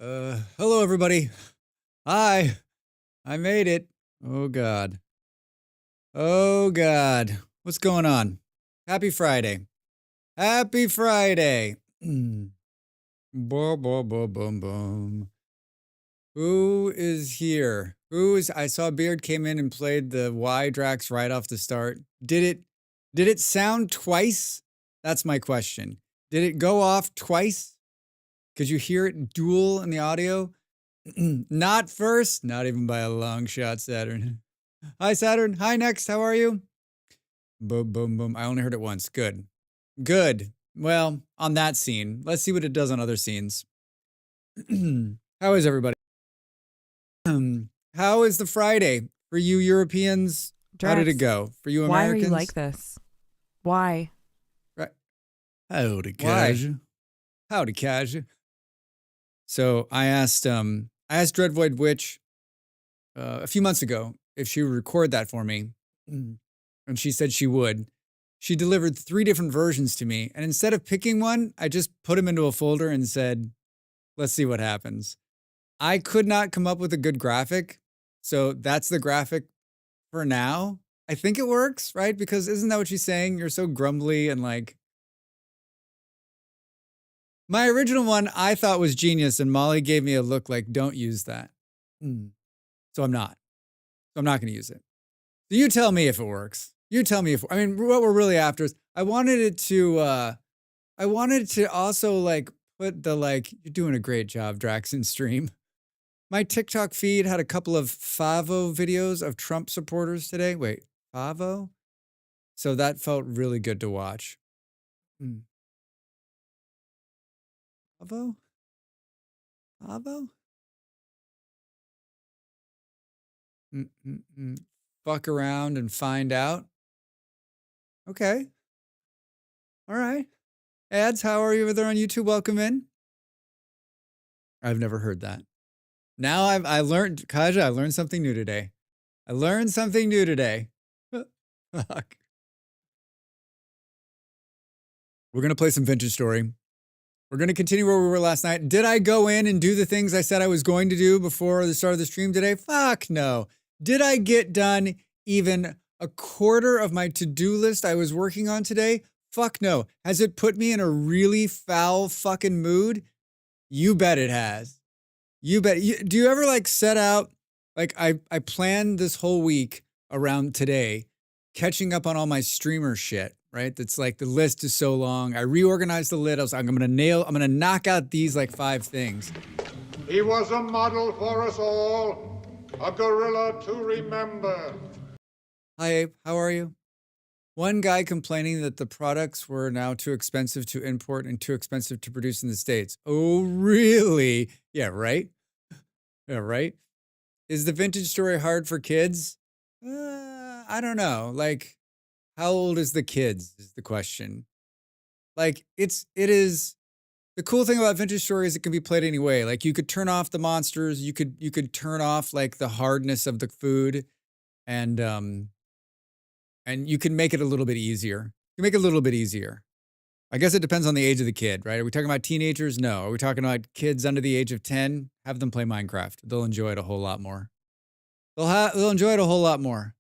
Hello everybody. Hi, I made it. Oh God. Oh God. What's going on? Happy Friday. Happy Friday. Boom, boom, boom, boom, boom. Who is here? I saw Beard came in and played the Y Drax right off the start. Did it sound twice? That's my question. Did it go off twice? Could you hear it dual in the audio? Not first, not even by a long shot, Saturn. Hi, Saturn. Hi, Next. How are you? Boom, boom, boom. I only heard it once. Good. Good. Well, on that scene. Let's see what it does on other scenes. How is everybody? How is the Friday for you Europeans? How did it go? For you Americans? Why are you like this? Why? Right. Howdy, Why? Cash. Howdy, Cash. So I asked Dreadvoid Witch a few months ago if she would record that for me, and she said she would. She delivered 3 different versions to me, and instead of picking one, I just put them into a folder and said, let's see what happens. I could not come up with a good graphic, so that's the graphic for now. I think it works, right? Because isn't that what she's saying? You're so grumbly and like... My original one I thought was genius, and Molly gave me a look like, don't use that. So I'm not. So I'm not going to use it. So you tell me if it works. You tell me if... I mean, what we're really after is... I wanted to also, like, put the, like, you're doing a great job, Draxon stream. My TikTok feed had a couple of Favo videos of Trump supporters today. Wait, Favo? So that felt really good to watch. Favo? Favo? Fuck around and find out. Okay. All right. Ads, how are you over there on YouTube? Welcome in. I've never heard that. Now I learned, Kaja, I learned something new today. Fuck. We're going to play some Vintage Story. We're going to continue where we were last night. Did I go in and do the things I said I was going to do before the start of the stream today? Fuck no. Did I get done even a quarter of my to-do list I was working on today? Fuck no. Has it put me in a really foul fucking mood? You bet it has. You bet. Do you ever like set out, like I planned this whole week around today, catching up on all my streamer shit, right? That's like the list is so long. I reorganized the list. I was like, I'm going to knock out these like 5 things. He was a model for us all, a gorilla to remember. Hi, Abe. How are you? One guy complaining that the products were now too expensive to import and too expensive to produce in the States. Oh, really? Yeah, right? Yeah, right? Is the Vintage Story hard for kids? I don't know. Like, how old is the kids is the question. Like, it is... The cool thing about Vintage Story is it can be played anyway. Like, you could turn off the monsters. You could turn off, like, the hardness of the food. And you can make it a little bit easier. You can make it a little bit easier. I guess it depends on the age of the kid, right? Are we talking about teenagers? No. Are we talking about kids under the age of 10? Have them play Minecraft. They'll enjoy it a whole lot more. They'll enjoy it a whole lot more.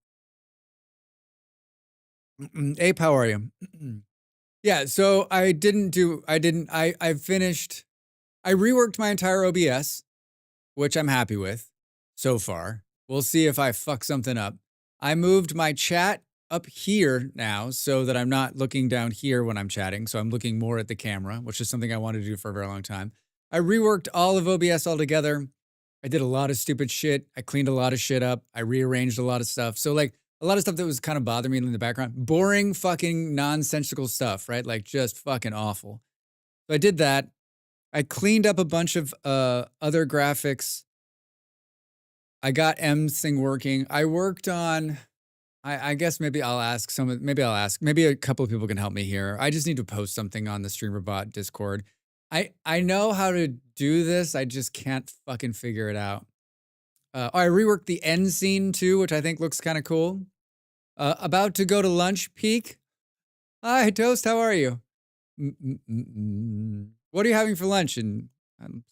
Ape, how are you? Yeah, so I finished, I reworked my entire OBS, which I'm happy with so far. We'll see if I fuck something up. I moved my chat up here now so that I'm not looking down here when I'm chatting. So I'm looking more at the camera, which is something I wanted to do for a very long time. I reworked all of OBS altogether. I did a lot of stupid shit. I cleaned a lot of shit up. I rearranged a lot of stuff. So like a lot of stuff that was kind of bothering me in the background, boring fucking nonsensical stuff, right? Like just fucking awful. So I did that. I cleaned up a bunch of other graphics. I got M's thing working. I worked on, I guess maybe a couple of people can help me here. I just need to post something on the StreamerBot Discord. I know how to do this. I just can't fucking figure it out. I reworked the end scene too, which I think looks kind of cool. About to go to lunch, Peak. Hi, Toast. How are you? What are you having for lunch? And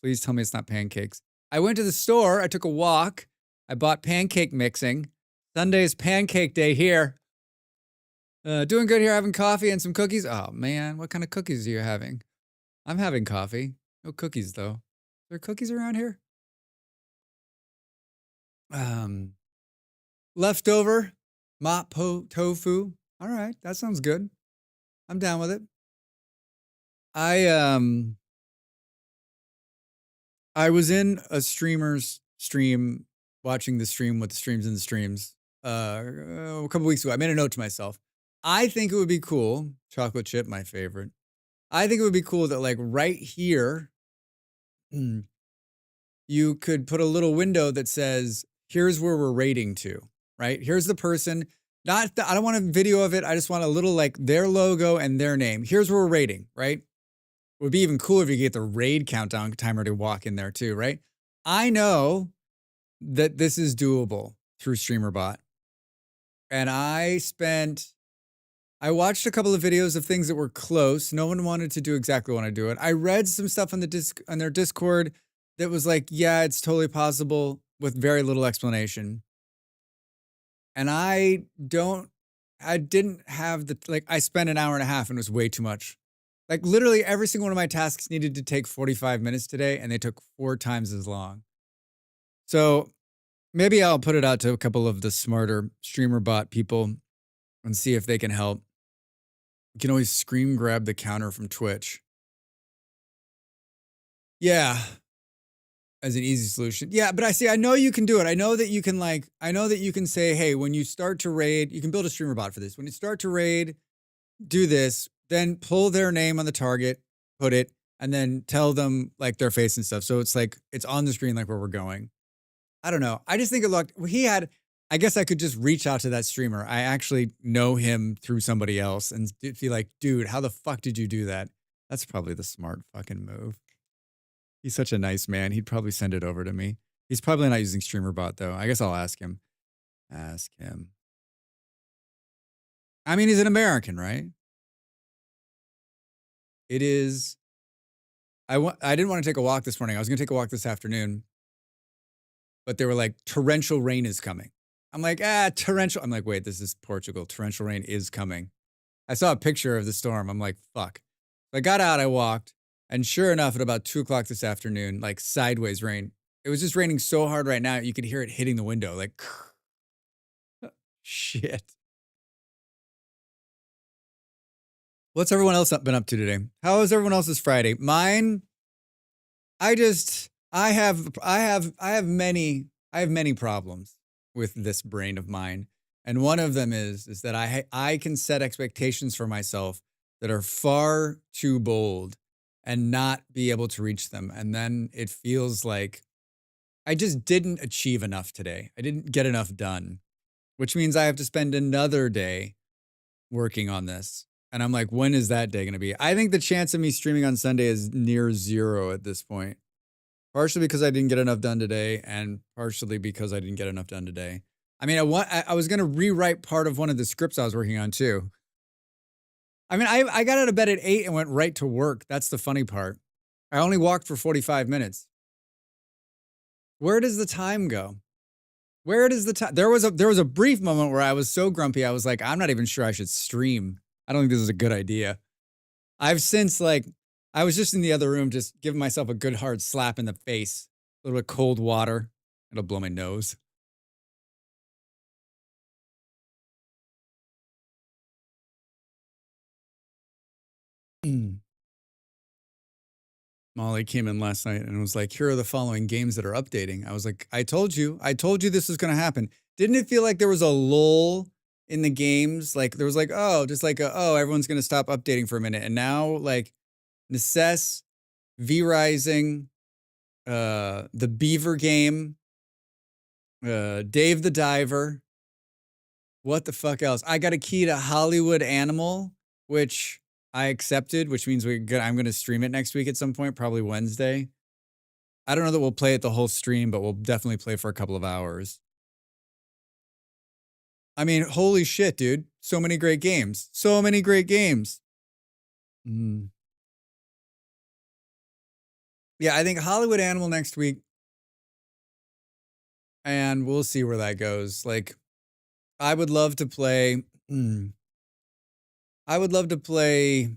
Please tell me it's not pancakes. I went to the store. I took a walk. I bought pancake mixing. Sunday's pancake day here. Doing good here, having coffee and some cookies. Oh, man, what kind of cookies are you having? I'm having coffee. No cookies, though. Are there cookies around here? Leftover mapo tofu. All right, that sounds good. I'm down with it. I was in a streamer's stream, watching the stream with the streams and the streams a couple weeks ago. I made a note to myself. I think it would be cool, chocolate chip, my favorite. I think it would be cool that like right here, you could put a little window that says, here's where we're rating to, right? Here's the person. I don't want a video of it. I just want a little like their logo and their name. Here's where we're rating, right? It would be even cooler if you get the raid countdown timer to walk in there too, right? I know that this is doable through StreamerBot. And I watched a couple of videos of things that were close. No one wanted to do exactly when I do it. I read some stuff on their Discord that was like, yeah, it's totally possible with very little explanation. And I didn't have I spent an hour and a half and it was way too much. Like literally every single one of my tasks needed to take 45 minutes today and they took 4 times as long. So maybe I'll put it out to a couple of the smarter StreamerBot people and see if they can help. You can always screen grab the counter from Twitch. Yeah. As an easy solution. Yeah, but I know you can do it. I know that you can say, hey, when you start to raid, you can build a StreamerBot for this. When you start to raid, do this, then pull their name on the target, put it, and then tell them like their face and stuff. So it's like, it's on the screen like where we're going. I don't know. I just think it looked, I guess I could just reach out to that streamer. I actually know him through somebody else and feel like, dude, how the fuck did you do that? That's probably the smart fucking move. He's such a nice man. He'd probably send it over to me. He's probably not using StreamerBot though. I guess I'll ask him. I mean, he's an American, right? It is. I didn't want to take a walk this morning. I was going to take a walk this afternoon. But they were like, torrential rain is coming. I'm like, torrential. I'm like, wait, this is Portugal. Torrential rain is coming. I saw a picture of the storm. I'm like, fuck. So I got out, I walked. And sure enough, at about 2 o'clock this afternoon, like sideways rain. It was just raining so hard right now, you could hear it hitting the window. Like, shit. What's everyone else been up to today? How is everyone else's Friday? Mine, I have many problems with this brain of mine. And one of them is that I can set expectations for myself that are far too bold and not be able to reach them. And then it feels like I just didn't achieve enough today. I didn't get enough done, which means I have to spend another day working on this. And I'm like, when is that day going to be? I think the chance of me streaming on Sunday is near zero at this point. Partially because I didn't get enough done today, and partially because I didn't get enough done today. I mean, I was going to rewrite part of one of the scripts I was working on too. I mean, I got out of bed at 8 and went right to work. That's the funny part. I only walked for 45 minutes. Where does the time go? Where does the time? There was a brief moment where I was so grumpy. I was like, I'm not even sure I should stream. I don't think this is a good idea. I've since I was just in the other room, just giving myself a good hard slap in the face. A little bit of cold water. It'll blow my nose. Molly came in last night and was like, here are the following games that are updating. I was like, I told you this was going to happen. Didn't it feel like there was a lull in the games? Like there was like, everyone's going to stop updating for a minute. And now like Necess, V-Rising, the Beaver game, Dave the Diver. What the fuck else? I got a key to Hollywood Animal, which I accepted, which means I'm going to stream it next week at some point, probably Wednesday. I don't know that we'll play it the whole stream, but we'll definitely play for a couple of hours. I mean, holy shit, dude. So many great games. So many great games. Yeah, I think Hollywood Animal next week, and we'll see where that goes. Like, I would love to play. I would love to play.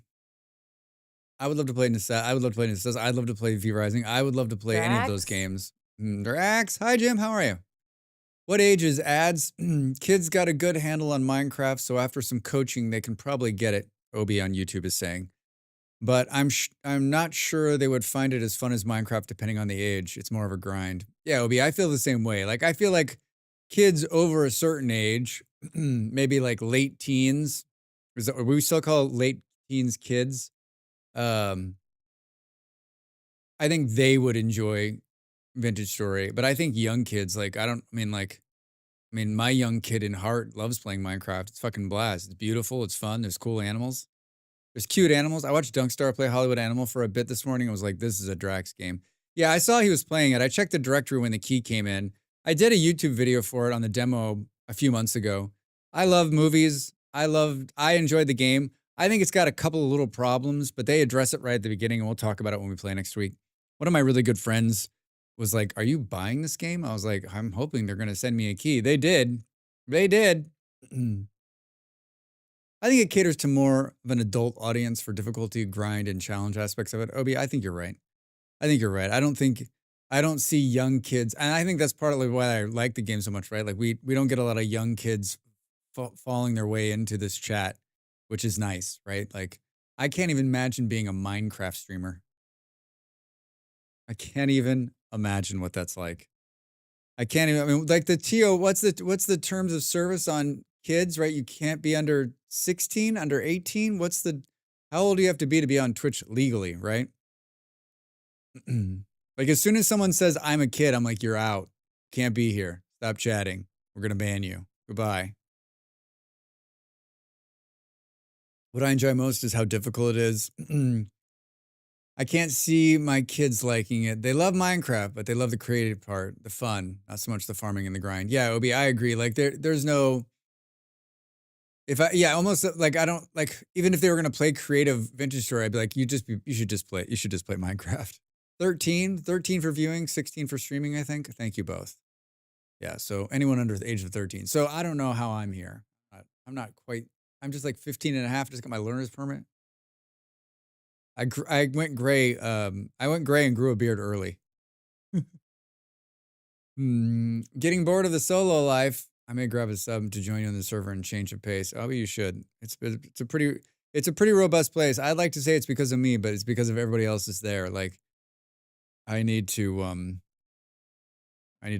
I would love to play Necess. I would love to play Necess. I'd love to play V Rising. I would love to play any of those Drax? games. Drax, hi Jim, how are you? What age is ads? Kids got a good handle on Minecraft, so after some coaching, they can probably get it. Obi on YouTube is saying, but I'm not sure they would find it as fun as Minecraft, depending on the age. It's more of a grind. Yeah, Obi, I feel the same way. Like I feel like kids over a certain age, maybe like late teens, we still call late teens kids. Um, I think they would enjoy Vintage Story, but I think young kids, like I mean, my young kid in heart loves playing Minecraft. It's fucking blast. It's beautiful. It's fun. There's cool animals. There's cute animals. I watched Dunkstar play Hollywood Animal for a bit this morning. I was like, this is a Drax game. Yeah, I saw he was playing it. I checked the directory when the key came in. I did a YouTube video for it on the demo a few months ago. I love movies. I enjoyed the game. I think it's got a couple of little problems, but they address it right at the beginning, and we'll talk about it when we play next week. One of my really good friends was like, "Are you buying this game?" I was like, "I'm hoping they're going to send me a key." They did. They did. I think it caters to more of an adult audience for difficulty, grind, and challenge aspects of it. Obi, I think you're right. I think you're right. I don't see young kids, and I think that's partly why I like the game so much, right? Like we don't get a lot of young kids falling their way into this chat, which is nice, right? Like I can't even imagine being a Minecraft streamer. I can't even imagine what that's like. I can't even. I mean, like the TO. What's the terms of service on kids? Right, you can't be under 16, under 18. What's the? How old do you have to be on Twitch legally? Right. Like as soon as someone says I'm a kid, I'm like you're out. Can't be here. Stop chatting. We're gonna ban you. Goodbye. What I enjoy most is how difficult it is. I can't see my kids liking it. They love Minecraft, but they love the creative part, the fun, not so much the farming and the grind. Yeah, Obi, I agree. Like there's no almost like I don't like even if they were gonna play creative vintage story, I'd be like, you should just play Minecraft. 13 for viewing, 16 for streaming, I think. Thank you both. Yeah, so anyone under the age of 13. So I don't know how I'm here. I'm not quite, I'm just like 15 and a half, just got my learner's permit. I went gray. I went gray and grew a beard early. Getting bored of the solo life. I may grab a sub to join you on the server and change the pace. Oh, you should. It's a pretty robust place. I'd like to say it's because of me, but it's because of everybody else that's there. Like, I need to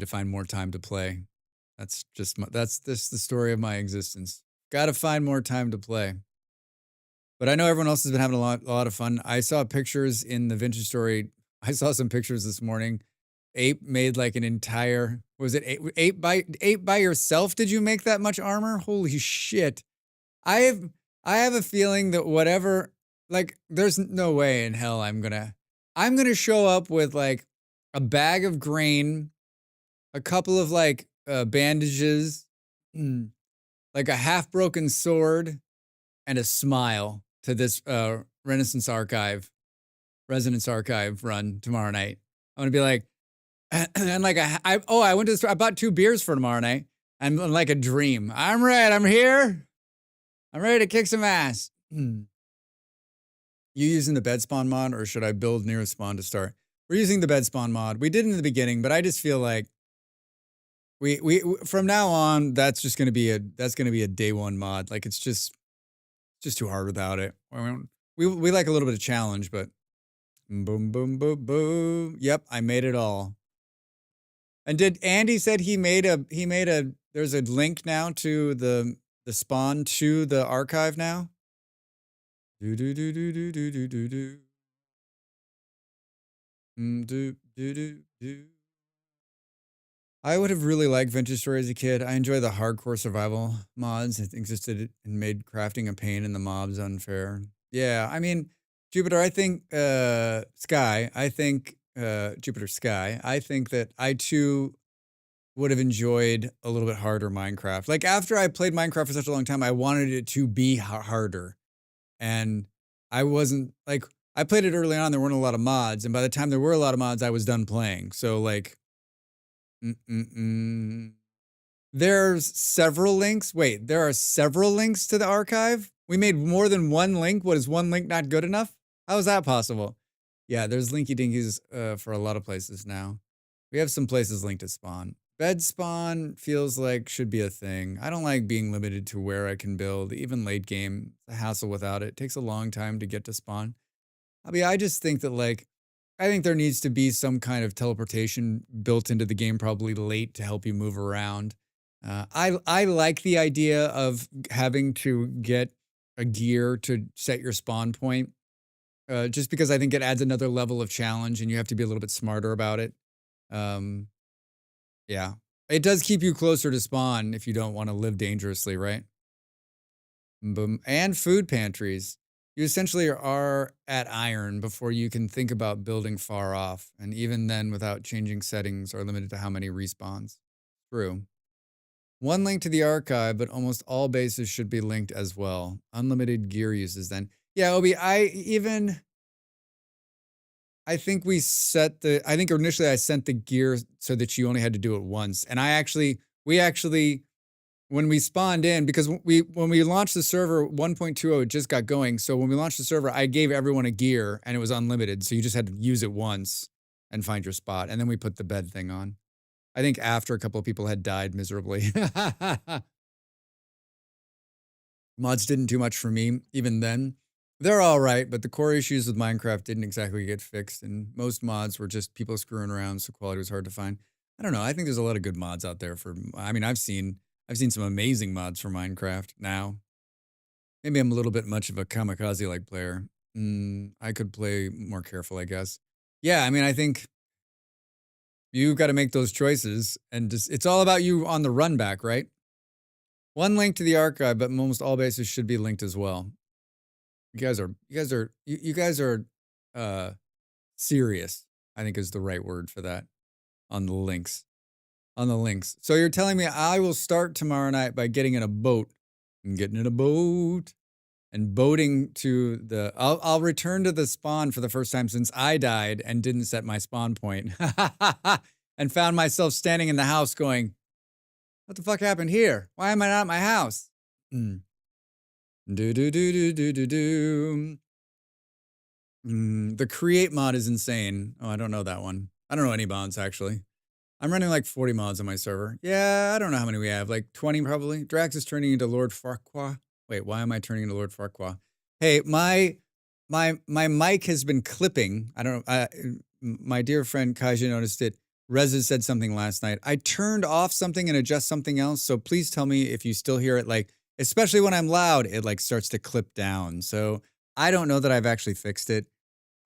find more time to play. That's the story of my existence. Got to find more time to play. But I know everyone else has been having a lot of fun. I saw pictures in the Vintage Story. I saw some pictures this morning. Ape made like an entire, was it eight by yourself? Did you make that much armor? Holy shit. I have a feeling that whatever, like there's no way in hell I'm gonna show up with like a bag of grain, a couple of like bandages, like a half broken sword, and a smile to this Resonance Archive run tomorrow night. I'm gonna be like, and like I went to the store, I bought 2 beers for tomorrow night, and like a dream. I'm ready. I'm here. I'm ready to kick some ass. You using the bed spawn mod, or should I build near a spawn to start? We're using the bed spawn mod. We did in the beginning, but I just feel like we from now on that's gonna be a day one mod. Like it's just too hard without it. I mean, we like a little bit of challenge, but boom, boom, boom, boom. Yep, I made it all. And did Andy said he made a there's a link now to the spawn to the archive now? Do do do do do do do do do. Do do do do. I would have really liked Vintage Story as a kid. I enjoy the hardcore survival mods that existed and made crafting a pain and the mobs unfair. Yeah, I mean, Jupiter, I think Sky, I think Jupiter Sky, I think that I too would have enjoyed a little bit harder Minecraft. Like after I played Minecraft for such a long time, I wanted it to be harder. And I wasn't like I played it early on. There weren't a lot of mods, and by the time there were a lot of mods, I was done playing. So like, there's several links. Wait, there are several links to the archive. We made more than one link. What, is one link not good enough? How is that possible? Yeah, there's linky dinkies for a lot of places now. We have some places linked to spawn. Bed spawn feels like should be a thing. I don't like being limited to where I can build, even late game. It's a hassle without it. It takes a long time to get to spawn. I mean, I just think that like, I think there needs to be some kind of teleportation built into the game, probably late, to help you move around. I like the idea of having to get a gear to set your spawn point, just because I think it adds another level of challenge, and you have to be a little bit smarter about it. Yeah, it does keep you closer to spawn if you don't want to live dangerously, right? Boom. And food pantries. You essentially are at iron before you can think about building far off, and even then, without changing settings, are limited to how many respawns. True. One link to the archive, but almost all bases should be linked as well. Unlimited gear uses then. Yeah, Obi, I think I think initially I sent the gear so that you only had to do it once. And we actually, when we spawned in, because when we launched the server, 1.20 just got going. So when we launched the server, I gave everyone a gear and it was unlimited. So you just had to use it once and find your spot. And then we put the bed thing on. I think after a couple of people had died miserably. Mods didn't do much for me, even then. They're all right, but the core issues with Minecraft didn't exactly get fixed, and most mods were just people screwing around, so quality was hard to find. I don't know. I think there's a lot of good mods out there for. I mean, I've seen some amazing mods for Minecraft now. Maybe I'm a little bit much of a kamikaze-like player. I could play more careful, I guess. Yeah, I mean, I think you've got to make those choices, and just it's all about you on the run back, right? One link to the archive, but almost all bases should be linked as well. You guys are serious, I think is the right word for that. On the links. So you're telling me I will start tomorrow night by getting in a boat and getting in a boat and boating to the I'll return to the spawn for the first time since I died and didn't set my spawn point. And found myself standing in the house going, what the fuck happened here? Why am I not at my house? Do do do do do do do. The create mod is insane. Oh, I don't know that one. I don't know any mods actually. I'm running like 40 mods on my server. Yeah, I don't know how many we have. Like 20 probably. Drax is turning into Lord Farquaad. Wait, why am I turning into Lord Farquaad? Hey, my mic has been clipping. I don't know. My dear friend Kaija noticed it. Reza said something last night. I turned off something and adjust something else. So please tell me if you still hear it. Like, especially when I'm loud, it like starts to clip down. So I don't know that I've actually fixed it.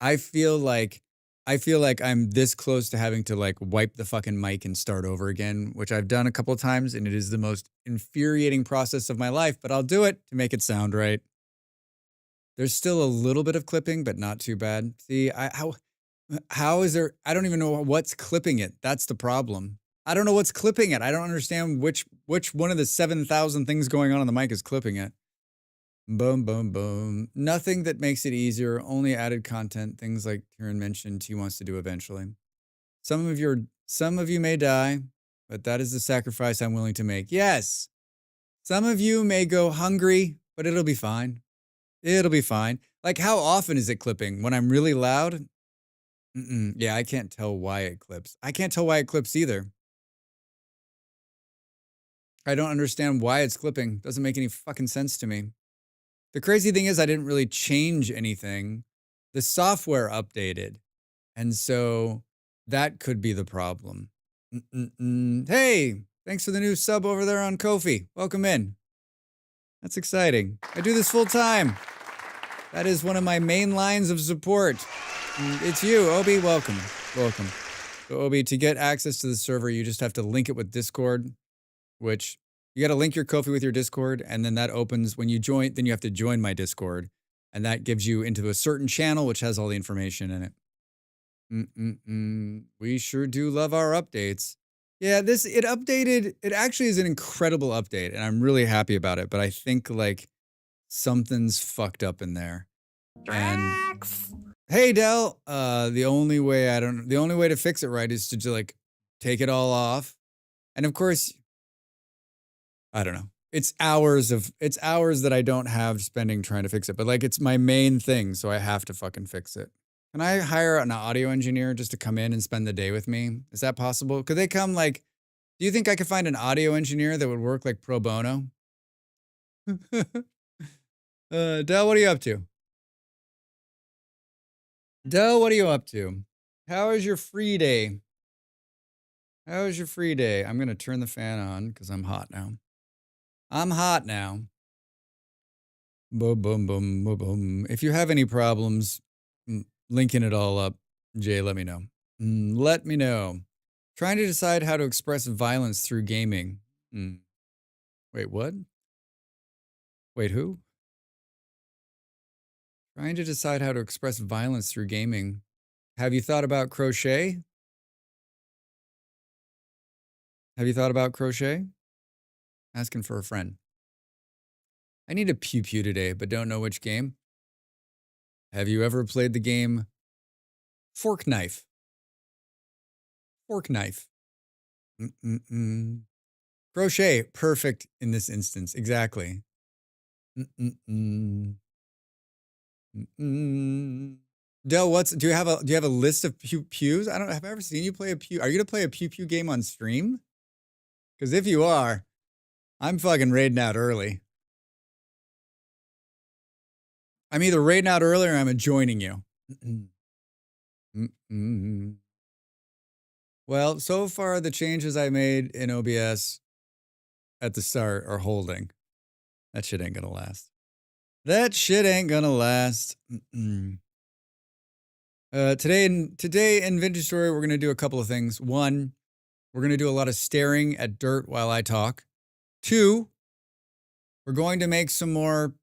I feel like I'm this close to having to like wipe the fucking mic and start over again, which I've done a couple of times, and it is the most infuriating process of my life, but I'll do it to make it sound right. There's still a little bit of clipping, but not too bad. See, how is there? I don't even know what's clipping it. That's the problem. I don't know what's clipping it. I don't understand which one of the 7,000 things going on the mic is clipping it. Boom, boom, boom. Nothing that makes it easier. Only added content. Things like Tyrion mentioned he wants to do eventually. Some of you may die, but that is the sacrifice I'm willing to make. Yes. Some of you may go hungry, but it'll be fine. It'll be fine. Like, how often is it clipping? When I'm really loud? Yeah, I can't tell why it clips. I can't tell why it clips either. I don't understand why it's clipping. Doesn't make any fucking sense to me. The crazy thing is I didn't really change anything. The software updated. And so that could be the problem. Hey, thanks for the new sub over there on Ko-fi. Welcome in. That's exciting. I do this full time. That is one of my main lines of support. It's you, Obi. Welcome. Welcome. So, Obi, to get access to the server, you just have to link it with Discord, which you got to link your Ko-fi with your Discord, and then that opens when you join. Then you have to join my Discord, and that gives you into a certain channel, which has all the information in it. We sure do love our updates. Yeah, it updated. It actually is an incredible update, and I'm really happy about it. But I think like something's fucked up in there. Drax. Hey Dell, the only way to fix it right is to just like take it all off. And of course, I don't know. It's hours that I don't have spending trying to fix it, but like it's my main thing, so I have to fucking fix it. Can I hire an audio engineer just to come in and spend the day with me? Is that possible? Could they come like, do you think I could find an audio engineer that would work like pro bono? Dell, what are you up to? Dell, what are you up to? How is your free day? How is your free day? I'm going to turn the fan on because I'm hot now. I'm hot now. Boom, boom, boom, boom, boom. If you have any problems linking it all up, Jay, let me know. Let me know. Trying to decide how to express violence through gaming. Wait, what? Wait, who? Trying to decide how to express violence through gaming. Have you thought about crochet? Have you thought about crochet? Asking for a friend. I need a pew-pew today, but don't know which game. Have you ever played the game Fork Knife? Fork Knife. Crochet, perfect in this instance. Exactly. Del, do you have a list of pews? Have I ever seen you play a pew? Are you gonna play a pew game on stream? Because if you are, I'm fucking raiding out early. I'm either raiding out early or I'm joining you. Well, so far the changes I made in OBS at the start are holding. That shit ain't gonna last. That shit ain't gonna last. Today in Vintage Story, we're gonna do a couple of things. One, we're gonna do a lot of staring at dirt while I talk. Two, we're going to make some more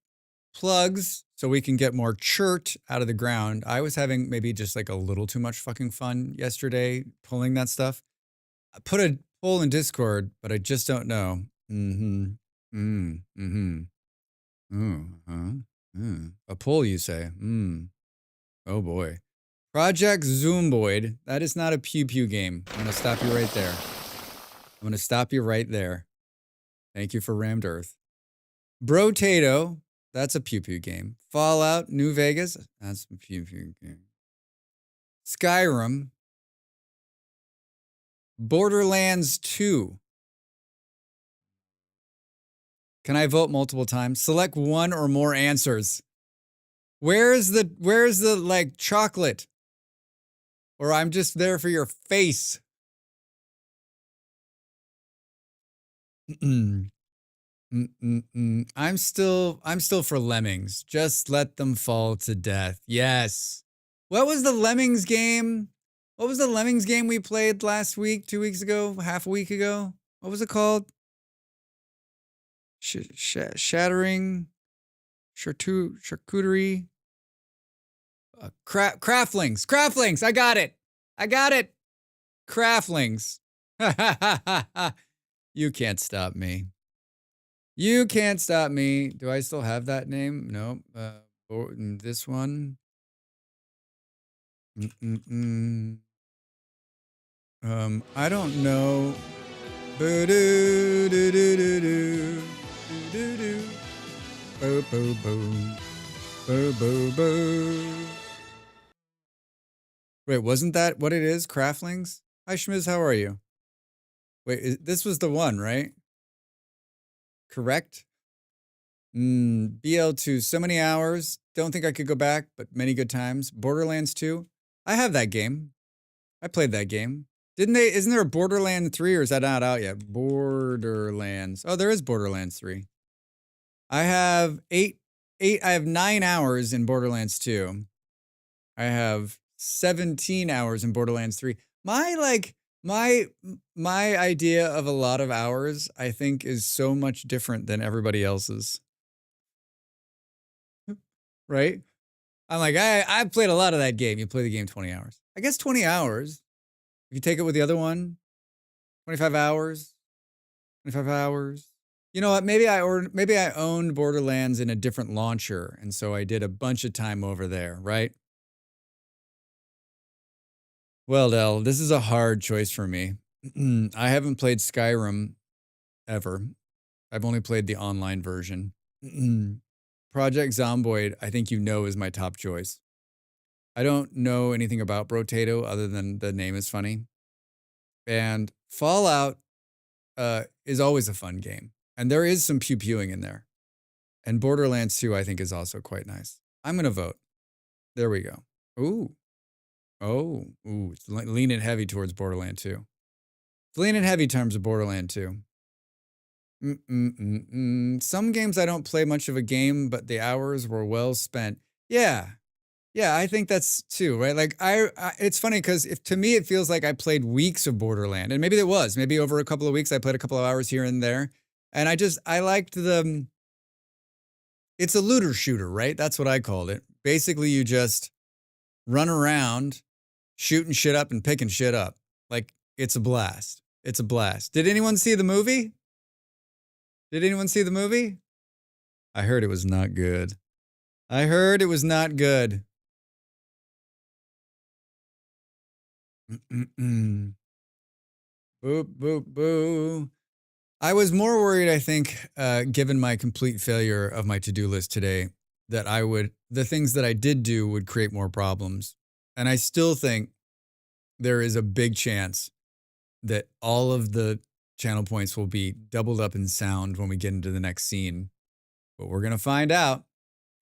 plugs so we can get more chert out of the ground. I was having maybe just like a little too much fucking fun yesterday pulling that stuff. I put a poll in Discord, but I just don't know. A poll, you say? Oh boy. Project Zoomboid. That is not a pew-pew game. I'm going to stop you right there. I'm going to stop you right there. Thank you for Rammed Earth. Brotato. That's a pew-pew game. Fallout New Vegas. That's a pew-pew game. Skyrim. Borderlands 2. Can I vote multiple times? Select one or more answers. Where's the like chocolate? Or I'm just there for your face. I'm still for Lemmings. Just let them fall to death. Yes. What was the Lemmings game? What was the Lemmings game we played last week, 2 weeks ago, half a week ago? What was it called? Shattering, charcuterie, craftlings. I got it. Craftlings. You can't stop me. You can't stop me. Do I still have that name? Nope. This one. I don't know. Wait, wasn't that what it is? Craftlings? Hi, Schmiz, how are you? Wait, this was the one, right? Correct? BL2, so many hours. Don't think I could go back, but many good times. Borderlands 2. I have that game. I played that game. Isn't there a Borderlands 3 or is that not out yet? Borderlands. Oh, there is Borderlands 3. I have I have 9 hours in Borderlands 2. I have 17 hours in Borderlands 3. My idea of a lot of hours, I think, is so much different than everybody else's. Right? I'm like, I played a lot of that game. You play the game 20 hours. I guess 20 hours. If you take it with the other one, 25 hours. 25 hours. You know what? Maybe I owned Borderlands in a different launcher, and so I did a bunch of time over there, right? Well, Del, this is a hard choice for me. I haven't played Skyrim ever. I've only played the online version. Project Zomboid, I think you know, is my top choice. I don't know anything about Brotato other than the name is funny. And Fallout is always a fun game. And there is some pew-pewing in there. And Borderlands 2, I think, is also quite nice. I'm going to vote. There we go. Ooh. Oh. Ooh. It's leaning heavy towards Borderland 2. It's leaning heavy terms of Borderland 2. Some games I don't play much of a game, but the hours were well spent. Yeah. Yeah, I think that's too, right? Like it's funny because if to me it feels like I played weeks of Borderland, and maybe it was, maybe over a couple of weeks I played a couple of hours here and there, and I liked the. It's a looter shooter, right? That's what I called it. Basically, you just run around, shooting shit up and picking shit up. Like it's a blast. It's a blast. Did anyone see the movie? Did anyone see the movie? I heard it was not good. I heard it was not good. Boop, boop, boo. I was more worried, I think, given my complete failure of my to-do list today, that the things that I did do would create more problems. And I still think there is a big chance that all of the channel points will be doubled up in sound when we get into the next scene. But we're going to find out.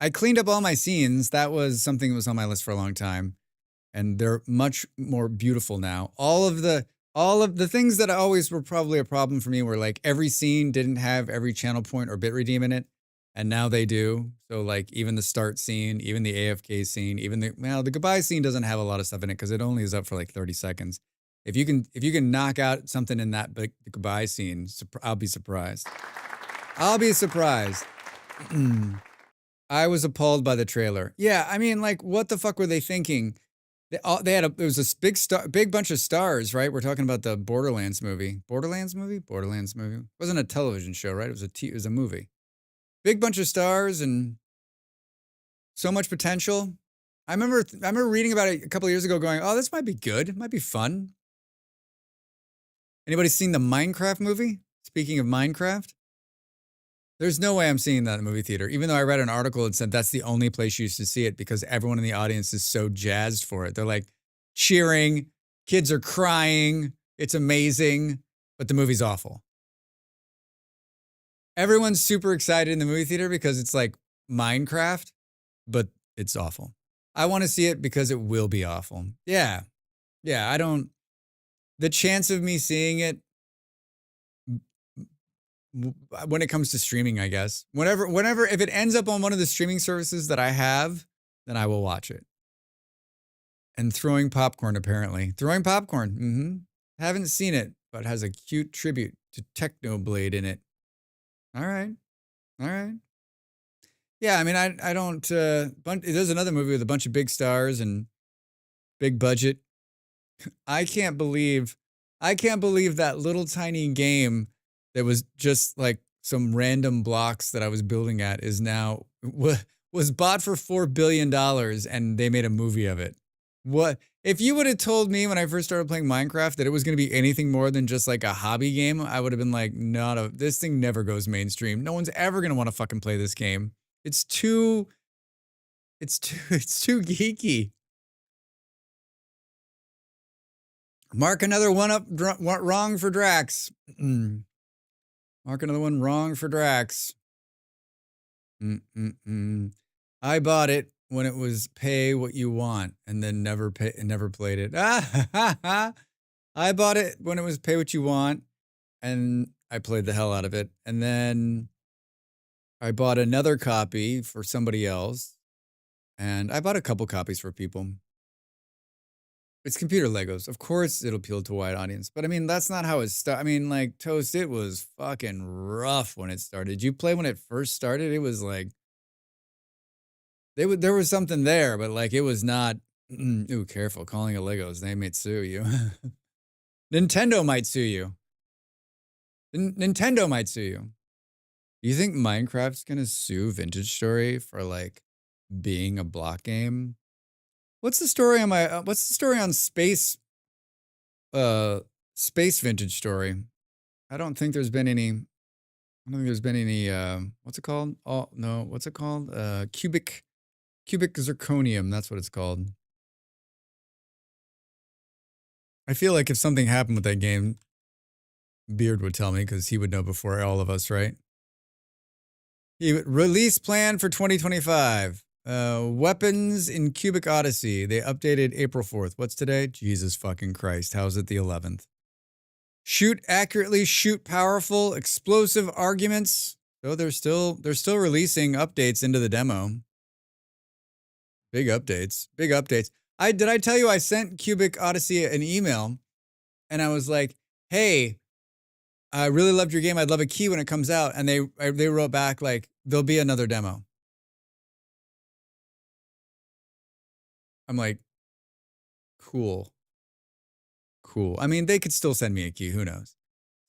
I cleaned up all my scenes. That was something that was on my list for a long time. And they're much more beautiful now. All of the things that always were probably a problem for me were like every scene didn't have every channel point or bit redeem in it. And now they do. So like even the start scene, even the AFK scene, even the goodbye scene doesn't have a lot of stuff in it because it only is up for like 30 seconds. If you can knock out something in that the goodbye scene, I'll be surprised. I'll be surprised. I was appalled by the trailer. Yeah, I mean, like, what the fuck were they thinking? It was a big bunch of stars, right? We're talking about the Borderlands movie. Borderlands movie? Borderlands movie. It wasn't a television show, right? It was a movie. Big bunch of stars and so much potential. I remember reading about it a couple of years ago going, oh, this might be good. It might be fun. Anybody seen the Minecraft movie? Speaking of Minecraft, there's no way I'm seeing that in the movie theater, even though I read an article that said that's the only place you used to see it because everyone in the audience is so jazzed for it. They're like cheering, kids are crying, it's amazing, but the movie's awful. Everyone's super excited in the movie theater because it's like Minecraft, but it's awful. I want to see it because it will be awful. Yeah, the chance of me seeing it when it comes to streaming, I guess. Whenever, if it ends up on one of the streaming services that I have, then I will watch it. And throwing popcorn, apparently. Throwing popcorn. Haven't seen it, but has a cute tribute to Technoblade in it. All right. Yeah, I mean, I don't. There's another movie with a bunch of big stars and big budget. I can't believe that little tiny game that was just like some random blocks that I was building at is now was bought for $4 billion and they made a movie of it. What if you would have told me when I first started playing Minecraft that it was going to be anything more than just like a hobby game? I would have been like, this thing never goes mainstream. No one's ever going to want to fucking play this game. It's too geeky. Mark another one up wrong for Drax. Mark another one wrong for Drax. I bought it when it was pay what you want and then never played it. I bought it when it was pay what you want and I played the hell out of it. And then I bought another copy for somebody else and I bought a couple copies for people. It's computer Legos. Of course it'll appeal to a wide audience. But I mean, that's not how it started. I mean, like, Toast, it was fucking rough when it started. Did you play when it first started? It was like, there was something there, but like, it was not, ooh, careful, calling it Legos. They might sue you. Nintendo might sue you. Nintendo might sue you. Do you think Minecraft's going to sue Vintage Story for like being a block game? What's the story on Space space vintage story. I don't think there's been any. What's it called? Oh no, what's it called? Cubic zirconium. That's what it's called. I feel like if something happened with that game, Beard would tell me because he would know before all of us, right? Release plan for 2025. Weapons in Cubic Odyssey. They updated April 4th. What's today? Jesus fucking Christ. How's it the 11th? Shoot accurately, shoot powerful, explosive arguments. Oh, they're still releasing updates into the demo. Big updates. Big updates. Did I tell you I sent Cubic Odyssey an email and I was like, hey, I really loved your game. I'd love a key when it comes out. And they wrote back like, there'll be another demo. I'm like, cool. Cool. I mean, they could still send me a key. Who knows?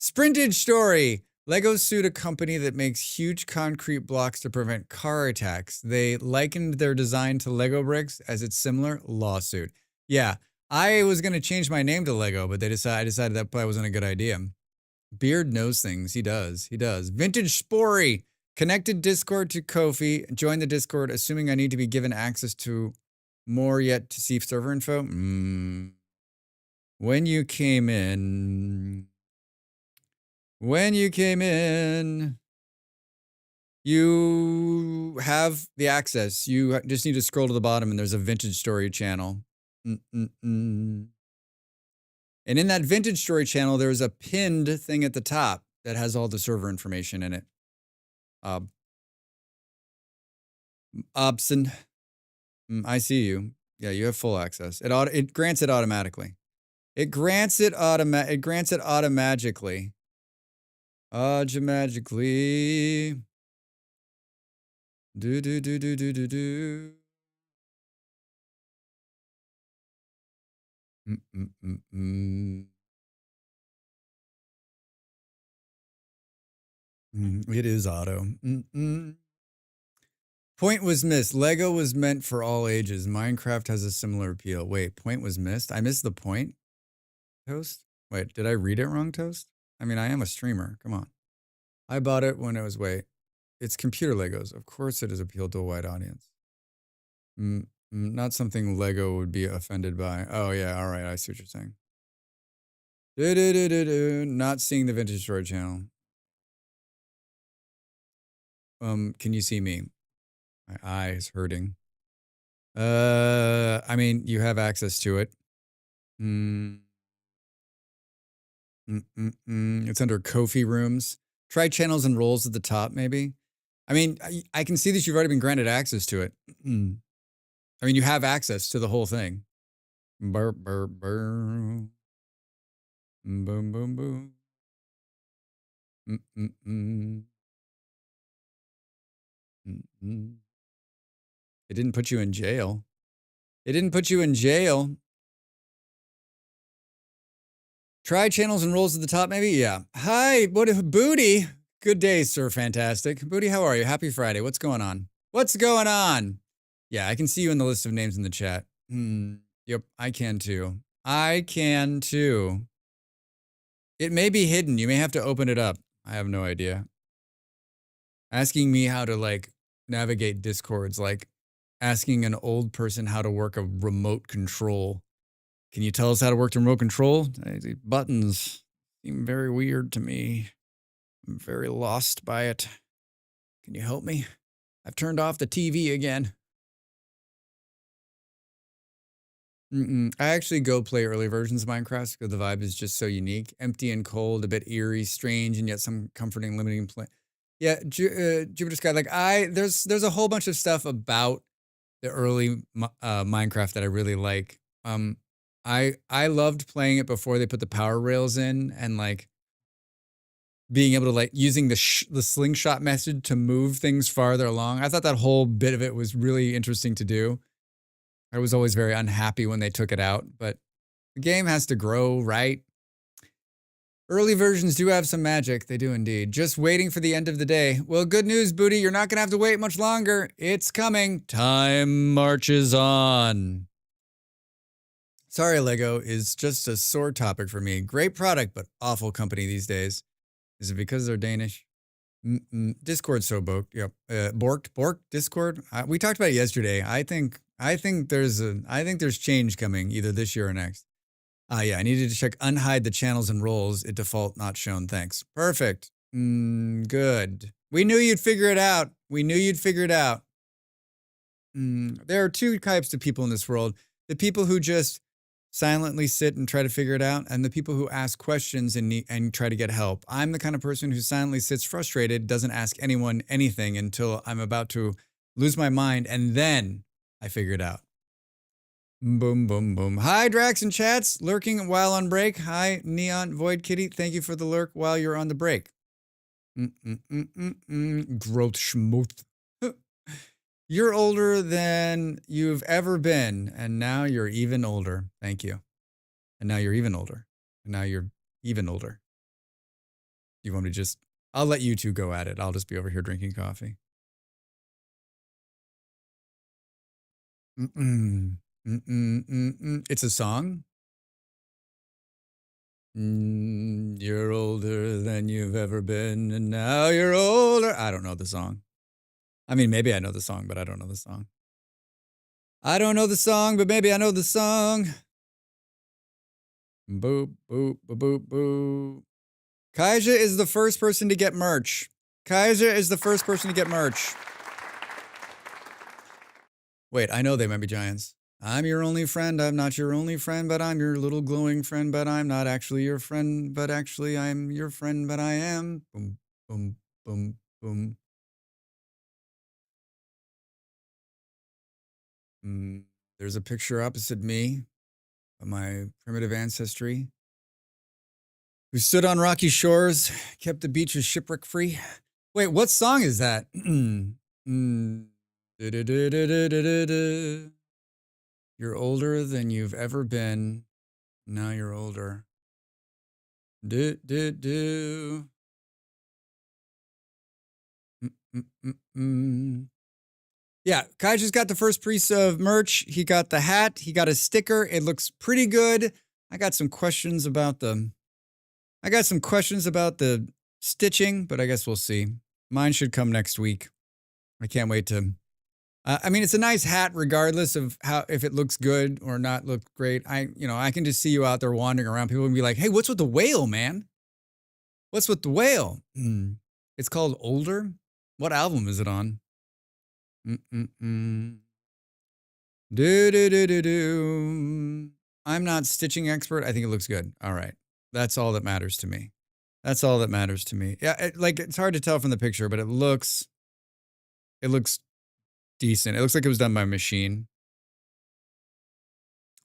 Sprintage story. Lego sued a company that makes huge concrete blocks to prevent car attacks. They likened their design to Lego bricks as it's similar. Lawsuit. Yeah, I was going to change my name to Lego, but I decided that probably wasn't a good idea. Beard knows things. He does. Vintage Spory. Connected Discord to Ko-fi. Join the Discord, assuming I need to be given access to more yet to see server info. When you came in, you have the access. You just need to scroll to the bottom and there's a Vintage Story channel. And in that Vintage Story channel, there's a pinned thing at the top that has all the server information in it. Obson. I see you. Yeah, you have full access. It grants it automatically. It grants it automagically. Magically. Do. It is auto. Point was missed. Lego was meant for all ages. Minecraft has a similar appeal. Wait, point was missed? I missed the point? Toast? Wait, did I read it wrong, Toast? I mean, I am a streamer. Come on. I bought it when it was, wait. It's computer Legos. Of course it is appealed to a wide audience. Not something Lego would be offended by. Oh, yeah. All right. I see what you're saying. Not seeing the Vintage Story channel. Can you see me? My eye is hurting. I mean, you have access to it. It's under Ko-fi rooms. Try channels and roles at the top, maybe. I mean, I can see that you've already been granted access to it. I mean, you have access to the whole thing. Burr, burr, burr. Boom, boom, boom. It didn't put you in jail. Try channels and roles at the top, maybe? Yeah. Hi, what if Booty? Good day, Sir Fantastic. Booty, how are you? Happy Friday. What's going on? Yeah, I can see you in the list of names in the chat. Yep, I can too. It may be hidden. You may have to open it up. I have no idea. Asking me how to, navigate Discords, like asking an old person how to work a remote control. Can you tell us how to work the remote control? The buttons seem very weird to me. I'm very lost by it. Can you help me? I've turned off the TV again. I actually go play early versions of Minecraft because the vibe is just so unique. Empty and cold, a bit eerie, strange, and yet some comforting, limiting play. Yeah, Jupiter Sky, there's a whole bunch of stuff about the early Minecraft that I really like. I loved playing it before they put the power rails in and being able to using the slingshot method to move things farther along. I thought that whole bit of it was really interesting to do. I was always very unhappy when they took it out, but the game has to grow, right? Early versions do have some magic. They do indeed. Just waiting for the end of the day. Well, good news, Booty. You're not going to have to wait much longer. It's coming. Time marches on. Sorry, Lego is just a sore topic for me. Great product, but awful company these days. Is it because they're Danish? Discord's so booked. Yep. Borked Discord. We talked about it yesterday. I think there's change coming either this year or next. Yeah, I needed to check unhide the channels and roles. It default not shown. Thanks. Perfect. Good. We knew you'd figure it out. There are two types of people in this world. The people who just silently sit and try to figure it out, and the people who ask questions and try to get help. I'm the kind of person who silently sits frustrated, doesn't ask anyone anything until I'm about to lose my mind, and then I figure it out. Boom, boom, boom. Hi, Drax and Chats, lurking while on break. Hi, Neon Void Kitty. Thank you for the lurk while you're on the break. Growth schmooth. You're older than you've ever been, and now you're even older. Thank you. And now you're even older. And now you're even older. You want me to just... I'll let you two go at it. I'll just be over here drinking coffee. It's a song? You're older than you've ever been, and now you're older. I don't know the song. I mean, maybe I know the song, but I don't know the song. I don't know the song, but maybe I know the song. Boop, boop, boop, boop, boop. Kaija is the first person to get merch. Wait, I know they might be giants. I'm your only friend. I'm not your only friend, but I'm your little glowing friend, but I'm not actually your friend, but actually I'm your friend, but I am. Boom, boom, boom, boom. There's a picture opposite me of my primitive ancestry who stood on rocky shores, kept the beaches shipwreck-free. Wait, what song is that? You're older than you've ever been. Now you're older. Yeah, Kaiju's got the first piece of merch. He got the hat. He got a sticker. It looks pretty good. I got some questions about the stitching, but I guess we'll see. Mine should come next week. I can't wait to... I mean, it's a nice hat regardless of if it looks good or not look great. I can just see you out there wandering around. People will be like, hey, what's with the whale, man? What's with the whale? It's called Older? What album is it on? I'm not stitching expert. I think it looks good. All right. That's all that matters to me. Yeah, it's hard to tell from the picture, but it looks decent. It looks like it was done by a machine.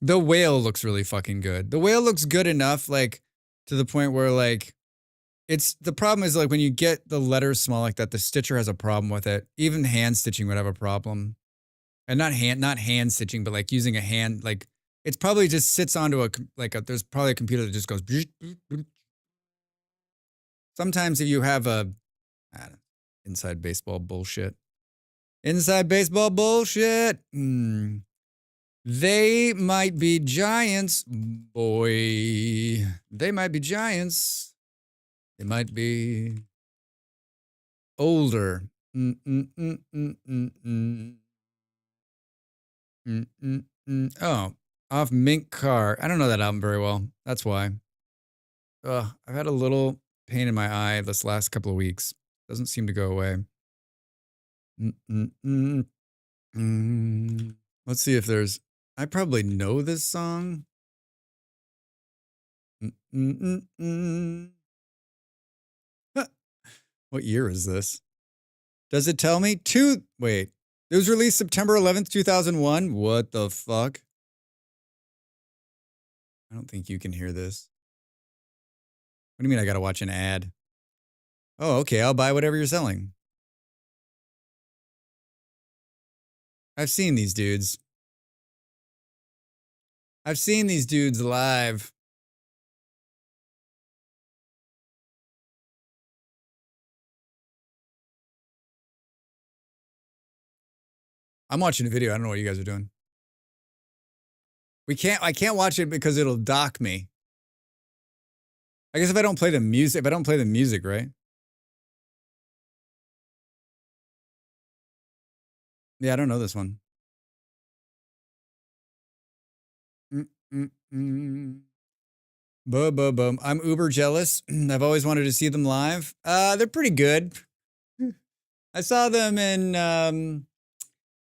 The whale looks really fucking good. The whale looks good enough, like, to the point where, like, the problem is, like, when you get the letters small like that, the stitcher has a problem with it. Even hand stitching would have a problem. And not hand stitching, but like using a hand, like, it's probably just sits onto there's probably a computer that just goes. Sometimes if you have inside baseball bullshit. They might be giants, boy. They might be giants. They might be older. Oh, off Mink Car. I don't know that album very well. That's why. I've had a little pain in my eye this last couple of weeks. Doesn't seem to go away. Let's see if there's... I probably know this song. What year is this? Does it tell me? Wait. It was released September 11th, 2001. What the fuck? I don't think you can hear this. What do you mean I gotta watch an ad? Oh, okay. I'll buy whatever you're selling. I've seen these dudes. Live. I'm watching a video. I don't know what you guys are doing. I can't watch it because it'll dock me. I guess if I don't play the music, right? Yeah, I don't know this one. Bum. I'm uber jealous. I've always wanted to see them live. They're pretty good. I saw them in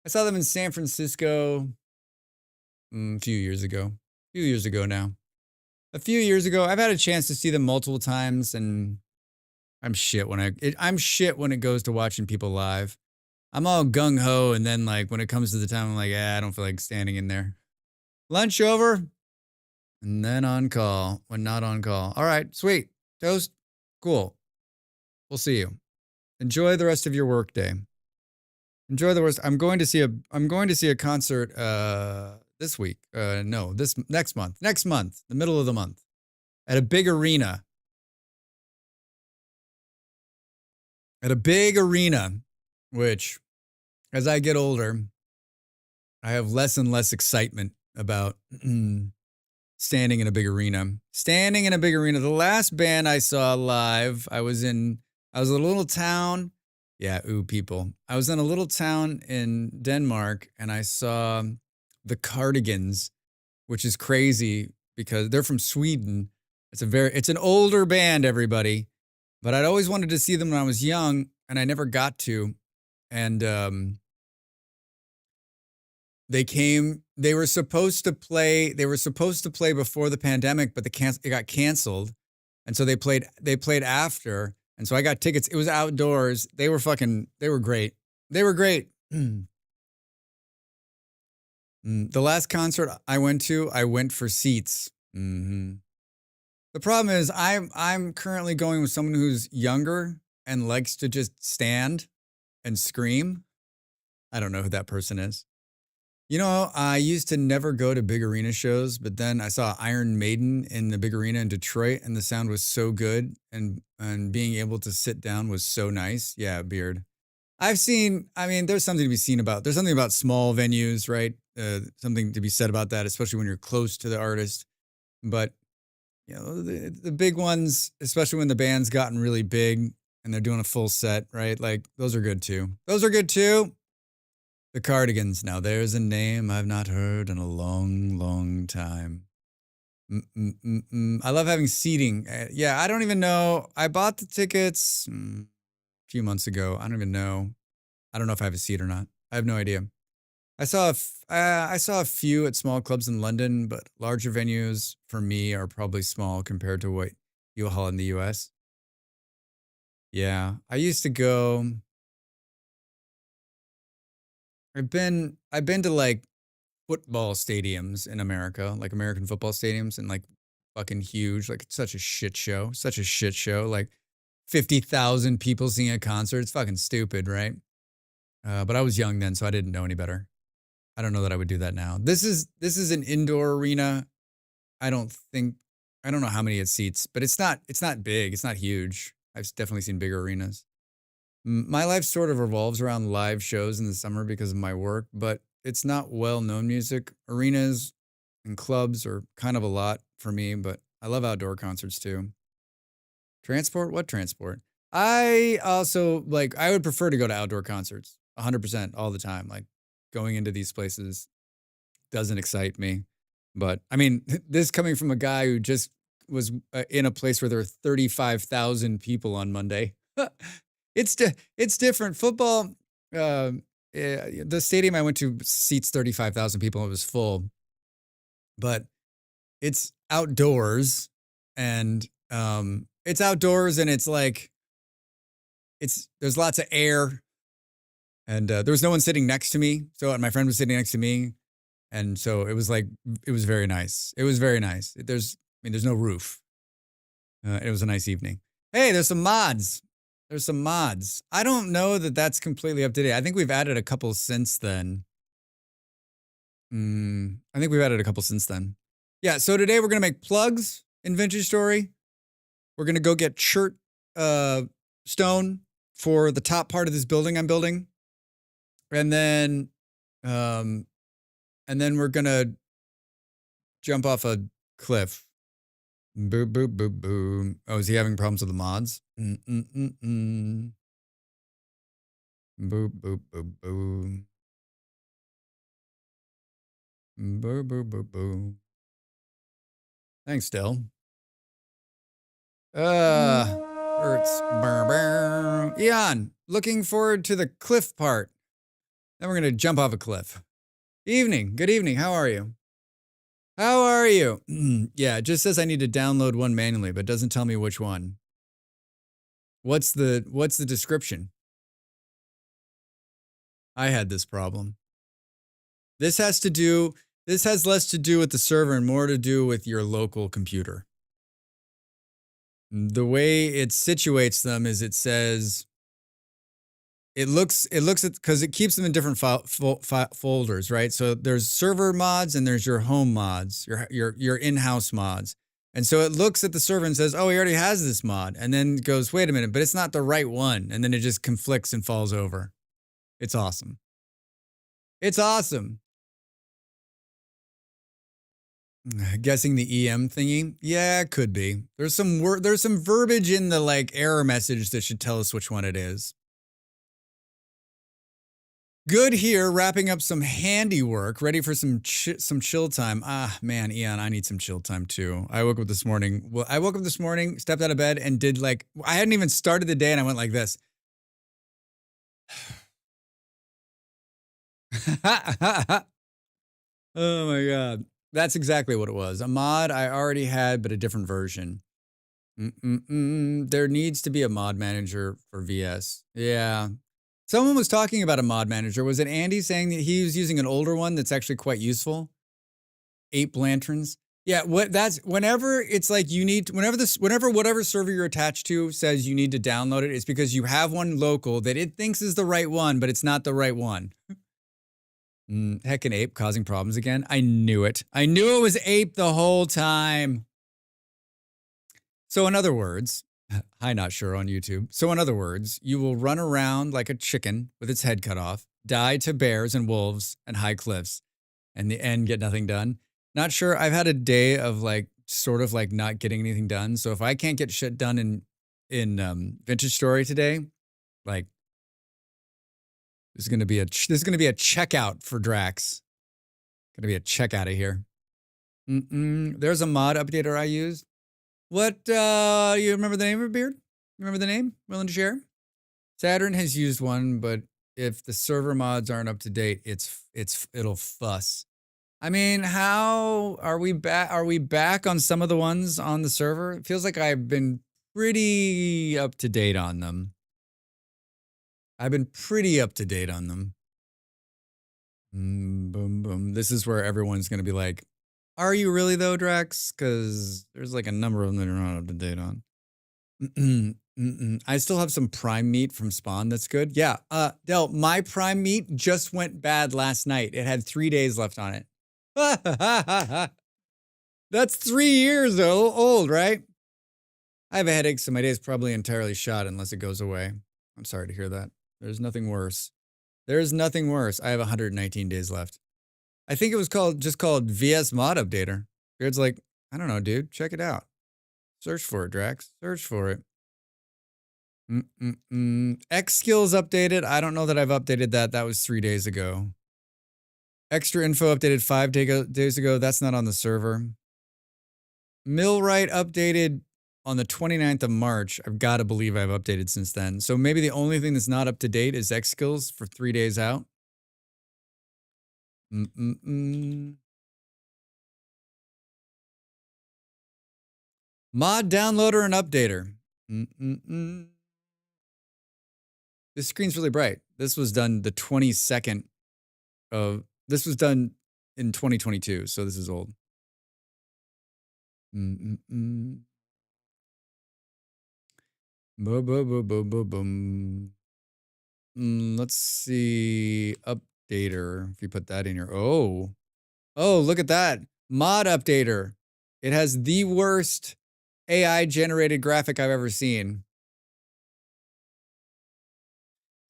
San Francisco a few years ago. A few years ago now. A few years ago, I've had a chance to see them multiple times, and I'm shit when it goes to watching people live. I'm all gung ho, and then like when it comes to the time, I'm like, I don't feel like standing in there. Lunch over, and then on call when not on call. All right, sweet toast, cool. We'll see you. Enjoy the rest of your work day. Enjoy the rest. I'm going to see a concert this week. No, this next month. Next month, the middle of the month, at a big arena. At a big arena, which, as I get older, I have less and less excitement about standing in a big arena. Standing in a big arena. The last band I saw live, I was in a little town. Yeah, people. I was in a little town in Denmark, and I saw the Cardigans, which is crazy because they're from Sweden. It's an older band, everybody. But I'd always wanted to see them when I was young, and I never got to. And they were supposed to play before the pandemic, but it got canceled. And so they played after. And so I got tickets. It was outdoors. They were great. They were great. The last concert I went for seats. Mm-hmm. The problem is I'm currently going with someone who's younger and likes to just stand and scream. I don't know who that person is. You know, I used to never go to big arena shows, but then I saw Iron Maiden in the big arena in Detroit, and the sound was so good, and being able to sit down was so nice. Yeah, Beard. There's something to be seen about. There's something about small venues, right? Something to be said about that, especially when you're close to the artist. But you know, the big ones, especially when the band's gotten really big and they're doing a full set, right? Like those are good too. The Cardigans. Now there's a name I've not heard in a long, long time. I love having seating. Yeah, I don't even know. I bought the tickets a few months ago. I don't even know. I don't know if I have a seat or not. I have no idea. I saw a few at small clubs in London, but larger venues for me are probably small compared to what you'll haul in the US. Yeah, I used to go. I've been to like football stadiums in America, like American football stadiums, and like fucking huge. Like it's such a shit show. Like 50,000 people seeing a concert. It's fucking stupid, right? But I was young then, so I didn't know any better. I don't know that I would do that now. This is an indoor arena. I don't know how many it seats, but it's not big. It's not huge. I've definitely seen bigger arenas. My life sort of revolves around live shows in the summer because of my work, but it's not well-known music. Arenas and clubs are kind of a lot for me, but I love outdoor concerts too. Transport? What transport? I also I would prefer to go to outdoor concerts 100% all the time. Like going into these places doesn't excite me. But I mean, this coming from a guy who just was in a place where there were 35,000 people on Monday. It's different. Football, the stadium I went to seats 35,000 people. It was full. But it's outdoors, and it's like there's lots of air, and there was no one sitting next to me. So my friend was sitting next to me, and so it was very nice. It was very nice. There's no roof. It was a nice evening. Hey, there's some mods. I don't know that that's completely up to date. I think we've added a couple since then. Yeah, so today we're going to make plugs in Vintage Story. We're going to go get chert stone for the top part of this building I'm building. And then we're going to jump off a cliff. Boop, boop, boop, boop. Oh, is he having problems with the mods? Boop, boop, boop, boop. Boop, boop, boop, boop. Thanks, Dill. Hurts. Brr, brr. Eon, looking forward to the cliff part. Then we're going to jump off a cliff. Evening. Good evening. How are you? How are you? Yeah, it just says I need to download one manually, but doesn't tell me which one. What's the description? I had this problem. This has less to do with the server and more to do with your local computer. The way it situates them is it says it looks at, because it keeps them in different folders, right? So there's server mods and there's your home mods, your in-house mods. And so it looks at the server and says, oh, he already has this mod. And then goes, wait a minute, but it's not the right one. And then it just conflicts and falls over. It's awesome. It's awesome. Guessing the EM thingy? Yeah, it could be. There's some verbiage in the like error message that should tell us which one it is. Good here, wrapping up some handiwork, ready for some chill time. Ah, man, Eon, I need some chill time too. I woke up this morning, stepped out of bed and did like, I hadn't even started the day and I went like this. Oh my God. That's exactly what it was. A mod I already had, but a different version. There needs to be a mod manager for VS. Yeah. Someone was talking about a mod manager. Was it Andy saying that he was using an older one that's actually quite useful? Ape Lanterns. Yeah, whenever it's like you need, whatever server you're attached to says you need to download it, it's because you have one local that it thinks is the right one, but it's not the right one. Heckin' Ape causing problems again. I knew it. I knew it was Ape the whole time. So in other words, hi, not sure on YouTube. So in other words, you will run around like a chicken with its head cut off, die to bears and wolves and high cliffs, and the end get nothing done. Not sure. I've had a day of like sort of like not getting anything done. So if I can't get shit done in Vintage Story today, like this is gonna be a checkout for Drax. Gonna be a check out of here. There's a mod updater I used. What, you remember the name of it, Beard? Remember the name? Willing to share? Saturn has used one, but if the server mods aren't up to date, it'll fuss. I mean, how are we back? Are we back on some of the ones on the server? It feels like I've been pretty up to date on them. Boom, boom. This is where everyone's going to be like, are you really though, Drax? Because there's like a number of them that are not up to date on. I still have some prime meat from Spawn that's good. Yeah, Del, my prime meat just went bad last night. It had 3 days left on it. That's 3 years old, right? I have a headache, so my day is probably entirely shot unless it goes away. I'm sorry to hear that. There's nothing worse. There's nothing worse. I have 119 days left. I think it was just called VS Mod Updater. Beard's like, I don't know, dude. Check it out. Search for it, Drax. Search for it. X skills updated. I don't know that I've updated that. That was 3 days ago. Extra info updated 5 days ago. That's not on the server. Millwright updated on the 29th of March. I've got to believe I've updated since then. So maybe the only thing that's not up to date is X skills for 3 days out. Mod downloader and updater. This screen's really bright. This was done the 22nd of, this was done in 2022, so this is old. Boom, boom, boom, boom, boom, boom. Let's see, updater, if you put that in here. Oh, look at that. Mod updater. It has the worst AI generated graphic I've ever seen.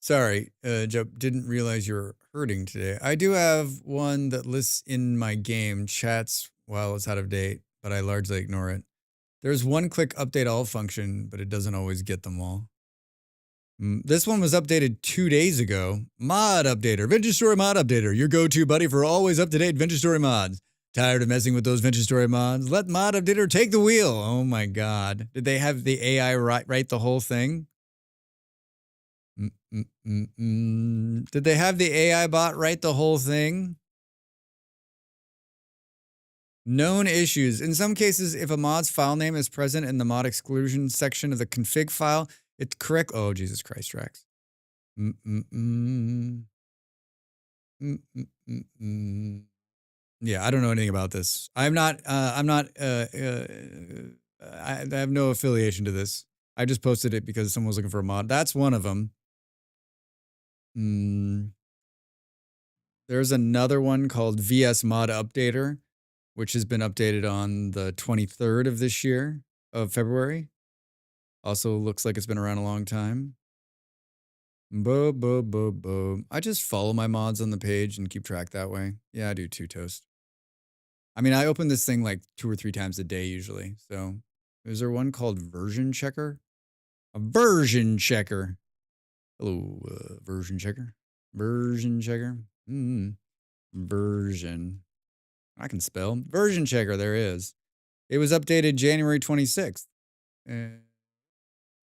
Sorry, Joe, didn't realize you were hurting today. I do have one that lists in my game chats while it's out of date, but I largely ignore it. There's one-click update all function, but it doesn't always get them all. This one was updated 2 days ago. Mod updater, Vintage Story mod updater, your go-to buddy for always up-to-date Vintage Story mods. Tired of messing with those Vintage Story mods? Let mod updater take the wheel. Oh my God. Did they have the AI write the whole thing? Did they have the AI bot write the whole thing? Known issues. In some cases, if a mod's file name is present in the mod exclusion section of the config file, it's correct. Oh, Jesus Christ, Drax. Yeah, I don't know anything about this. I have no affiliation to this. I just posted it because someone was looking for a mod. That's one of them. There's another one called VS Mod Updater, which has been updated on the 23rd of this year, of February. Also looks like it's been around a long time. I just follow my mods on the page and keep track that way. Yeah, I do too, Toast. I mean, I open this thing like 2 or 3 times a day usually. So is there one called version checker? A version checker. Hello, version checker. Version checker. Version. I can spell. Version checker, there is. It was updated January 26th.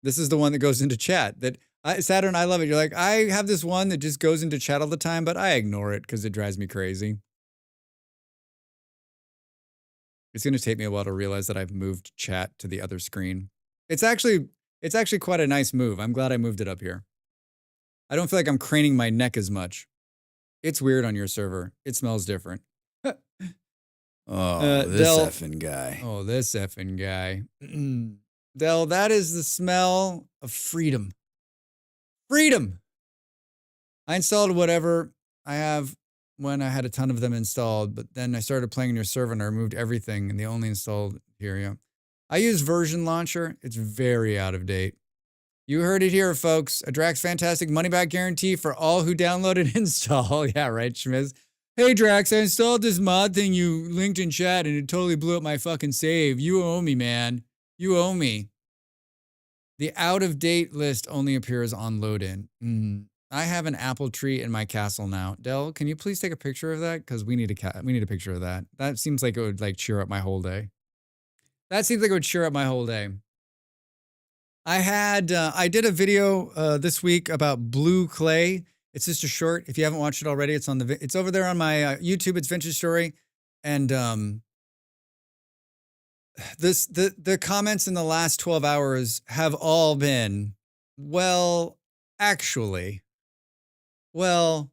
This is the one that goes into chat. Saturn, I love it. You're like, I have this one that just goes into chat all the time, but I ignore it because it drives me crazy. It's going to take me a while to realize that I've moved chat to the other screen. It's actually quite a nice move. I'm glad I moved it up here. I don't feel like I'm craning my neck as much. It's weird on your server. It smells different. This effing guy. Oh, this effing guy. Del, that is the smell of freedom. Freedom! I installed whatever I have when I had a ton of them installed, but then I started playing in your server and I removed everything and they only installed here, yeah. I use version launcher. It's very out of date. You heard it here, folks. A Drax Fantastic money-back guarantee for all who download and install. Yeah, right, Schmiz. Hey, Drax, I installed this mod thing you linked in chat and it totally blew up my fucking save. You owe me, man. You owe me. The out-of-date list only appears on load-in. I have an apple tree in my castle now. Del, can you please take a picture of that? Because we need a picture of that. That seems like it would like cheer up my whole day. That seems like it would cheer up my whole day. I did a video this week about blue clay. It's just a short. If you haven't watched it already, it's over there on my YouTube. It's Vintage Story, and the comments in the last 12 hours have all been, well, actually. No,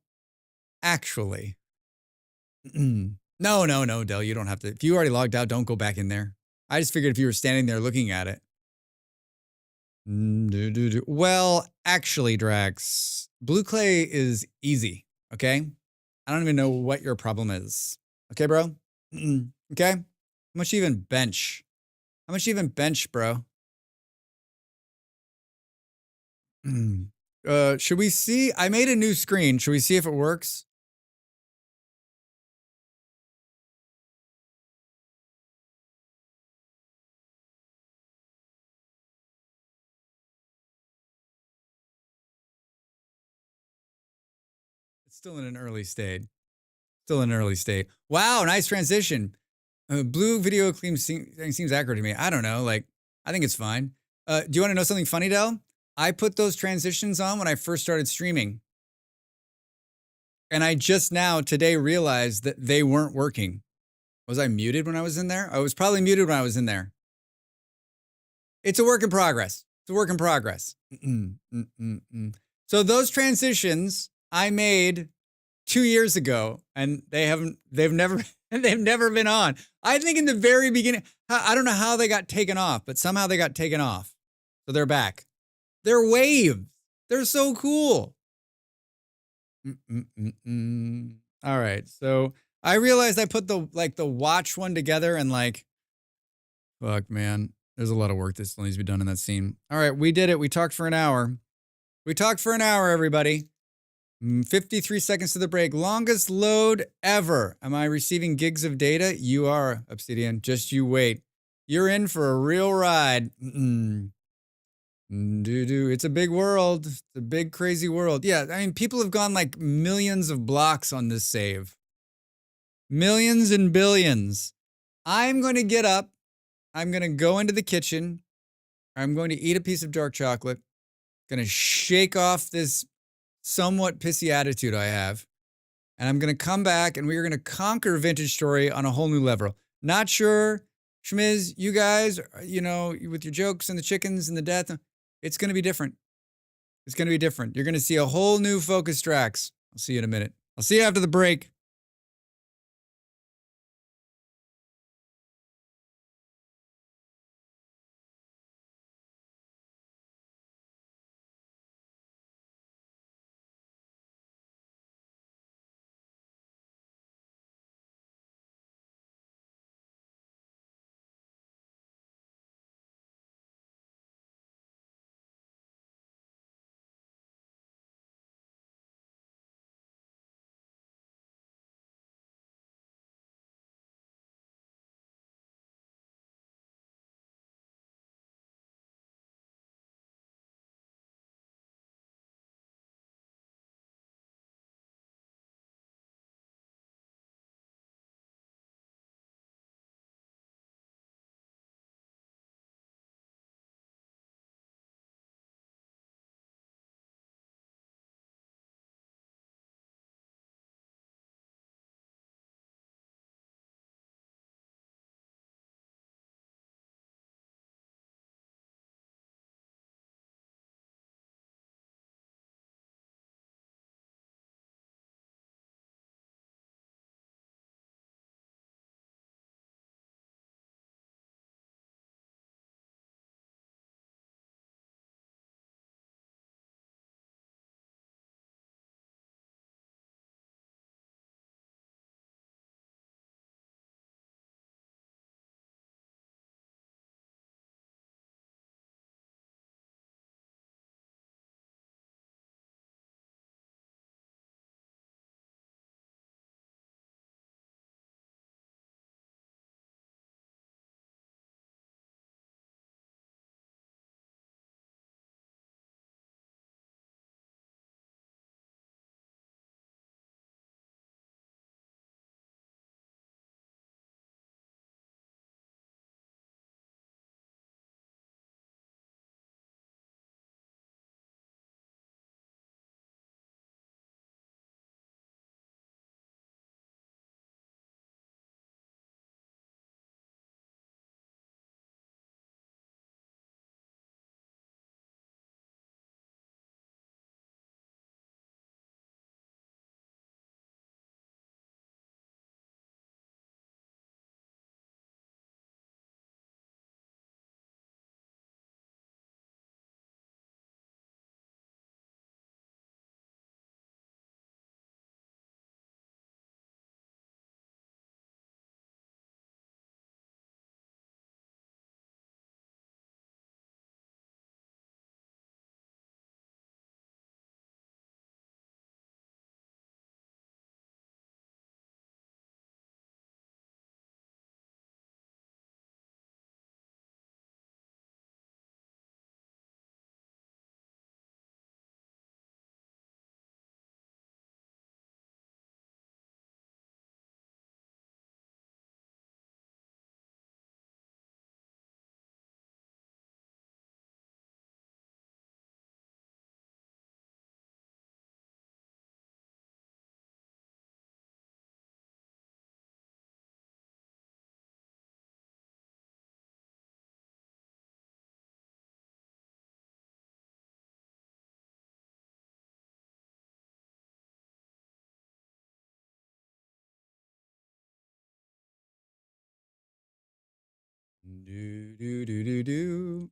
Del, you don't have to. If you already logged out, don't go back in there. I just figured if you were standing there looking at it. Well, actually, Drax, blue clay is easy, okay? I don't even know what your problem is. Okay, bro? Okay? How much you even bench? How much you even bench, bro? Should we see? I made a new screen. Should we see if it works? It's still in an early state. Wow, nice transition. Blue video claim seems accurate to me. I don't know. Like, I think it's fine. Do you want to know something funny, Del? I put those transitions on when I first started streaming. And I just now today realized that they weren't working. Was I muted when I was in there? I was probably muted when I was in there. It's a work in progress. So those transitions I made 2 years ago, and they've never been on. I think in the very beginning, I don't know how they got taken off, but somehow they got taken off. So they're back. They're waves. They're so cool. All right. So I realized I put the watch one together and like, fuck, man, there's a lot of work that still needs to be done in that scene. All right. We did it. We talked for an hour. Everybody. 53 seconds to the break. Longest load ever. Am I receiving gigs of data? You are, Obsidian. Just you wait. You're in for a real ride. It's a big world. It's a big, crazy world. Yeah, I mean, people have gone like millions of blocks on this save. Millions and billions. I'm going to get up. I'm going to go into the kitchen. I'm going to eat a piece of dark chocolate. Going to shake off this somewhat pissy attitude I have. And I'm going to come back and we are going to conquer Vintage Story on a whole new level. Not sure, Schmiz, you guys, you know, with your jokes and the chickens and the death, it's going to be different. It's going to be different. You're going to see a whole new focus tracks. I'll see you in a minute. I'll see you after the break.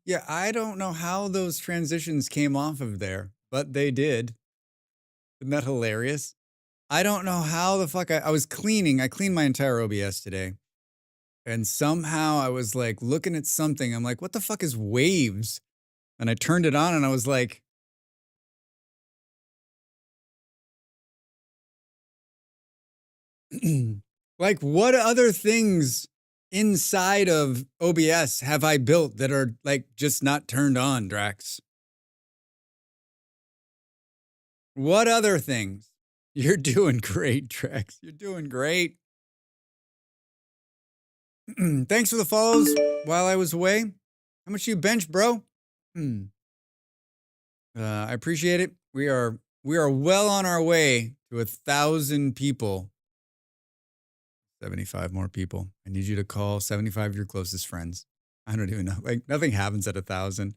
Yeah, I don't know how those transitions came off of there, but they did. Isn't that hilarious? I don't know how the fuck I was cleaning. I cleaned my entire OBS today. And somehow I was like looking at something. I'm like, what the fuck is waves? And I turned it on and I was like, Like, what other things inside of OBS have I built that are like just not turned on, Drax? What other things? You're doing great, Drax. You're doing great. Thanks for the follows while I was away. How much you bench, bro? I appreciate it. We are well on our way to 1,000 people. 75 more people. I need you to call 75 of your closest friends. I don't even know. Like, nothing happens at 1,000.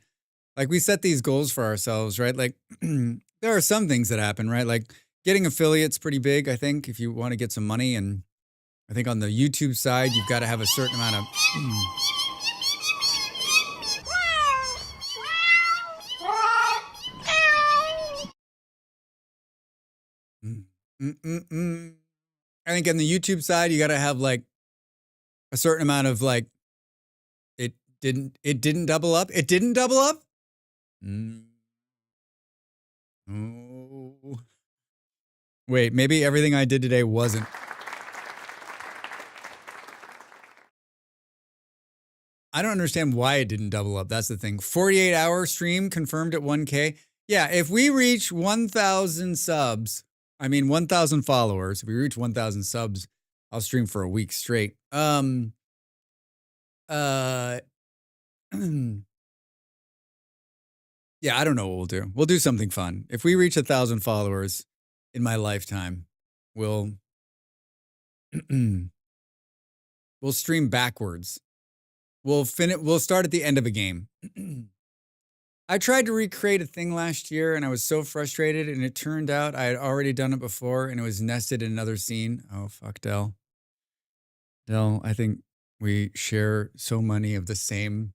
Like, we set these goals for ourselves, right? Like, there are some things that happen, right? Like, getting affiliates pretty big, I think, if you want to get some money. And I think on the YouTube side, you've got to have a certain amount of. I think on the YouTube side, you got to have like a certain amount of like, it didn't double up. It didn't double up. Oh. Wait, maybe everything I did today wasn't. I don't understand why it didn't double up. That's the thing. 48-hour stream confirmed at 1K. Yeah, if we reach 1,000 subs, 1,000 followers, if we reach 1,000 subs, I'll stream for a week straight. Yeah, I don't know what we'll do. We'll do something fun. If we reach 1,000 followers in my lifetime, we'll stream backwards. We'll start at the end of a game. I tried to recreate a thing last year and I was so frustrated, and it turned out I had already done it before and it was nested in another scene. Oh, fuck, Del. Del, I think we share so many of the same.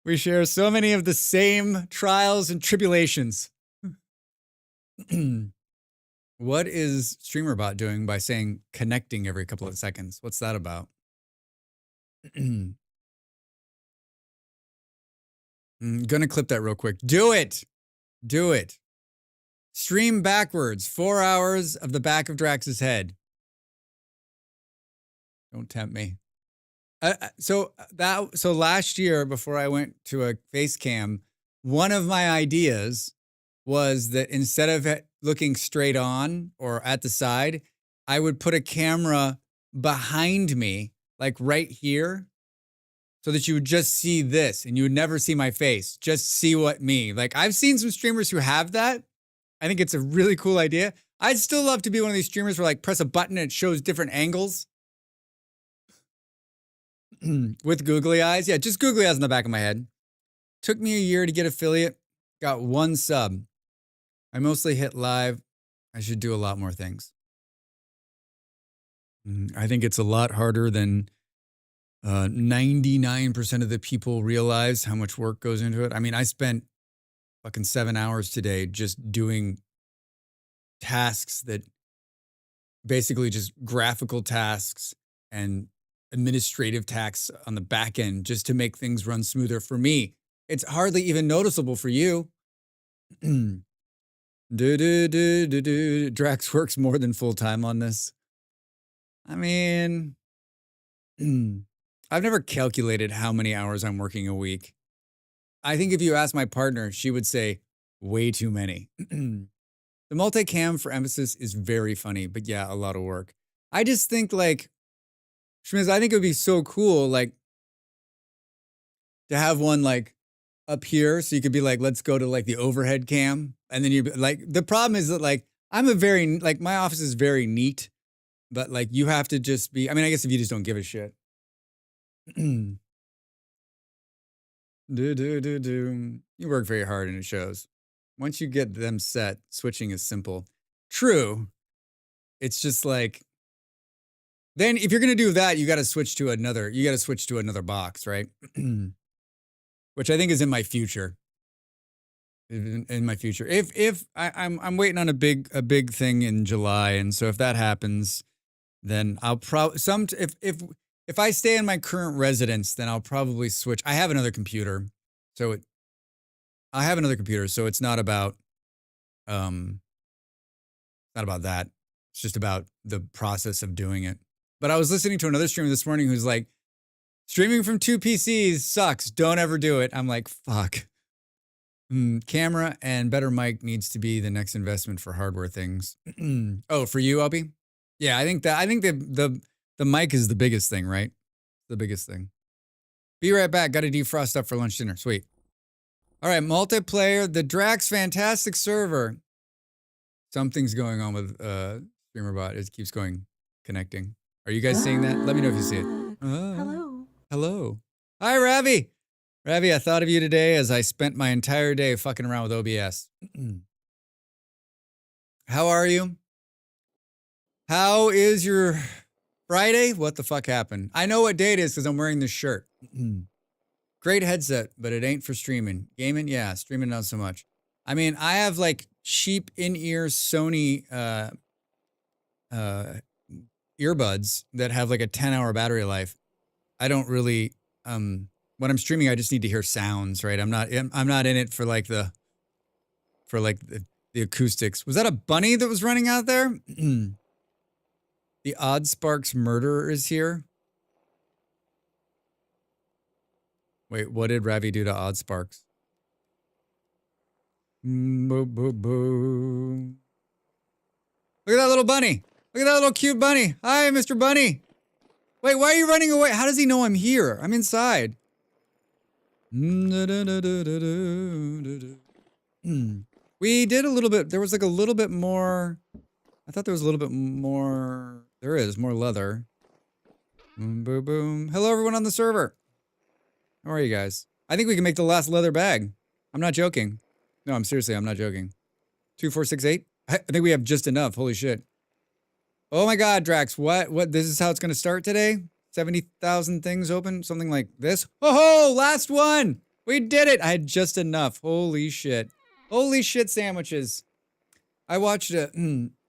We share so many of the same trials and tribulations. What is StreamerBot doing by saying connecting every couple of seconds? What's that about? Gonna clip that real quick. Do it. Do it. Stream backwards. 4 hours of the back of Drax's head. Don't tempt me. So last year, before I went to a face cam, one of my ideas was that instead of it looking straight on or at the side, I would put a camera behind me, like right here, so that you would just see this and you would never see my face. Just see me. Like, I've seen some streamers who have that. I think it's a really cool idea. I'd still love to be one of these streamers where like press a button and it shows different angles. With googly eyes. Yeah, just googly eyes in the back of my head. Took me a year to get affiliate. Got 1 sub. I mostly hit live. I should do a lot more things. I think it's a lot harder than 99% of the people realize how much work goes into it. I spent fucking 7 hours today just doing tasks that basically just graphical tasks and administrative tasks on the back end just to make things run smoother for me. It's hardly even noticeable for you. Drax works more than full time on this. I've never calculated how many hours I'm working a week. I think if you ask my partner, she would say way too many. The multicam for emphasis is very funny, but yeah, a lot of work. I just think like, Shmiz, I think it would be so cool, like, to have one like up here, so you could be like, let's go to like the overhead cam, and then you like. The problem is that like my office is very neat, but like you have to just be. I guess if you just don't give a shit. You work very hard and it shows. Once you get them set, switching is simple. True. It's just like. Then if you're going to do that, you got to switch to another box, right? Which I think is in my future. In my future. If I'm waiting on a big thing in July, and so if that happens, then I'll probably if I stay in my current residence, then I'll probably switch. I have another computer. So it's not about that. It's just about the process of doing it. But I was listening to another streamer this morning who's like, streaming from 2 PCs sucks. Don't ever do it. I'm like, fuck. Camera and better mic needs to be the next investment for hardware things. Oh, for you, Obi? Yeah, I think the mic is the biggest thing, right? The biggest thing. Be right back. Got to defrost up for lunch dinner. Sweet. All right, multiplayer. The Drax Fantastic server. Something's going on with StreamerBot. It keeps going, connecting. Are you guys seeing that? Let me know if you see it. Hello. Hello. Hi, Ravi. Ravi, I thought of you today as I spent my entire day fucking around with OBS. How are you? How is your Friday? What the fuck happened? I know what day it is because I'm wearing this shirt. Great headset, but it ain't for streaming. Gaming, yeah. Streaming, not so much. I mean, I have like cheap in-ear Sony earbuds that have like a 10-hour battery life. I don't really when I'm streaming, I just need to hear sounds, right? I'm not in it for like the acoustics. Was that a bunny that was running out there? The Odd Sparks murderer is here. Wait, what did Ravi do to Odd Sparks? Boo, boo, boo. Look at that little bunny. Look at that little cute bunny. Hi, Mr. Bunny. Wait, why are you running away? How does he know I'm here? I'm inside. We did a little bit. There was like a little bit more. I thought there was a little bit more. There is more leather. Boom, boom, boom. Hello, everyone on the server. How are you guys? I think we can make the last leather bag. I'm not joking. No, I'm not joking. 2, 4, 6, 8. I think we have just enough. Holy shit. Oh my God, Drax. What? This is how it's going to start today? 70,000 things open? Something like this? Oh, last one. We did it. I had just enough. Holy shit. Holy shit sandwiches. I watched it.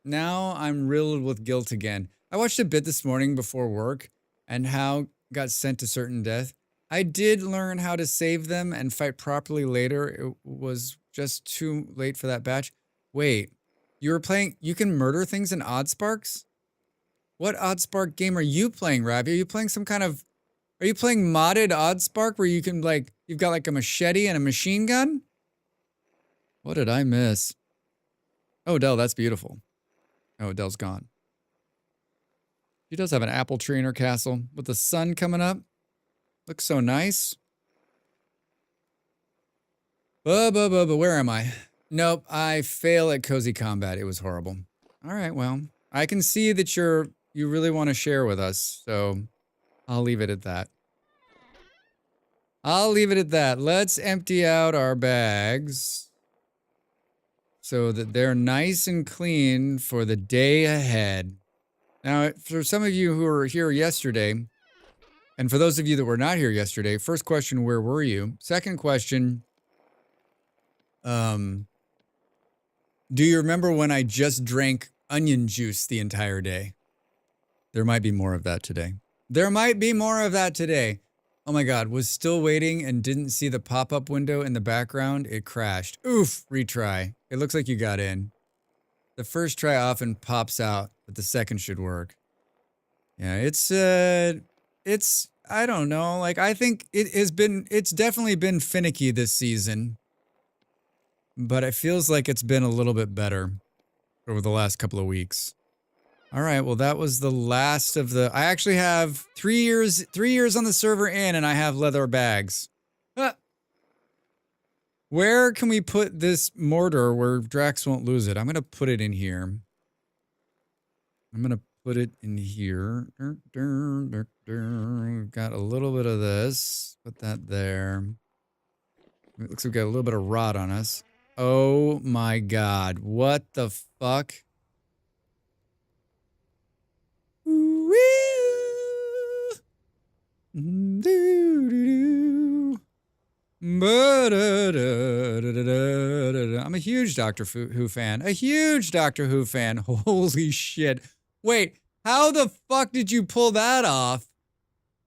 Now I'm riddled with guilt again. I watched a bit this morning before work and how got sent to certain death. I did learn how to save them and fight properly later. It was just too late for that batch. Wait, you were playing, you can murder things in Odd Sparks? What Odd Spark game are you playing, Ravi? Are you playing some kind of, are you playing modded Odd Spark where you can like, you've got like a machete and a machine gun? What did I miss? Oh, Dell, that's beautiful. Oh, Dell's gone. She does have an apple tree in her castle with the sun coming up. Looks so nice. Where am I? Nope, I fail at cozy combat. It was horrible. All right, well, I can see that you really want to share with us, so I'll leave it at that. I'll leave it at that. Let's empty out our bags so that they're nice and clean for the day ahead. Now, for some of you who were here yesterday, and for those of you that were not here yesterday, first question, where were you? Second question, do you remember when I just drank onion juice the entire day? There might be more of that today. There might be more of that today. Oh my God, was still waiting and didn't see the pop-up window in the background. It crashed. Oof, retry. It looks like you got in. The first try often pops out, but the second should work. Yeah, it's, I don't know. Like, I think it's definitely been finicky this season, but it feels like it's been a little bit better over the last couple of weeks. All right, well, that was the last of the... I actually have 3 years on the server in, and I have leather bags. Where can we put this mortar where Drax won't lose it? I'm going to put it in here. I'm going to put it in here. We've got a little bit of this. Put that there. It looks like we've got a little bit of rot on us. Oh my God. What the fuck? I'm a huge Doctor Who fan. A huge Doctor Who fan. Holy shit. Wait, how the fuck did you pull that off?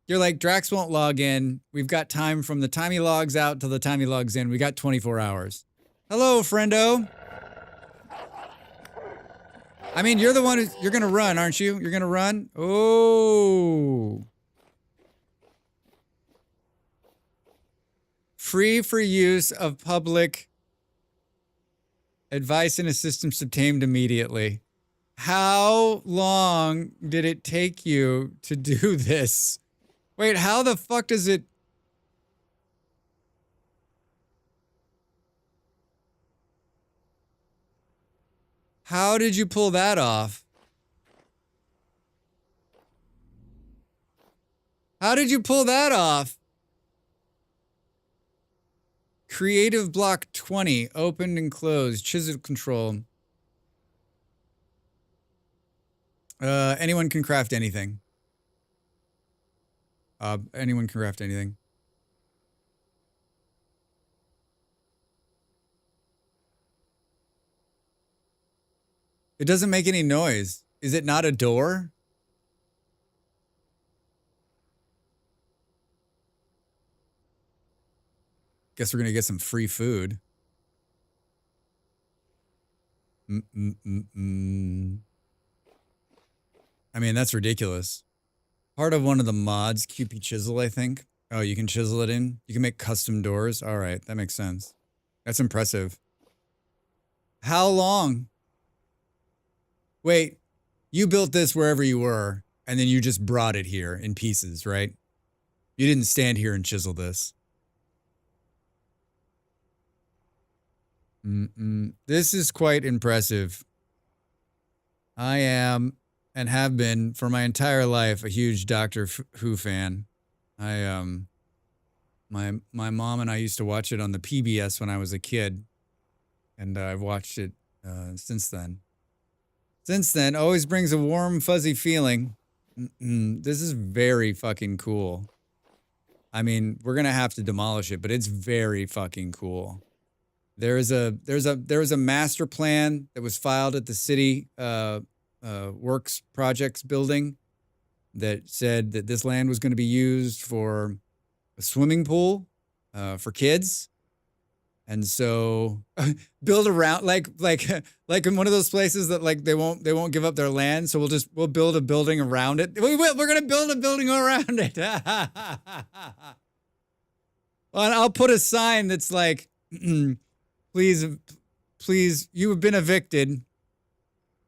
You're like, Drax won't log in. We've got time from the time he logs out till the time he logs in. We got 24 hours. Hello, friendo. I mean, you're the one you're gonna run, aren't you? You're gonna run? Oh. Free for use of public advice and assistance obtained immediately. How long did it take you to do this? Wait, how the fuck does it... How did you pull that off? How did you pull that off? Creative block 20, opened and closed, chisel control. Anyone can craft anything. Anyone can craft anything. It doesn't make any noise. Is it not a door? Guess we're gonna get some free food. I mean, that's ridiculous. Part of one of the mods, QP Chisel, I think. Oh, you can chisel it in? You can make custom doors? All right, that makes sense. That's impressive. How long? Wait, you built this wherever you were, and then you just brought it here in pieces, right? You didn't stand here and chisel this. This is quite impressive. I am, and have been for my entire life, a huge Doctor Who fan. My mom and I used to watch it on the PBS when I was a kid, and I've watched it since then. Since then, always brings a warm, fuzzy feeling. This is very fucking cool. I mean, we're gonna have to demolish it, but it's very fucking cool. There was a master plan that was filed at the city works projects building that said that this land was going to be used for a swimming pool for kids, and so build around like in one of those places that like they won't give up their land, so we'll build a building around it. We're gonna build a building around it. Well, I'll put a sign that's like. Please, you have been evicted.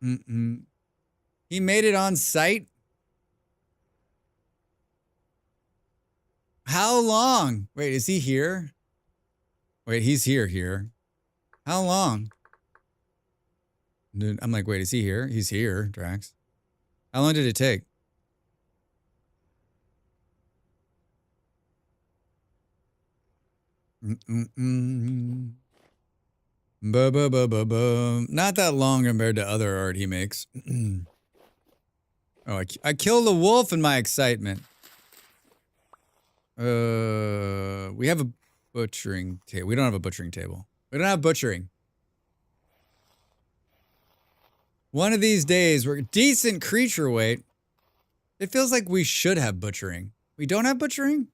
He made it on site? How long? Wait, is he here? Wait, he's here. How long? Dude, I'm like, wait, is he here? He's here, Drax. How long did it take? Not that long compared to other art he makes. Oh, I killed the wolf in my excitement. We have a butchering table. We don't have a butchering table. We don't have butchering. One of these days, we're decent creature weight. It feels like we should have butchering. We don't have butchering?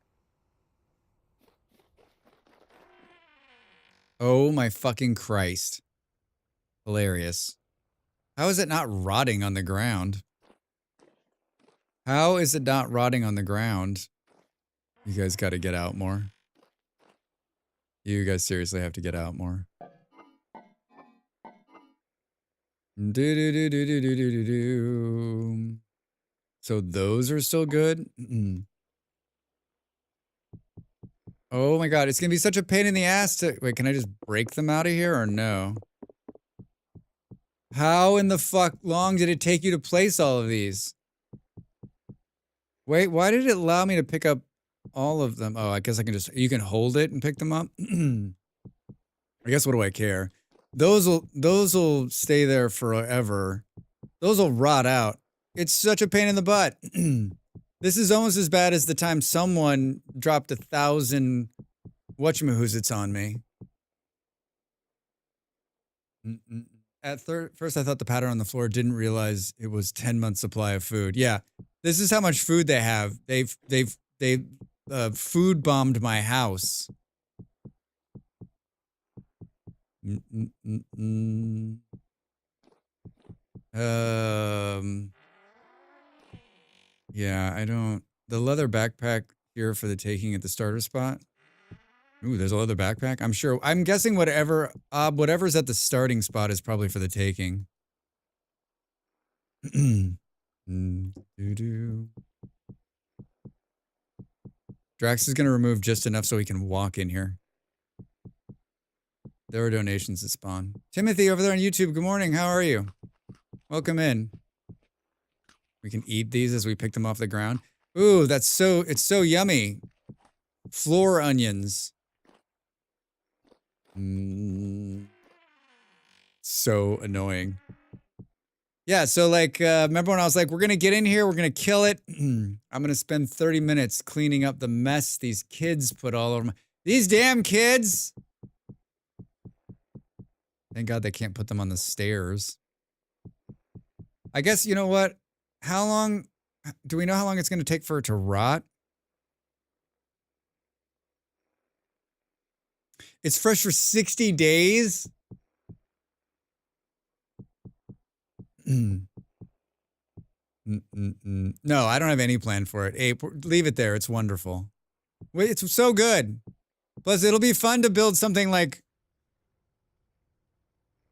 Oh my fucking Christ. Hilarious. How is it not rotting on the ground? How is it not rotting on the ground? You guys gotta get out more. You guys seriously have to get out more. So those are still good? Oh my god, it's gonna be such a pain in the ass to... Wait, can I just break them out of here or no? How in the fuck long did it take you to place all of these? Wait, why did it allow me to pick up all of them? Oh, I guess I can just... You can hold it and pick them up? I guess what do I care? Those will stay there forever. Those will rot out. It's such a pain in the butt. This is almost as bad as the time someone dropped 1,000 whatchamahoozits on me. At first, I thought the pattern on the floor, didn't realize it was 10 months supply of food. Yeah, this is how much food they have. They've food bombed my house. Yeah, I don't. The leather backpack here for the taking at the starter spot. Ooh, there's a leather backpack. I'm sure. I'm guessing whatever's at the starting spot is probably for the taking. Drax is gonna remove just enough so he can walk in here. There are donations that spawn. Timothy over there on YouTube. Good morning. How are you? Welcome in. We can eat these as we pick them off the ground. Ooh, it's so yummy. Floor onions. So annoying. Yeah, so like, remember when I was like, we're gonna get in here, we're gonna kill it. I'm gonna spend 30 minutes cleaning up the mess these kids put all over these damn kids. Thank God they can't put them on the stairs. I guess, you know what? How long, do we know how long it's gonna take for it to rot? It's fresh for 60 days? No, I don't have any plan for it. Ape, leave it there. It's wonderful. Wait, it's so good. Plus, it'll be fun to build something like,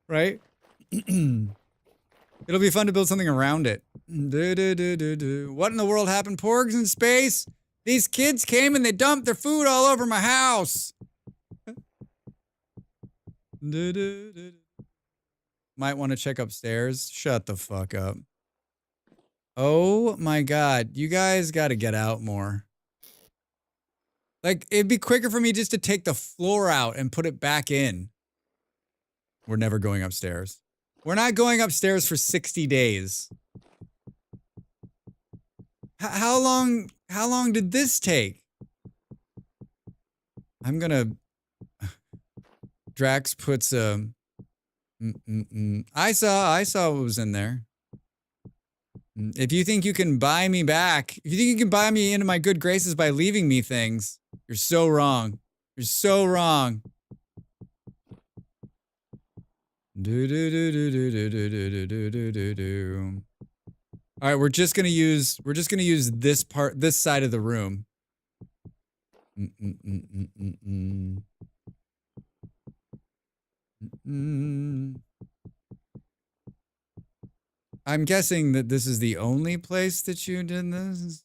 right? It'll be fun to build something around it. What in the world happened? Porgs in space? These kids came and they dumped their food all over my house. Might want to check upstairs. Shut the fuck up. Oh my God. You guys got to get out more. Like, it'd be quicker for me just to take the floor out and put it back in. We're never going upstairs. We're not going upstairs for 60 days. How long did this take? I'm gonna... Drax puts a... I saw what was in there. If you think you can buy me back, if you think you can buy me into my good graces by leaving me things, you're so wrong. You're so wrong. All right, we're just gonna use this side of the room. I'm guessing that this is the only place that you did this.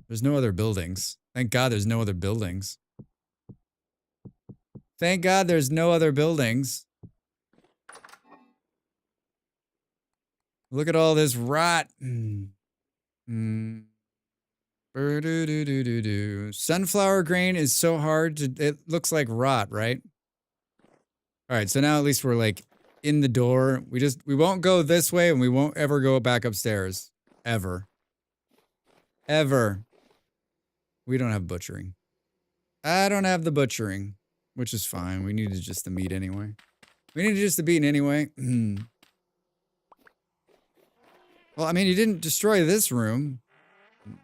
There's no other buildings. Thank God there's no other buildings. Thank God there's no other buildings. Look at all this rot. Sunflower grain is so hard to, it looks like rot, right? All right, so now at least we're like in the door. We won't go this way and we won't ever go back upstairs. Ever. Ever. We don't have butchering. I don't have the butchering, which is fine. We needed just the meat anyway. We needed just the meat anyway. Well, I mean, you didn't destroy this room.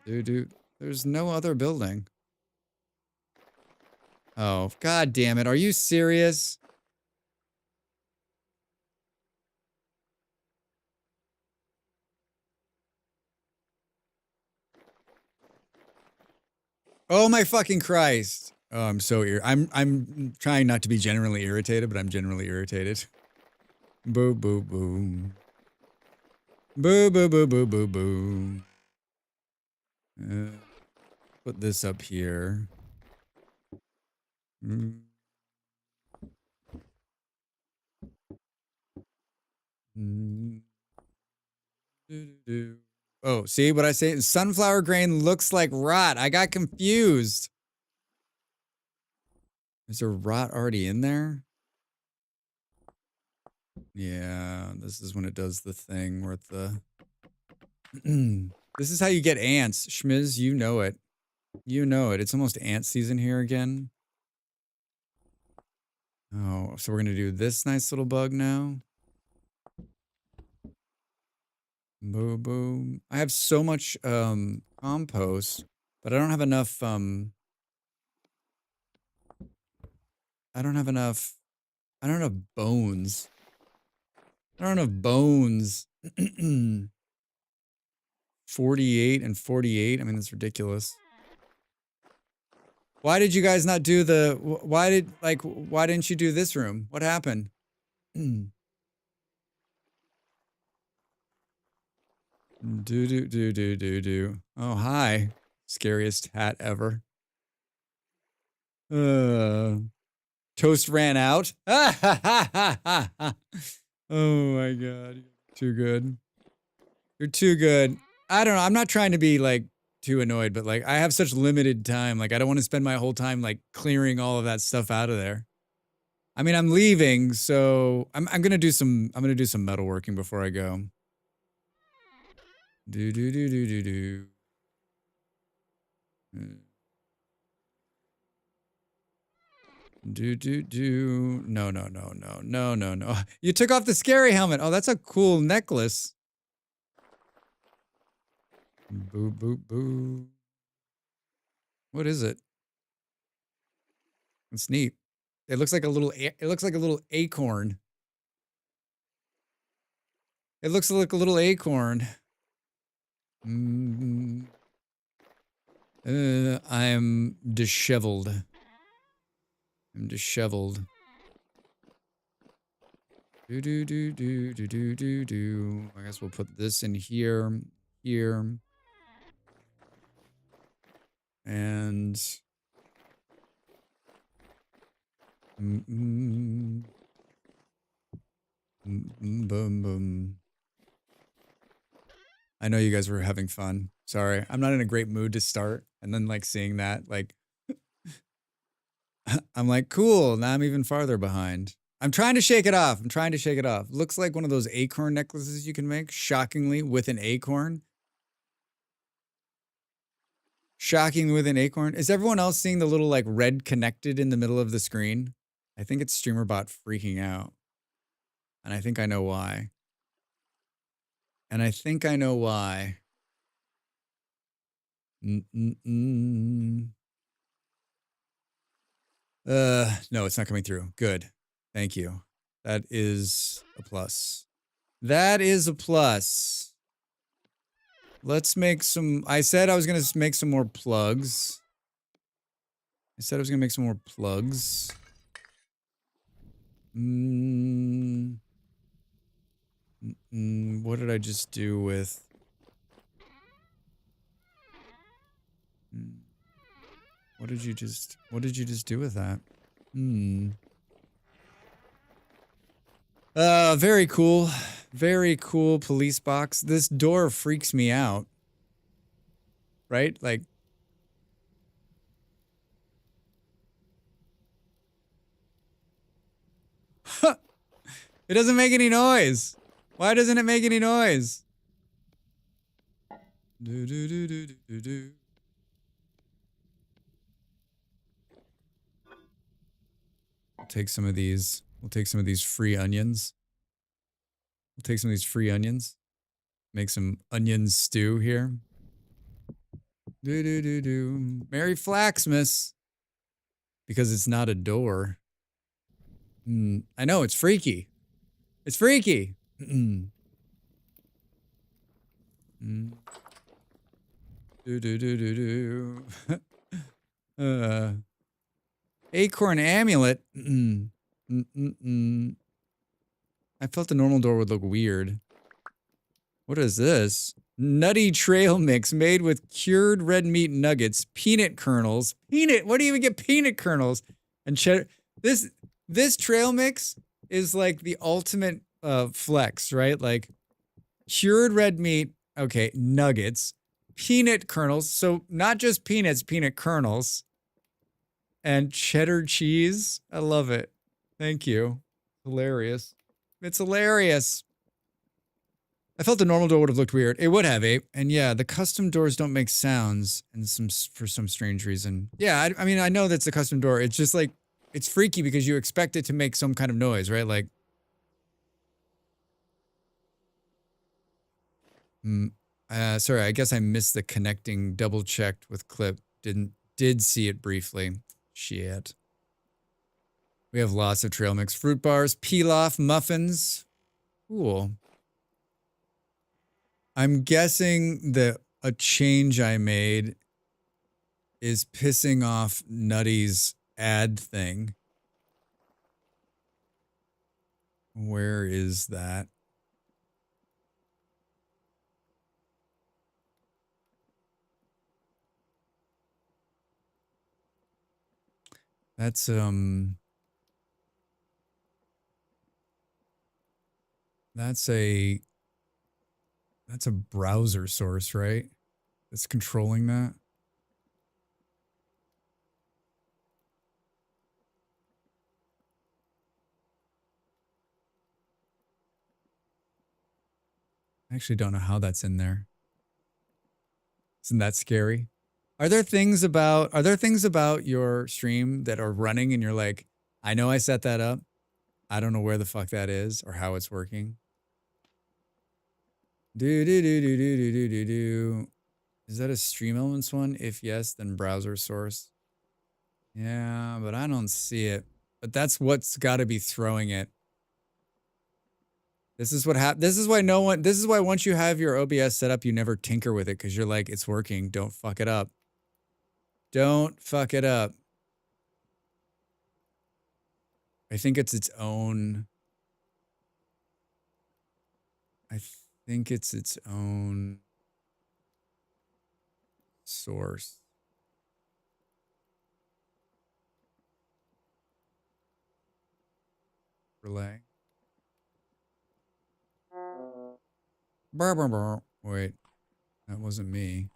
Dude, there's no other building. Oh, God damn it. Are you serious? Oh my fucking Christ. Oh, I'm so I'm trying not to be generally irritated, but I'm generally irritated. Boo boo boo. Boo boo boo boo boo boo. Put this up here. Oh, see what I say? Sunflower grain looks like rot. I got confused. Is there rot already in there? Yeah, this is when it does the thing where the... This is how you get ants. Schmiz, you know it. You know it. It's almost ant season here again. Oh, so we're going to do this nice little bug now. Boom, boom. I have so much compost, but I don't have enough I don't have bones. I don't have bones. 48 and 48. I mean, that's ridiculous. Why did you guys not do the, why didn't you do this room? What happened? Do. Oh, hi. Scariest hat ever. Toast ran out. Oh my God. Too good. You're too good. I don't know. I'm not trying to be like too annoyed, but like I have such limited time. Like I don't want to spend my whole time like clearing all of that stuff out of there. I mean, I'm leaving, so I'm gonna do some metalworking before I go. Do. Do. No. You took off the scary helmet. Oh, that's a cool necklace. Boo. What is it? It's neat. It looks like a little acorn. It looks like a little acorn. I'm disheveled. Do. I guess we'll put this in here. And boom. I know you guys were having fun. Sorry, I'm not in a great mood to start, and then like seeing that, like, I'm like, cool. Now I'm even farther behind. I'm trying to shake it off. Looks like one of those acorn necklaces you can make, shockingly, with an acorn. Shocking with an acorn. Is everyone else seeing the little like red connected in the middle of the screen? I think it's StreamerBot freaking out. And I think I know why. No, it's not coming through. Good. Thank you. That is a plus. Let's make some, I said I was going to make some more plugs. What did I just do with? What did you just do with that? Very cool. Very cool police box. This door freaks me out. Right? Like, it doesn't make any noise. Why doesn't it make any noise? Do. We'll take some of these free onions. Make some onion stew here. Do. Merry Flaxmas. Because it's not a door. I know, it's freaky. Do. Acorn amulet. I felt the normal door would look weird. What is this? Nutty trail mix made with cured red meat nuggets, peanut kernels. Where do you even get peanut kernels? And cheddar. This trail mix is like the ultimate flex, right? Like cured red meat, okay, nuggets, peanut kernels. So not just peanuts, peanut kernels. And cheddar cheese. I love it. Thank you. Hilarious. It's hilarious. I felt the normal door would have looked weird. It would have, Ape. And yeah, the custom doors don't make sounds and for some strange reason. Yeah, I mean, I know that's a custom door. It's just like, it's freaky because you expect it to make some kind of noise, right? Like, sorry, I guess I missed the connecting, double checked with clip. Did see it briefly. Shit. We have lots of trail mix. Fruit bars, pilaf, muffins. Cool. I'm guessing that a change I made is pissing off Nutty's ad thing. Where is that? That's that's a browser source, right? That's controlling that. I actually don't know how that's in there. Isn't that scary? Are there things about your stream that are running and you're like, I know I set that up. I don't know where the fuck that is or how it's working. Do do do do do do do do do. Is that a Stream Elements one? If yes, then browser source. Yeah, but I don't see it. But that's what's got to be throwing it. This is what happens. This is why once you have your OBS set up, you never tinker with it because you're like, it's working. Don't fuck it up. Don't fuck it up. I think it's its own. I think it's its own source. Relay. Wait, that wasn't me.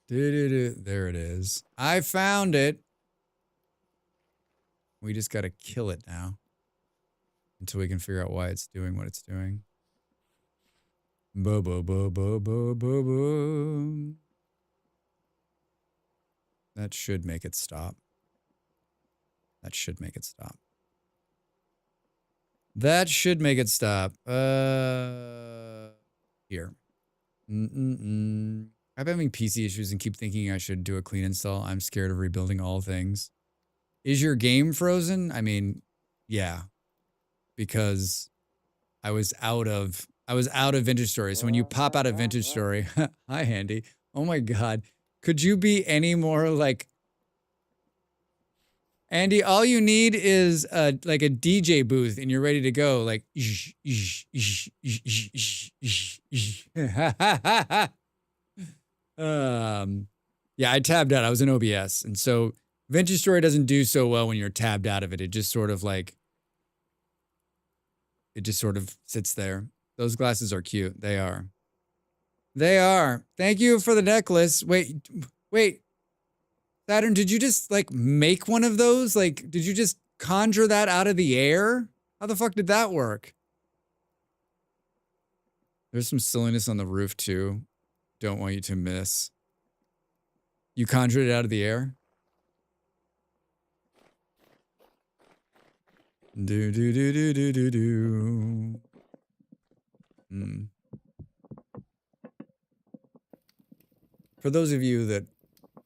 There it is. I found it. We just got to kill it now until we can figure out why it's doing what it's doing. Bo bo bo bo bo bo bo. That should make it stop. That should make it stop. That should make it stop. Here. I'm having PC issues and keep thinking I should do a clean install. I'm scared of rebuilding all things. Is your game frozen? I mean, yeah. Because I was out of Vintage Story. So when you pop out of Vintage Story, hi Handy. Oh my god. Could you be any more like Andy, all you need is like a DJ booth and you're ready to go. Like, yeah, I tabbed out. I was in OBS. And so Vintage Story doesn't do so well when you're tabbed out of it. It just sort of sits there. Those glasses are cute. They are. They are. Thank you for the necklace. Wait. Saturn, did you just like make one of those? Like, did you just conjure that out of the air? How the fuck did that work? There's some silliness on the roof too. Don't want you to miss. You conjured it out of the air? Do do do do do do do. For those of you that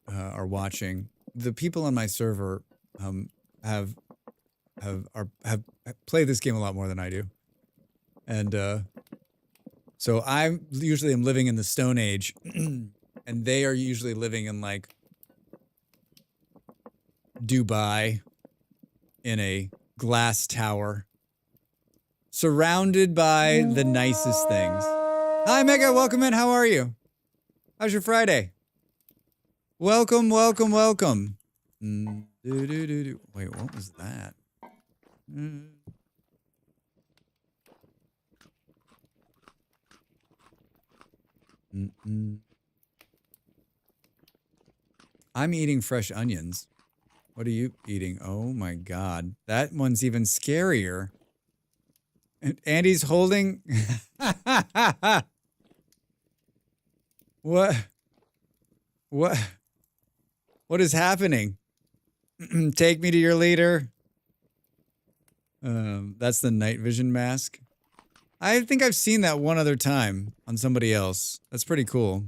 are watching, the people on my server have played this game a lot more than I do, and so I usually am living in the Stone Age, and they are usually living in like Dubai in a glass tower, surrounded by the nicest things. Hi, Mega, welcome in. How are you? How's your Friday? Welcome, welcome, welcome. Wait, what was that? I'm eating fresh onions. What are you eating? Oh my god. That one's even scarier. And Andy's holding... What? What is happening? Take me to your leader. That's the night vision mask. I think I've seen that one other time on somebody else. That's pretty cool.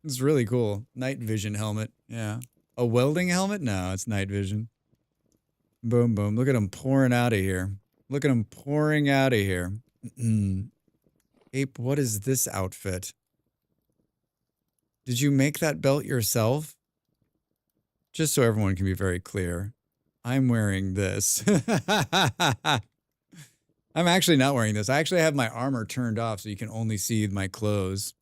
It's really cool. Night vision helmet. Yeah. A welding helmet? No, it's night vision. Boom, boom. Look at him pouring out of here. Look at him pouring out of here. Ape, what is this outfit? Did you make that belt yourself? Just so everyone can be very clear, I'm wearing this. I'm actually not wearing this. I actually have my armor turned off so you can only see my clothes.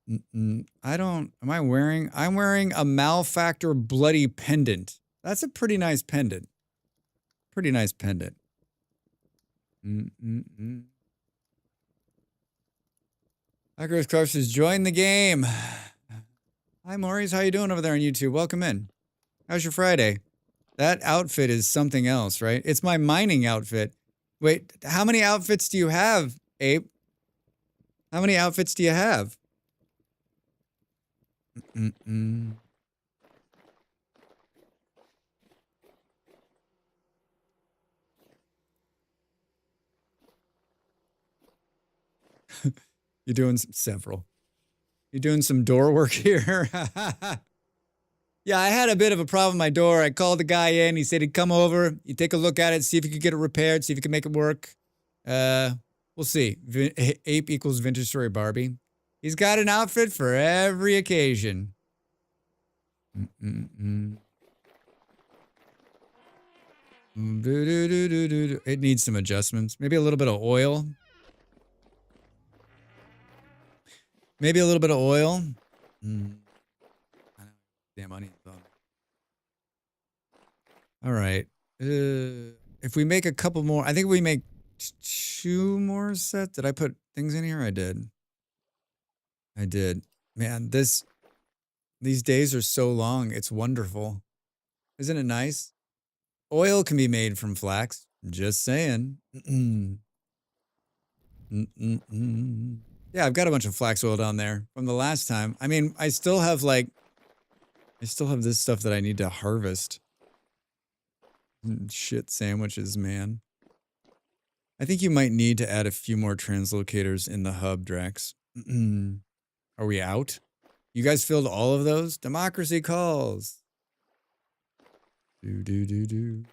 I'm wearing a Malfactor bloody pendant. That's a pretty nice pendant. Pretty nice pendant. Icarus Crush has joined the game. Hi, Maurice. How you doing over there on YouTube? Welcome in. How's your Friday? That outfit is something else, right? It's my mining outfit. Wait, how many outfits do you have, Ape? How many outfits do you have? You're doing several. You're doing some door work here. Yeah, I had a bit of a problem with my door. I called the guy in. He said he'd come over. He'd take a look at it, see if he could get it repaired, see if he could make it work. We'll see. Ape equals Vintage Story Barbie. He's got an outfit for every occasion. It needs some adjustments. Maybe a little bit of oil. Maybe a little bit of oil. Damn onions on. All right. If we make a couple more, I think we make 2 more sets. Did I put things in here? I did. I did. Man, these days are so long. It's wonderful. Isn't it nice? Oil can be made from flax. Just saying. Yeah, I've got a bunch of flax oil down there from the last time. I mean, I still have this stuff that I need to harvest. Shit sandwiches, man. I think you might need to add a few more translocators in the hub, Drax. Are we out? You guys filled all of those? Democracy calls. Do.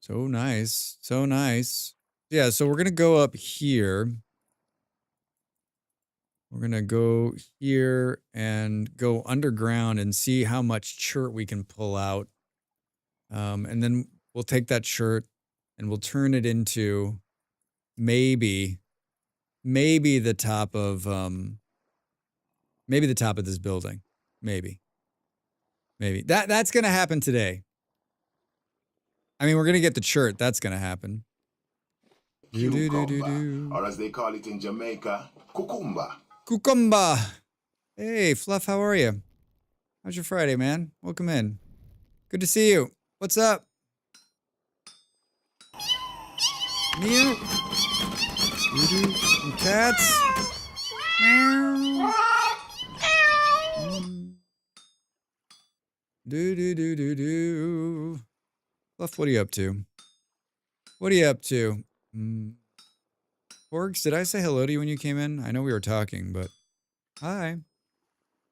So nice. So nice. Yeah, so we're going to go up here. We're going to go here and go underground and see how much chert we can pull out. And then we'll take that chert and we'll turn it into maybe the top of this building. Maybe. That's going to happen today. I mean, we're going to get the chert. That's going to happen. Cucumber, or as they call it in Jamaica, cucumba. Cucumba. Hey, Fluff, how are you? How's your Friday, man? Welcome in. Good to see you. What's up? Meow. Some cats. Meow. Do. Fluff, what are you up to? What are you up to? Porgs, did I say hello to you when you came in? I know we were talking, but hi.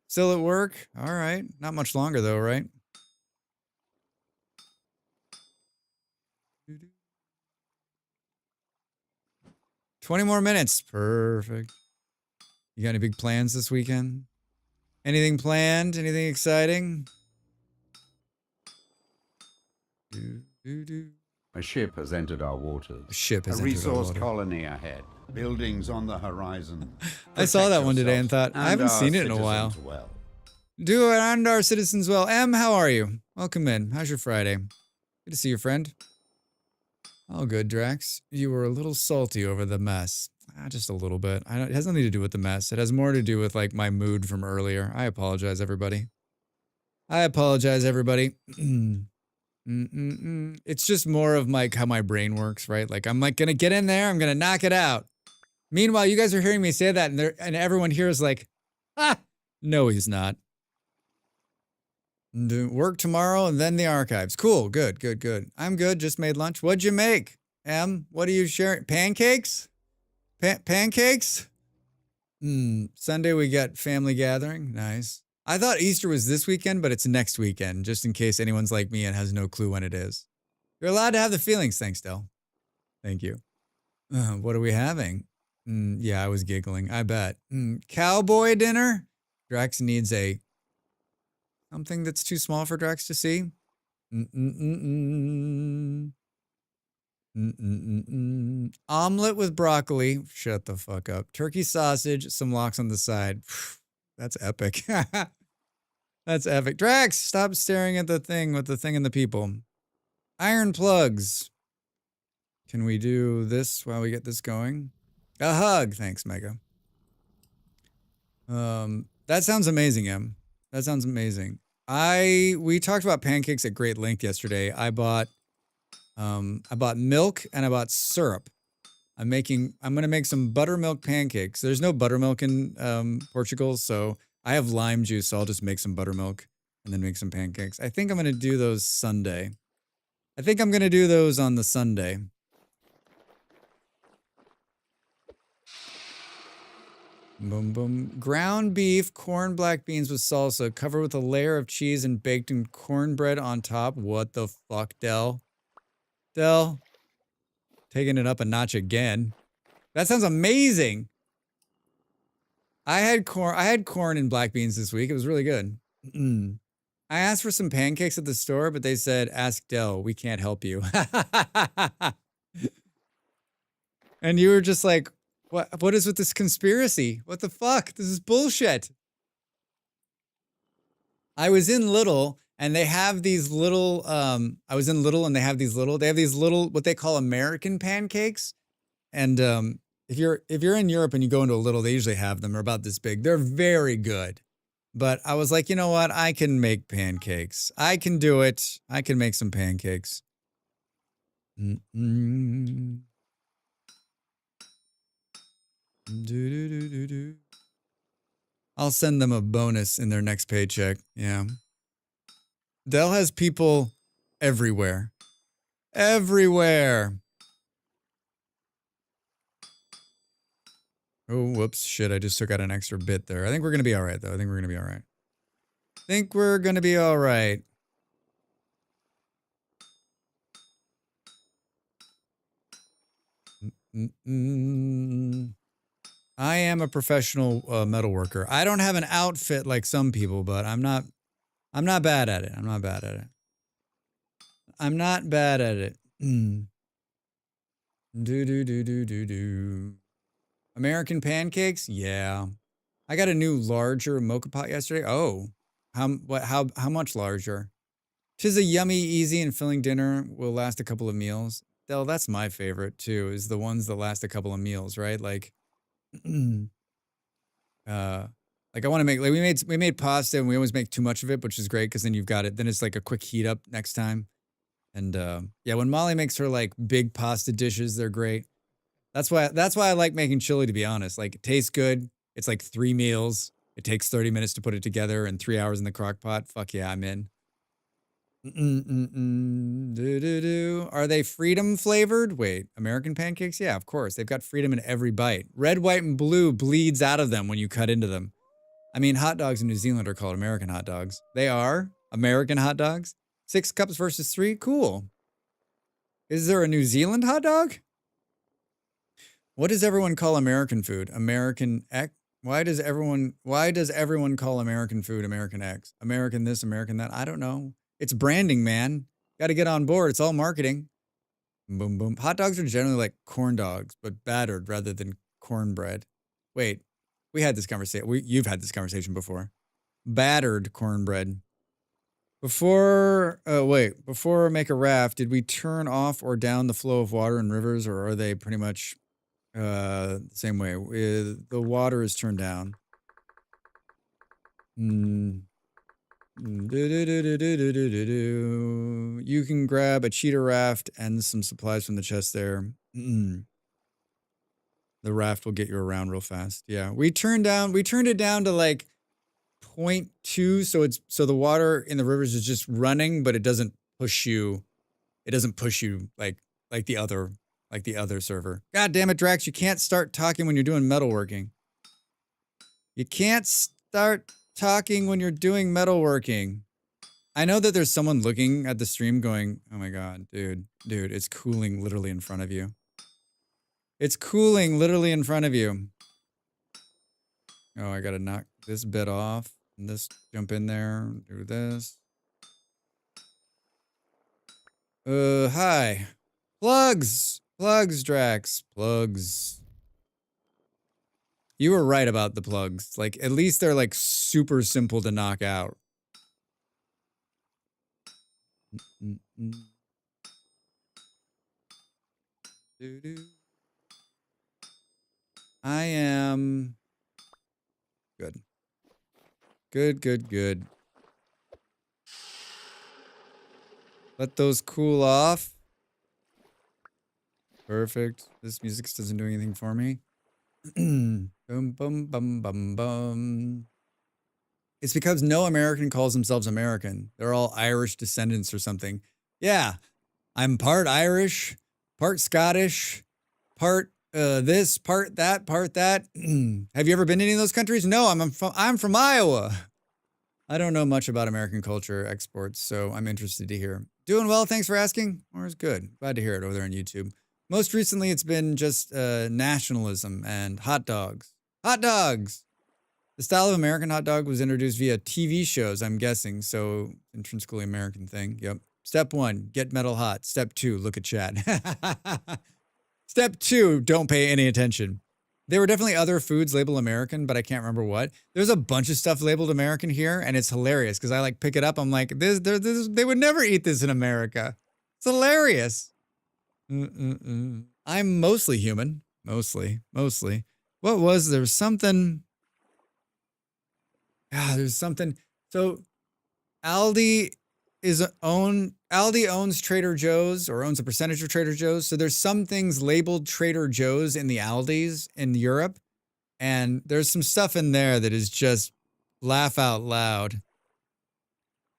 Still at work? All right. Not much longer though, right? 20 more minutes. Perfect. You got any big plans this weekend? Anything planned? Anything exciting? A ship has entered our waters. A ship has a entered our resource water. colony ahead. Buildings on the horizon. I saw that one today and thought, I haven't seen it in a while. Well. Do it and our citizens well. Em, how are you? Welcome in. How's your Friday? Good to see you, friend. All good, Drax. You were a little salty over the mess. Just a little bit. It has nothing to do with the mess. It has more to do with like my mood from earlier. I apologize, everybody. It's just more of like how my brain works, right? Like I'm like gonna get in there, I'm gonna knock it out. Meanwhile, you guys are hearing me say that, and everyone here is like, no, he's not. Work tomorrow and then the archives. Cool, good. I'm good. Just made lunch. What'd you make? What are you sharing? Pancakes? Pancakes? Sunday we got family gathering. Nice. I thought Easter was this weekend, but it's next weekend, just in case anyone's like me and has no clue when it is. You're allowed to have the feelings. Thanks, Del. Thank you. What are we having? Yeah, I was giggling. I bet. Cowboy dinner? Drax needs something that's too small for Drax to see. Omelet with broccoli. Shut the fuck up. Turkey sausage, some lox on the side. That's epic. That's epic. Drax, stop staring at the thing with the thing and the people. Iron plugs. Can we do this while we get this going? A hug. Thanks, Mega. That sounds amazing, Em. That sounds amazing. We talked about pancakes at great length yesterday. I bought milk and I bought syrup. I'm gonna make some buttermilk pancakes. There's no buttermilk in Portugal, so I have lime juice, so I'll just make some buttermilk and then make some pancakes. I think I'm gonna do those Sunday. I think I'm gonna do those on the Sunday. Boom, boom. Ground beef, corn, black beans with salsa, covered with a layer of cheese and baked in cornbread on top. What the fuck, Del? Del? Taking it up a notch again. That sounds amazing. I had corn and black beans this week. It was really good. I asked for some pancakes at the store, but they said, ask Del. We can't help you. And you were just like, what is with this conspiracy? What the fuck? This is bullshit. I was in Little and they have these little, they have these little, what they call American pancakes. And if you're in Europe and you go into a Little, they usually have them. They're about this big. They're very good. But I was like, you know what? I can make pancakes. I can do it. I can make some pancakes. I'll send them a bonus in their next paycheck. Yeah. Dell has people everywhere. Everywhere. Oh, whoops. Shit, I just took out an extra bit there. I think we're going to be all right, though. I think we're going to be all right. Think we're going to be all right. I am a professional metal worker. I don't have an outfit like some people, but I'm not bad at it. I'm not bad at it. I'm not bad at it. American pancakes? Yeah. I got a new larger mocha pot yesterday. Oh. How much larger? 'Tis a yummy, easy, and filling dinner. Will last a couple of meals. Del, that's my favorite too, is the ones that last a couple of meals, right? Like I want to make, like we made pasta and we always make too much of it, which is great because then you've got it. Then it's like a quick heat up next time. And yeah, when Molly makes her like big pasta dishes, they're great. That's why I like making chili, to be honest. Like it tastes good. It's like 3 meals. It takes 30 minutes to put it together and 3 hours in the crock pot. Fuck yeah, I'm in. Are they freedom flavored? Wait, American pancakes? Yeah, of course. They've got freedom in every bite. Red, white, and blue bleeds out of them when you cut into them. I mean, hot dogs in New Zealand are called American hot dogs. They are American hot dogs. 6 cups versus 3? Cool. Is there a New Zealand hot dog? What does everyone call American food? American X? Why does everyone call American food American X? American this, American that? I don't know. It's branding, man. Got to get on board. It's all marketing. Boom, boom. Hot dogs are generally like corn dogs, but battered rather than cornbread. Wait, we had this conversation. You've had this conversation before. Battered cornbread. Before make a raft, did we turn off or down the flow of water in rivers, or are they pretty much the same way? The water is turned down. You can grab a cheetah raft and some supplies from the chest there. The raft will get you around real fast. Yeah, we turned it down to like 0.2, so the water in the rivers is just running, but it doesn't push you. It doesn't push you like the other like the other server. God damn it, Drax, you can't start talking when you're doing metalworking. You can't start talking when you're doing metalworking. I know that there's someone looking at the stream going, oh my God, dude, it's cooling literally in front of you. It's cooling literally in front of you. Oh, I gotta knock this bit off and this, jump in there, do this. Hi. Plugs, Drax, plugs. You were right about the plugs. Like, at least they're like super simple to knock out. I am good. Good. Let those cool off. Perfect. This music doesn't do anything for me. Bum, bum, bum, bum, bum. It's because no American calls themselves American. They're all Irish descendants or something. Yeah, I'm part Irish, part Scottish, part this, part that. Have you ever been to any of those countries? No, I'm from Iowa. I don't know much about American culture exports, so I'm interested to hear. Doing well, thanks for asking. Or is good. Glad to hear it over there on YouTube. Most recently, it's been just nationalism and hot dogs. Hot dogs! The style of American hot dog was introduced via TV shows, I'm guessing, so intrinsically American thing. Yep. Step 1, get metal hot. Step 2, look at chat. Step 2, don't pay any attention. There were definitely other foods labeled American, but I can't remember what. There's a bunch of stuff labeled American here, and it's hilarious because I like pick it up. I'm like, they would never eat this in America. It's hilarious. I'm mostly human. Mostly. What was there? Was something. There's something. So Aldi owns Trader Joe's or owns a percentage of Trader Joe's. So there's some things labeled Trader Joe's in the Aldis in Europe. And there's some stuff in there that is just laugh out loud.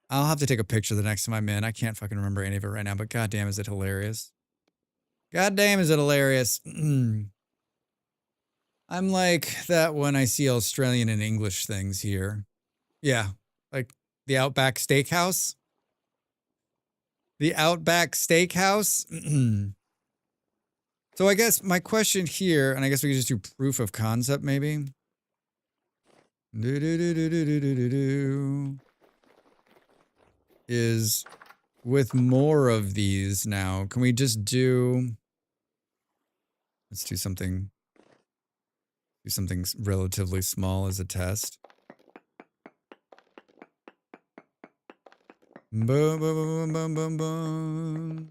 I'll have to take a picture the next time I'm in. I can't fucking remember any of it right now, but goddamn is it hilarious. Goddamn is it hilarious. I'm like that when I see Australian and English things here. Yeah, like the Outback Steakhouse. The Outback Steakhouse. So I guess my question here, and I guess we could just do proof of concept maybe. Is with more of these now, can we just do, let's do something relatively small as a test. Boom, boom, boom, boom, boom, boom.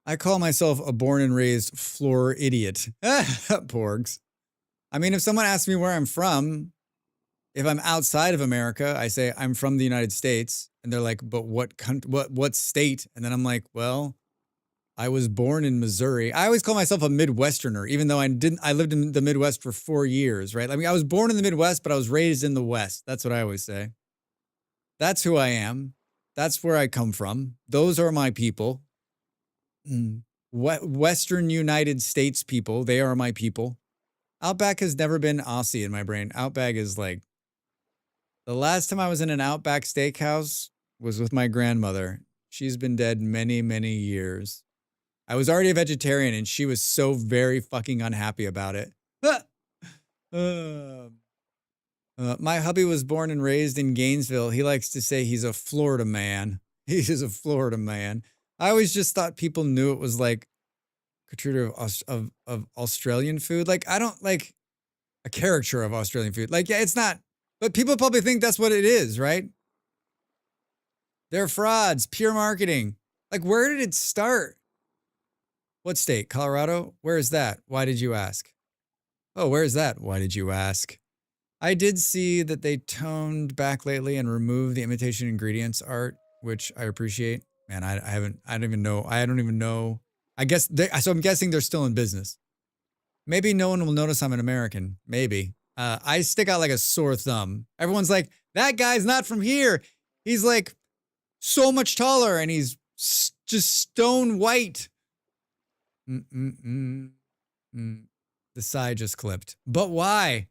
I call myself a born and raised floor idiot. Porgs. I mean, if someone asks me where I'm from, if I'm outside of America, I say I'm from the United States, and they're like, "But what state?" And then I'm like, "Well, I was born in Missouri." I always call myself a Midwesterner, even though I lived in the Midwest for 4 years, right? I mean, I was born in the Midwest, but I was raised in the West. That's what I always say. That's who I am. That's where I come from. Those are my people. Western United States people. They are my people. Outback has never been Aussie in my brain. Outback is like, the last time I was in an Outback Steakhouse was with my grandmother. She's been dead many, many years. I was already a vegetarian and she was so very fucking unhappy about it. My hubby was born and raised in Gainesville. He likes to say he's a Florida man. He's a Florida man. I always just thought people knew it was like a caricature of Australian food. Like, I don't like a caricature of Australian food. Like, yeah, it's not. But people probably think that's what it is, right? They're frauds, pure marketing. Like, where did it start? What state? Colorado? Where is that? Why did you ask? Oh, where is that? Why did you ask? I did see that they toned back lately and removed the imitation ingredients art, which I appreciate. Man, I don't even know. So I'm guessing they're still in business. Maybe no one will notice I'm an American. Maybe. I stick out like a sore thumb. Everyone's like, that guy's not from here. He's like so much taller and he's just stone white. The side just clipped. But why?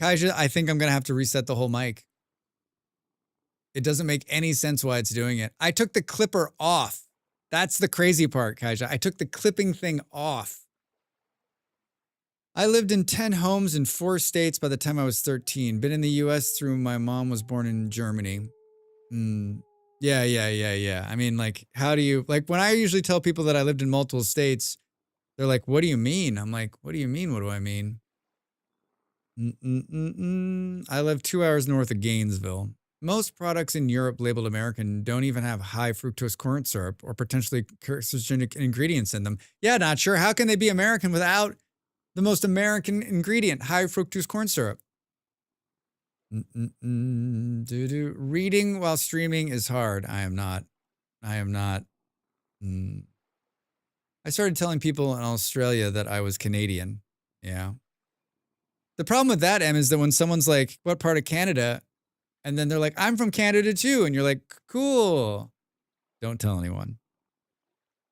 Kaija, I think I'm going to have to reset the whole mic. It doesn't make any sense why it's doing it. I took the clipper off. That's the crazy part, Kaija. I took the clipping thing off. I lived in 10 homes in 4 states by the time I was 13. Been in the US through my mom was born in Germany. Yeah. I mean, like, how do you, like, when I usually tell people that I lived in multiple states, they're like, what do you mean? I'm like, what do you mean? What do I mean? I live 2 hours north of Gainesville. Most products in Europe labeled American don't even have high fructose corn syrup or potentially carcinogenic ingredients in them. Yeah, not sure. How can they be American without the most American ingredient, high fructose corn syrup? Reading while streaming is hard. I am not. I started telling people in Australia that I was Canadian. Yeah. The problem with that, Em, is that when someone's like, what part of Canada? And then they're like, I'm from Canada too. And you're like, cool. Don't tell anyone.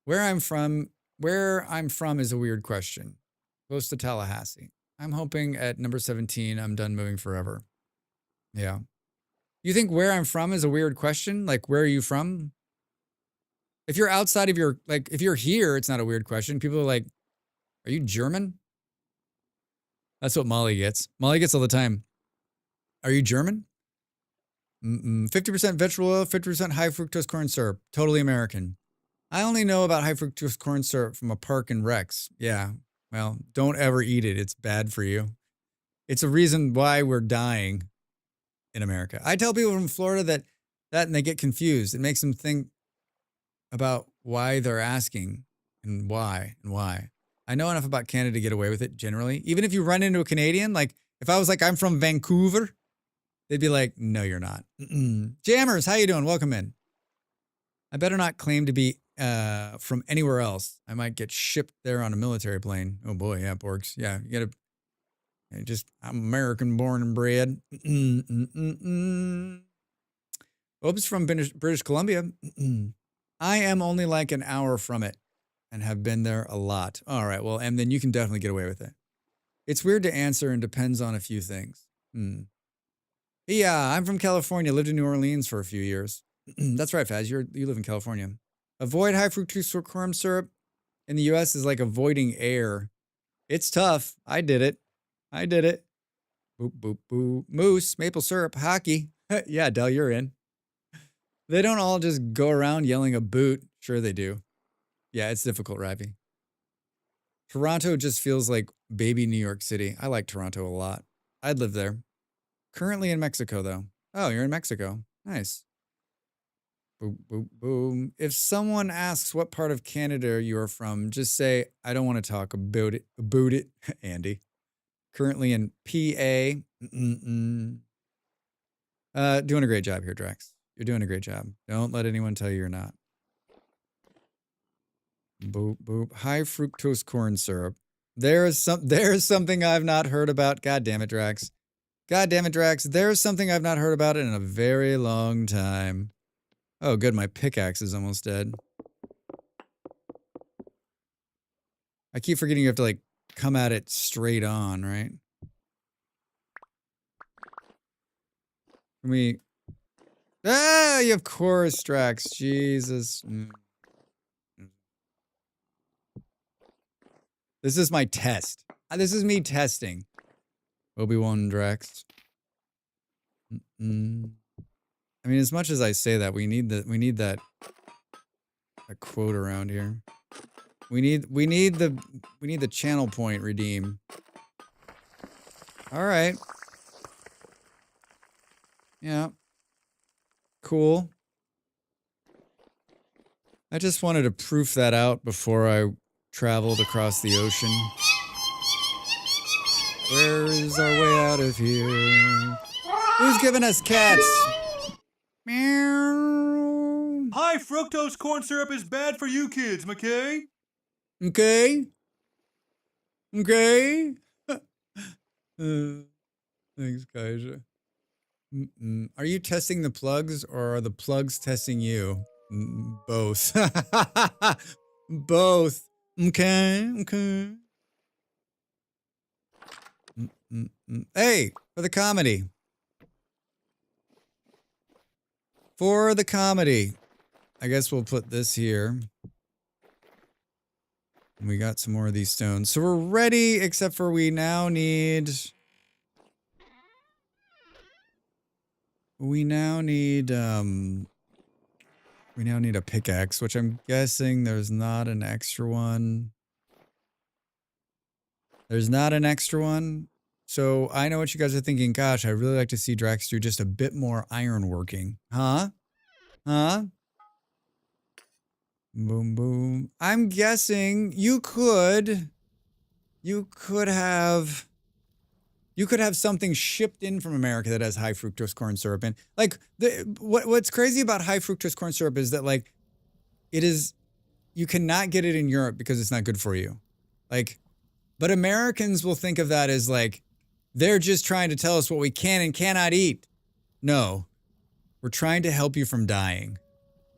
Where I'm from is a weird question. Close to Tallahassee. I'm hoping at number 17, I'm done moving forever. Yeah. You think where I'm from is a weird question? Like, where are you from? If you're outside of your, like, if you're here, it's not a weird question. People are like, are you German? That's what Molly gets. Molly gets all the time. Are you German? 50% vegetable oil, 50% high fructose corn syrup. Totally American. I only know about high fructose corn syrup from a park in Rex. Yeah. Well, don't ever eat it. It's bad for you. It's a reason why we're dying in America. I tell people from Florida that and they get confused. It makes them think about why they're asking and why. I know enough about Canada to get away with it generally. Even if you run into a Canadian, like if I was like, I'm from Vancouver, they'd be like, no, you're not. Jammers, how you doing? Welcome in. I better not claim to be from anywhere else. I might get shipped there on a military plane. Oh boy, yeah, Borgs. Yeah, you gotta, I'm American born and bred. Oops, from British Columbia. I am only like an hour from it and have been there a lot. All right, well, and then you can definitely get away with it. It's weird to answer and depends on a few things. Yeah, I'm from California, lived in New Orleans for a few years. That's right, Faz, you live in California. Avoid high fructose corn syrup in the US is like avoiding air. It's tough. I did it. Boop, boop, boop. Moose, maple syrup, hockey. Yeah, Del, you're in. They don't all just go around yelling a boot. Sure they do. Yeah, it's difficult, Ravi. Toronto just feels like baby New York City. I like Toronto a lot. I'd live there. Currently in Mexico, though. Oh, you're in Mexico. Nice. Boom, boom, boom. If someone asks what part of Canada you are from, just say, I don't want to talk about it, Andy. Currently in PA. Doing a great job here, Drax. You're doing a great job. Don't let anyone tell you you're not. Boop, boop. High fructose corn syrup. There's something I've not heard about. God damn it, Drax. There's something I've not heard about in a very long time. Oh, good. My pickaxe is almost dead. I keep forgetting you have to, like, come at it straight on, right? Can we... Ah, of course, Drax. Jesus. This is my test. This is me testing. Obi-Wan Drax. I mean, as much as I say that, we need that a quote around here. We need the channel point redeem. All right. Yeah. Cool. I just wanted to proof that out before I traveled across the ocean. Where is our way out of here? Who's giving us cats? Meow. High fructose corn syrup is bad for you kids, McKay. Okay. Thanks, Kaija. Are you testing the plugs or are the plugs testing you? Both. Both. Okay. Hey, for the comedy. For the comedy. I guess we'll put this here. We got some more of these stones. So we're ready, except for we now need... We now need a pickaxe, which I'm guessing there's not an extra one. There's not an extra one. So I know what you guys are thinking. Gosh, I'd really like to see Drax do just a bit more iron working. Huh? Huh? Boom, boom. I'm guessing you could have something shipped in from America that has high fructose corn syrup in. Like what's crazy about high fructose corn syrup is that like you cannot get it in Europe because it's not good for you. Like, but Americans will think of that as like they're just trying to tell us what we can and cannot eat. No. We're trying to help you from dying.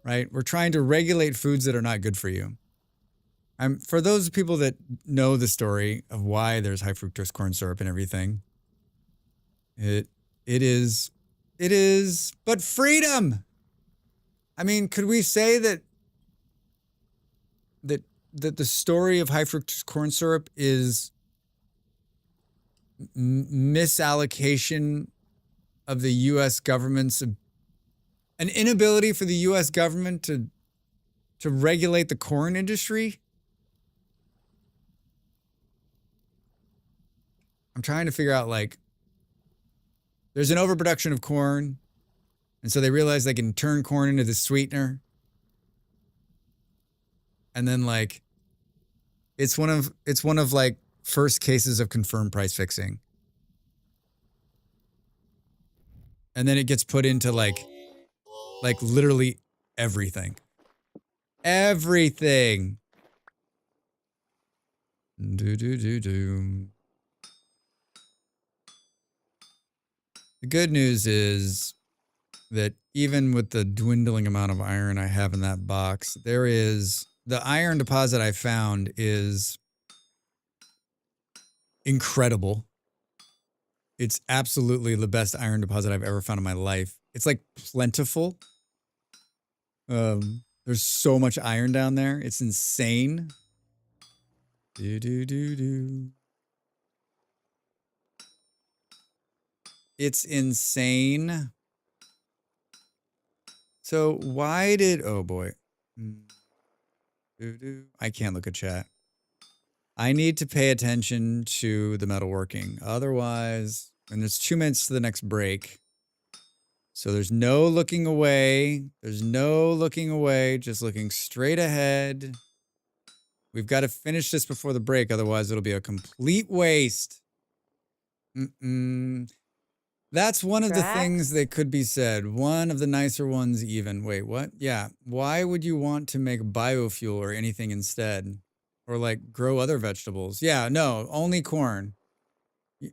Right? We're trying to regulate foods that are not good for you. For those people that know the story of why there's high fructose corn syrup and everything, it is, but freedom. I mean, could we say that the story of high fructose corn syrup is misallocation of the U.S. government's, an inability for the U.S. government to regulate the corn industry? I'm trying to figure out, like, there's an overproduction of corn, and so they realize they can turn corn into the sweetener. And then, like, it's one of like first cases of confirmed price fixing. And then it gets put into like literally everything. Everything. Do. The good news is that even with the dwindling amount of iron I have in that box, the iron deposit I found is incredible. It's absolutely the best iron deposit I've ever found in my life. It's like plentiful. There's so much iron down there. It's insane. It's insane. So why did... Oh, boy. I can't look at chat. I need to pay attention to the metalworking. Otherwise... And there's 2 minutes to the next break. So there's no looking away. There's no looking away. Just looking straight ahead. We've got to finish this before the break. Otherwise, it'll be a complete waste. That's one of the things that could be said. One of the nicer ones even. Wait, what? Yeah. Why would you want to make biofuel or anything instead? Or like grow other vegetables? Yeah, no, only corn.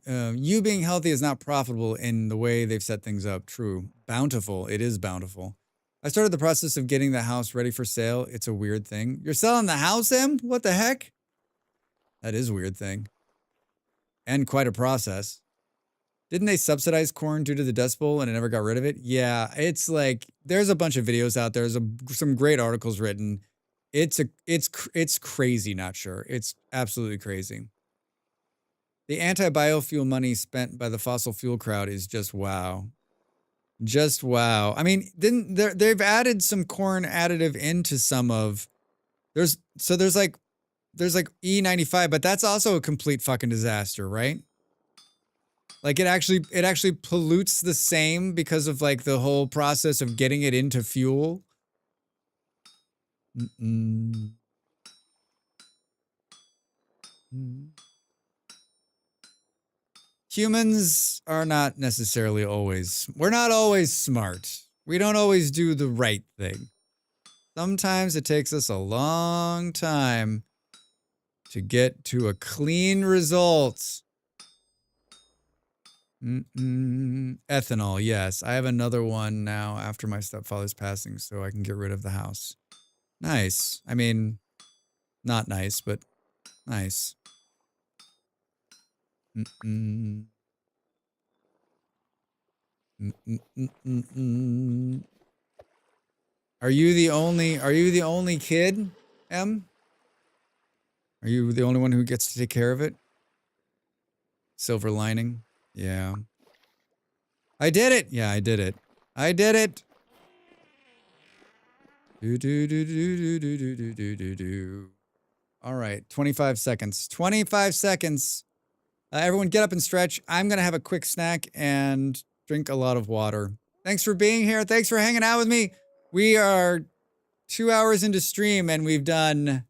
You being healthy is not profitable in the way they've set things up. True. Bountiful. It is bountiful. I started the process of getting the house ready for sale. It's a weird thing. You're selling the house, Em? What the heck? That is a weird thing. And quite a process. Didn't they subsidize corn due to the Dust Bowl and it never got rid of it? Yeah, it's like, there's a bunch of videos out there. There's some great articles written. It's crazy, not sure. It's absolutely crazy. The anti-biofuel money spent by the fossil fuel crowd is just wow. Just wow. I mean, they've added some corn additive into some of... There's like E95, but that's also a complete fucking disaster, right? Like it actually pollutes the same because of like the whole process of getting it into fuel. Humans are not necessarily we're not always smart. We don't always do the right thing. Sometimes it takes us a long time to get to a clean result. Ethanol, yes. I have another one now after my stepfather's passing so I can get rid of the house. Nice. I mean, Not nice, but nice. Mm-mm. Mm-mm-mm-mm-mm. Are you the only kid, Em? Are you the only one who gets to take care of it? Silver lining? Yeah. I did it! Yeah, I did it. I did it! Do do do do do do do do do do do. All right, 25 seconds. 25 seconds. Everyone get up and stretch. I'm going to have a quick snack and drink a lot of water. Thanks for being here. Thanks for hanging out with me. We are 2 hours into stream and we've done...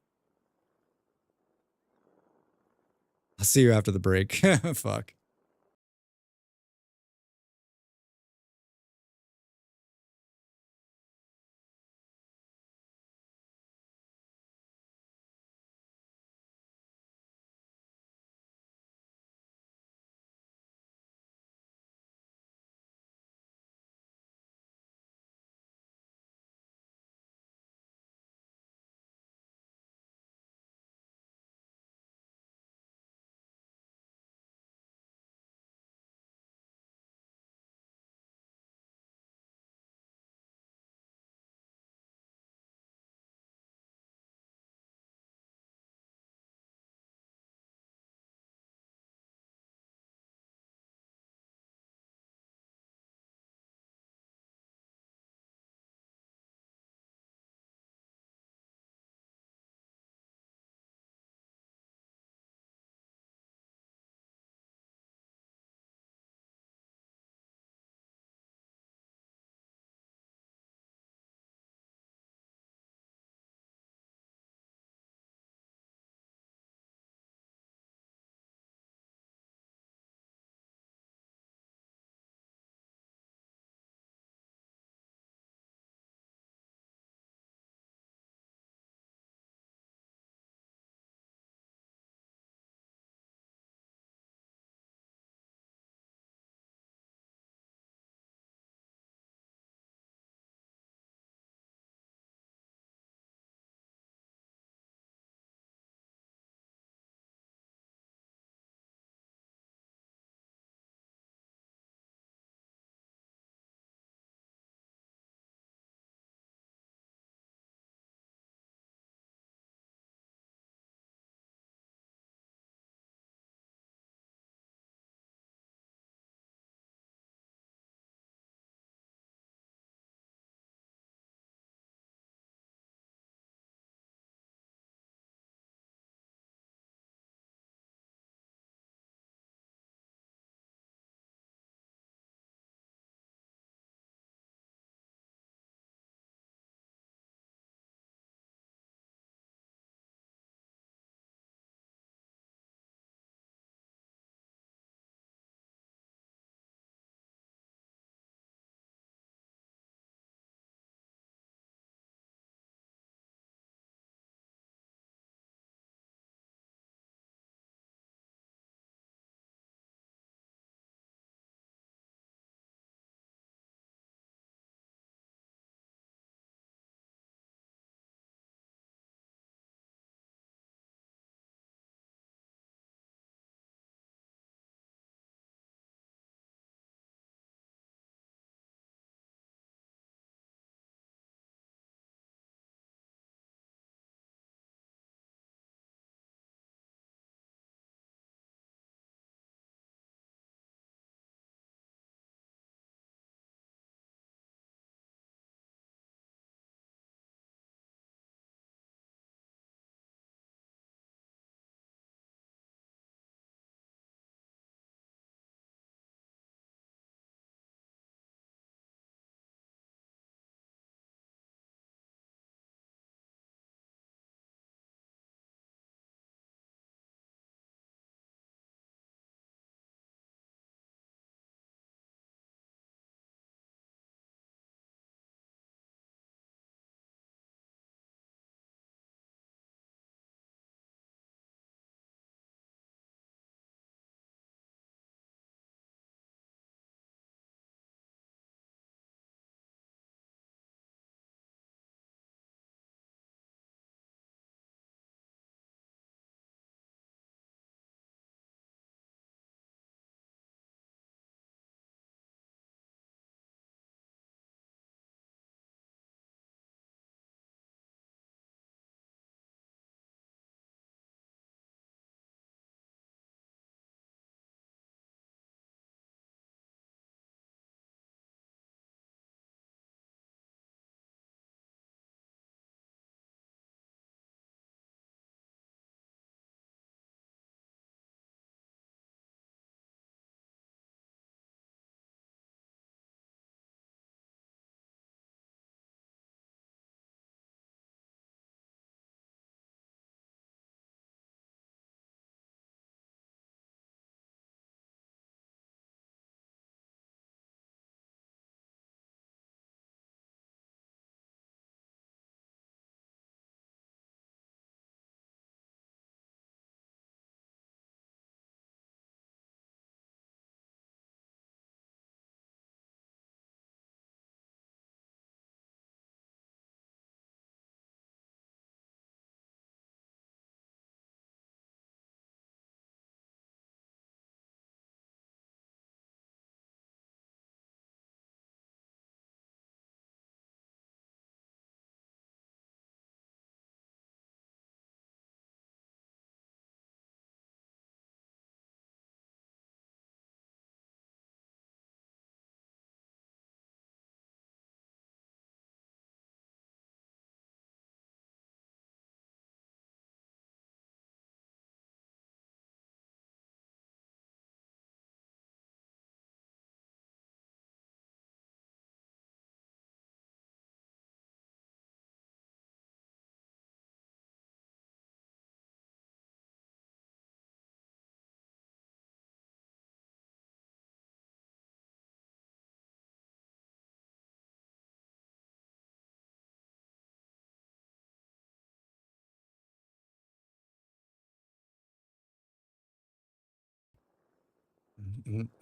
I'll see you after the break. Fuck.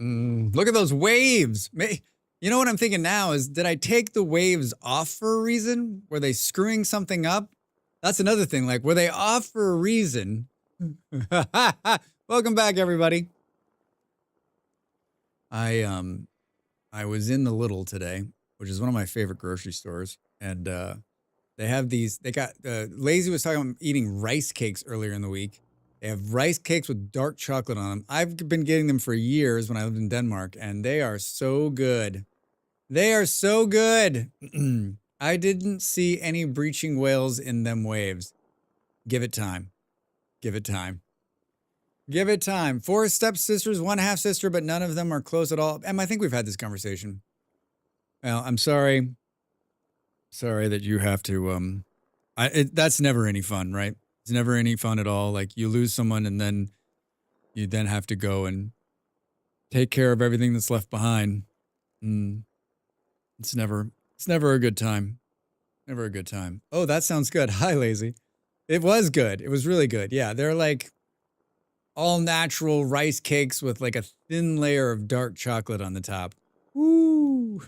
Look at those waves. You know what I'm thinking now is, did I take the waves off for a reason? Were they screwing something up? That's another thing. Like, were they off for a reason? Welcome back, everybody. I was in the Little today, which is one of my favorite grocery stores, and they have these. They got Lazy was talking about eating rice cakes earlier in the week. They have rice cakes with dark chocolate on them. I've been getting them for years when I lived in Denmark, and they are so good. They are so good. I didn't see any breaching whales in them waves. Give it time. Give it time. Give it time. 4 stepsisters, 1 half sister, but none of them are close at all. Em, I think we've had this conversation. Well, I'm sorry. Sorry that you have to. That's never any fun, right? It's never any fun at all. Like, you lose someone and then you then have to go and take care of everything that's left behind. It's never a good time. Never a good time. Oh, that sounds good. Hi, Lazy. It was good. It was really good. Yeah, they're like all natural rice cakes with like a thin layer of dark chocolate on the top. Woo!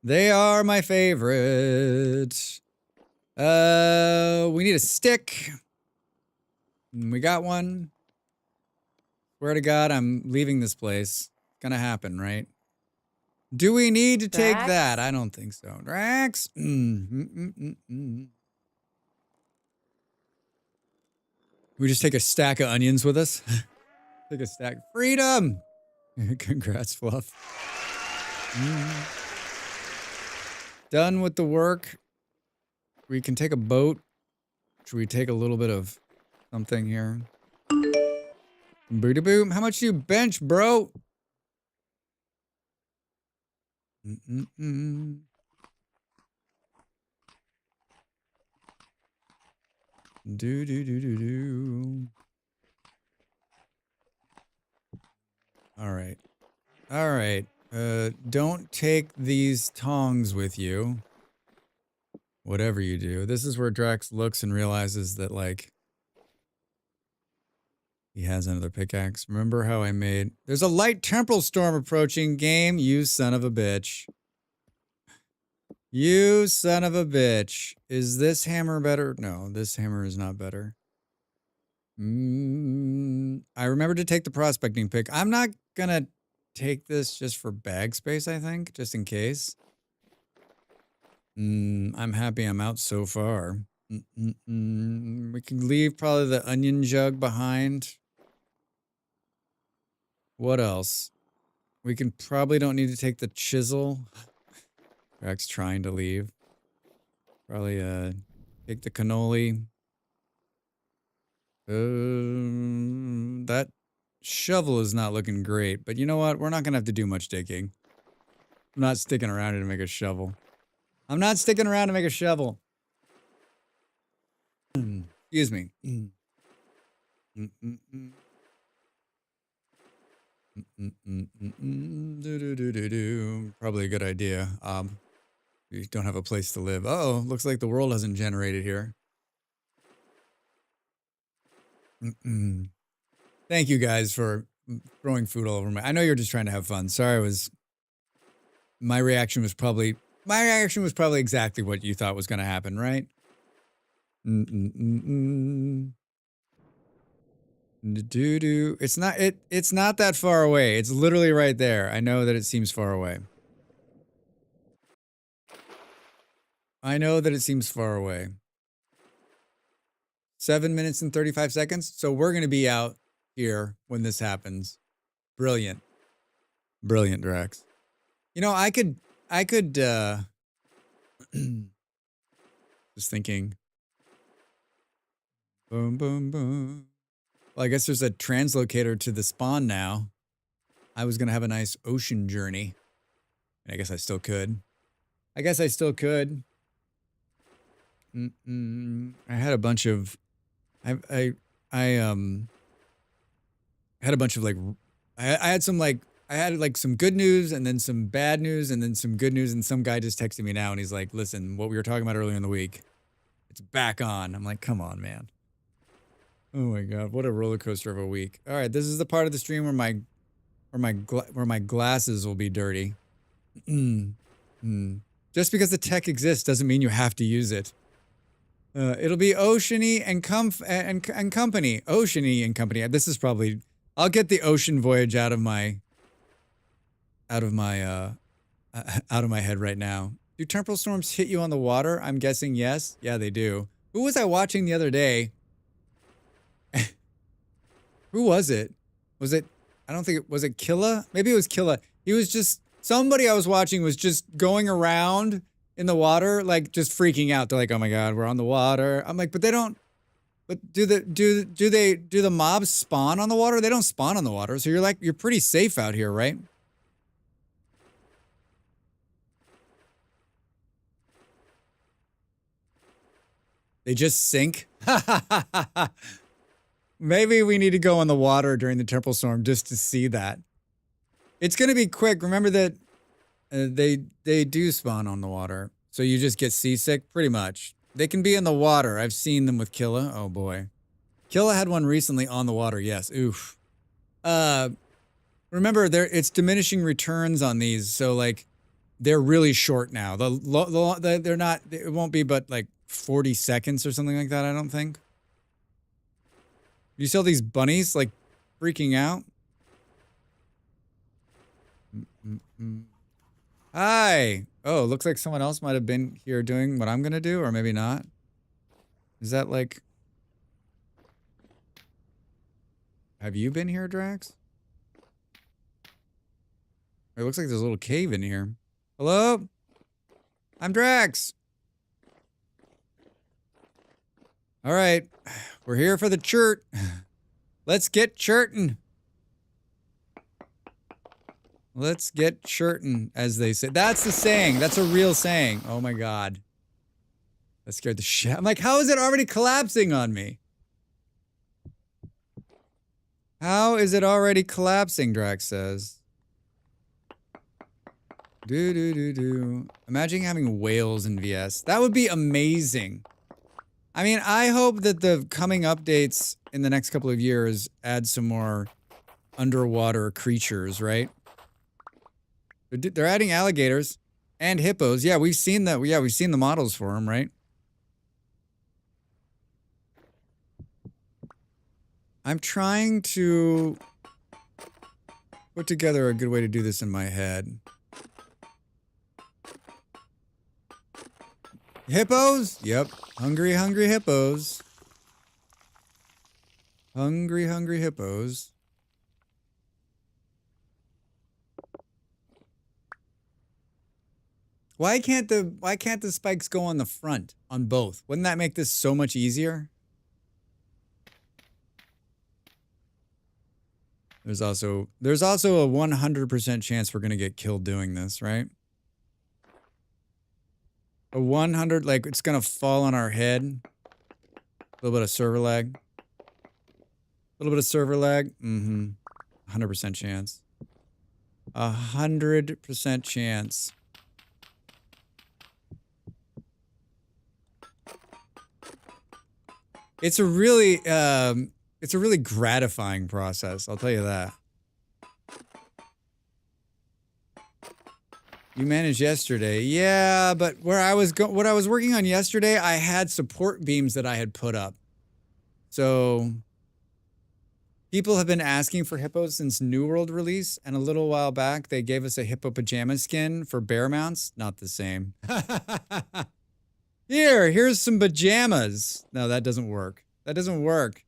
They are my favorite. We need a stick. We got one. Swear to God, I'm leaving this place. It's gonna happen, right? Do we need to take that? I don't think so. Drax? We just take a stack of onions with us? Take a stack. Freedom! Congrats, Fluff. Done with the work. We can take a boat. Should we take a little bit of something here? Booty boom. How much do you bench, bro? Do. All right. All right. Don't take these tongs with you. Whatever you do. This is where Drax looks and realizes that, like, he has another pickaxe. Remember how I made... There's a light temporal storm approaching, game. You son of a bitch. You son of a bitch. Is this hammer better? No, this hammer is not better. I remember to take the prospecting pick. I'm not gonna take this just for bag space, I think, just in case. I'm happy I'm out so far. We can leave probably the onion jug behind. What else? We can probably don't need to take the chisel. Rex trying to leave. Probably take the cannoli. That shovel is not looking great, but you know what? We're not gonna have to do much digging. I'm not sticking around to make a shovel. I'm not sticking around to make a shovel. Excuse me. Probably a good idea. You don't have a place to live. Uh-oh, looks like the world hasn't generated here. Thank you guys for throwing food all over me. I know you're just trying to have fun. Sorry, my reaction was probably exactly what you thought was going to happen, right? It's not that far away. It's literally right there. I know that it seems far away. I know that it seems far away. 7 minutes and 35 seconds. So we're going to be out here when this happens. Brilliant. Brilliant, Drax. You know, I could just thinking. Boom, boom, boom. Well, I guess there's a translocator to the spawn now. I was going to have a nice ocean journey. I guess I still could. I had a bunch of... I had a bunch of, like... I had some, like... I had, like, some good news and then some bad news and then some good news, and some guy just texted me now and he's like, listen, what we were talking about earlier in the week, it's back on. I'm like, come on, man. Oh my God, what a roller coaster of a week. All right, this is the part of the stream where my Or my glasses will be dirty. Just because the tech exists doesn't mean you have to use it. It'll be Oceany and Company. Oceany and Company. This is probably... I'll get the ocean voyage out of my head right now. Do temporal storms hit you on the water? I'm guessing yes. Yeah, they do. Who was I watching the other day? Who was it? Was it... I don't think it... Was it Killa? Maybe it was Killa. He was just... Somebody I was watching was just going around in the water, like, just freaking out. They're like, oh my god, we're on the water. I'm like, but they don't... But do the mobs spawn on the water? They don't spawn on the water, so you're pretty safe out here, right? They just sink? Maybe we need to go on the water during the temporal storm just to see that. It's gonna be quick. Remember that they do spawn on the water, so you just get seasick, pretty much. They can be in the water. I've seen them with Killa. Oh boy, Killa had one recently on the water. Yes. Oof. Remember, it's diminishing returns on these, so like they're really short now. They're not. It won't be but like 40 seconds or something like that. I don't think. You see all these bunnies like freaking out. Hi. Oh, looks like someone else might have been here doing what I'm gonna do, or maybe not. Is that like... Have you been here, Drax? It looks like there's a little cave in here. Hello? I'm Drax. All right. We're here for the churt. Let's get churtin'. Let's get churtin', as they say. That's the saying. That's a real saying. Oh my god. That scared the shit. I'm like, how is it already collapsing on me? How is it already collapsing, Drax says. Do. Imagine having whales in VS. That would be amazing. I mean, I hope that the coming updates in the next couple of years add some more underwater creatures, right? They're adding alligators and hippos. Yeah, we've seen that. Yeah, we've seen the models for them, right? I'm trying to put together a good way to do this in my head. Hippos? Yep. Hungry hippos. Hungry hippos. Why can't the spikes go on the front on both? Wouldn't that make this so much easier? There's also a 100% chance we're gonna get killed doing this, right? A 100, like it's gonna fall on our head. A little bit of server lag. A little bit of server lag. 100% chance. 100% chance. It's a really gratifying process, I'll tell you that. You managed yesterday. Yeah, but what I was working on yesterday, I had support beams that I had put up. So people have been asking for hippos since New World release, and a little while back they gave us a hippo pajama skin for bear mounts. Not the same. Here's some pajamas. No, that doesn't work. That doesn't work.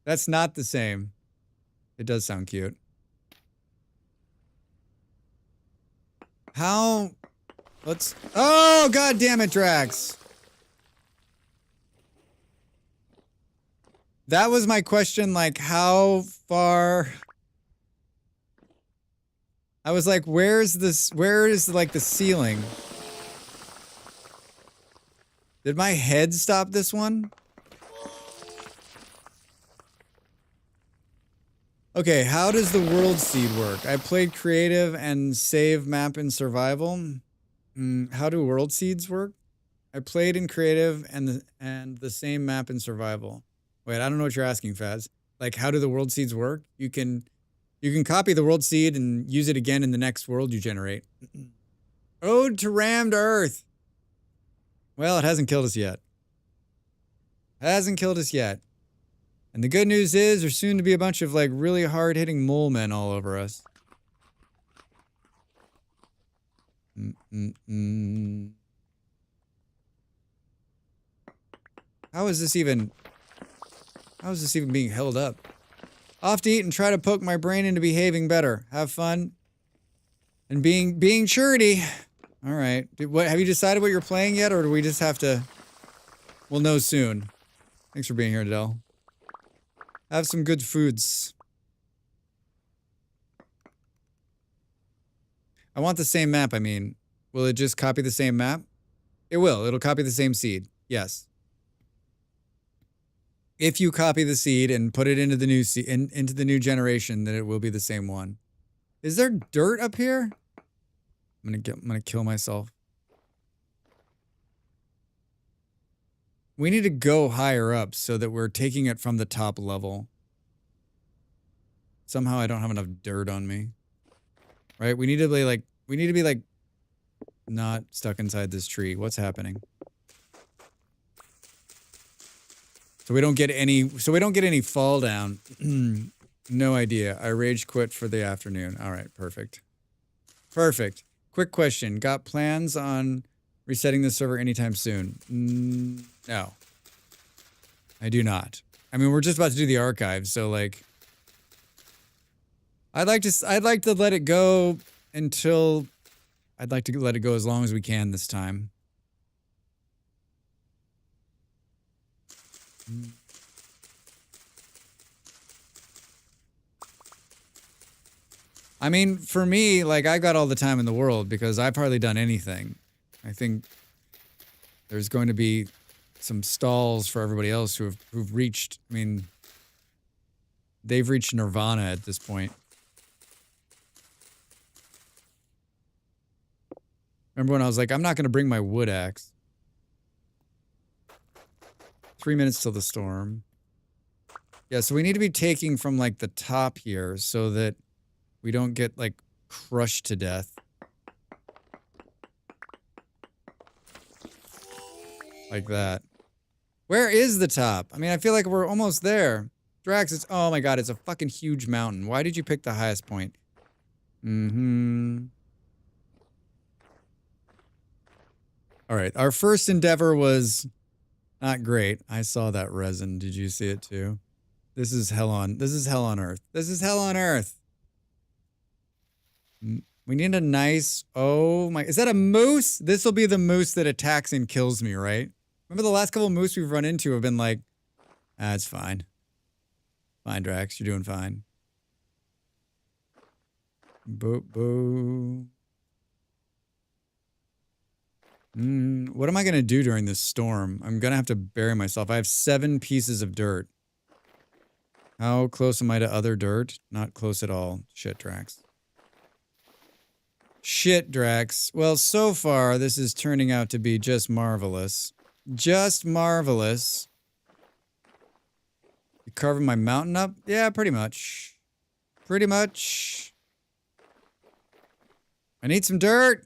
That's not the same. It does sound cute. Oh, god damn it, Drax. That was my question, like, how far... I was like, where is, like, the ceiling? Did my head stop this one? Okay, how does the world seed work? I played creative and save map in survival. How do world seeds work? I played in creative and the same map in survival. Wait, I don't know what you're asking, Faz. Like, how do the world seeds work? You can You can copy the world seed and use it again in the next world you generate. Ode to rammed Earth. Well, it hasn't killed us yet. Hasn't killed us yet. And the good news is there's soon to be a bunch of like really hard-hitting mole men all over us. How is this even being held up? Off to eat and try to poke my brain into behaving better. Have fun. And being surety. All right. What have you decided what you're playing yet, or do we just have to? We'll know soon. Thanks for being here, Adele. Have some good foods. I want the same map, I mean. Will it just copy the same map? It will. It'll copy the same seed. Yes. If you copy the seed and put it into the new into the new generation, then it will be the same one. Is there dirt up here? I'm gonna kill myself. We need to go higher up so that we're taking it from the top level. Somehow I don't have enough dirt on me. Right? We need to be like not stuck inside this tree. What's happening? So we don't get any fall down. No idea. I rage quit for the afternoon. All right, perfect. Perfect. Quick question. Got plans on resetting the server anytime soon? No. I do not. I mean, we're just about to do the archives, so like I'd like to let it go until I'd like to let it go as long as we can this time. I mean, for me, like, I got all the time in the world because I've hardly done anything. I think there's going to be some stalls for everybody else who've reached, I mean, they've reached nirvana at this point. Remember when I was like, I'm not going to bring my wood axe. 3 minutes till the storm. Yeah, so we need to be taking from, like, the top here so that we don't get, like, crushed to death. Like that. Where is the top? I mean, I feel like we're almost there. Drax, it's... Oh my god, it's a fucking huge mountain. Why did you pick the highest point? Alright, our first endeavor was not great. I saw that resin. Did you see it too? This is hell on earth. This is hell on earth. We need a nice... Oh my... Is that a moose? This will be the moose that attacks and kills me, right? Remember the last couple of moose we've run into have been like, ah, it's fine. Fine, Drax. You're doing fine. Boo, boo. What am I going to do during this storm? I'm going to have to bury myself. I have 7 pieces of dirt. How close am I to other dirt? Not close at all. Shit, Drax. Shit, Drax. Well, so far, this is turning out to be just marvelous. Just marvelous. You carving my mountain up? Yeah, pretty much. Pretty much. I need some dirt.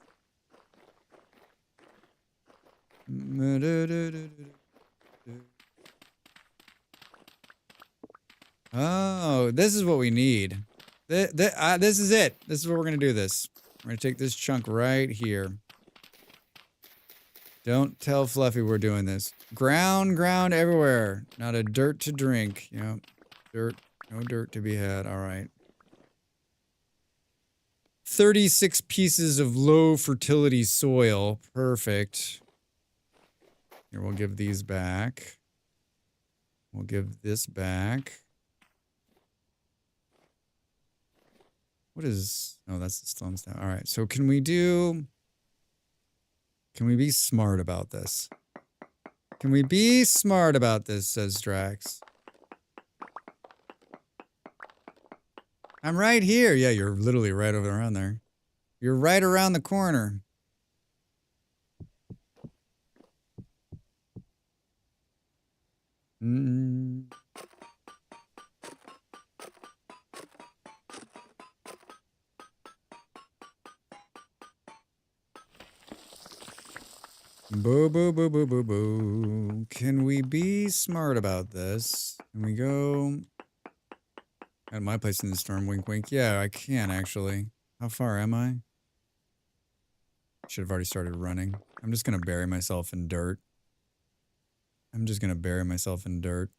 Oh, this is what we need. This is it. This is what we're going to do this. We're going to take this chunk right here. Don't tell Fluffy we're doing this. Ground everywhere. Not a dirt to drink. Yep. Dirt. No dirt to be had. All right. 36 pieces of low fertility soil. Perfect. Here, we'll give these back. We'll give this back. What is... Oh, that's the slum stuff. All right, so can we do... Can we be smart about this? Can we be smart about this, says Drax. I'm right here. Yeah, you're literally right over around there. You're right around the corner. Boo, boo, boo, boo, boo, boo. Can we be smart about this? Can we go at my place in the storm? Wink, wink. Yeah, I can actually. How far am I? Should have already started running. I'm just going to bury myself in dirt. I'm just going to bury myself in dirt.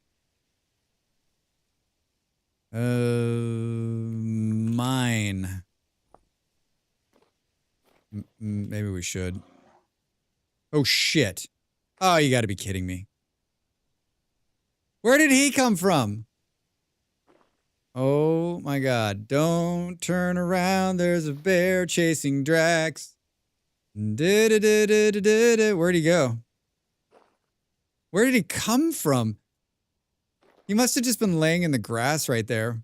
Mine. Maybe we should. Oh, shit. Oh, you gotta be kidding me. Where did he come from? Oh, my God. Don't turn around. There's a bear chasing Drax. Where'd he go? Where did he come from? He must have just been laying in the grass right there.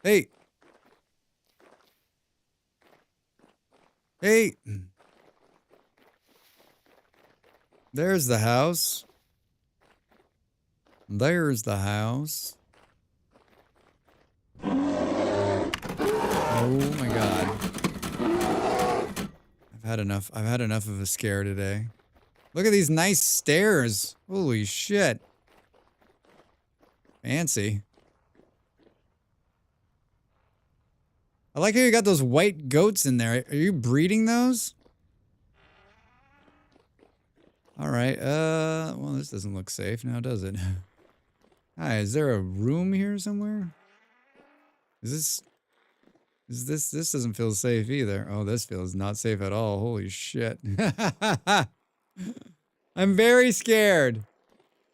Hey. Hey. There's the house. There's the house. Oh my God. I've had enough. I've had enough of a scare today. Look at these nice stairs. Holy shit. Fancy. I like how you got those white goats in there. Are you breeding those? All right. Well, this doesn't look safe now, does it? Hi, is there a room here somewhere? This doesn't feel safe either. Oh, this feels not safe at all. Holy shit. I'm very scared.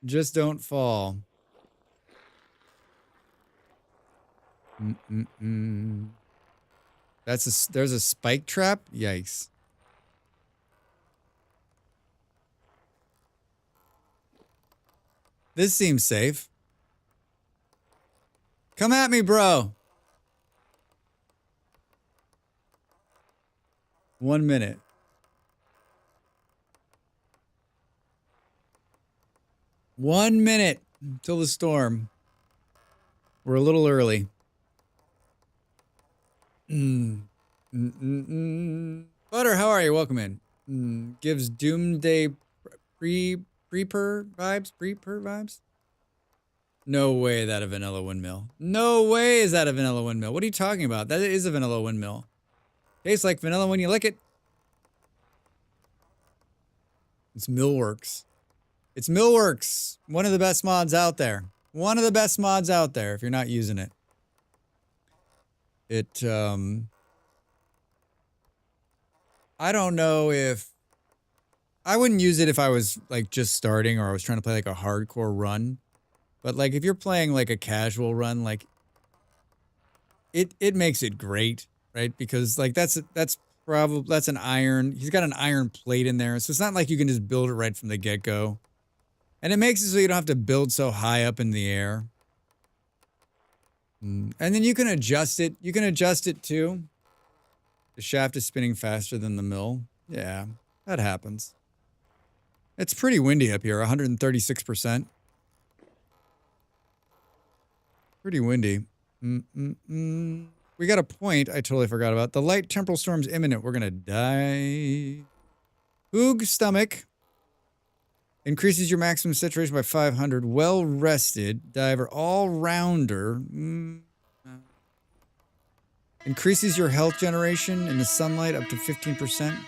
Just don't fall. There's a spike trap? Yikes. This seems safe. Come at me, bro. 1 minute. 1 minute till the storm. We're a little early. Butter, how are you? Welcome in. Gives Doomsday pre-per vibes? No way that a vanilla windmill. No way is that a vanilla windmill. What are you talking about? That is a vanilla windmill. Tastes like vanilla when you lick it. It's Millworks. It's Millworks. One of the best mods out there. One of the best mods out there if you're not using it. I don't know if... I wouldn't use it if I was, like, just starting or I was trying to play, like, a hardcore run. But, like, if you're playing, like, a casual run, like... It makes it great, right? Because, like, that's an iron... He's got an iron plate in there, so it's not like you can just build it right from the get-go. And it makes it so you don't have to build so high up in the air. And then you can adjust it. You can adjust it too. The shaft is spinning faster than the mill. Yeah, that happens. It's pretty windy up here, 136%. Pretty windy. We got a point I totally forgot about. The light temporal storm's imminent. We're gonna die. Hoog stomach. Increases your maximum saturation by 500. Well rested. Diver. All-rounder. Increases your health generation in the sunlight up to 15%.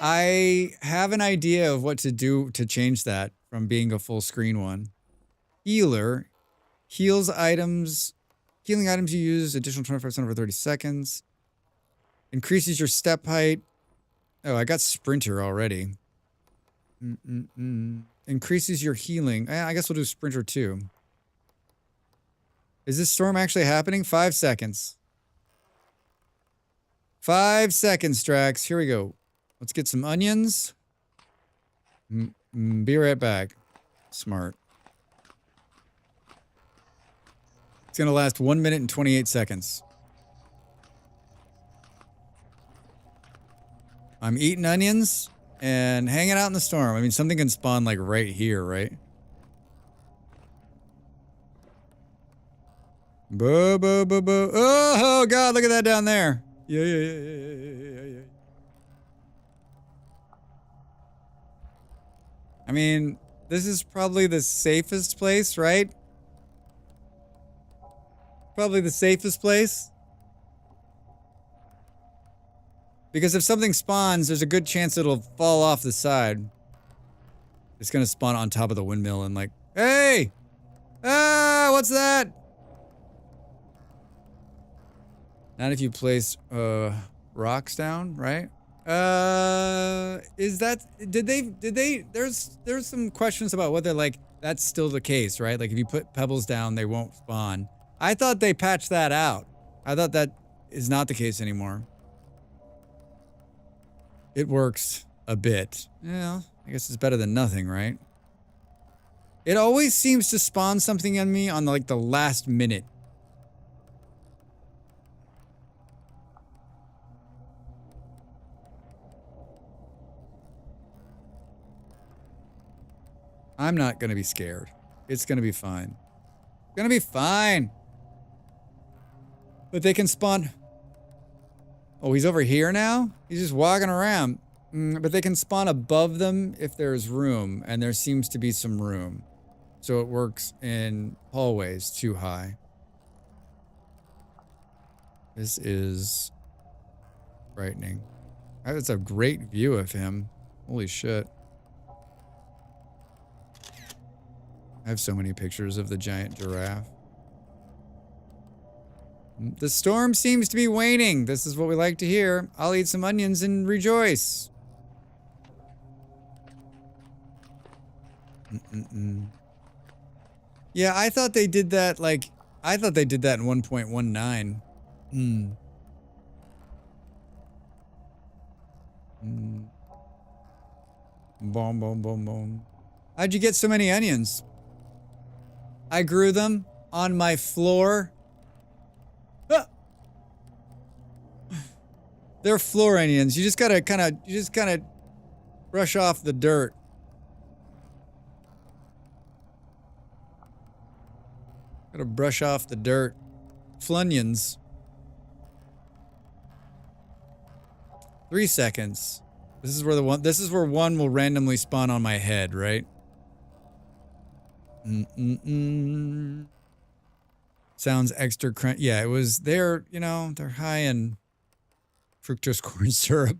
I have an idea of what to do to change that from being a full screen one. Healer. Heals items. Healing items you use. Additional 25% over 30 seconds. Increases your step height. Oh, I got Sprinter already. Increases your healing. I guess we'll do Sprinter too. Is this storm actually happening? 5 seconds. 5 seconds, Strax. Here we go. Let's get some onions. Be right back. Smart. It's going to last 1 minute and 28 seconds. I'm eating onions and hanging out in the storm. I mean, something can spawn like right here, right? Boo, boo, boo, boo. Oh, God, look at that down there. Yeah. I mean, this is probably the safest place, right? Probably the safest place. Because if something spawns, there's a good chance it'll fall off the side. It's gonna spawn on top of the windmill and like, hey! Ah, what's that? Not if you place rocks down, right? Is that did they there's some questions about whether like that's still the case, right? Like if you put pebbles down, they won't spawn. I thought they patched that out. I thought that is not the case anymore. It works a bit. Yeah, I guess it's better than nothing, right? It always seems to spawn something on me on like the last minute. I'm not gonna be scared. It's gonna be fine. It's gonna be fine. But they can spawn. Oh, he's over here now? He's just walking around. But they can spawn above them if there's room, and there seems to be some room. So it works in hallways too high. This is frightening. That's a great view of him. Holy shit. I have so many pictures of the giant giraffe. The storm seems to be waning. This is what we like to hear. I'll eat some onions and rejoice. Yeah, I thought they did that like... I thought they did that in 1.19. Boom, boom, boom, boom. How'd you get so many onions? I grew them on my floor. Ah! They're floor onions. You just gotta kind of brush off the dirt. Gotta brush off the dirt. Flunions. 3 seconds. This is where one will randomly spawn on my head, right? Sounds extra crunch. Yeah, it was, they're high in fructose corn syrup.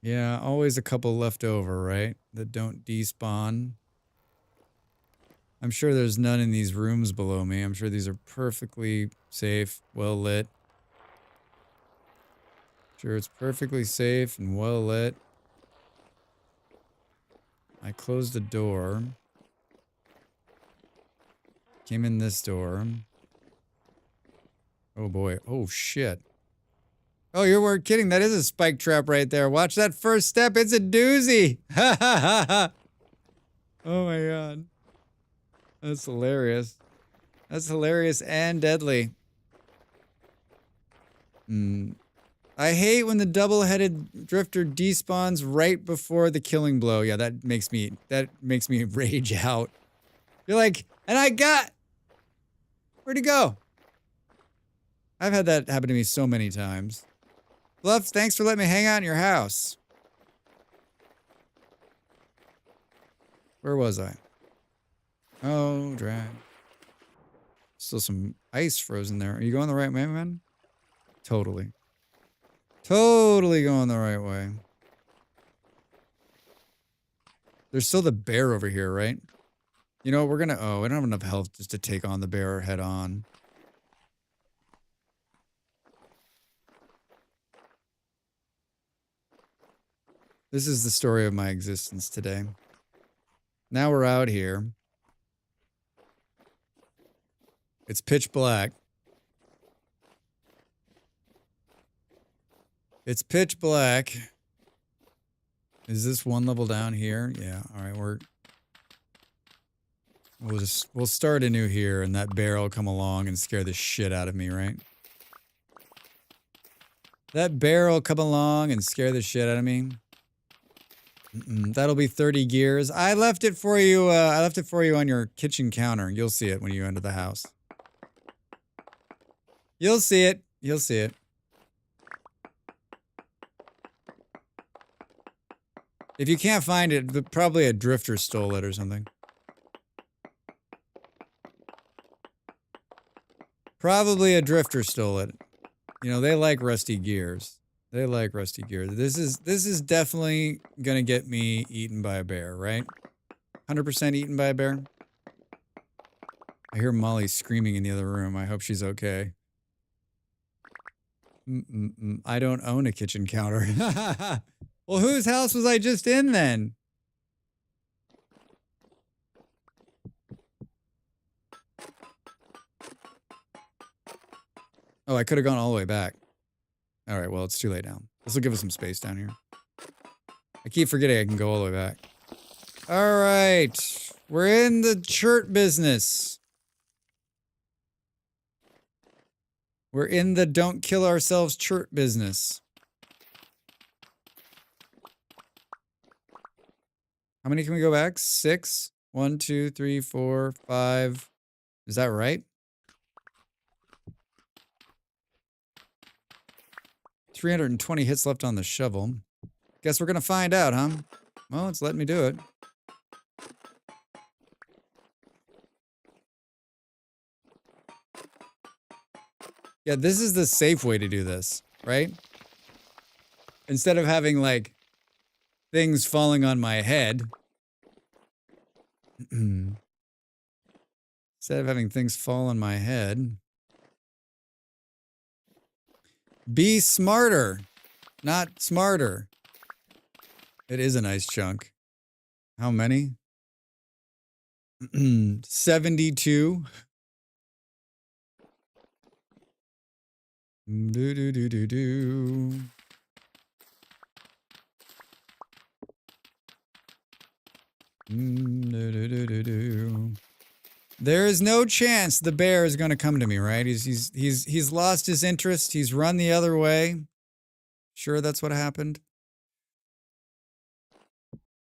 Yeah, always a couple left over, right? That don't despawn. I'm sure there's none in these rooms below me. I'm sure these are perfectly safe, well lit. Sure, it's perfectly safe and well lit. I closed the door. Came in this door. Oh boy. Oh shit. Oh, you weren't kidding. That is a spike trap right there. Watch that first step. It's a doozy. Ha ha ha ha. Oh my god. That's hilarious. That's hilarious and deadly. I hate when the double-headed drifter despawns right before the killing blow. Yeah, that makes me rage out. You're like, and I got... Where'd he go? I've had that happen to me so many times. Bluff, thanks for letting me hang out in your house. Where was I? Oh, drag. Still some ice frozen there. Are you going the right way, man? Totally. Totally going the right way. There's still the bear over here, right? You know, we're gonna... Oh, I don't have enough health just to take on the bear head on. This is the story of my existence today. Now we're out here. It's pitch black. It's pitch black. Is this one level down here? Yeah. All right. We'll start anew here, and that bear will come along and scare the shit out of me, right? That bear will come along and scare the shit out of me. That'll be 30 gears. I left it for you. I left it for you on your kitchen counter. You'll see it when you enter the house. You'll see it. You'll see it. If you can't find it, probably a drifter stole it or something. Probably a drifter stole it. You know, they like rusty gears. They like rusty gears. This is definitely gonna get me eaten by a bear, right? 100% eaten by a bear. I hear Molly screaming in the other room. I hope she's okay. I don't own a kitchen counter. Well, whose house was I just in then? Oh, I could have gone all the way back. All right, well, it's too late now. This will give us some space down here. I keep forgetting I can go all the way back. All right. We're in the shirt business. We're in the don't kill ourselves shirt business. How many can we go back? 6? 1, 2, 3, 4, 5. Is that right? 320 hits left on the shovel. Guess we're gonna find out, huh? Well, it's letting me do it. Yeah, this is the safe way to do this, right? Instead of having, like, things falling on my head. Instead of having things fall on my head. Be smarter, not smarter. It is a nice chunk. How many? 72. Do do do do do. There is no chance the bear is going to come to me, right? He's lost his interest. He's run the other way. Sure, that's what happened.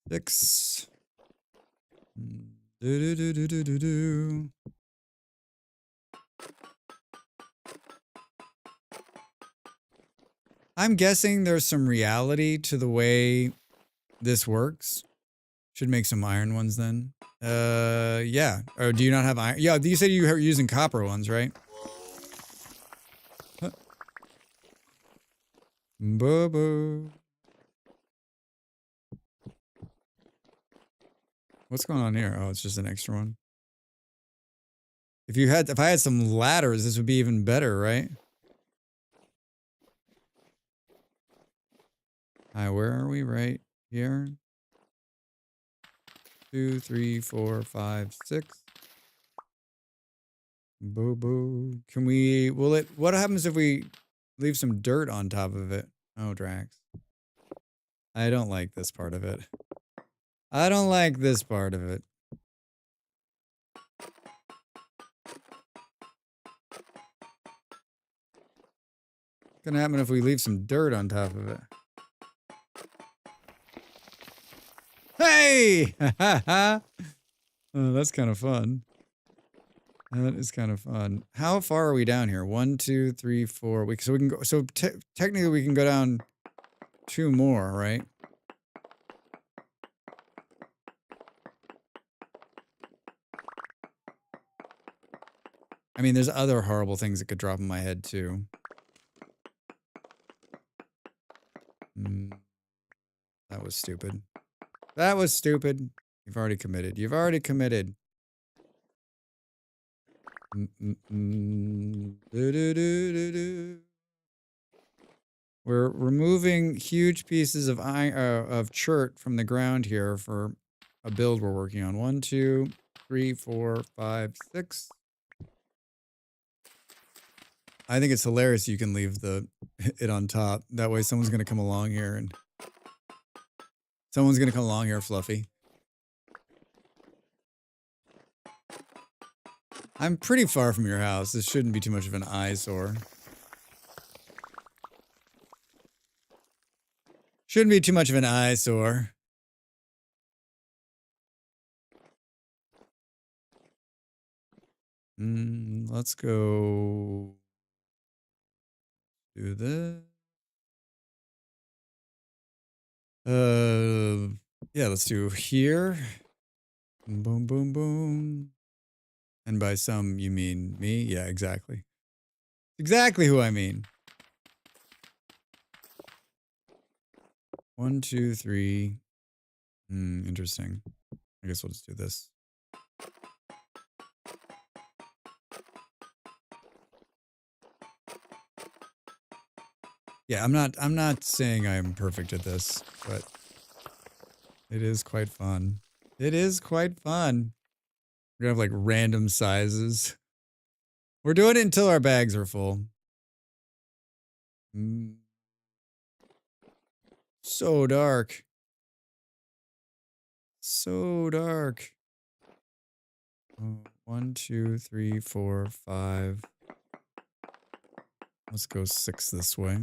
6. Do do do do do do do. I'm guessing there's some reality to the way this works. Should make some iron ones then. Yeah. Or do you not have iron? Yeah, you said you were using copper ones, right? Huh. Boo-boo. What's going on here? Oh, it's just an extra one. If I had some ladders, this would be even better, right? Hi, where are we? Right here. 2, 3, 4, 5, 6. Boo boo. Can we? What happens if we leave some dirt on top of it? Oh, Drax. I don't like this part of it. I don't like this part of it. What's gonna happen if we leave some dirt on top of it? Hey! Oh, that's kind of fun. That is kind of fun. How far are we down here? 1, 2, 3, 4. So we can go. So technically, we can go down 2 more, right? I mean, there's other horrible things that could drop in my head too. That was stupid. That was stupid. You've already committed. You've already committed. We're removing huge pieces of chert from the ground here for a build we're working on. 1, 2, 3, 4, 5, 6. I think it's hilarious you can leave it on top. That way someone's gonna come along here and Fluffy. I'm pretty far from your house. This shouldn't be too much of an eyesore. Shouldn't be too much of an eyesore. Let's go do this. Yeah, let's do here. Boom, boom, boom. And by some, you mean me? Yeah, exactly. Exactly who I mean. 1, 2, 3. Interesting. I guess we'll just do this. Yeah, I'm not saying I'm perfect at this, but it is quite fun. It is quite fun. We're gonna have like random sizes. We're doing it until our bags are full. So dark. So dark. 1, 2, 3, 4, 5. Let's go 6 this way.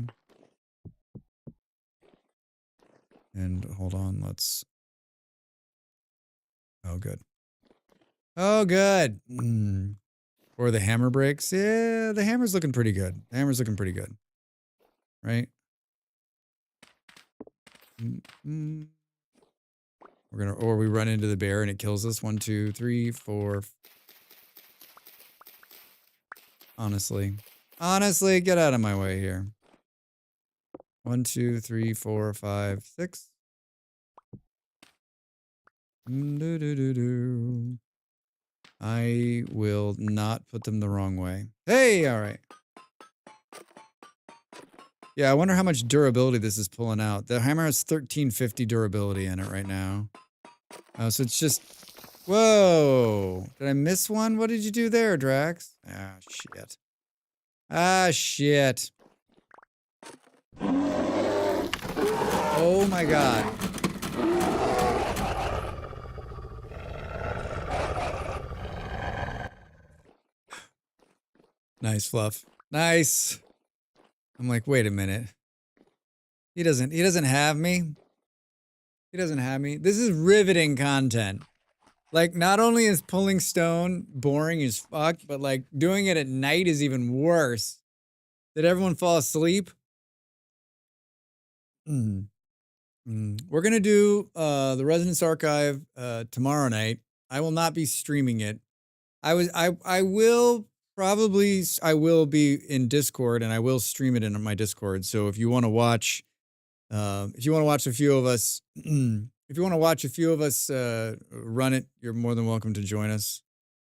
And hold on, let's... Oh, good. Oh, good. Or the hammer breaks. Yeah, the hammer's looking pretty good. The hammer's looking pretty good. Right? We're gonna... Or we run into the bear and it kills us. 1, 2, 3, 4... Honestly. Honestly, get out of my way here. 1, 2, 3, 4, 5, 6. I will not put them the wrong way. Hey, all right. Yeah, I wonder how much durability this is pulling out. The hammer has 1350 durability in it right now. Oh, so it's just... Whoa! Did I miss one? What did you do there, Drax? Ah, shit. Ah, shit. Oh my god. Nice, Fluff. Nice. I'm like, wait a minute. He doesn't have me. He doesn't have me. This is riveting content. Like, not only is pulling stone boring as fuck, but like doing it at night is even worse. Did everyone fall asleep? We're gonna do the Resonance Archive tomorrow night. I will not be streaming it. I will be in Discord and I will stream it in my Discord. So if you want to watch a few of us run it, you're more than welcome to join us.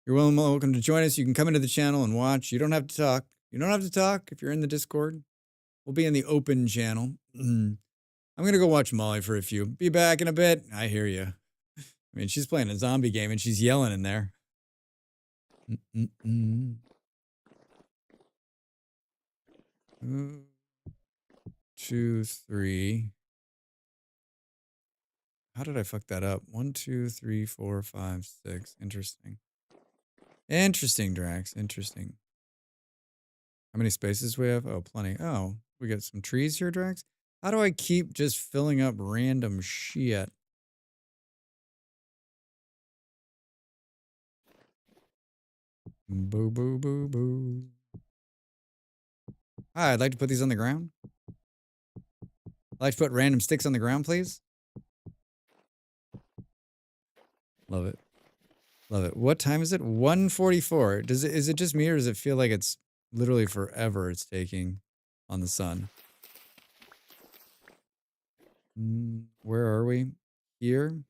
You're welcome to join us. You can come into the channel and watch. You don't have to talk. You don't have to talk if you're in the Discord. We'll be in the open channel. I'm going to go watch Molly for a few. Be back in a bit. I hear you. I mean, she's playing a zombie game and she's yelling in there. 2, 3. How did I fuck that up? 1, 2, 3, 4, 5, 6. Interesting. Interesting, Drax. Interesting. How many spaces do we have? Oh, plenty. Oh, we got some trees here, Drax. How do I keep just filling up random shit? Boo, boo, boo, boo. Hi, I'd like to put these on the ground. I'd like to put random sticks on the ground, please. Love it. Love it. What time is it? 1:44. Is it just me or does it feel like it's literally forever it's taking on the sun? Where are we? Here?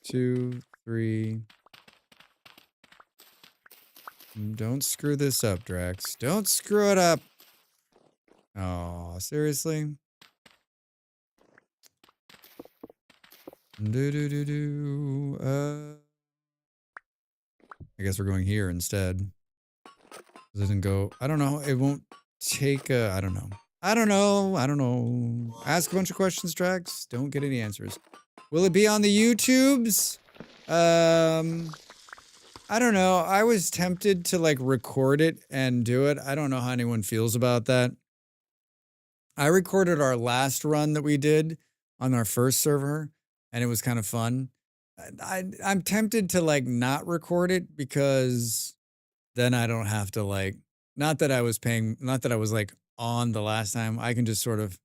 2, 3. Don't screw this up, Drax. Don't screw it up. Oh, seriously? I guess we're going here instead. It doesn't go... I don't know. It won't take a... I don't know. I don't know. Ask a bunch of questions, Drax. Don't get any answers. Will it be on the YouTubes? I don't know. I was tempted to like record it and do it. I don't know how anyone feels about that. I recorded our last run that we did on our first server and it was kind of fun. I'm tempted to like not record it because then I don't have to like, not that I was like on the last time. I can just sort of,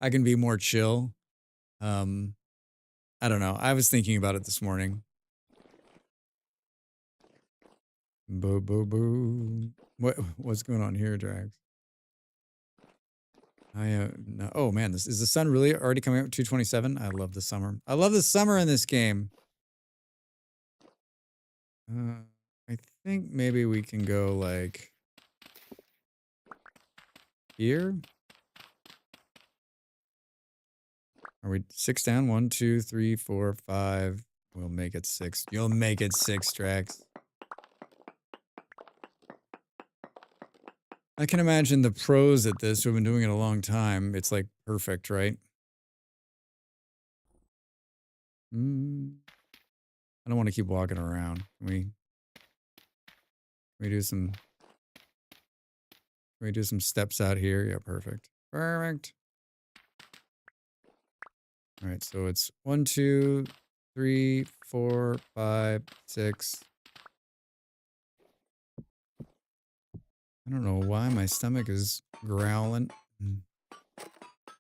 I can be more chill. I don't know. I was thinking about it this morning. Boo, boo, boo. What's going on here, Drags? No. Oh man, is the sun really already coming up? 227. I love the summer. I love the summer in this game. I think maybe we can go like here. Are we 6 down? 1, 2, 3, 4, 5. We'll make it 6. You'll make it 6, Drax. I can imagine the pros at this who have been doing it a long time. It's like perfect, right? I don't want to keep walking around. Can we do some steps out here? Yeah, perfect. Perfect. All right, so it's 1, 2, 3, 4, 5, 6. I don't know why my stomach is growling.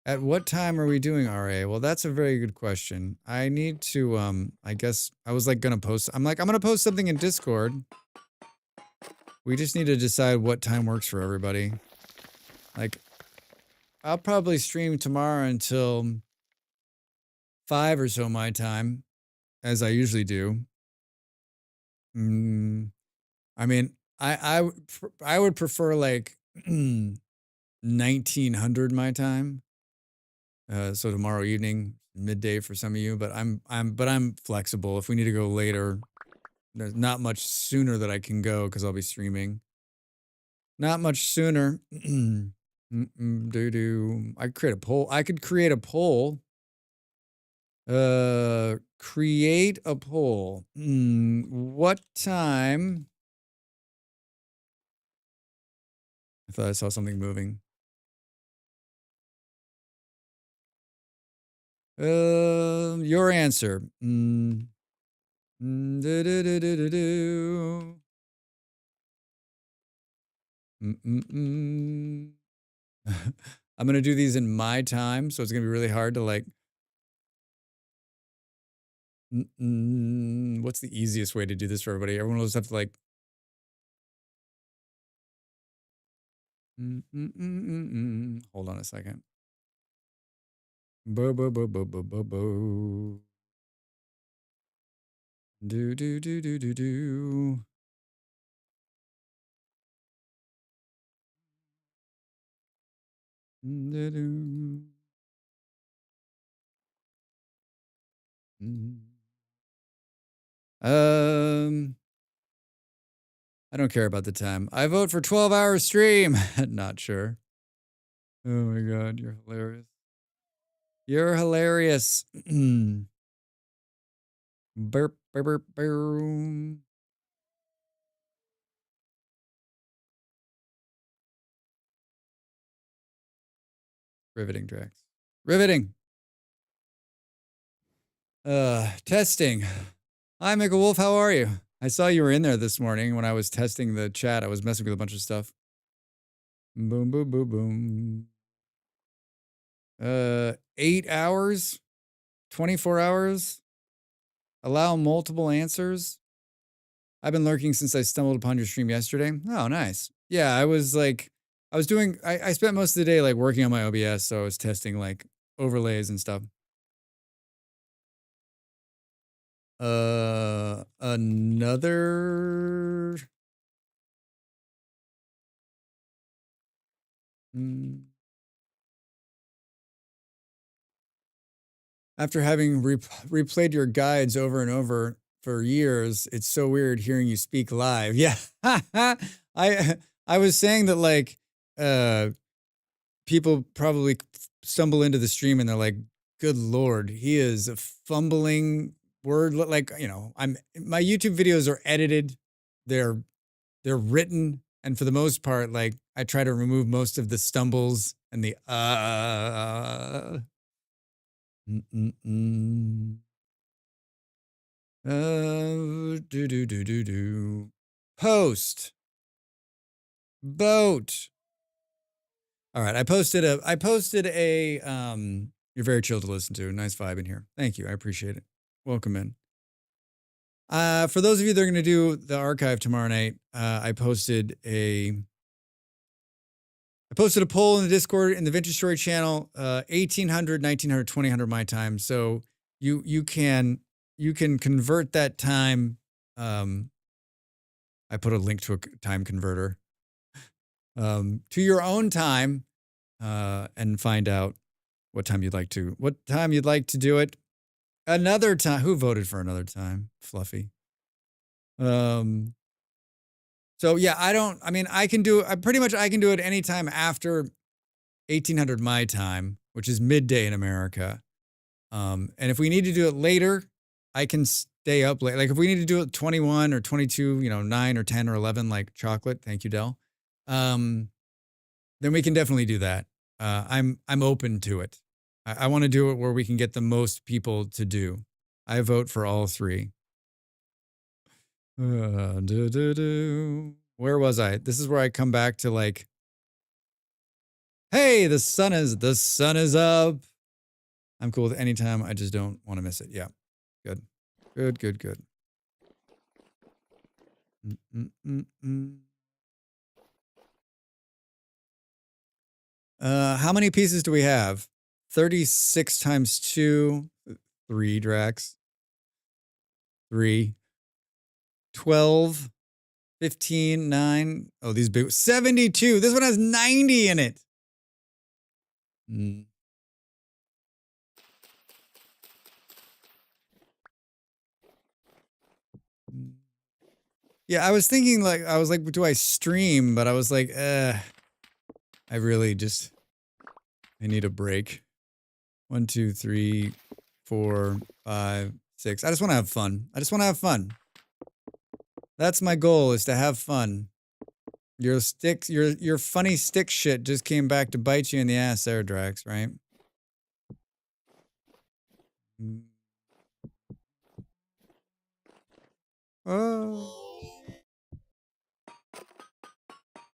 At what time are we doing RA? Well, that's a very good question. I need to, I guess I was like gonna post, I'm gonna post something in Discord. We just need to decide what time works for everybody. Like, I'll probably stream tomorrow until 5 or so my time, as I usually do. I mean, I would prefer like 1900 my time. So tomorrow evening, midday for some of you, but I'm flexible. If we need to go later, there's not much sooner that I can go because I'll be streaming. Not much sooner. I could create a poll. I could create a poll. Create a poll. What time? I thought I saw something moving. Your answer. I'm gonna do these in my time, so it's gonna be really hard to like. What's the easiest way to do this for everybody? Everyone will just have to like. Hold on a second. Bo bo bo bo bo bo bo. Do do do do do do. Do do. I don't care about the time. I vote for 12-hour stream. Not sure. Oh my god, you're hilarious. You're hilarious. Burp, burp, burp, burp. Riveting, Drax. Riveting. Testing. Hi, Michael Wolf. How are you? I saw you were in there this morning when I was testing the chat. I was messing with a bunch of stuff. Boom, boom, boom, boom. 8 hours? 24 hours? Allow multiple answers? I've been lurking since I stumbled upon your stream yesterday. Oh, nice. Yeah, I was like, I spent most of the day like working on my OBS, so I was testing like overlays and stuff. Another. After having replayed your guides over and over for years, it's so weird hearing you speak live. Yeah, I was saying that like people probably stumble into the stream and they're like, "Good Lord, he is a fumbling word." Like, you know, my YouTube videos are edited, they're written, and for the most part, like I try to remove most of the stumbles and the Post. Boat. All right, I posted a you're very chill to listen to. Nice vibe in here. Thank you. I appreciate it. Welcome in. For those of you that are going to do the archive tomorrow night, I posted a poll in the Discord in the Vintage Story channel, 1800, 1900, 2000 my time. So you can convert that time. I put a link to a time converter to your own time, and find out what time you'd like to do it. Another time. Who voted for another time? Fluffy. So yeah, I can do it anytime after 1800 my time, which is midday in America. And if we need to do it later, I can stay up late. Like if we need to do it 21 or 22, 9 or 10 or 11, like chocolate. Thank you, Del. Then we can definitely do that. I'm open to it. I want to do it where we can get the most people to do. I vote for all three. Where was I? This is where I come back to like, hey, the sun is up. I'm cool with any time. I just don't want to miss it. Yeah. Good. How many pieces do we have? 36 times 2, 3 Drax. 3. 12, 15, 9. Oh, these big 72. This one has 90 in it. Yeah, I was thinking do I stream? But I was like, I need a break. 1, 2, 3, 4, 5, 6. I just want to have fun. That's my goal, is to have fun. Your funny stick shit just came back to bite you in the ass there, Drax, right? Oh.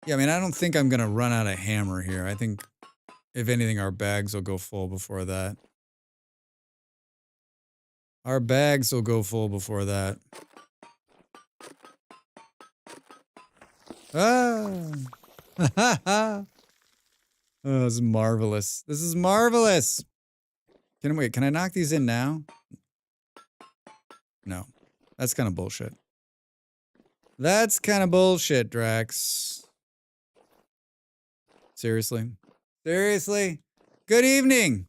Yeah, I don't think I'm going to run out of hammer here. I think, if anything, our bags will go full before that. Ah! Oh, this is marvelous. Can I knock these in now? No. That's kind of bullshit. Drax. Seriously? Good evening!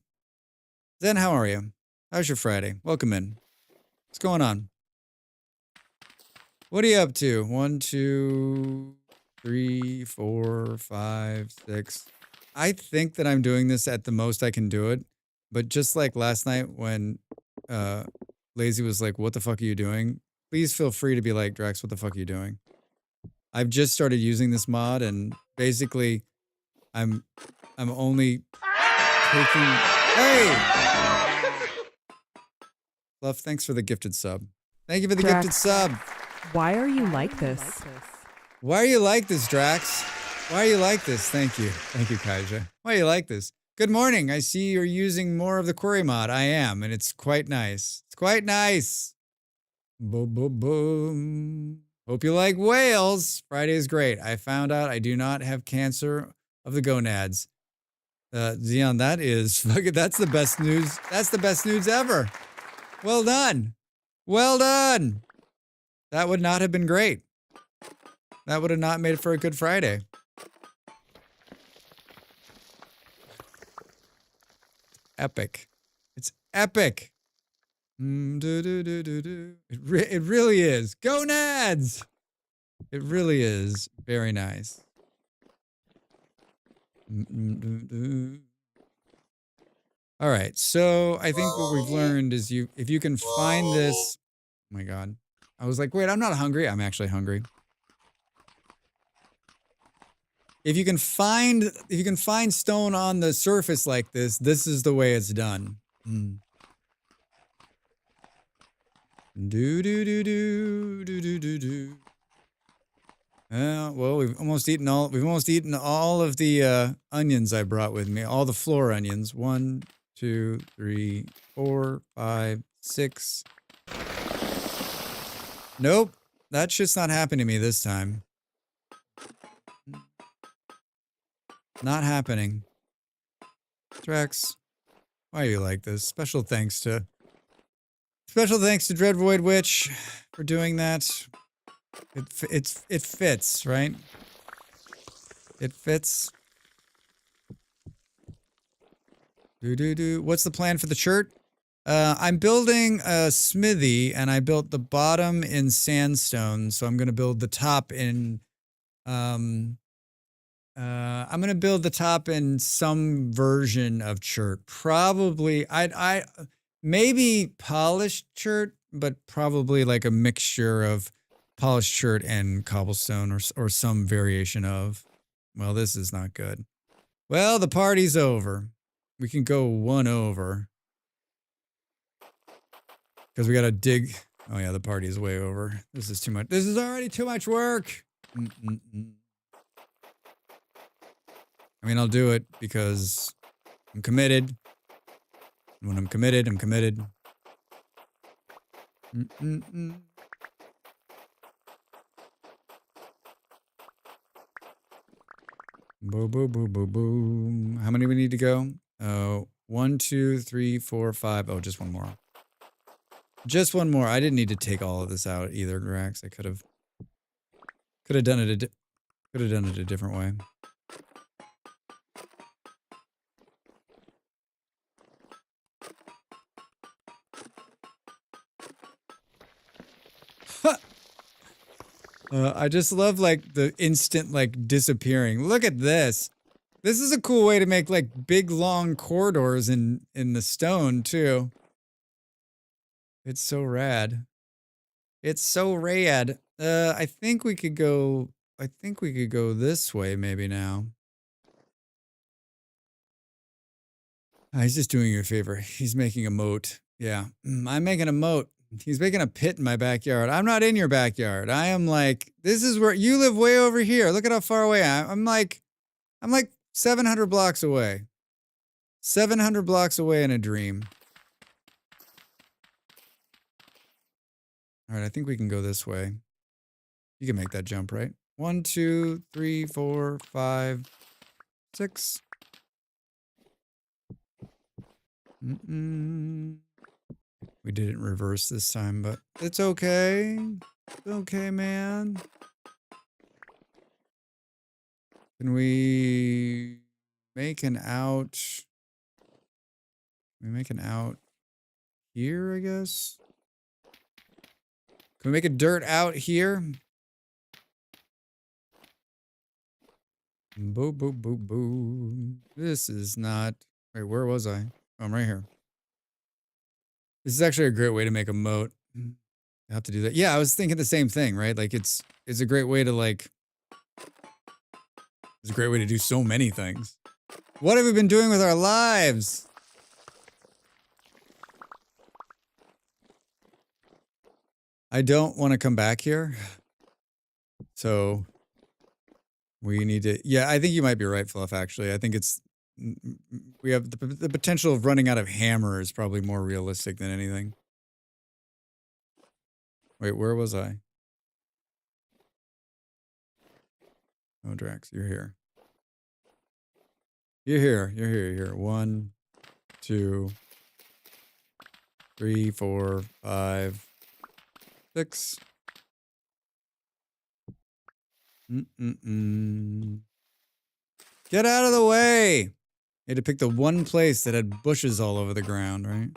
Zen, how are you? How's your Friday? Welcome in. What's going on? What are you up to? 1, 2, 3, 4, 5, 6. I think that I'm doing this at the most I can do it. But just like last night when Lazy was like, what the fuck are you doing? Please feel free to be like, Drax, what the fuck are you doing? I've just started using this mod, and basically I'm only taking... Hey! Love, thanks for the gifted sub. Thank you for the gifted sub. Why are you like this? Why are you like this, Drax? Why are you like this? Thank you. Thank you, Kaija. Why are you like this? Good morning. I see you're using more of the query mod. I am, and it's quite nice. Boom, boom, boom. Hope you like whales. Friday is great. I found out I do not have cancer of the gonads. Zion, that's the best news. That's the best news ever. Well done. That would not have been great. That would have not made it for a good Friday. Epic. It's epic. It really is. Gonads! It really is. Very nice. All right. So I think what we've learned is if you can find this. Oh my God. I was like, wait, I'm not hungry. I'm actually hungry. If you can find stone on the surface like this is the way it's done. Do do do do do do do do. Well, we've almost eaten all of the onions I brought with me, all the floor onions. 1, 2, 3, 4, 5, 6. Nope, that shit's not happening to me this time. Not happening. Drex, why are you like this? Special thanks to Dread Void Witch for doing that. It fits, right? It fits. What's the plan for the chert? I'm building a smithy, and I built the bottom in sandstone, so I'm gonna build the top in I'm gonna build the top in some version of chert. Probably I maybe polished chert, but probably like a mixture of polished chert and cobblestone or some variation of. Well, this is not good. Well, the party's over. We can go one over. Because we gotta dig. Oh yeah, the party's way over. This is too much. This is already too much work. I mean, I'll do it because I'm committed. When I'm committed, I'm committed. Boom, boom, boom, boom, boom. How many we need to go? 1, 2, 3, 4, 5. Oh, just one more. Just one more. I didn't need to take all of this out either, Grax. I could have done it a different way. I just love like the instant like disappearing. Look at this. This is a cool way to make like big long corridors in the stone too. It's so rad. It's so rad. I think we could go this way maybe now. He's just doing you a favor. He's making a moat. Yeah, I'm making a moat. He's making a pit in my backyard. I'm not in your backyard. I am like, this is where you live way over here. Look at how far away I am. I'm like 700 blocks away. 700 blocks away in a dream. All right, I think we can go this way. You can make that jump, right? 1, 2, 3, 4, 5, 6. We didn't reverse this time, but it's okay. It's okay, man. Can we make an out? Can we make an out here, I guess? Can we make a dirt out here? Boo, boo, boo, boo. This is not... Wait, where was I? Oh, I'm right here. This is actually a great way to make a moat. I have to do that. Yeah, I was thinking the same thing, right? Like, it's a great way to, like... It's a great way to do so many things. What have we been doing with our lives? I don't want to come back here. So... We need to... Yeah, I think you might be right, Fluff, actually. I think it's... We have the potential of running out of hammer is probably more realistic than anything. Wait, where was I? Oh, Drax, you're here. You're here. You're here. You're here. 1, 2, 3, 4, 5, 6. Get out of the way! You had to pick the one place that had bushes all over the ground, right?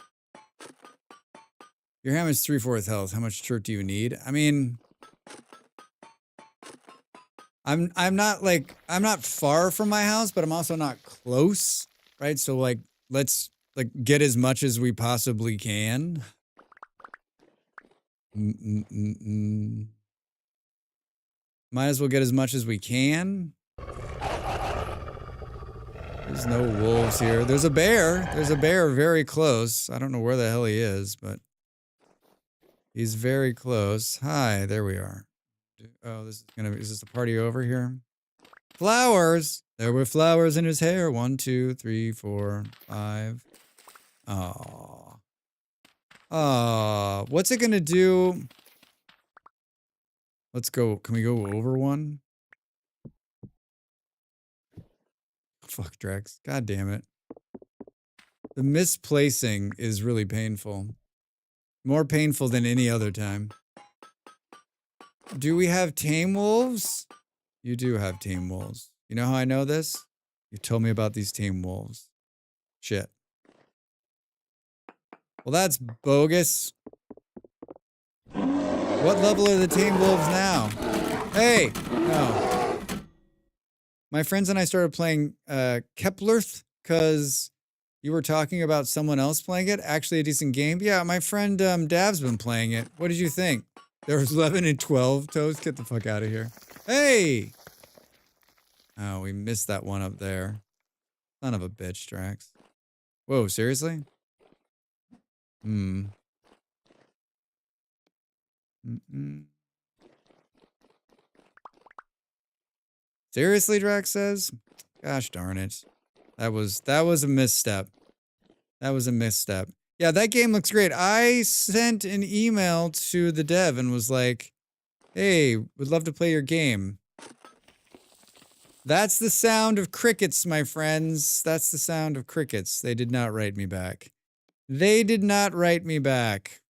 Your hammer is 3/4 health. How much chert do you need? I mean, I'm not far from my house, but I'm also not close, right? So like, let's like get as much as we possibly can. Might as well get as much as we can. There's no wolves here. There's a bear. There's a bear very close. I don't know where the hell he is, but... He's very close. Hi, there we are. Oh, is this the party over here? Flowers! There were flowers in his hair. 1, 2, 3, 4, 5. Aww. Aww. What's it gonna do? Let's go. Can we go over one? Fuck, Drex. God damn it. The misplacing is really painful. More painful than any other time. Do we have tame wolves? You do have tame wolves. You know how I know this? You told me about these tame wolves. Shit. Well, that's bogus. What level are the tame wolves now? Hey! No. My friends and I started playing Keplerth because you were talking about someone else playing it. Actually a decent game. Yeah, my friend Dav's been playing it. What did you think? There was 11 and 12. Toast, get the fuck out of here. Hey! Oh, we missed that one up there. Son of a bitch, Drax. Whoa, seriously? Hmm. Mm-mm. Seriously, Drax says? Gosh darn it. That was a misstep. That was a misstep. Yeah, that game looks great. I sent an email to the dev and was like, hey, would love to play your game. That's the sound of crickets, my friends. That's the sound of crickets. They did not write me back. They did not write me back.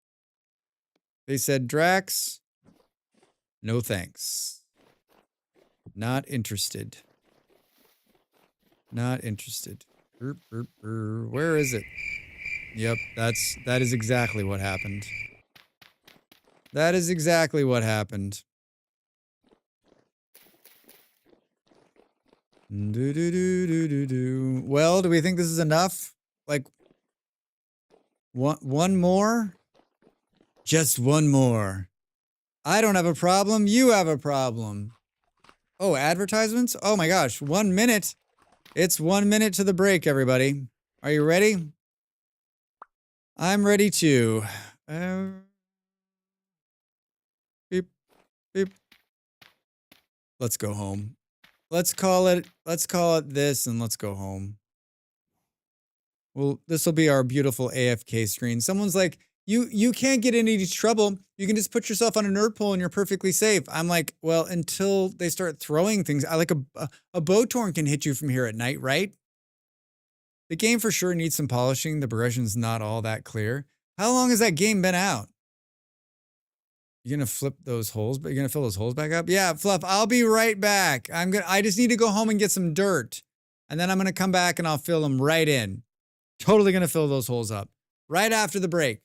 They said, Drax, no thanks. Not interested. Not interested. Where is it? Yep, that is exactly what happened. That is exactly what happened. Well, do we think this is enough? Like, one more? Just one more. I don't have a problem. You have a problem. Oh, advertisements? Oh my gosh, 1 minute. It's 1 minute to the break, everybody. Are you ready? I'm ready too. Beep, beep. Let's go home. Let's call it this and let's go home. Well, this will be our beautiful AFK screen. Someone's like, you can't get in any trouble. You can just put yourself on a nerd pole and you're perfectly safe. I'm like, well, until they start throwing things. I like a bow torn can hit you from here at night, right? The game for sure needs some polishing. The progression's not all that clear. How long has that game been out? You're gonna flip those holes, but you're gonna fill those holes back up? Yeah, Fluff, I'll be right back. I just need to go home and get some dirt. And then I'm gonna come back and I'll fill them right in. Totally gonna fill those holes up. Right after the break.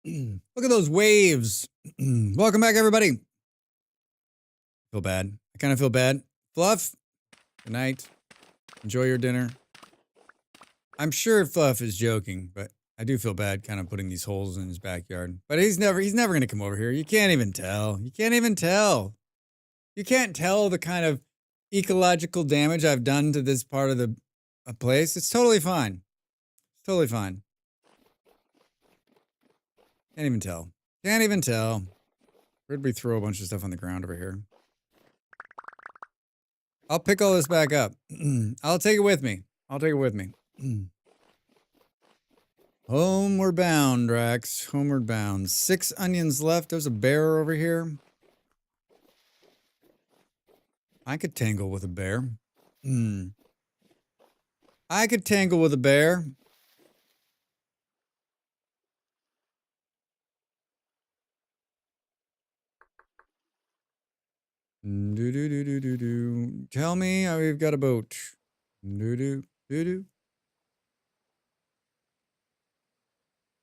Look at those waves. Welcome back, everybody. Feel bad. I kind of feel bad. Fluff, good night. Enjoy your dinner. I'm sure Fluff is joking, but I do feel bad kind of putting these holes in his backyard. But he's never going to come over here. You can't even tell. You can't even tell. You can't tell the kind of ecological damage I've done to this part of the place. It's totally fine. It's totally fine. Can't even tell. Can't even tell. Where'd we throw a bunch of stuff on the ground over here? I'll pick all this back up. I'll take it with me. I'll take it with me. Homeward bound, Drax. Homeward bound. 6 onions left. There's a bear over here. I could tangle with a bear. I could tangle with a bear. Do. Tell me we've got a boat. Do.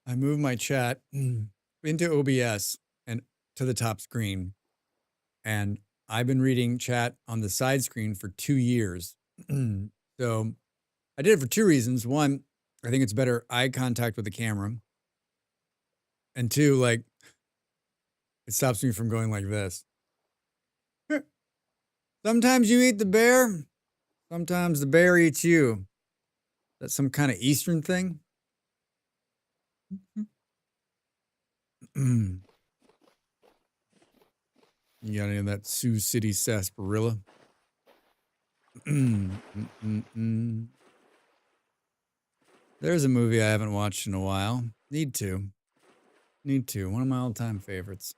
I moved my chat into OBS and to the top screen. And I've been reading chat on the side screen for 2 years. So I did it for 2 reasons. One, I think it's better eye contact with the camera. And 2, like, it stops me from going like this. Sometimes you eat the bear. Sometimes the bear eats you. That's some kind of Eastern thing. You got any of that Sioux City sarsaparilla? There's a movie I haven't watched in a while. Need to. One of my all-time favorites.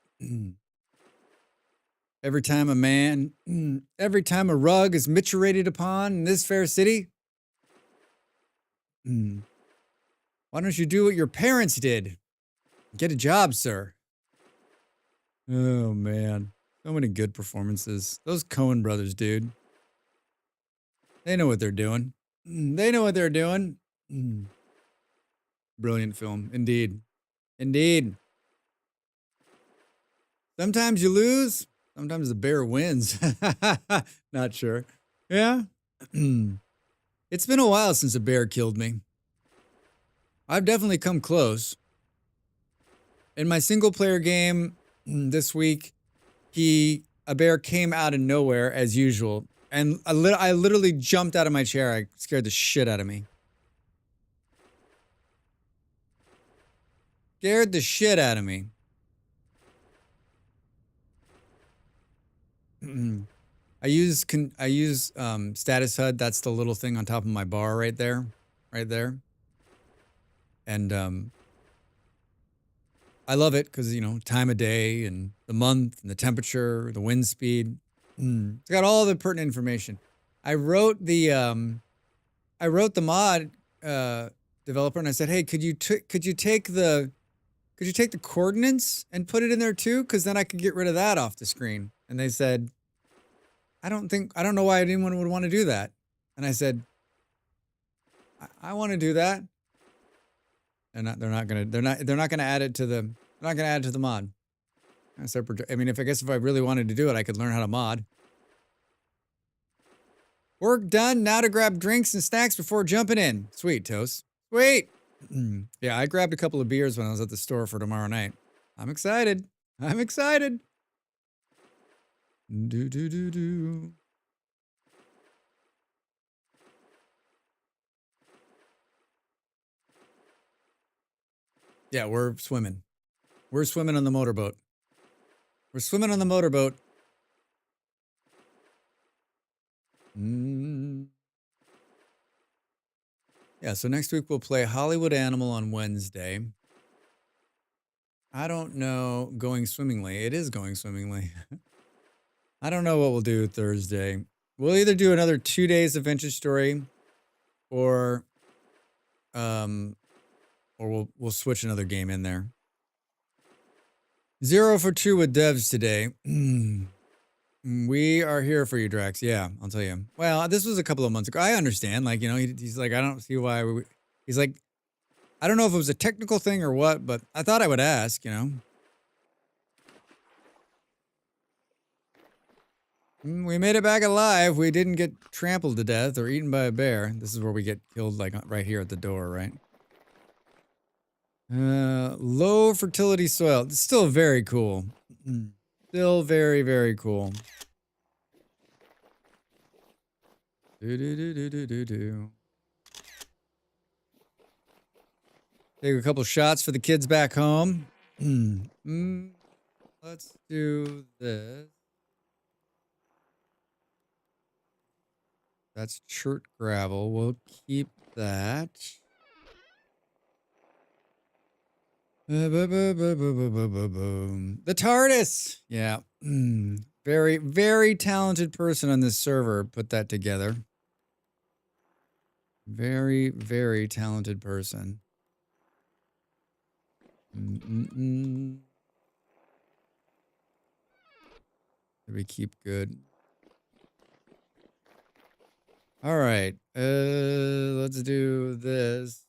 Every time a rug is miturated upon in this fair city. Why don't you do what your parents did? Get a job, sir. Oh, man. So many good performances. Those Coen brothers, dude. They know what they're doing. They know what they're doing. Brilliant film. Indeed. Sometimes you lose. Sometimes the bear wins. Not sure. Yeah. It's been a while since a bear killed me. I've definitely come close. In my single player game this week, a bear came out of nowhere as usual. And I literally jumped out of my chair. I scared the shit out of me. Scared the shit out of me. I use status HUD. That's the little thing on top of my bar right there. And I love it because, time of day and the month and the temperature, the wind speed. It's got all the pertinent information. I wrote the mod developer and I said, hey, could you take the coordinates and put it in there too? Because then I could get rid of that off the screen. And they said, I don't know why anyone would want to do that. And I said, I want to do that. They're not gonna add it to the mod. I mean, if I really wanted to do it, I could learn how to mod. Work done. Now to grab drinks and snacks before jumping in. Sweet, Toast. Sweet. Yeah, I grabbed a couple of beers when I was at the store for tomorrow night. I'm excited. Do. Yeah, we're swimming. We're swimming on the motorboat. Yeah, so next week we'll play Hollywood Animal on Wednesday. I don't know, going swimmingly. It is going swimmingly. I don't know what we'll do Thursday. We'll either do another 2 days of Vintage Story or we'll switch another game in there. 0 for 2 with devs today. We are here for you, Drax. Yeah, I'll tell you. Well, this was a couple of months ago. I understand. He's like, I don't see why he's like, I don't know if it was a technical thing or what, but I thought I would ask, you know. We made it back alive. We didn't get trampled to death or eaten by a bear. This is where we get killed, like right here at the door, right? Low fertility soil. It's still very cool. Still very, very cool. Do. Take a couple shots for the kids back home. Let's do this. That's chert gravel. We'll keep that. The TARDIS. Yeah. Very, very talented person on this server put that together. Very, very talented person. Did we keep good? All right. Let's do this.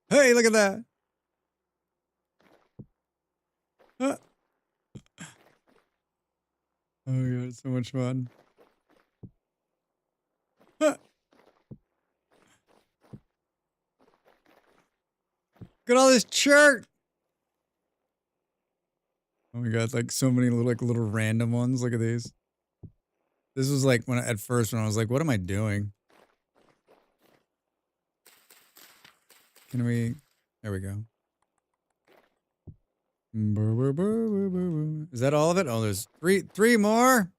Hey, look at that. Oh my god, so much fun. Look at all this chert. Oh my god, like so many little random ones. Look at these. This was like at first when I was like, what am I doing? Can we? There we go. Is that all of it? Oh, there's three more.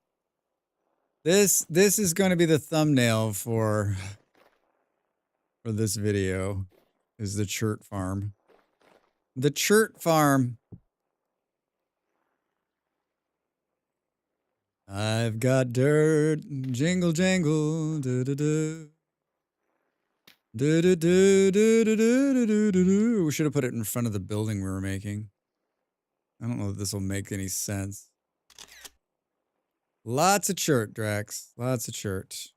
This is going to be the thumbnail for this video. Is the chert farm. The chert farm. I've got dirt, jingle jangle, do do do. Do do do do do do do do do. We should have put it in front of the building we were making. I don't know if this will make any sense. Lots of chert, Drax. Lots of chert.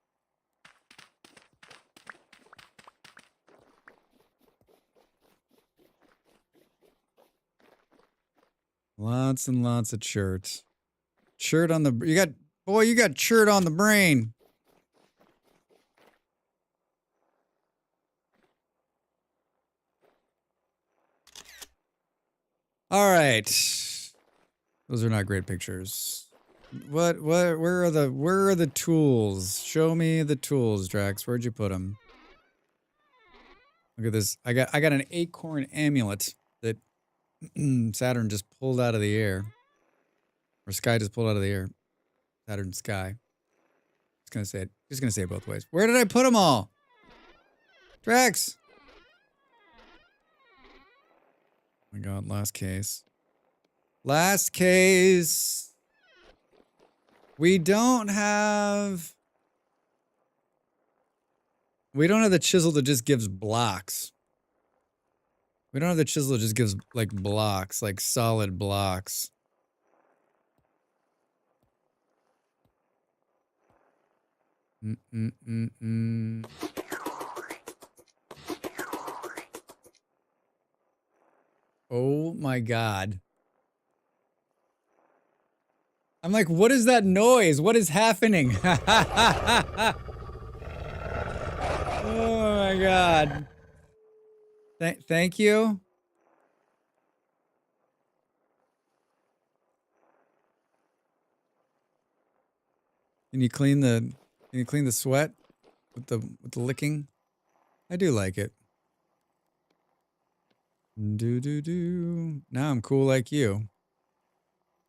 Lots and lots of chert. Chert on the... You got chert on the brain. All right. Those are not great pictures. Where are the tools? Show me the tools, Drax. Where'd you put them? Look at this. I got an acorn amulet that Saturn just pulled out of the air. Or Sky just pulled out of the air. Saturn Sky. Just gonna say it. Just gonna say it both ways. Where did I put them all? Drax. Oh my god, last case. Last case. We don't have the chisel that just gives blocks. We don't have the chisel that just gives like blocks, like solid blocks. Oh my god. I'm like, what is that noise? What is happening? Oh my god. Thank you. Can you clean the sweat with the licking? I do like it. Do. Now I'm cool like you.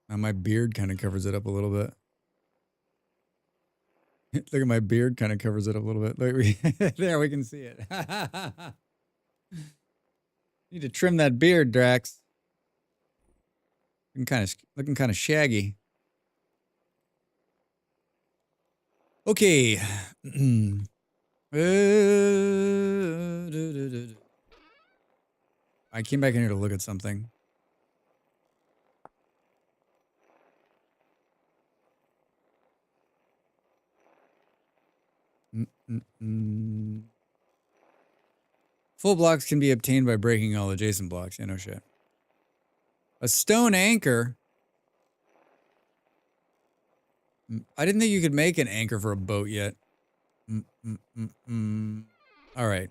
Now my beard kind of covers it up a little bit. Look at my beard kind of covers it up a little bit. Look, there we can see it. Need to trim that beard, Drax. Looking kind of shaggy. Okay. I came back in here to look at something. Full blocks can be obtained by breaking all adjacent blocks. Yeah, no shit. A stone anchor? I didn't think you could make an anchor for a boat yet. All right.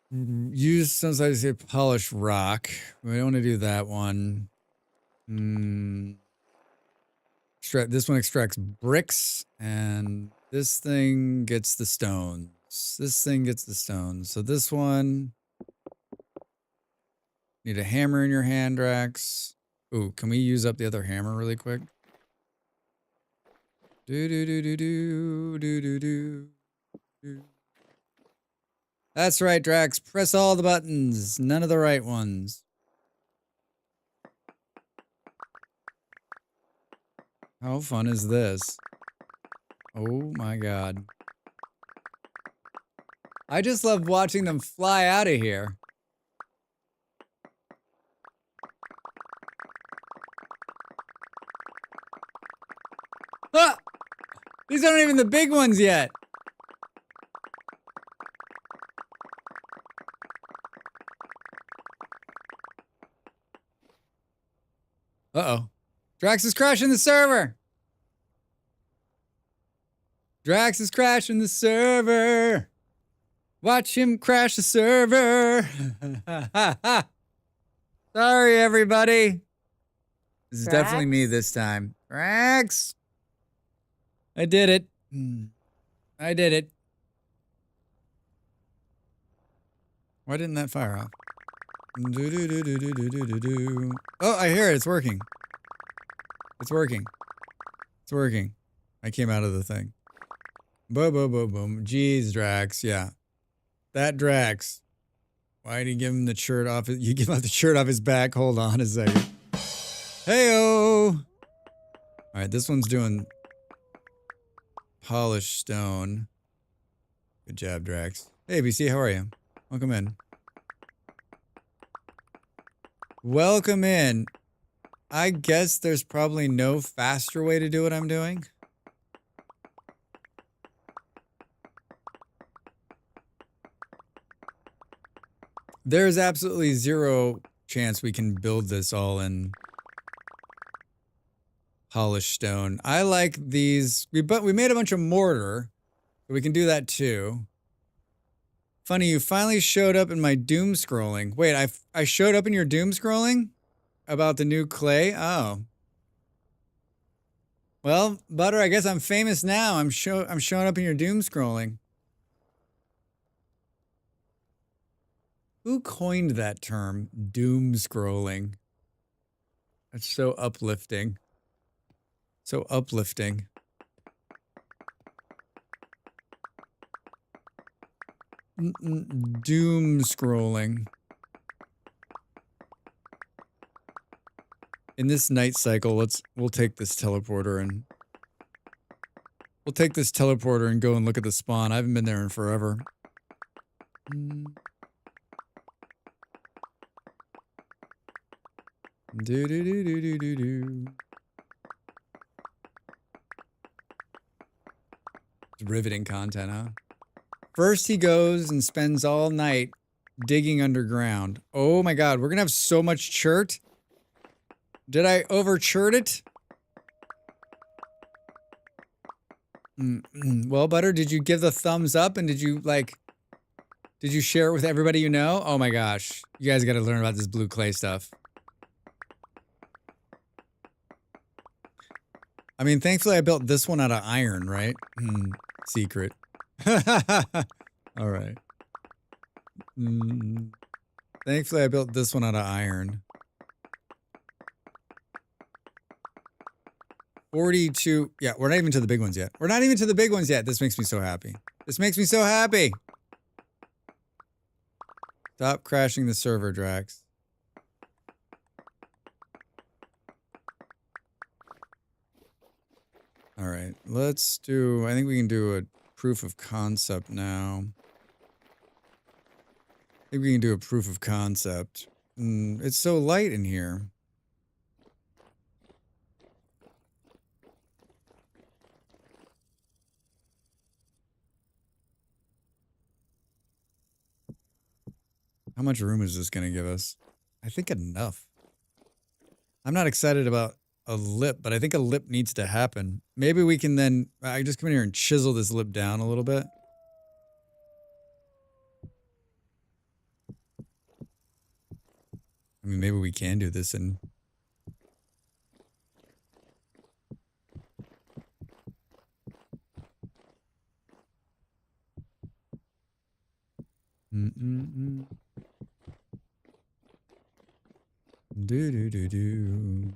Use some side to say polished rock. We don't want to do that one. This one extracts bricks, and this thing gets the stones. This thing gets the stones. So this one, need a hammer in your hand, Drax. Ooh, can we use up the other hammer really quick? Do. That's right, Drax. Press all the buttons. None of the right ones. How fun is this? Oh my god. I just love watching them fly out of here. Ah! These aren't even the big ones yet. Uh-oh. Drax is crashing the server. Drax is crashing the server. Watch him crash the server. Sorry, everybody. This is definitely me this time. Drax. I did it. I did it. Why didn't that fire off? Oh, I hear it. It's working. It's working. It's working. I came out of the thing. Boom, boom, boom, boom. Jeez, Drax. Yeah. That Drax. Why did you give him the shirt off? You give him the shirt off his back. Hold on a second. Hey-o. All right, this one's doing polished stone. Good job, Drax. Hey, BC, how are you? Welcome in. Welcome in. I guess there's probably no faster way to do what I'm doing. There's absolutely zero chance we can build this all in polished stone. I like these. We made a bunch of mortar, so we can do that too. Funny, you finally showed up in my doom scrolling. Wait, I showed up in your doom scrolling about the new clay? Oh. Well, Butter, I guess I'm famous now. I'm showing up in your doom scrolling. Who coined that term, doom scrolling? That's so uplifting. So uplifting. Doom scrolling. In this night cycle, we'll take this teleporter and go and look at the spawn. I haven't been there in forever. It's riveting content, huh? First, he goes and spends all night digging underground. Oh my god, we're gonna have so much chert. Did I over-chert it? Well, Butter, did you give the thumbs up and did you share it with everybody you know? Oh my gosh, you guys gotta learn about this blue clay stuff. I mean, thankfully I built this one out of iron, right? Secret. All right. Thankfully I built this one out of iron. 42. Yeah, we're not even to the big ones yet. We're not even to the big ones yet. This makes me so happy. This makes me so happy. Stop crashing the server, Drax. All right, let's do, I think we can do a proof of concept now. I think we can do a proof of concept. It's so light in here. How much room is this going to give us? I think enough. I'm not excited about a lip, but I think a lip needs to happen. Maybe we can then... I just come in here and chisel this lip down a little bit. I mean, maybe we can do this and... Do.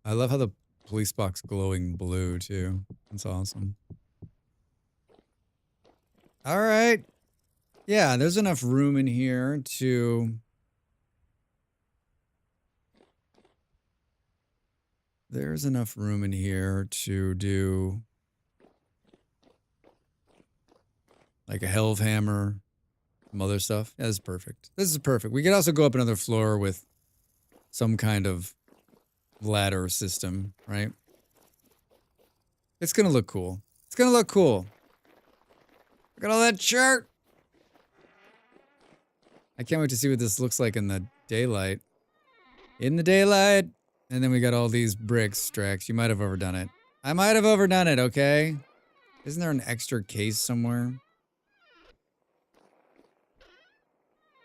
I love how the police box glowing blue too. That's awesome. All right. Yeah, there's enough room in here to... There's enough room in here to do... like a hell of hammer, some other stuff. Yeah, this is perfect. This is perfect. We could also go up another floor with some kind of ladder system, right? It's gonna look cool. It's gonna look cool. Look at all that chart. I can't wait to see what this looks like in the daylight. In the daylight. And then we got all these bricks, Drax. You might have overdone it. I might have overdone it, okay? Isn't there an extra case somewhere?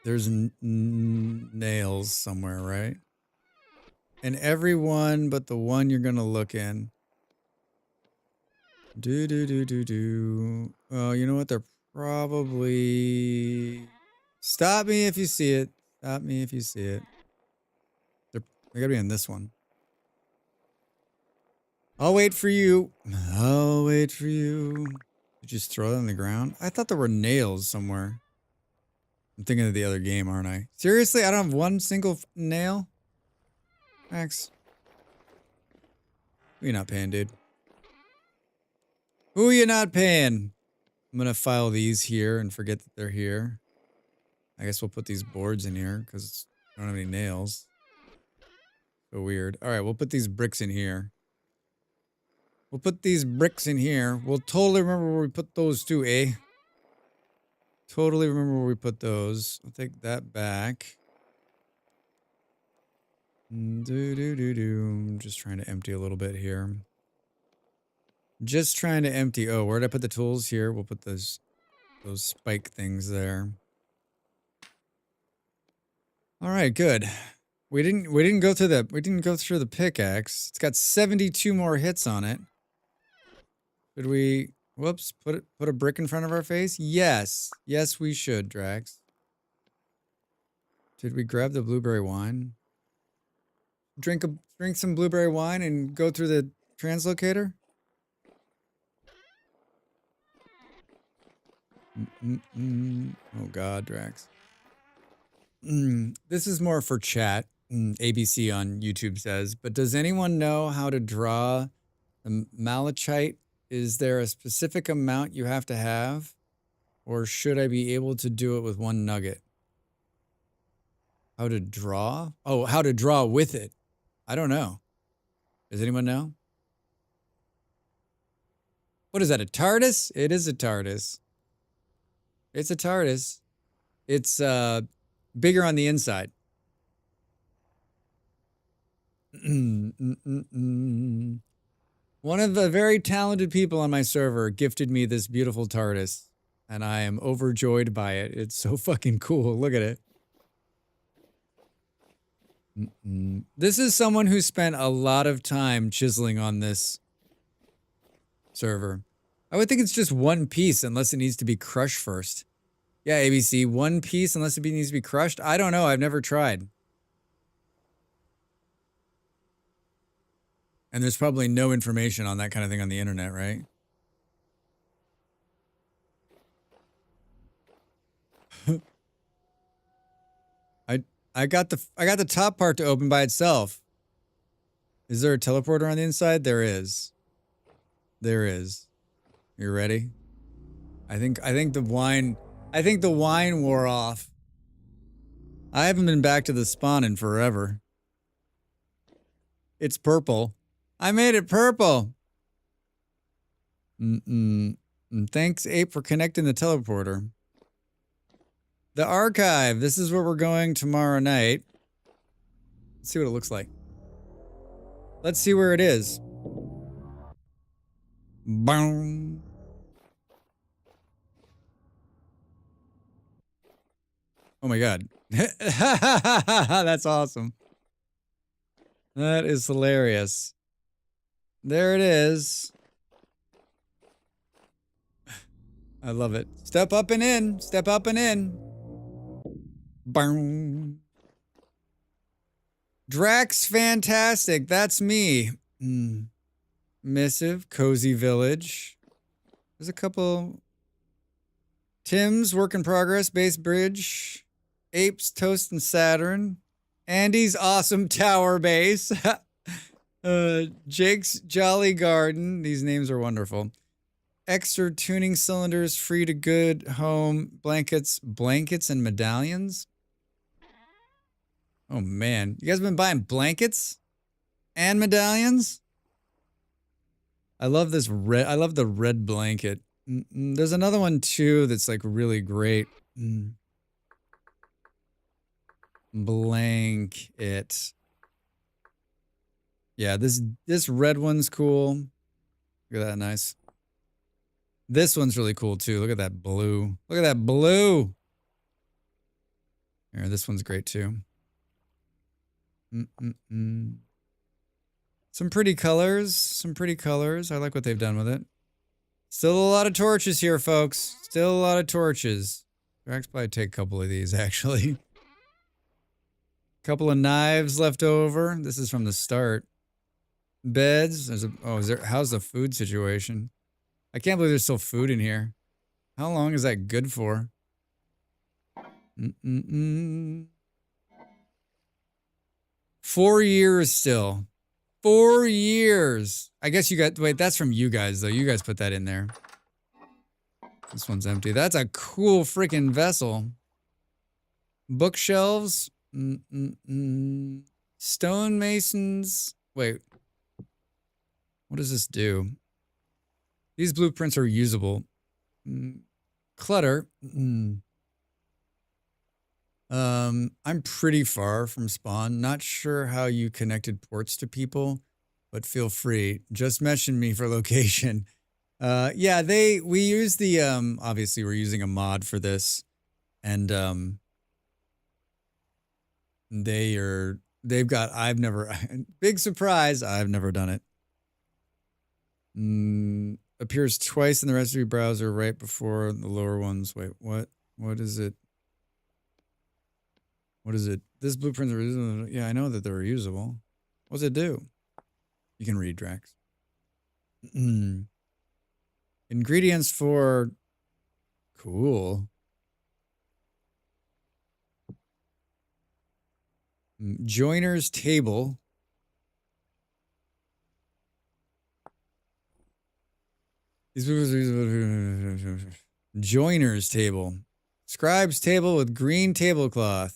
There's nails somewhere, right? And every one but the one you're gonna look in. Do. Oh, you know what? They're probably... Stop me if you see it. Stop me if you see it. They gotta be in this one. I'll wait for you. I'll wait for you. You just throw it on the ground? I thought there were nails somewhere. I'm thinking of the other game, aren't I? Seriously? I don't have one single nail? Max. Who you not paying, dude? Who you not paying? I'm gonna file these here and forget that they're here. I guess we'll put these boards in here because I don't have any nails. So weird. Alright, we'll put these bricks in here. We'll put these bricks in here. We'll totally remember where we put those too, eh? Totally remember where we put those. I'll take that back. I'm just trying to empty a little bit here. Just trying to empty. Oh, where did I put the tools? Here. We'll put those spike things there. All right, good. We didn't go through the pickaxe. It's got 72 more hits on it. Should we whoops, put a brick in front of our face? Yes. Yes, we should, Drax. Did we grab the blueberry wine? Drink some blueberry wine and go through the translocator? Oh God, Drax. This is more for chat. ABC on YouTube says, but does anyone know how to draw the malachite? Is there a specific amount you have to have? Or should I be able to do it with one nugget? How to draw? Oh, how to draw with it. I don't know. Does anyone know? What is that, a TARDIS? It is a TARDIS. It's a TARDIS. It's bigger on the inside. One of the very talented people on my server gifted me this beautiful TARDIS, and I am overjoyed by it. It's so fucking cool. Look at it. This is someone who spent a lot of time chiseling on this server. I would think it's just one piece unless it needs to be crushed first. Yeah, ABC, one piece unless it needs to be crushed? I don't know. I've never tried. And there's probably no information on that kind of thing on the internet, right? I got the top part to open by itself. Is there a teleporter on the inside? There is. There is. You ready? I think the wine wore off. I haven't been back to the spawn in forever. It's purple. I made it purple. Thanks, Ape, for connecting the teleporter. The archive. This is where we're going tomorrow night. Let's see what it looks like. Let's see where it is. Boom. Oh my god. That's awesome. That is hilarious. There it is. I love it. Step up and in. Step up and in. Boom. Drax Fantastic. That's me. Missive. Cozy Village. There's a couple. Tim's Work in Progress. Base Bridge. Apes, Toast, and Saturn. Andy's Awesome Tower Base. Jake's Jolly Garden. These names are wonderful. Extra tuning cylinders, free to good home, blankets and medallions. Oh man, you guys been buying blankets and medallions? I love this red. I love the red blanket. There's another one too that's like really great. Blanket. Yeah, this red one's cool. Look at that, nice. This one's really cool too. Look at that blue. Look at that blue. Here, this one's great too. Some pretty colors. Some pretty colors. I like what they've done with it. Still a lot of torches here, folks. Still a lot of torches. Drax probably take a couple of these, actually. Couple of knives left over. This is from the start. Beds. There's a, oh, how's the food situation? I can't believe there's still food in here. How long is that good for? 4 years still. 4 years. I guess you got, wait, that's from you guys though. You guys put that in there. This one's empty. That's a cool freaking vessel. Bookshelves. Stonemasons. Wait. What does this do? These blueprints are usable. Clutter. I'm pretty far from spawn. Not sure how you connected ports to people, but feel free. Just mention me for location. Yeah, we use the obviously we're using a mod for this, and they've got big surprise, I've never done it. Appears twice in the recipe browser right before the lower ones. Wait, what? What is it? What is it? This blueprint is, yeah, I know that they're reusable. What does it do? You can read, Drax. Ingredients for... Cool. Joiner's table. Joiner's table. Scribe's table with green tablecloth.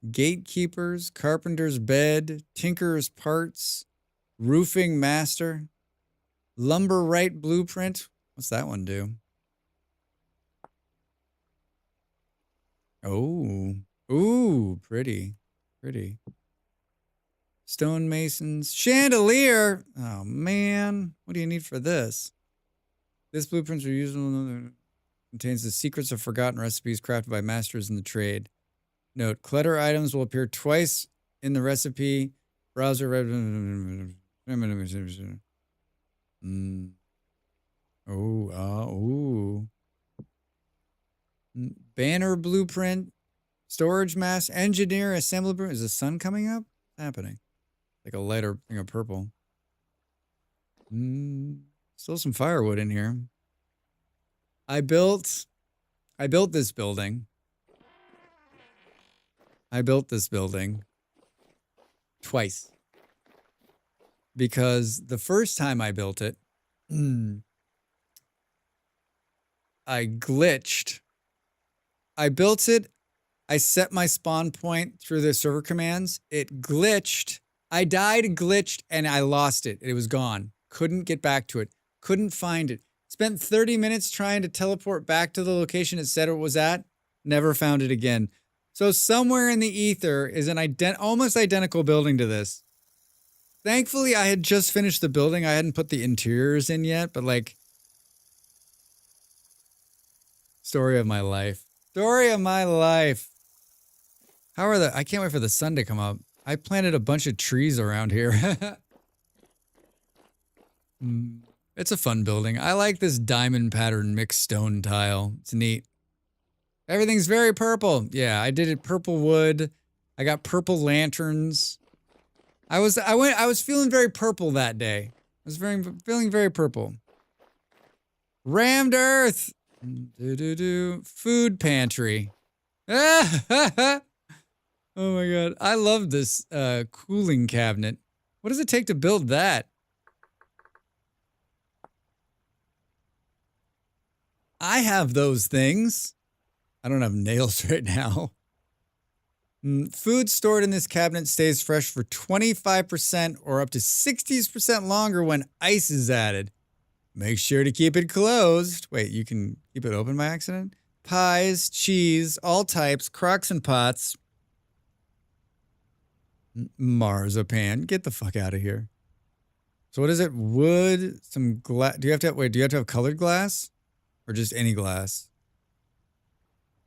Gatekeepers, carpenter's bed, tinker's parts, roofing master, lumber right blueprint. What's that one do? Oh, ooh, pretty, pretty. Stonemasons, chandelier. Oh man, what do you need for this? This blueprint's reusable. Contains the secrets of forgotten recipes crafted by masters in the trade. Note: clutter items will appear twice in the recipe browser. Banner blueprint, storage mass, engineer, assembly blueprint. Is the sun coming up? What's happening? Like a lighter thing of purple. Still some firewood in here. I built this building. I built this building twice. Because the first time I built it, I glitched. I built it. I set my spawn point through the server commands. It glitched. I died, glitched, and I lost it. It was gone. Couldn't get back to it. Couldn't find it. It's Spent 30 minutes trying to teleport back to the location it said it was at. Never found it again. So somewhere in the ether is an almost identical building to this. Thankfully, I had just finished the building. I hadn't put the interiors in yet, but like... Story of my life. Story of my life. How are the... I can't wait for the sun to come up. I planted a bunch of trees around here. It's a fun building. I like this diamond pattern mixed stone tile. It's neat. Everything's very purple. Yeah, I did it purple wood. I got purple lanterns. I was feeling very purple that day. I was feeling very purple. Rammed earth. Food pantry. Oh my god. I love this cooling cabinet. What does it take to build that? I have those things. I don't have nails right now. Food stored in this cabinet stays fresh for 25% or up to 60% longer when ice is added. Make sure to keep it closed. Wait, you can keep it open by accident? Pies, cheese, all types, crocs and pots. Marzipan. Get the fuck out of here. So what is it? Wood, some glass. Do you have to have colored glass? Or just any glass?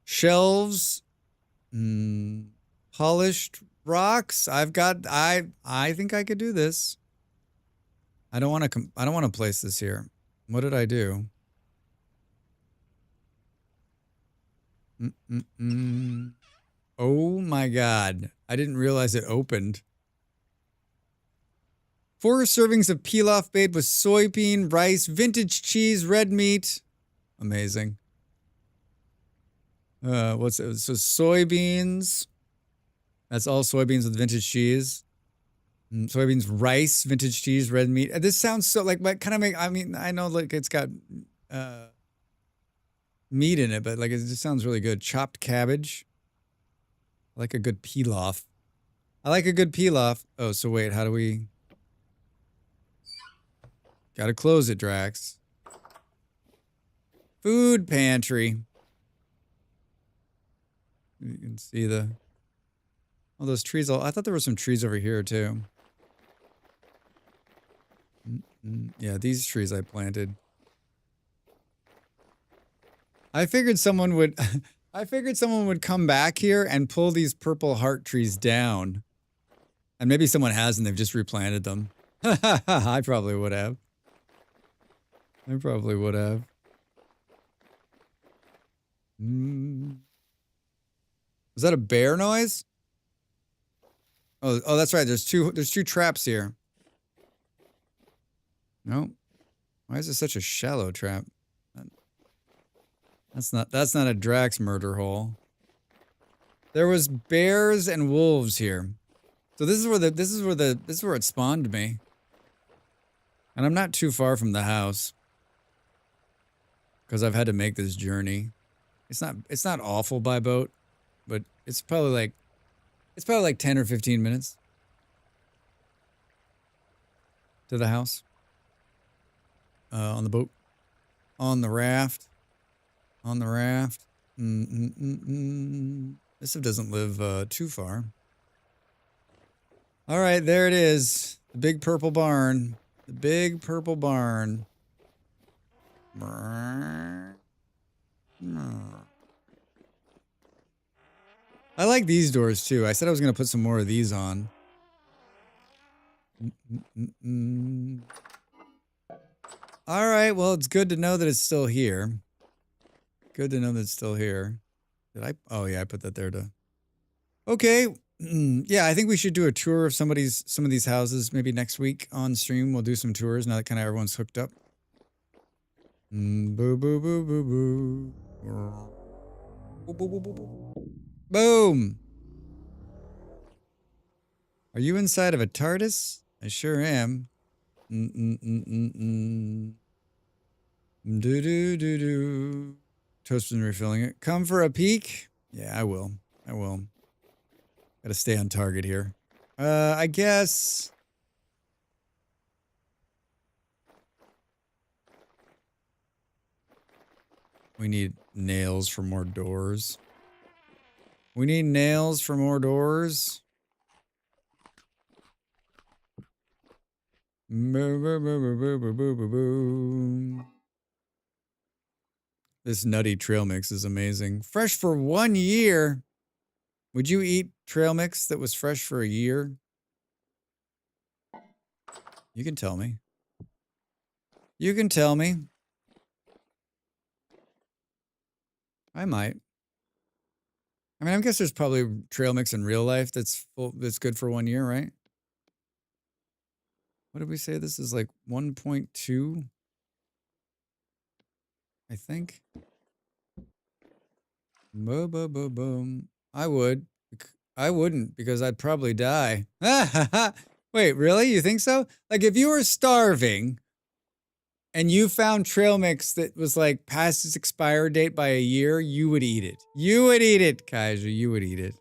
Shelves. Polished rocks. I think I could do this. I don't want to place this here. What did I do? Oh my god. I didn't realize it opened. 4 servings of pilaf made with soybean, rice, vintage cheese, red meat. Amazing. What's it? So soybeans. That's all soybeans with vintage cheese. Soybeans, rice, vintage cheese, red meat. This sounds so like, but kind of make. I mean, I know like it's got meat in it, but like it just sounds really good. Chopped cabbage. I like a good pilaf. I like a good pilaf. Oh, so wait, how do we? Gotta close it, Drax. Food pantry. You can see all those trees. I thought there were some trees over here too. Yeah, these trees I planted. I figured someone would come back here and pull these purple heart trees down. And maybe someone has and they've just replanted them. I probably would have. Was that a bear noise? Oh, that's right. There's two traps here. No. Why is it such a shallow trap? That's not a Drax murder hole. There was bears and wolves here. So this is where it spawned me. And I'm not too far from the house. Because I've had to make this journey. It's not awful by boat, but it's probably like 10 or 15 minutes to the house. On the boat. On the raft. This stuff doesn't live too far. All right, there it is. The big purple barn. The big purple barn. I like these doors too. I said I was going to put some more of these on. All right, well, it's good to know that it's still here. Good to know that it's still here. Did I? Oh, yeah, I put that there to... Okay. Yeah, I think we should do a tour of some of these houses. Maybe next week on stream we'll do some tours now that kind of everyone's hooked up. Boo, boo, boo, boo, boo. Boo, boo, boo, boo, boo. Boom! Are you inside of a TARDIS? I sure am. Do. Toasted and refilling it. Come for a peek? Yeah, I will. Gotta stay on target here. I guess... We need nails for more doors. We need nails for more doors. This nutty trail mix is amazing. Fresh for 1 year. Would you eat trail mix that was fresh for a year? You can tell me. You can tell me. I might. I mean, I guess there's probably trail mix in real life that's good for 1 year, right? What did we say? This is like 1.2, I think. Boom, boom, boom, boom. I would. I wouldn't because I'd probably die. Wait, really? You think so? Like if you were starving and you found trail mix that was like past its expire date by a year, you would eat it. You would eat it, Kaiser. You would eat it.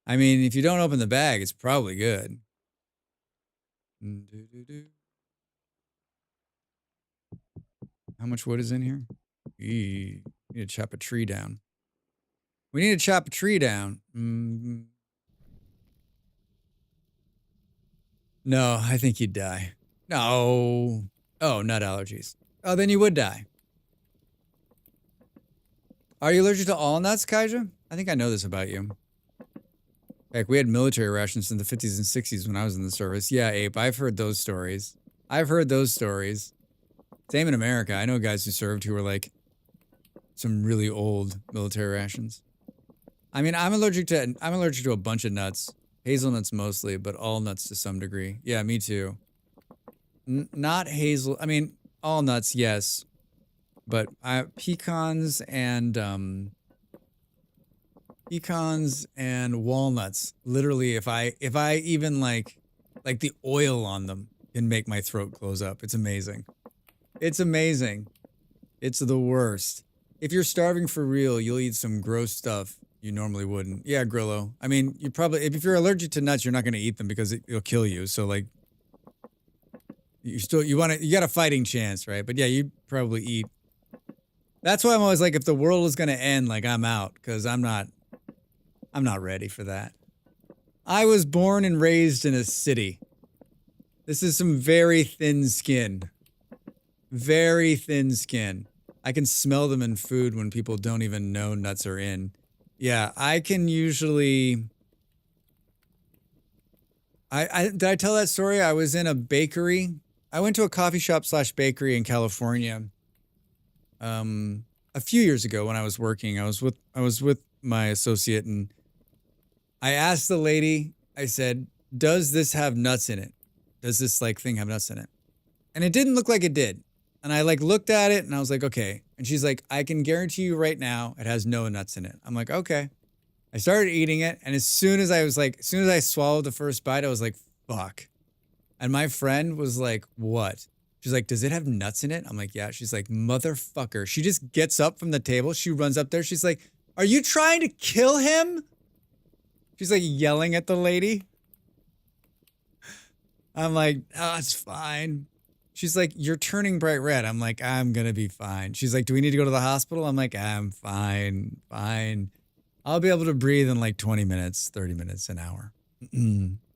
I mean, if you don't open the bag, it's probably good. How much wood is in here? We need to chop a tree down. We need to chop a tree down. No, I think you'd die. No. Oh, nut allergies. Oh, then you would die. Are you allergic to all nuts, Kaija? I think I know this about you. Heck, we had military rations in the 50s and 60s when I was in the service. Yeah, Ape, I've heard those stories. I've heard those stories. Same in America. I know guys who served who were like some really old military rations. I mean, I'm allergic to a bunch of nuts. Hazelnuts mostly, but all nuts to some degree. Yeah, me too. Not hazel. I mean, all nuts, yes. But pecans and walnuts. Literally, if I even like the oil on them can make my throat close up. It's amazing. It's amazing. It's the worst. If you're starving for real, you'll eat some gross stuff you normally wouldn't. Yeah, Grillo. I mean, you probably if you're allergic to nuts, you're not going to eat them because it'll kill you. So like, you got a fighting chance, right? But yeah, you'd probably eat. That's why I'm always like, if the world was going to end, like I'm out because I'm not ready for that. I was born and raised in a city. This is some very thin skin. Very thin skin. I can smell them in food when people don't even know nuts are in. Yeah, I can usually... Did I tell that story? I was in a bakery. I went to a coffee shop / bakery in California a few years ago when I was working. I was with my associate and I asked the lady, I said, does this have nuts in it? Does this like thing have nuts in it? And it didn't look like it did. And I like looked at it and I was like, okay. And she's like, I can guarantee you right now it has no nuts in it. I'm like, okay. I started eating it. And as soon as I swallowed the first bite, I was like, fuck. And my friend was like, what? She's like, does it have nuts in it? I'm like, yeah. She's like, motherfucker. She just gets up from the table. She runs up there. She's like, are you trying to kill him? She's like yelling at the lady. I'm like, oh, it's fine. She's like, you're turning bright red. I'm like, I'm going to be fine. She's like, do we need to go to the hospital? I'm like, I'm fine. I'll be able to breathe in like 20 minutes, 30 minutes, an hour.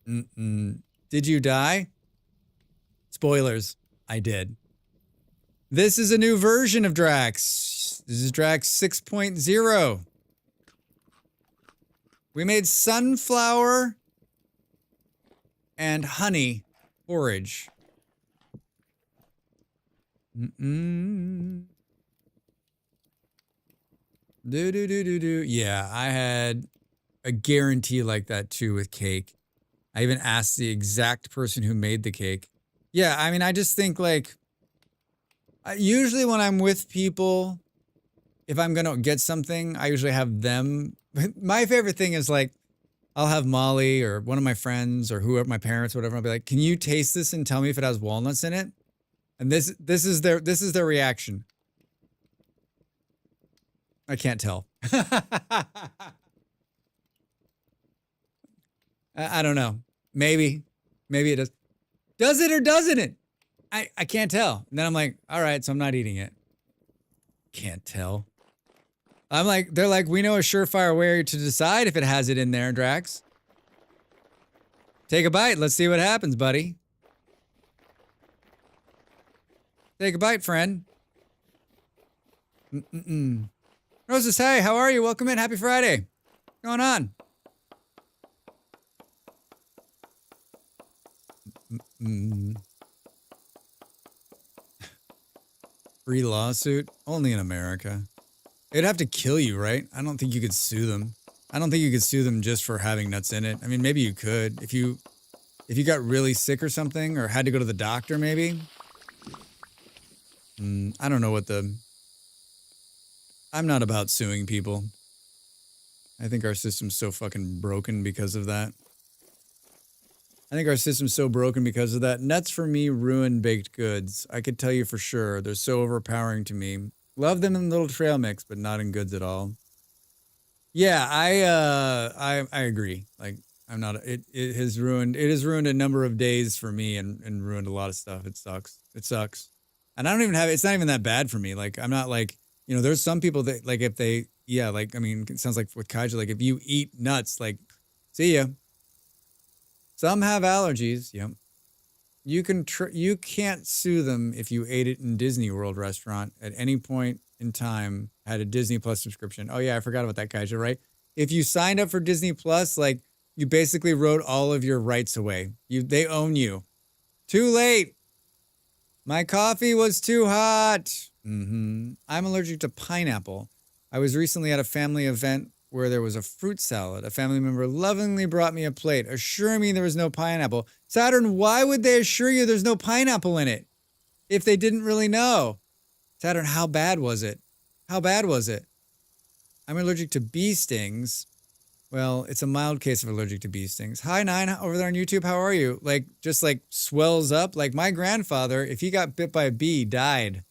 Did you die? Spoilers. I did. This is a new version of Drax. This is Drax 6.0. We made sunflower and honey porridge. Yeah, I had a guarantee like that too with cake. I even asked the exact person who made the cake. Yeah, I mean, I just think like, usually when I'm with people, if I'm going to get something, I usually have them. My favorite thing is like, I'll have Molly or one of my friends or whoever, my parents, whatever. I'll be like, can you taste this and tell me if it has walnuts in it? And this is their reaction. I can't tell. I don't know. Maybe it does. Does it or doesn't it? I can't tell. And then I'm like, all right, so I'm not eating it. Can't tell. I'm like, they're like, we know a surefire way to decide if it has it in there, Drax. Take a bite. Let's see what happens, buddy. Take a bite, friend. Roses, hey, how are you? Welcome in. Happy Friday. What's going on? Free lawsuit? Only in America. It'd have to kill you, right? I don't think you could sue them. I don't think you could sue them just for having nuts in it. I mean, maybe you could. If you got really sick or something, or had to go to the doctor, maybe. I don't know what the... I'm not about suing people. I think our system's so fucking broken because of that. Nuts for me ruin baked goods. I could tell you for sure. They're so overpowering to me. Love them in little trail mix, but not in goods at all. Yeah, I agree. Like, I'm not, it has ruined a number of days for me and ruined a lot of stuff. It sucks. And I don't even have, it's not even that bad for me. Like, I'm not like, you know, there's some people that, like, if they, yeah, like, I mean, it sounds like with Kaiju, like, if you eat nuts, like, see ya. Some have allergies, yep. You can't sue them if you ate it in Disney World restaurant at any point in time, had a Disney Plus subscription. Oh yeah, I forgot about that, Kaiju, right? If you signed up for Disney Plus, like, you basically wrote all of your rights away. They own you. Too late. My coffee was too hot. I'm allergic to pineapple. I was recently at a family event where there was a fruit salad. A family member lovingly brought me a plate, assuring me there was no pineapple. Saturn, why would they assure you there's no pineapple in it if they didn't really know? Saturn, how bad was it? I'm allergic to bee stings. Well, it's a mild case of allergic to bee stings. Hi, Nine, over there on YouTube. How are you? Like, just like swells up. Like my grandfather, if he got bit by a bee, died.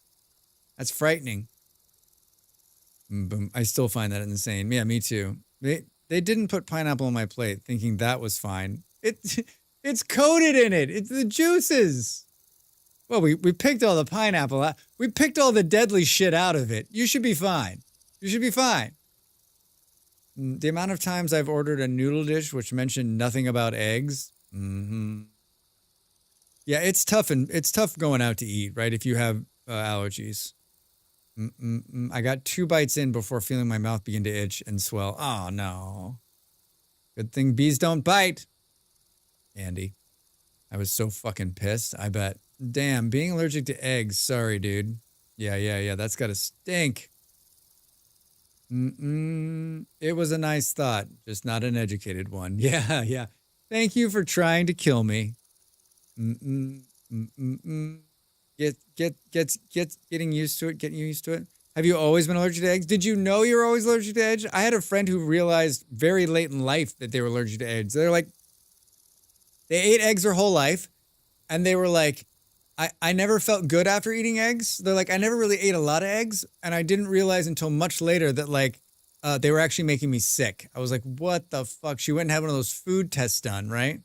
That's frightening. I still find that insane. Yeah, me too. They didn't put pineapple on my plate thinking that was fine. It's coated in it. It's the juices. Well, we picked all the pineapple out. We picked all the deadly shit out of it. You should be fine. The amount of times I've ordered a noodle dish which mentioned nothing about eggs. Yeah, it's tough going out to eat, right? If you have allergies. I got 2 bites in before feeling my mouth begin to itch and swell. Oh, no. Good thing bees don't bite. Andy. I was so fucking pissed, I bet. Damn, being allergic to eggs. Sorry, dude. Yeah. That's gotta stink. It was a nice thought, just not an educated one. Yeah. Thank you for trying to kill me. Getting used to it. Have you always been allergic to eggs? Did you know you were always allergic to eggs? I had a friend who realized very late in life that they were allergic to eggs. They're like, they ate eggs their whole life, and they were like, I never felt good after eating eggs. They're like, I never really ate a lot of eggs, and I didn't realize until much later that, like, they were actually making me sick. I was like, what the fuck? She went and had one of those food tests done, right?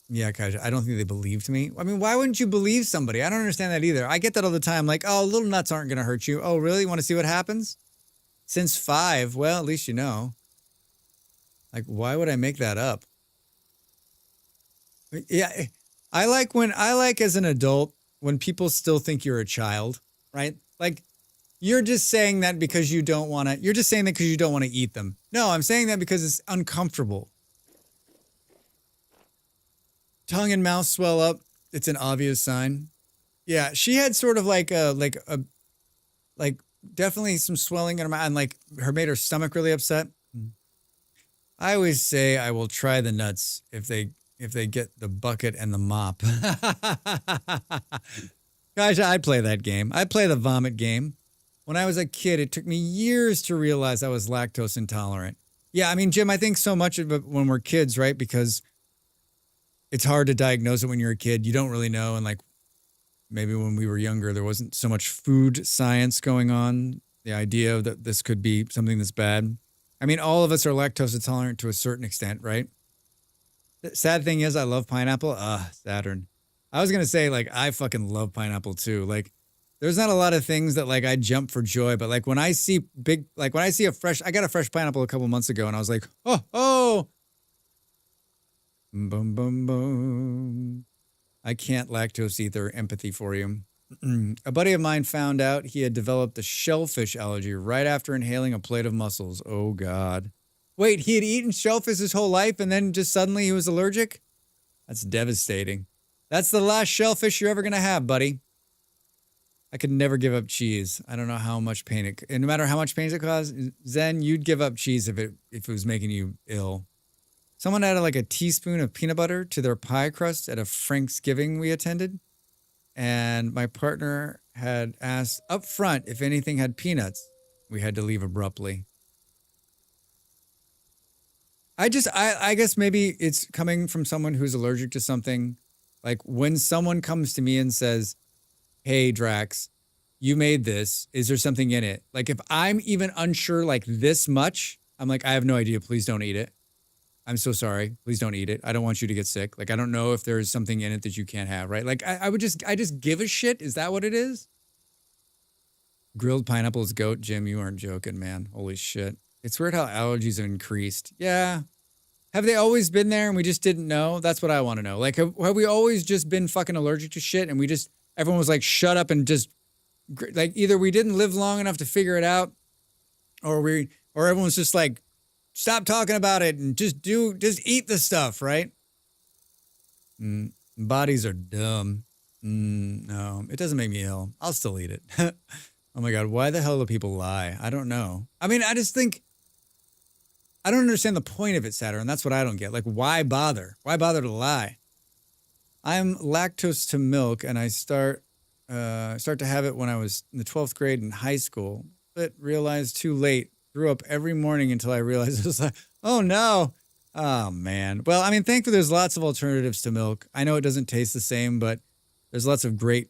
Yeah, Kaja, I don't think they believed me. I mean, why wouldn't you believe somebody? I don't understand that either. I get that all the time. Like, oh, little nuts aren't going to hurt you. Oh, really? You want to see what happens? Since 5, well, at least you know. Like, why would I make that up? Yeah, I like as an adult when people still think you're a child, right? Like, you're just saying that because you don't want to eat them. No, I'm saying that because it's uncomfortable. Tongue and mouth swell up. It's an obvious sign. Yeah, she had sort of like definitely some swelling in her mouth and like made her stomach really upset. I always say I will try the nuts if they get the bucket and the mop. Gosh, I'd play that game. I'd play the vomit game. When I was a kid, it took me years to realize I was lactose intolerant. Yeah, I mean, Jim, I think so much of it when we're kids, right? Because it's hard to diagnose it when you're a kid. You don't really know. And like maybe when we were younger, there wasn't so much food science going on. The idea that this could be something that's bad. I mean, all of us are lactose intolerant to a certain extent, right? The sad thing is I love pineapple. Saturn. I was going to say, like, I fucking love pineapple too. Like, there's not a lot of things that like I jump for joy, but like when I see I got a fresh pineapple a couple months ago and I was like, oh, boom, boom, boom. I can't lactose ether empathy for you. A buddy of mine found out he had developed a shellfish allergy right after inhaling a plate of mussels. Oh, God. Wait, he had eaten shellfish his whole life and then just suddenly he was allergic? That's devastating. That's the last shellfish you're ever going to have, buddy. I could never give up cheese. I don't know how much pain it... And no matter how much pain it caused, Zen, you'd give up cheese if it was making you ill. Someone added like a teaspoon of peanut butter to their pie crust at a Thanksgiving we attended. And my partner had asked up front if anything had peanuts. We had to leave abruptly. I guess maybe it's coming from someone who's allergic to something. Like when someone comes to me and says, hey, Drax, you made this. Is there something in it? Like if I'm even unsure like this much, I'm like, I have no idea. Please don't eat it. I'm so sorry. Please don't eat it. I don't want you to get sick. Like, I don't know if there's something in it that you can't have, right? Like, I just give a shit. Is that what it is? Grilled pineapples, goat. Jim, you aren't joking, man. Holy shit. It's weird how allergies have increased. Yeah. Have they always been there and we just didn't know? That's what I want to know. Like, have we always just been fucking allergic to shit and everyone was like, shut up and just, like, either we didn't live long enough to figure it out or everyone's just like, stop talking about it and just eat the stuff, right? Bodies are dumb. No, it doesn't make me ill. I'll still eat it. Oh my God, why the hell do people lie? I don't know. I mean, I just think, I don't understand the point of it, Saturn. That's what I don't get. Like, why bother? Why bother to lie? I'm lactose to milk and I start to have it when I was in the 12th grade in high school, but realized too late. Threw up every morning until I realized it was like, oh no. Oh man. Well, I mean, thankfully there's lots of alternatives to milk. I know it doesn't taste the same, but there's lots of great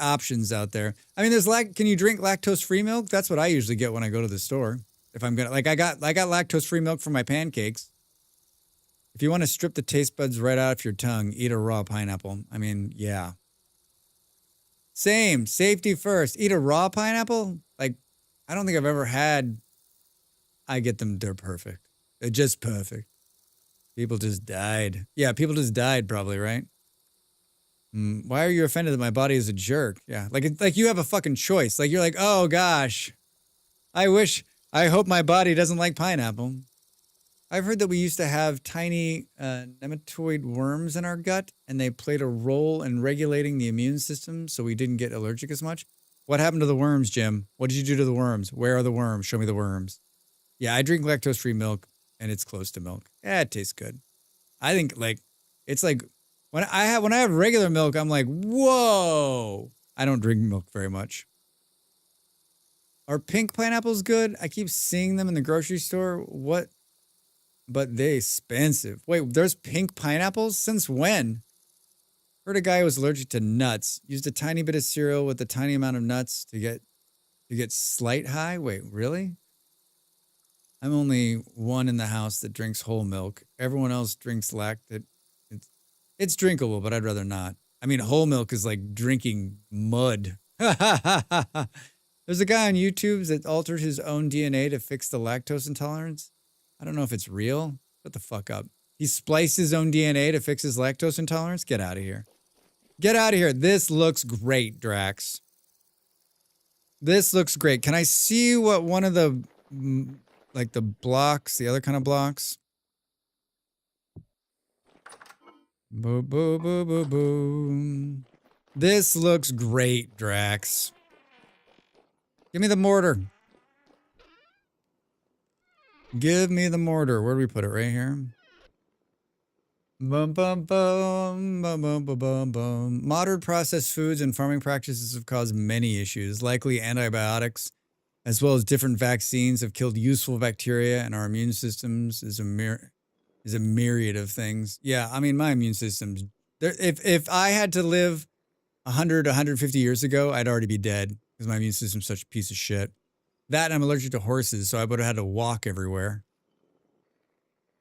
options out there. I mean, can you drink lactose-free milk? That's what I usually get when I go to the store. If I'm gonna, like I got lactose-free milk for my pancakes. If you want to strip the taste buds right out of your tongue, eat a raw pineapple. I mean, yeah. Same, safety first. Eat a raw pineapple? Like, I don't think I've ever had. I get them, they're perfect. They're just perfect. People just died. Yeah, people just died probably, right? Why are you offended that my body is a jerk? Yeah, like you have a fucking choice. Like you're like, oh gosh, I hope my body doesn't like pineapple. I've heard that we used to have tiny nematode worms in our gut and they played a role in regulating the immune system so we didn't get allergic as much. What happened to the worms, Jim? What did you do to the worms? Where are the worms? Show me the worms. Yeah, I drink lactose-free milk, and it's close to milk. Yeah, it tastes good. I think it's like when I have regular milk, I'm like, whoa. I don't drink milk very much. Are pink pineapples good? I keep seeing them in the grocery store. What? But they expensive. Wait, there's pink pineapples? Since when? Heard a guy who was allergic to nuts. Used a tiny bit of cereal with a tiny amount of nuts to get slight high. Wait, really? I'm only one in the house that drinks whole milk. Everyone else drinks lactate. It's drinkable, but I'd rather not. I mean, whole milk is like drinking mud. There's a guy on YouTube that altered his own DNA to fix the lactose intolerance. I don't know if it's real. Shut the fuck up. He spliced his own DNA to fix his lactose intolerance? Get out of here. Get out of here. This looks great, Drax. This looks great. Can I see what one of the... like the blocks, the other kind of blocks. Boo, boo, boo, boo, boo. This looks great, Drax. Give me the mortar. Give me the mortar. Where do we put it? Right here. Bum, bum, bum, bum, bum, bum, bum, bum. Modern processed foods and farming practices have caused many issues, likely antibiotics, as well as different vaccines have killed useful bacteria, and our immune systems is a myriad of things. Yeah, I mean, my immune system's... If I had to live 100, 150 years ago, I'd already be dead because my immune system's such a piece of shit. That and I'm allergic to horses, so I would have had to walk everywhere.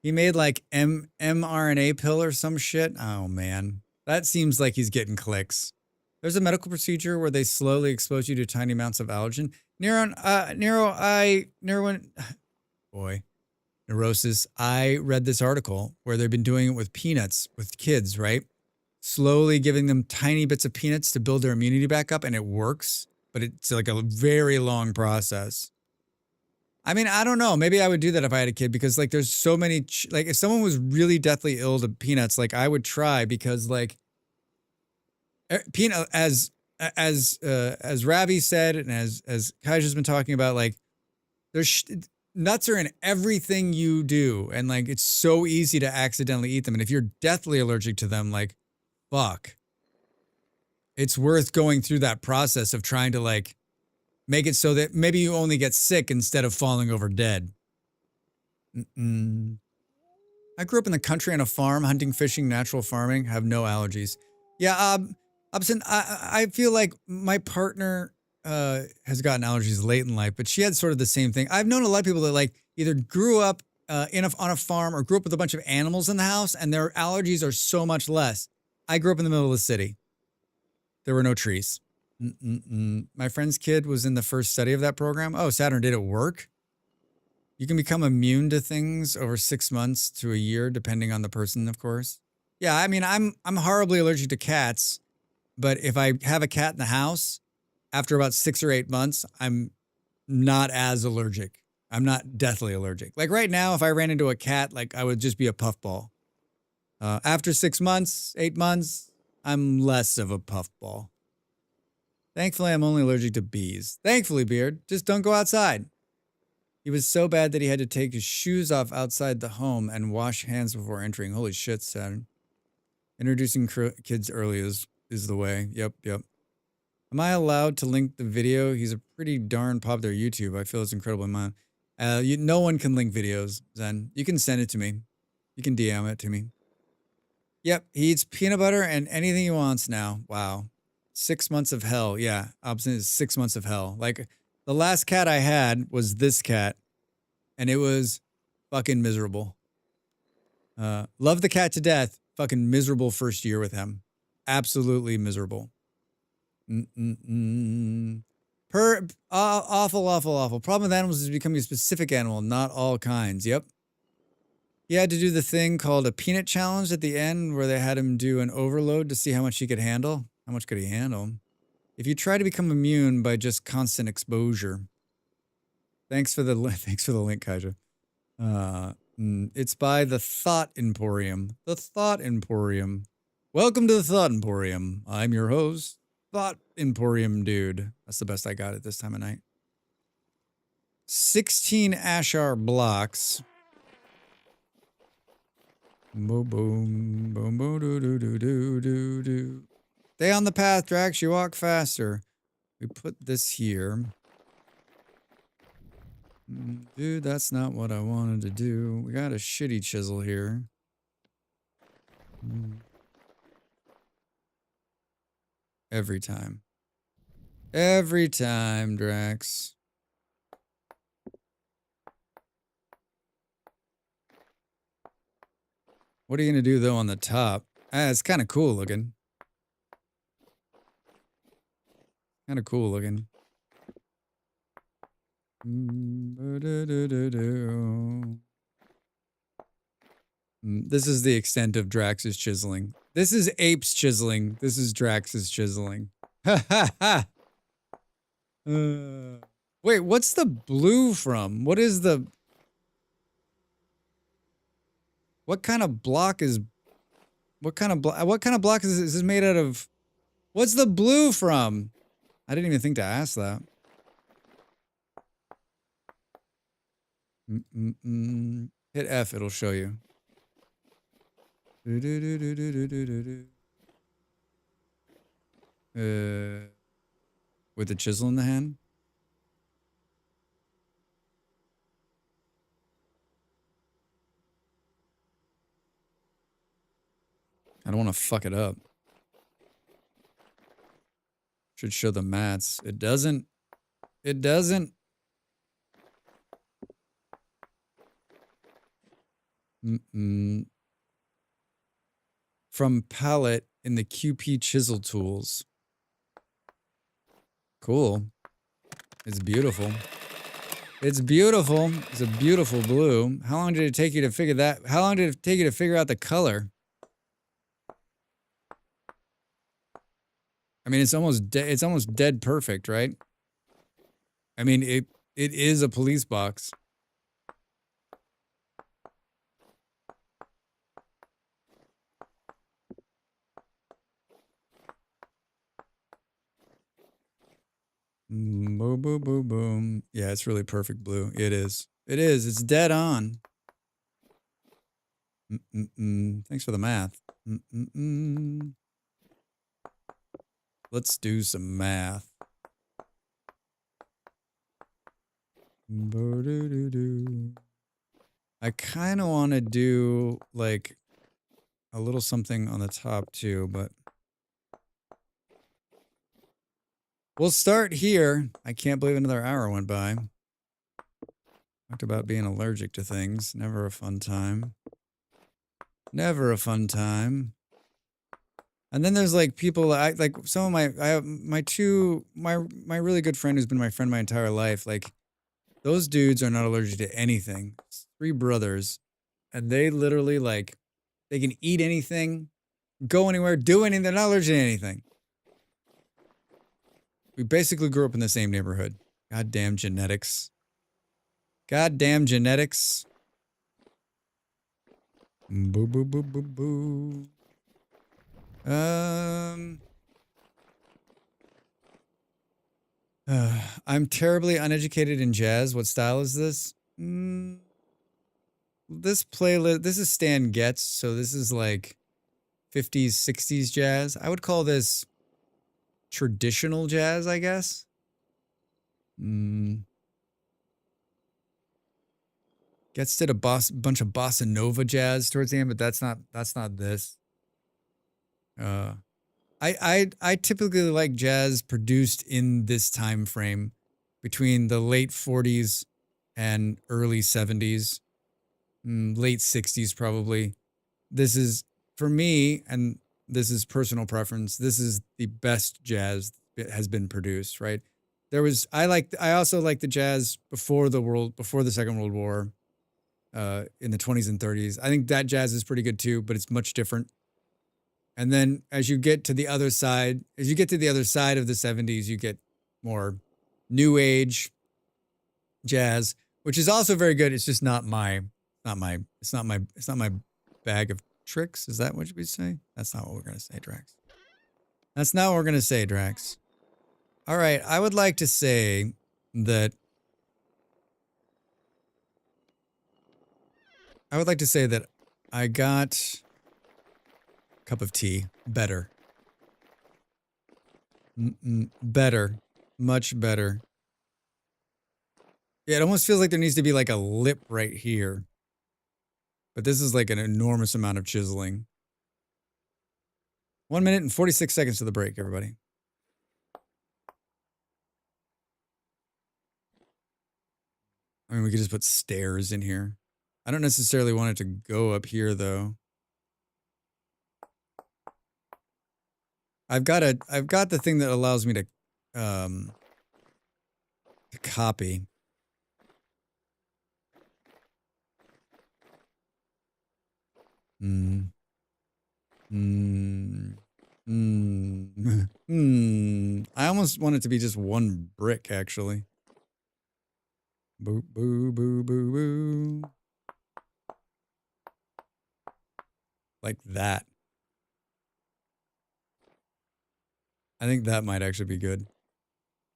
He made like mRNA pill or some shit. Oh, man. That seems like he's getting clicks. There's a medical procedure where they slowly expose you to tiny amounts of allergen. Neurosis. I read this article where they've been doing it with peanuts with kids, right? Slowly giving them tiny bits of peanuts to build their immunity back up, and it works, but it's like a very long process. I mean, I don't know. Maybe I would do that if I had a kid because like there's so many, like if someone was really deathly ill to peanuts, like I would try because like peanut as Ravi said, and as Kaja's been talking about, like there's nuts are in everything you do, and like it's so easy to accidentally eat them. And if you're deathly allergic to them, like fuck, it's worth going through that process of trying to like make it so that maybe you only get sick instead of falling over dead. I grew up in the country on a farm, hunting, fishing, natural farming, have no allergies. Yeah, Upson, I feel like my partner has gotten allergies late in life, but she had sort of the same thing. I've known a lot of people that like either grew up on a farm or grew up with a bunch of animals in the house, and their allergies are so much less. I grew up in the middle of the city. There were no trees. My friend's kid was in the first study of that program. Oh, Saturn, did it work? You can become immune to things over 6 months to a year, depending on the person, of course. Yeah, I mean, I'm horribly allergic to cats, but if I have a cat in the house, after about 6 or 8 months, I'm not as allergic. I'm not deathly allergic. Like right now, if I ran into a cat, like I would just be a puffball. After 6 months, 8 months, I'm less of a puffball. Thankfully, I'm only allergic to bees. Thankfully, Beard, just don't go outside. He was so bad that he had to take his shoes off outside the home and wash hands before entering. Holy shit, Saturn. Introducing kids early is the way. Yep. Am I allowed to link the video? He's a pretty darn popular YouTube. I feel it's incredible in mine. No one can link videos, Zen. You can send it to me. You can DM it to me. Yep, he eats peanut butter and anything he wants now. Wow. 6 months of hell. Yeah, opposite is 6 months of hell. Like, the last cat I had was this cat, and it was fucking miserable. Love the cat to death. Fucking miserable first year with him. Absolutely miserable. Awful. Problem with animals is becoming a specific animal, not all kinds. Yep. He had to do the thing called a peanut challenge at the end where they had him do an overload to see how much he could handle. How much could he handle? If you try to become immune by just constant exposure. Thanks for the link, Kaija. It's by the Thought Emporium. The Thought Emporium. Welcome to the Thought Emporium. I'm your host, Thought Emporium Dude. That's the best I got at this time of night. 16 Ashar blocks. Boom, boom, boom, boom, doo, doo, doo, doo, doo, doo. Stay on the path, Drax. You walk faster. We put this here. Dude, that's not what I wanted to do. We got a shitty chisel here. Every time. Every time, Drax. What are you going to do, though, on the top? It's kind of cool looking. Kind of cool looking. This is the extent of Drax's chiseling. This is Ape's chiseling. This is Drax's chiseling. Ha ha ha! Wait, what's the blue from? What is the... What kind of block is... What kind of block is this? Is this made out of... What's the blue from? I didn't even think to ask that. Hit F, it'll show you. With the chisel in the hand? I don't want to fuck it up. Should show the mats. It doesn't. It doesn't. From palette in the QP chisel tools. Cool. It's beautiful. It's beautiful. It's a beautiful blue. How long did it take you to figure that? How long did it take you to figure out the color? I mean, it's almost dead perfect, right? I mean, it is a police box. Boom, boom, boom, boom. Yeah, it's really perfect blue. It is. It is. It's dead on. Thanks for the math. Let's do some math. I kind of want to do like a little something on the top too, but we'll start here. I can't believe another hour went by. Talked about being allergic to things. Never a fun time. Never a fun time. And then there's like people like some of my my really good friend who's been my friend my entire life. Like those dudes are not allergic to anything. It's 3 brothers, and they literally like they can eat anything, go anywhere, do anything. They're not allergic to anything. We basically grew up in the same neighborhood. Goddamn genetics. Goddamn genetics. Boo, boo, boo, boo, boo. I'm terribly uneducated in jazz. What style is this? This playlist, this is Stan Getz, so this is like 50s, 60s jazz. I would call this traditional jazz, I guess. Getz did a bunch of bossa nova jazz towards the end, but that's not this. I typically like jazz produced in this time frame between the late 40s and early 70s, late 60s probably. This is, for me, and this is personal preference, this is the best jazz that has been produced, right? I also like the jazz before the Second World War, in the 20s and 30s. I think that jazz is pretty good too, but it's much different. And then as you get to the other side of the 70s, you get more new age jazz, which is also very good. It's just not my bag of tricks. Is that what we'd say? That's not what we're going to say, Drax. That's not what we're going to say, Drax. All right. I would like to say that I got cup of tea. Better. Better. Much better. Yeah, it almost feels like there needs to be like a lip right here. But this is like an enormous amount of chiseling. 1 minute and 46 seconds to the break, everybody. I mean, we could just put stairs in here. I don't necessarily want it to go up here, though. I've got the thing that allows me to copy. I almost want it to be just one brick, actually. Boo, boo, boo, boo, boo. Like that. I think that might actually be good.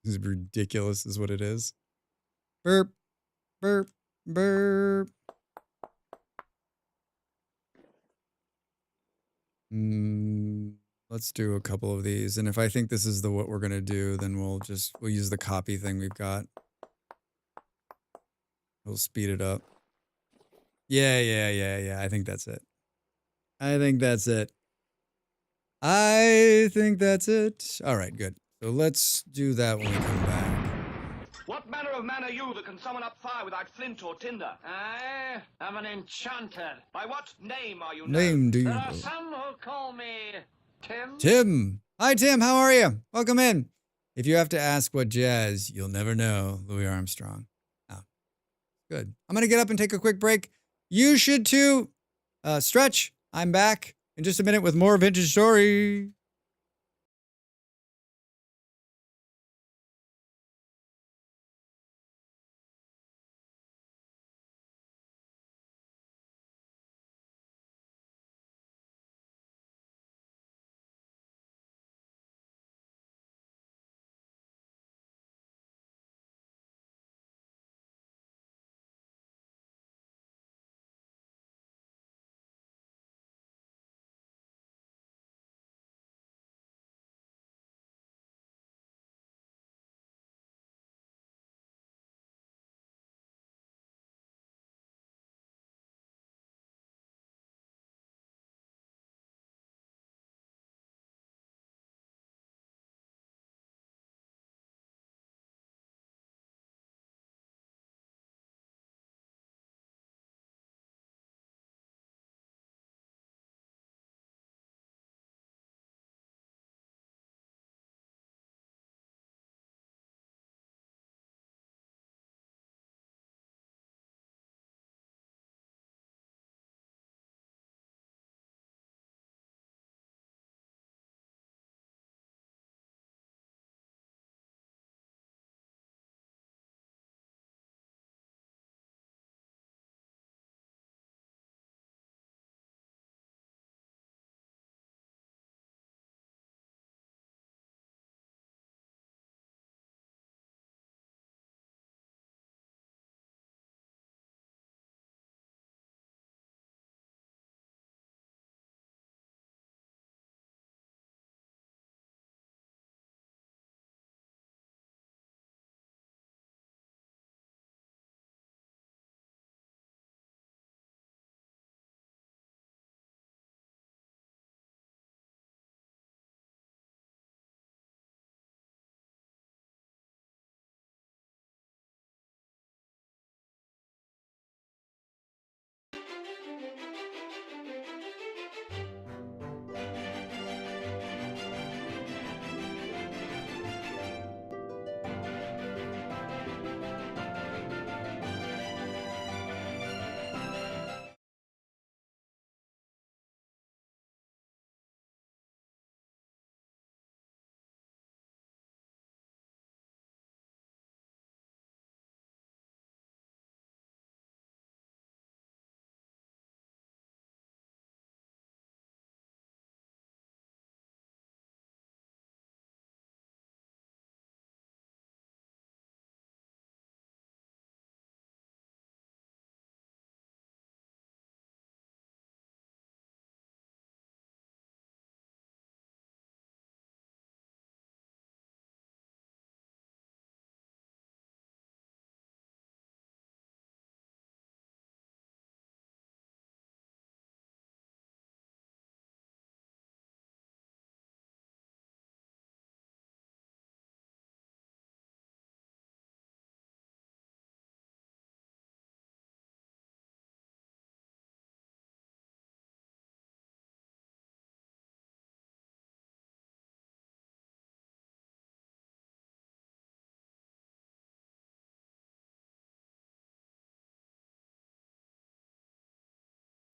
This is ridiculous, is what it is. Burp, burp, burp. Let's do a couple of these, and if I think this is what we're gonna do, then we'll use the copy thing we've got. We'll speed it up. Yeah. I think that's it. I think that's it. All right, good. So let's do that when we come back. What manner of man are you that can summon up fire without flint or tinder? I am an enchanter. By what name are you known? Name do you There know? are some who call me Tim. Tim. Hi, Tim. How are you? Welcome in. If you have to ask what jazz, you'll never know Louis Armstrong. Oh, good. I'm going to get up and take a quick break. You should too. Stretch. I'm back in just a minute with more Vintage Story.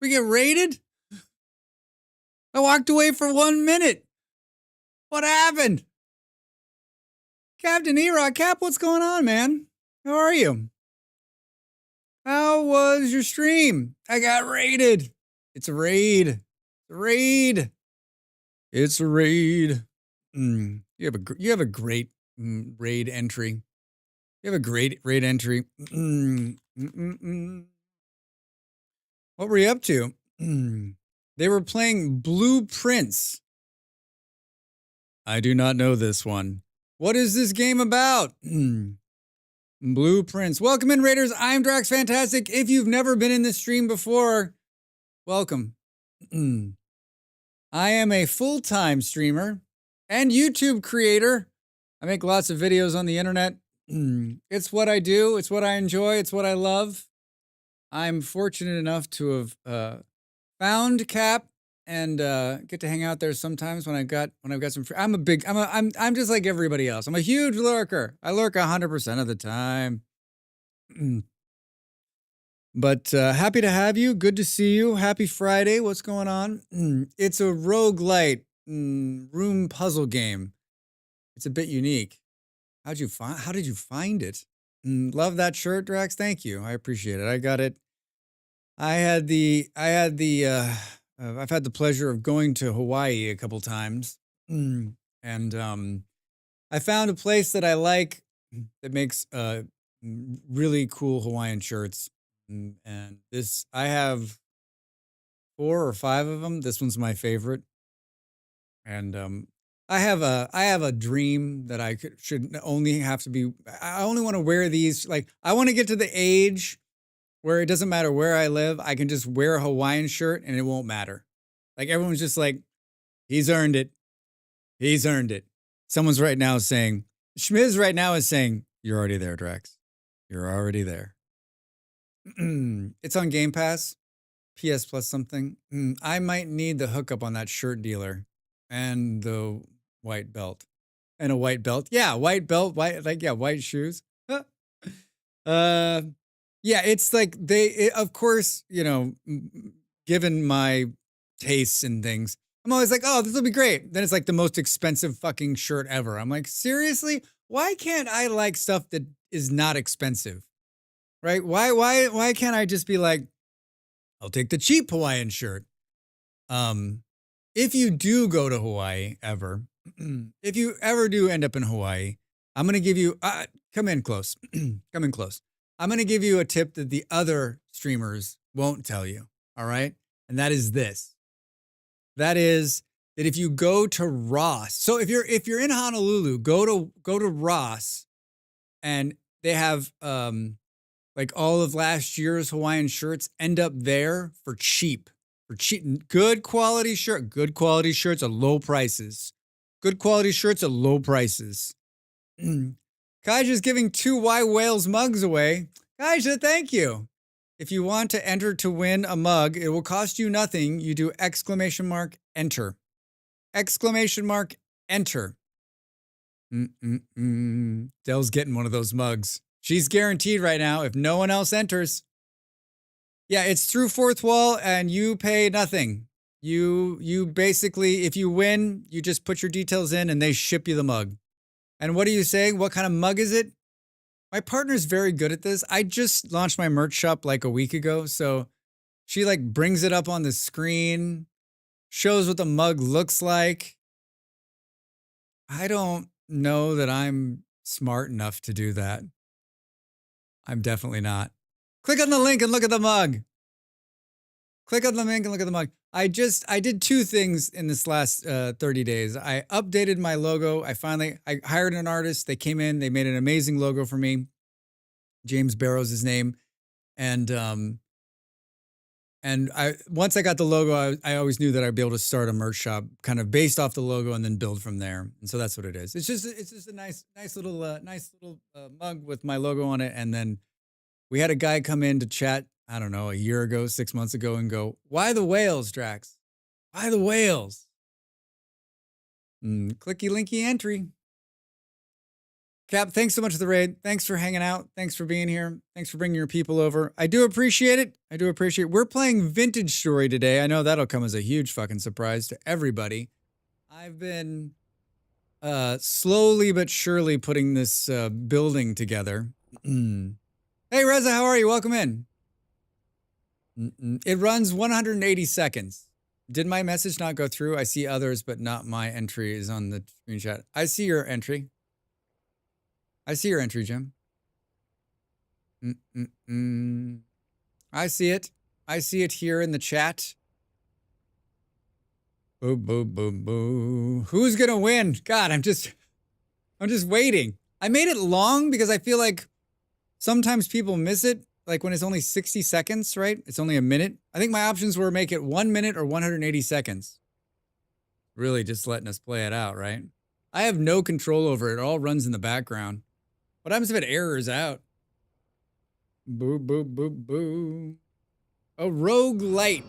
We get raided? I walked away for 1 minute. What happened? Captain E-Rock, Cap, what's going on, man? How are you? How was your stream? I got raided. It's a raid. It's a raid. It's a raid. You have a great raid entry. You have a great raid entry. What were you up to? They were playing Blueprints. I do not know this one. What is this game about? Blueprints. Welcome in, Raiders. I'm Drax Fantastic. If you've never been in this stream before, welcome. I am a full-time streamer and YouTube creator. I make lots of videos on the internet. It's what I do. It's what I enjoy. It's what I love. I'm fortunate enough to have found Cap and get to hang out there sometimes when I've got some free. I'm just like everybody else. I'm a huge lurker. I lurk 100% of the time. But happy to have you. Good to see you. Happy Friday. What's going on? It's a roguelite room puzzle game. It's a bit unique. How did you find it? Love that shirt, Drax. Thank you. I appreciate it. I got it. I've had the pleasure of going to Hawaii a couple times. And I found a place that I like that makes really cool Hawaiian shirts. And I have 4 or 5 of them. This one's my favorite. And I have a dream that I should only have to be. I only want to wear these. Like, I want to get to the age where it doesn't matter where I live. I can just wear a Hawaiian shirt and it won't matter. Like, everyone's just like, he's earned it. He's earned it. Someone's right now saying, Schmiz right now is saying, you're already there, Drax. You're already there. It's on Game Pass, PS Plus something. I might need the hookup on that shirt dealer and the white belt. And a white belt. Yeah, white belt, white shoes. Yeah, it's like of course, given my tastes and things, I'm always like, oh, this will be great. Then it's like the most expensive fucking shirt ever. I'm like, seriously? Why can't I like stuff that is not expensive? Right? Why can't I just be like, I'll take the cheap Hawaiian shirt? If you do go to Hawaii ever, if you ever do end up in Hawaii, I'm going to give you, come in close. Come in close. I'm going to give you a tip that the other streamers won't tell you. All right. And that is this. That is that if you go to Ross, so if you're in Honolulu, go to Ross, and they have, like all of last year's Hawaiian shirts end up there for cheap. Good quality shirts at low prices. Good quality shirts at low prices. Kaja's giving 2 Y Whales mugs away. Kaja, thank you. If you want to enter to win a mug, it will cost you nothing. You do ! Enter. ! Enter. Dell's getting one of those mugs. She's guaranteed right now if no one else enters. Yeah, it's through Fourth Wall and you pay nothing. You basically, if you win, you just put your details in and they ship you the mug. And what are you saying? What kind of mug is it? My partner's very good at this. I just launched my merch shop like a week ago. So she like brings it up on the screen, shows what the mug looks like. I don't know that I'm smart enough to do that. I'm definitely not. Click on the link and look at the mug. Click on the link and look at the mug. I did 2 things in this last 30 days. I updated my logo. I hired an artist. They came in, they made an amazing logo for me. James Barrow's his name. And once I got the logo, I always knew that I'd be able to start a merch shop kind of based off the logo and then build from there. And so that's what it is. It's just a nice little mug with my logo on it. And then we had a guy come in to chat, I don't know, a year ago, 6 months ago, and go, why the whales, Drax? Why the whales? Clicky linky entry. Cap, thanks so much for the raid. Thanks for hanging out. Thanks for being here. Thanks for bringing your people over. I do appreciate it. We're playing Vintage Story today. I know that'll come as a huge fucking surprise to everybody. I've been slowly but surely putting this building together. Hey, Reza, how are you? Welcome in. It runs 180 seconds. Did my message not go through? I see others, but not my entry is on the screenshot. I see your entry. Jim. I see it. I see it here in the chat. Boo, boo, boo, boo. Who's gonna win? God, I'm just waiting. I made it long because I feel like sometimes people miss it. Like when it's only 60 seconds, right? It's only a minute. I think my options were make it 1 minute or 180 seconds. Really just letting us play it out, right? I have no control over it. It all runs in the background. What happens if it errors out? Boo, boo, boo, boo. A roguelite.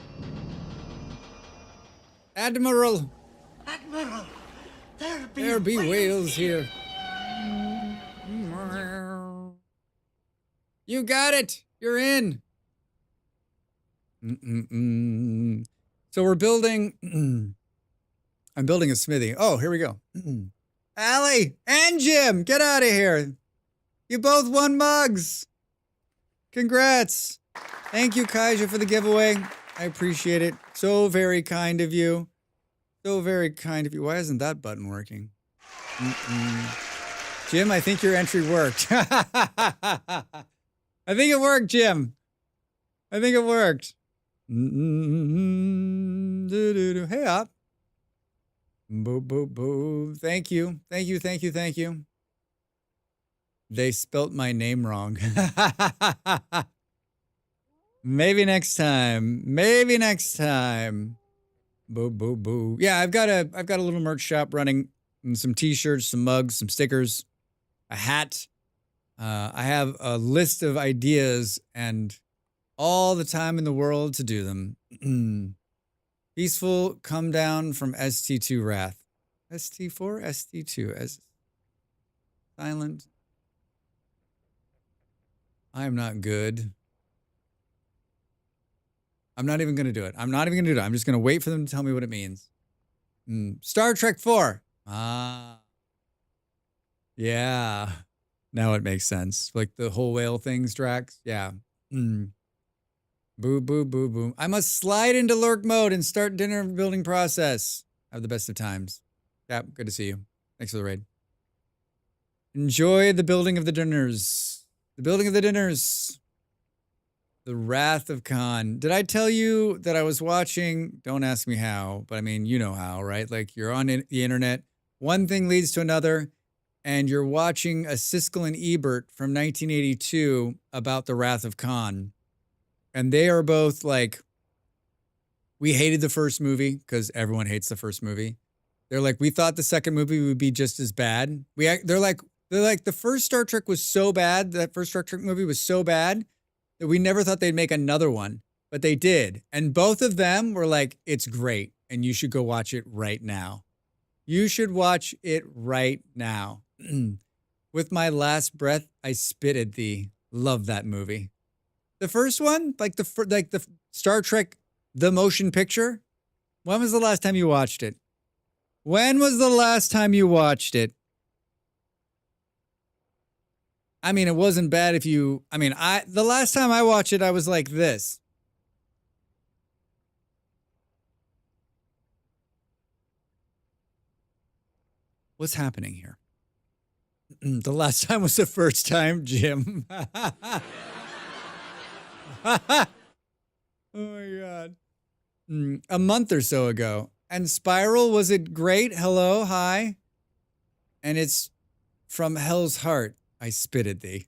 Admiral. Admiral, There be whales here. You got it. You're in. So we're building. I'm building a smithy. Oh, here we go. Allie and Jim, get out of here. You both won mugs. Congrats. Thank you, Kaija, for the giveaway. I appreciate it. So very kind of you. So very kind of you. Why isn't that button working? Jim, I think your entry worked. I think it worked, Jim. I think it worked. Hey, up. Boo, boo, boo. Thank you. Thank you, thank you, thank you. They spelt my name wrong. Maybe next time. Maybe next time. Boo, boo, boo. Yeah, I've got a little merch shop running. Some t-shirts, some mugs, some stickers, a hat. I have a list of ideas and all the time in the world to do them. Peaceful come down from ST2 Wrath. ST4? ST2. As silent. I am not good. I'm not even going to do it. I'm not even going to do it. I'm just going to wait for them to tell me what it means. Star Trek 4. Ah. Yeah. Now it makes sense. Like the whole whale things, Drax. Yeah. Boo, boo, boo, boo. I must slide into lurk mode and start dinner building process. Have the best of times. Cap, good to see you. Thanks for the raid. Enjoy the building of the dinners. The building of the dinners. The Wrath of Khan. Did I tell you that I was watching? Don't ask me how, but I mean, you know how, right? Like you're on the internet. One thing leads to another, and you're watching a Siskel and Ebert from 1982 about the Wrath of Khan. And they are both like, we hated the first movie because everyone hates the first movie. They're like, we thought the second movie would be just as bad. They're like, the first Star Trek was so bad. That first Star Trek movie was so bad that we never thought they'd make another one, but they did. And both of them were like, it's great. And you should go watch it right now. You should watch it right now. With my last breath, I spit at thee. Love that movie. The first one, like the Star Trek, the motion picture. When was the last time you watched it? When was the last time you watched it? I mean, it wasn't bad if you, the last time I watched it, I was like this. What's happening here? The last time was the first time, Jim. Oh my God. A month or so ago. And Spiral, was it great? Hello, hi. And it's from Hell's Heart. I spit at thee.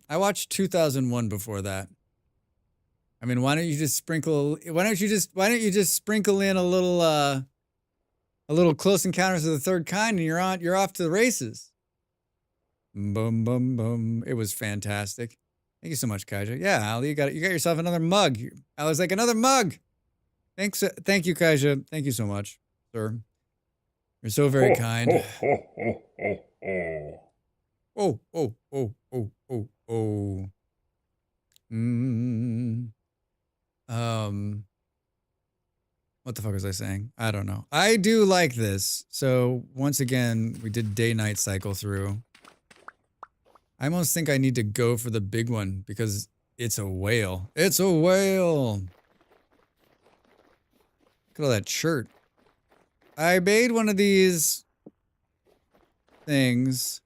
I watched 2001 before that. I mean, why don't you just sprinkle in a little Close Encounters of the Third Kind and you're off to the races. Boom, boom, boom. It was fantastic. Thank you so much, Kaija. Yeah, Ali, you got yourself another mug. I was like, another mug. Thanks. Thank you, Kaija. Thank you so much, sir. You're so very kind. Oh. What the fuck was I saying? I don't know. I do like this. So once again, we did day-night cycle through. I almost think I need to go for the big one because it's a whale. It's a whale. Look at all that shirt. I made one of these things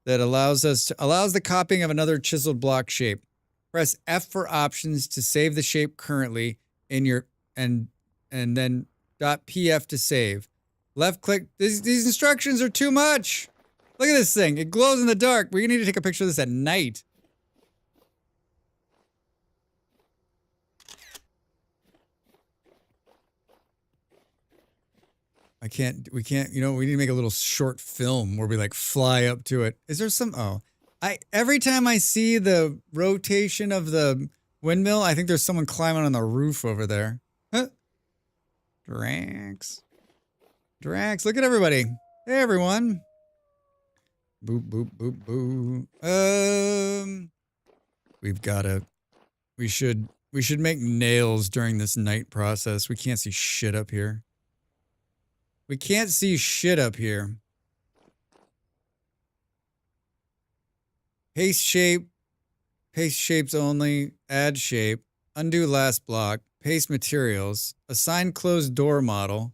that allows the copying of another chiseled block shape. Press F for options to save the shape currently in your and then .pf to save. Left click. These instructions are too much. Look at this thing. It glows in the dark. We need to take a picture of this at night. We can't, we need to make a little short film where we like fly up to it. Is there some, every time I see the rotation of the windmill, I think there's someone climbing on the roof over there. Huh? Drax. Drax, look at everybody. Hey, everyone. Boop, boop, boop, boop. We should make nails during this night process. We can't see shit up here. We can't see shit up here. Paste shape. Paste shapes only. Add shape. Undo last block. Paste materials. Assign closed door model.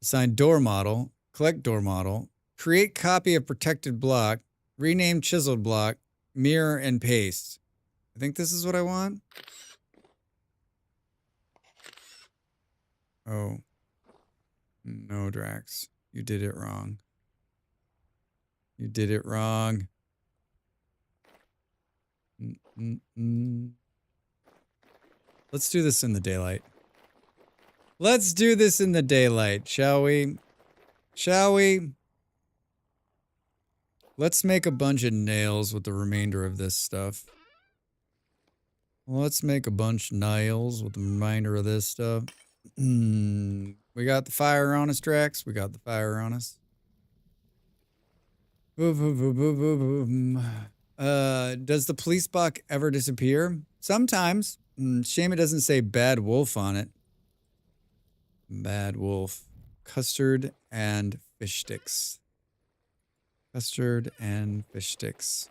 Assign door model. Collect door model. Create copy of protected block. Rename chiseled block. Mirror and paste. I think this is what I want. Oh. No, Drax. You did it wrong. You did it wrong. Let's do this in the daylight. Let's do this in the daylight, shall we? Shall we? Let's make a bunch of nails with the remainder of this stuff. Let's make a bunch of nails with the remainder of this stuff. We got the fire on us, Drax. We got the fire on us. Does the police box ever disappear? Sometimes. Shame it doesn't say Bad Wolf on it. Bad Wolf. Custard and fish sticks. Custard and fish sticks.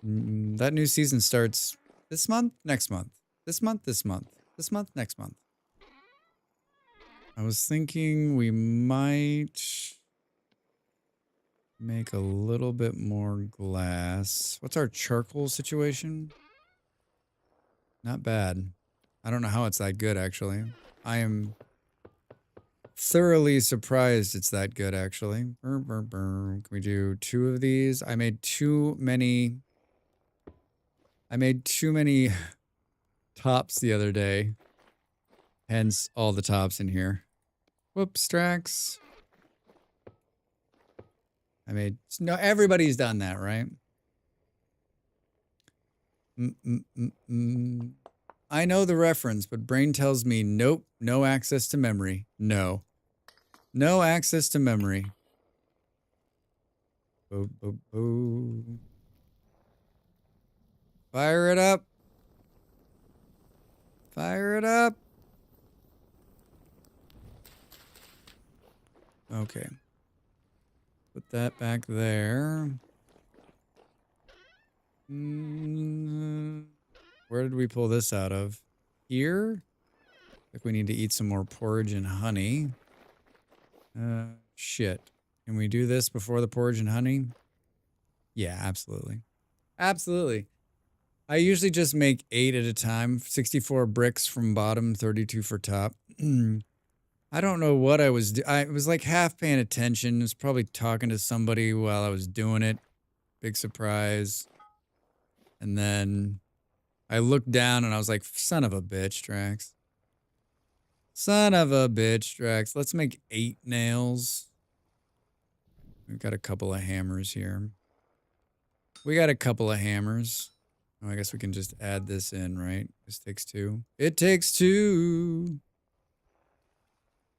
That new season starts this month, next month. This month, this month. This month, next month. I was thinking we might make a little bit more glass. What's our charcoal situation? Not bad. I don't know how it's that good, actually. I am thoroughly surprised it's that good, actually. Can we do 2 of these? I made too many tops the other day. Hence all the tops in here. Whoops, Drax. No, everybody's done that, right? I know the reference, but brain tells me nope, no access to memory. No. No access to memory. Boo, boo, boo. Fire it up. Fire it up. Okay. Put that back there. Where did we pull this out of? Here? I think we need to eat some more porridge and honey. Shit. Can we do this before the porridge and honey? Yeah, absolutely. Absolutely. I usually just make 8 at a time. 64 bricks from bottom, 32 for top. I don't know what I was doing. I was like half paying attention. I was probably talking to somebody while I was doing it. Big surprise. And then I looked down and I was like, son of a bitch, Drax. Son of a bitch, Drax. Let's make 8 nails. We've got a couple of hammers here. We got a couple of hammers. Oh, I guess we can just add this in, right? This takes 2. It takes 2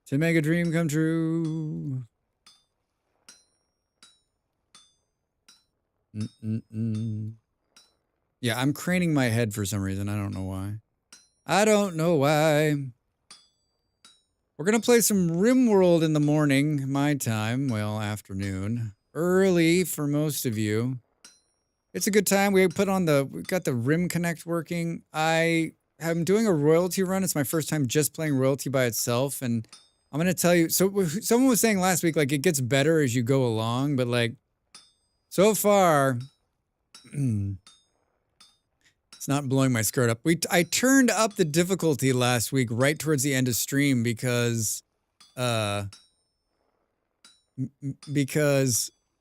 to make a dream come true. Yeah, I'm craning my head for some reason. I don't know why. I don't know why. We're going to play some RimWorld in the morning, my time. Well, afternoon. Early for most of you. It's a good time. We got the Rim Connect working. I am doing a royalty run. It's my first time just playing royalty by itself. And I'm going to tell you, so someone was saying last week, like, it gets better as you go along. But, like, so far, it's not blowing my skirt up. I turned up the difficulty last week right towards the end of stream because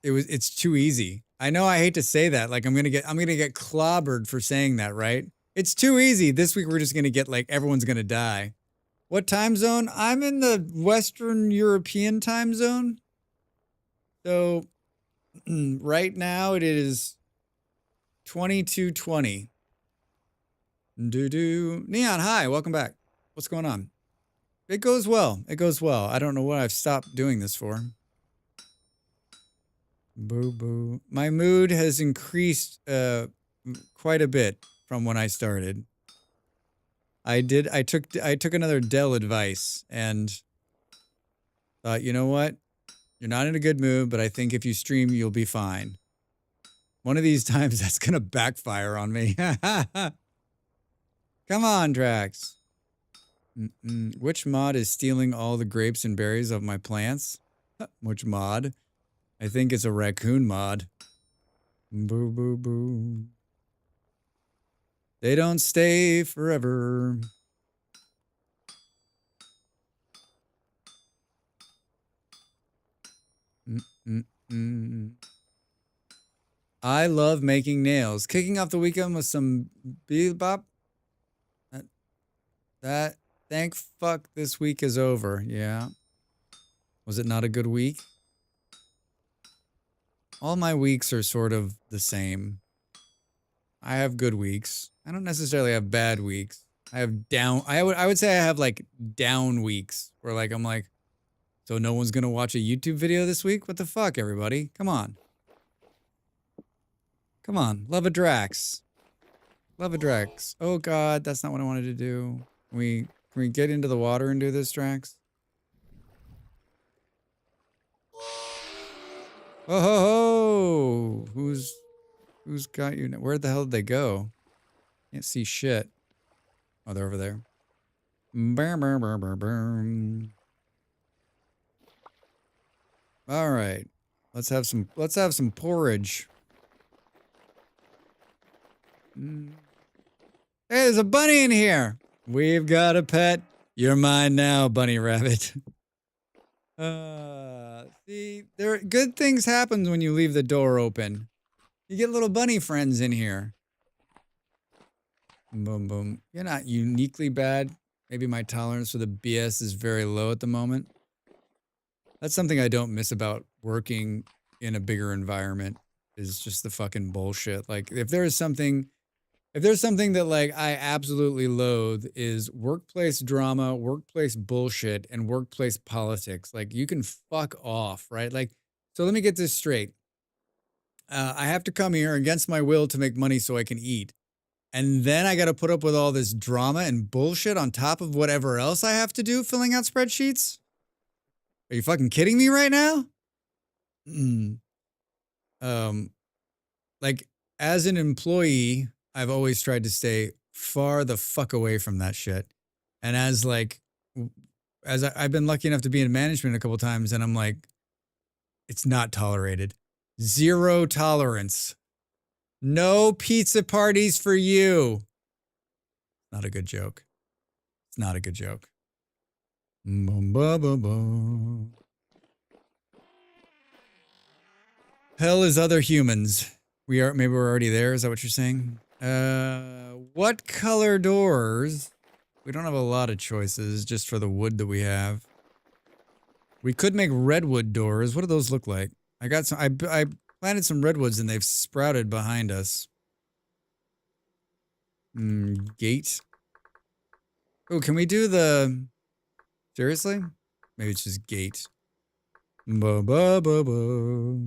it's too easy. I know I hate to say that. Like I'm gonna get clobbered for saying that, right? It's too easy. This week we're just gonna get like everyone's gonna die. What time zone? I'm in the Western European time zone. So right now it is 22:20. Neon, hi, welcome back. What's going on? It goes well. It goes well. I don't know what I've stopped doing this for. Boo boo. My mood has increased quite a bit from when I started. I took another Dell advice and thought, you know what? You're not in a good mood, but I think if you stream, you'll be fine. One of these times that's gonna backfire on me. Come on, Drax. Which mod is stealing all the grapes and berries of my plants? Which mod? I think it's a raccoon mod. Boo, boo, boo. They don't stay forever. I love making nails. Kicking off the weekend with some bebop. That thank fuck this week is over. Yeah. Was it not a good week? All my weeks are sort of the same. I have good weeks. I don't necessarily have bad weeks. I have down. I would say I have like down weeks where like I'm like, so no one's gonna watch a YouTube video this week? What the fuck, everybody? Come on. Come on. Love a Drax. Love a Drax. Oh god, that's not what I wanted to do. Can we get into the water and do this, Drax? Oh ho ho! Who's got you? Where the hell did they go? Can't see shit. Oh, they're over there. All right, let's have some porridge. Hey, there's a bunny in here. We've got a pet. You're mine now, bunny rabbit. See, good things happen when you leave the door open. You get little bunny friends in here. Boom, boom. You're not uniquely bad. Maybe my tolerance for the BS is very low at the moment. That's something I don't miss about working in a bigger environment is just the fucking bullshit. Like, if there's something that like I absolutely loathe is workplace drama, workplace bullshit, and workplace politics. Like, you can fuck off, right? Like, so let me get this straight. I have to come here against my will to make money so I can eat. And then I got to put up with all this drama and bullshit on top of whatever else I have to do filling out spreadsheets? Are you fucking kidding me right now? Like, as an employee, I've always tried to stay far the fuck away from that shit. And as I've been lucky enough to be in management a couple times, and I'm like, it's not tolerated. Zero tolerance. No pizza parties for you. Not a good joke. It's not a good joke. Hell is other humans. Maybe we're already there. Is that what you're saying? What color doors? We don't have a lot of choices just for the wood that we have. We could make redwood doors. What do those look like? I got some. I planted some redwoods and they've sprouted behind us. Gate. Oh, can we do the? Seriously? Maybe it's just gate. Ba ba ba ba.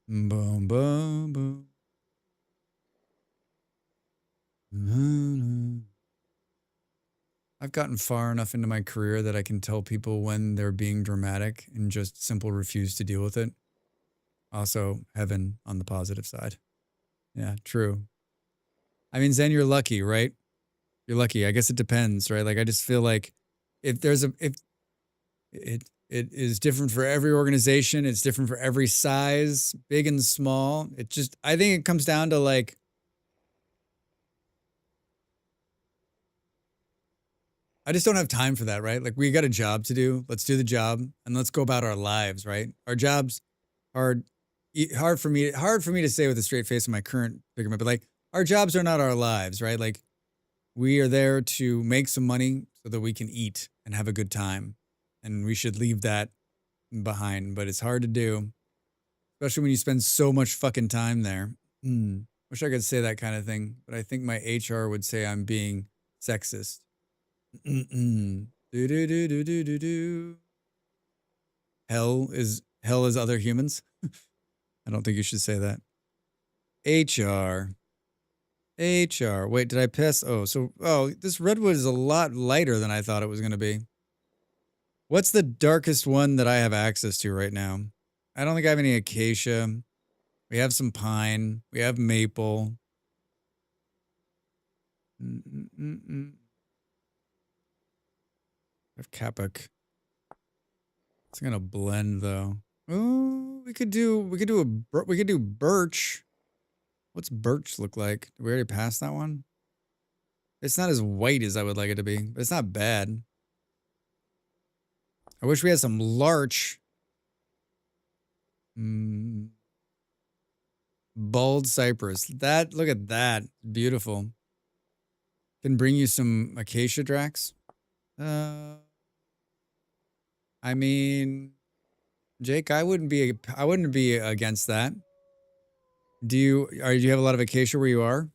Ba ba ba. I've gotten far enough into my career that I can tell people when they're being dramatic and just simple refuse to deal with it. Also, heaven on the positive side. Yeah, true. I mean, Zen, you're lucky, right? You're lucky. I guess it depends, right? Like, I just feel like if it is different for every organization, it's different for every size, big and small. I think it comes down to like, I just don't have time for that, right? Like, we got a job to do. Let's do the job and let's go about our lives, right? Our jobs are hard for me to say with a straight face in my current predicament, but like, our jobs are not our lives, right? Like, we are there to make some money so that we can eat and have a good time. And we should leave that behind, but it's hard to do, especially when you spend so much fucking time there. Wish I could say that kind of thing, but I think my HR would say I'm being sexist. Do. Hell is other humans. I don't think you should say that. HR. HR. Wait, did I piss? This redwood is a lot lighter than I thought it was going to be. What's the darkest one that I have access to right now? I don't think I have any acacia. We have some pine. We have maple. I have Kapuk. It's gonna blend though. Oh, we could do birch. What's birch look like? Did we already pass that one? It's not as white as I would like it to be, but it's not bad. I wish we had some larch. Bald cypress. Look at that. Beautiful. Can bring you some acacia drax. I mean, Jake, I wouldn't be against that. Do you have a lot of acacia where you are?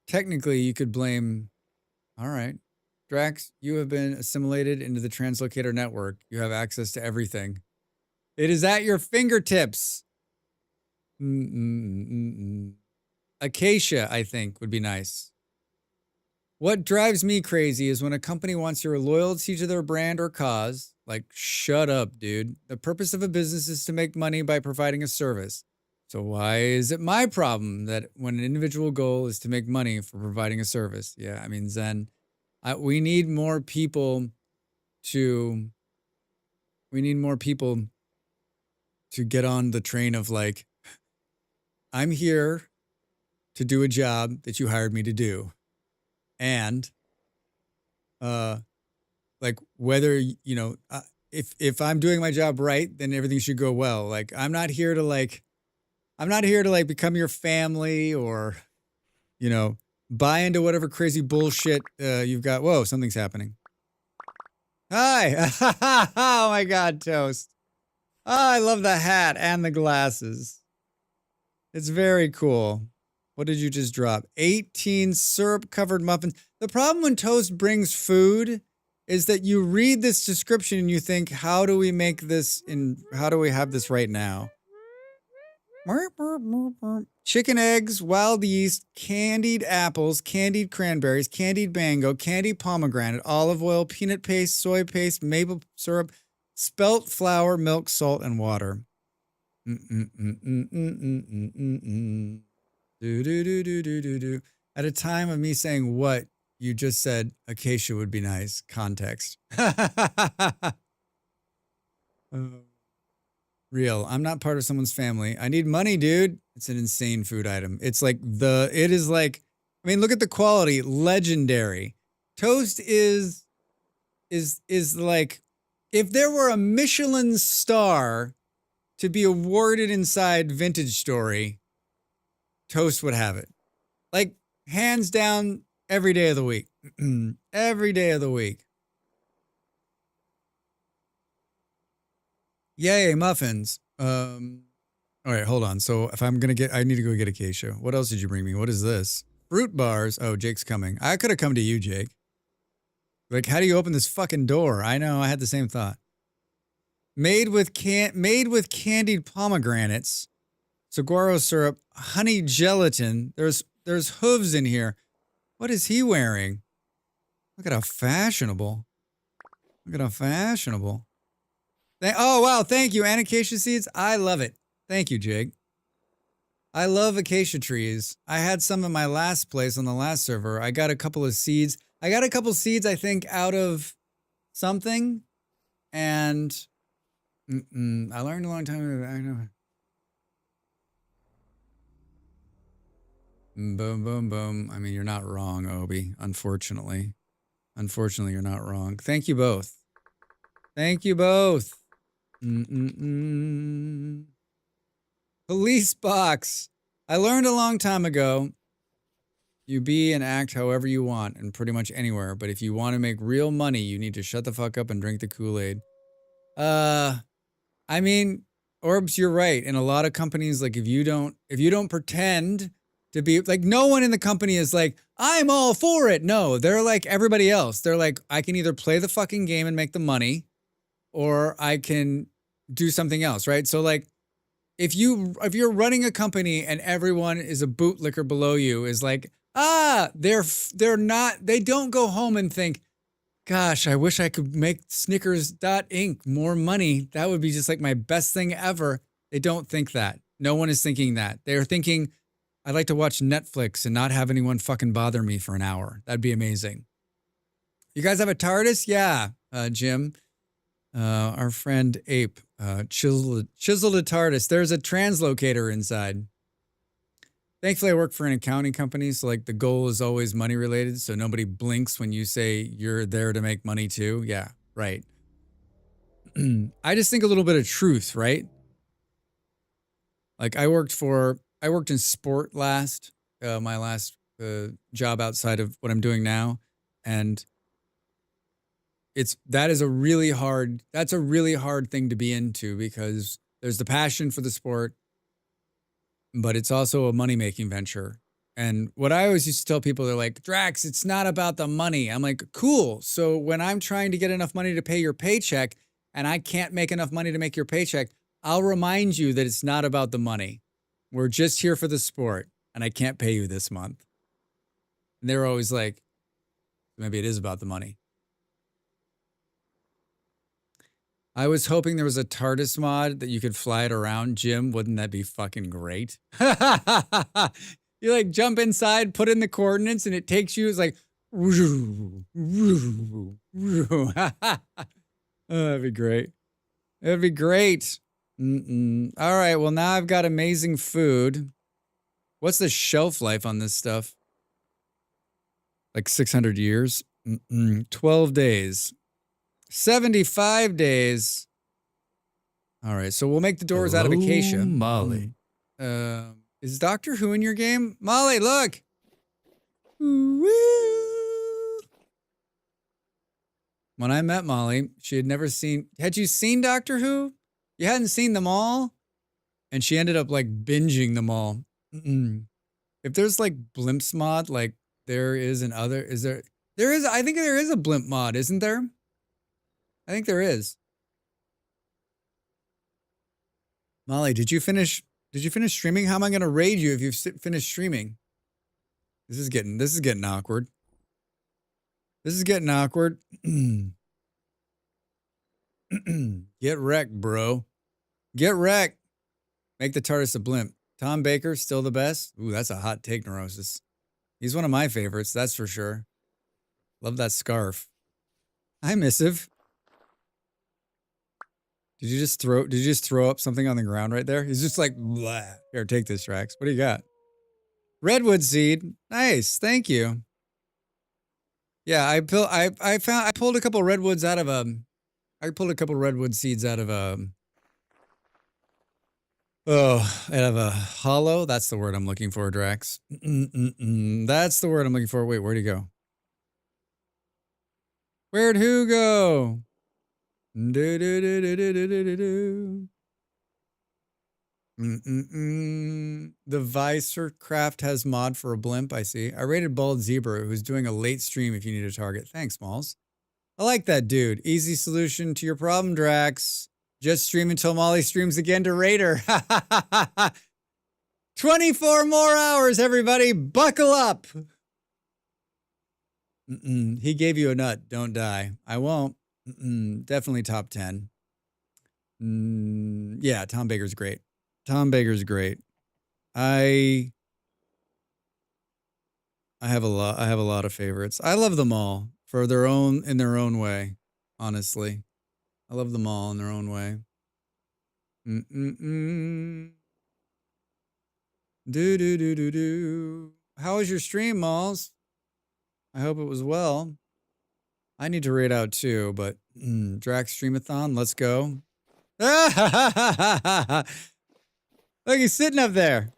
Technically, you could blame. All right. Drax, you have been assimilated into the translocator network. You have access to everything. It is at your fingertips. Acacia, I think, would be nice. What drives me crazy is when a company wants your loyalty to their brand or cause. Like, shut up, dude. The purpose of a business is to make money by providing a service. So why is it my problem that when an individual goal is to make money for providing a service? Yeah, I mean, Zen, we need more people to get on the train of like, I'm here to do a job that you hired me to do. And, like whether, if I'm doing my job right, then everything should go well. Like, I'm not here to become your family or, buy into whatever crazy bullshit you've got. Whoa, something's happening. Hi. Oh my God, Toast. Oh, I love the hat and the glasses. It's very cool. What did you just drop? 18 syrup-covered muffins. The problem when Toast brings food is that you read this description and you think, how do we have this right now? Chicken eggs, wild yeast, candied apples, candied cranberries, candied mango, candied pomegranate, olive oil, peanut paste, soy paste, maple syrup, spelt flour, milk, salt, and water. Do. At a time of me saying what you just said, acacia would be nice. Context. Real. I'm not part of someone's family. I need money, dude. It's an insane food item. It's like look at the quality. Legendary. Toast is like, if there were a Michelin star to be awarded inside Vintage Story, Toast would have it. Like, hands down, every day of the week. Every day of the week. Yay, muffins. All right, hold on. So if I need to go get acacia. What else did you bring me? What is this? Fruit bars. Oh, Jake's coming. I could have come to you, Jake. Like, how do you open this fucking door? I know, I had the same thought. Made with candied pomegranates, saguaro syrup, honey gelatin. There's hooves in here. What is he wearing? Look at how fashionable. Oh, wow. Thank you. And acacia seeds. I love it. Thank you, Jake. I love acacia trees. I had some in my last place on the last server. I got a couple of seeds. I think, out of something. And I learned a long time ago. I know. Boom, boom, boom. I mean, you're not wrong, Obi, unfortunately. Unfortunately, you're not wrong. Thank you both. Police box. I learned a long time ago, you be and act however you want and pretty much anywhere. But if you want to make real money, you need to shut the fuck up and drink the Kool-Aid. I mean, Orbs, you're right. In a lot of companies, like if you don't pretend to be like, no one in the company is like, I'm all for it. No, they're like everybody else. They're like, I can either play the fucking game and make the money, or I can do something else, right? So like, if you're running a company and everyone is a bootlicker below you, is like, they don't go home and think, gosh, I wish I could make Snickers Inc. more money. That would be just like my best thing ever. They don't think that. No one is thinking that. They're thinking, I'd like to watch Netflix and not have anyone fucking bother me for an hour. That'd be amazing. You guys have a TARDIS? Yeah, Jim. Our friend Ape chiseled a TARDIS. There's a translocator inside. Thankfully, I work for an accounting company, so like the goal is always money related, so nobody blinks when you say you're there to make money too. Yeah, right. I just think a little bit of truth, right? Like I worked in sport last, my last job outside of what I'm doing now, and that's a really hard thing to be into because there's the passion for the sport, but it's also a money-making venture. And what I always used to tell people, they're like, Drax, it's not about the money. I'm like, cool. So when I'm trying to get enough money to pay your paycheck and I can't make enough money to make your paycheck, I'll remind you that it's not about the money. We're just here for the sport and I can't pay you this month. And they were always like, maybe it is about the money. I was hoping there was a TARDIS mod that you could fly it around. Jim, wouldn't that be fucking great? You like jump inside, put in the coordinates, and it takes you. It's like, oh, that'd be great. That'd be great. All right, well, now I've got amazing food. What's the shelf life on this stuff? Like 600 years? 12 days. 75 days. All right, so we'll make the doors out of acacia. Molly. Is Doctor Who in your game? Molly, look. When I met Molly, she had never seen... Had you seen Doctor Who? You hadn't seen them all? And she ended up like binging them all. If there's like blimps mod, like there is an other... Is there... There is... I think there is a blimp mod, isn't there? I think there is. Molly, did you finish streaming? How am I going to raid you if you've finished streaming? This is getting awkward. This is getting awkward. Get wrecked, bro. Get wrecked. Make the TARDIS a blimp. Tom Baker, still the best? Ooh, that's a hot take, Neurosis. He's one of my favorites, that's for sure. Love that scarf. Hi, Missive. Did you just throw up something on the ground right there? He's just like, blah. Here, take this, Drax. What do you got? Redwood seed. Nice. Thank you. Yeah, I pulled a couple redwoods out of I pulled a couple redwood seeds out of out of a hollow. That's the word I'm looking for, Drax. That's the word I'm looking for. Wait, where'd he go? Where'd who go? The Vicercraft has mod for a blimp, I see. I rated Bald Zebra, who's doing a late stream if you need a target. Thanks, Malls. I like that dude. Easy solution to your problem, Drax. Just stream until Molly streams again to raid her. 24 more hours, everybody. Buckle up. He gave you a nut. Don't die. I won't. Definitely top 10. Yeah, Tom Baker's great. Tom Baker's great. I have a lot of favorites. I love them all in their own way, honestly. I love them all in their own way. Do. How was your stream, Malls? I hope it was well. I need to raid out too, but Drax Streamathon, let's go. Look, he's sitting up there.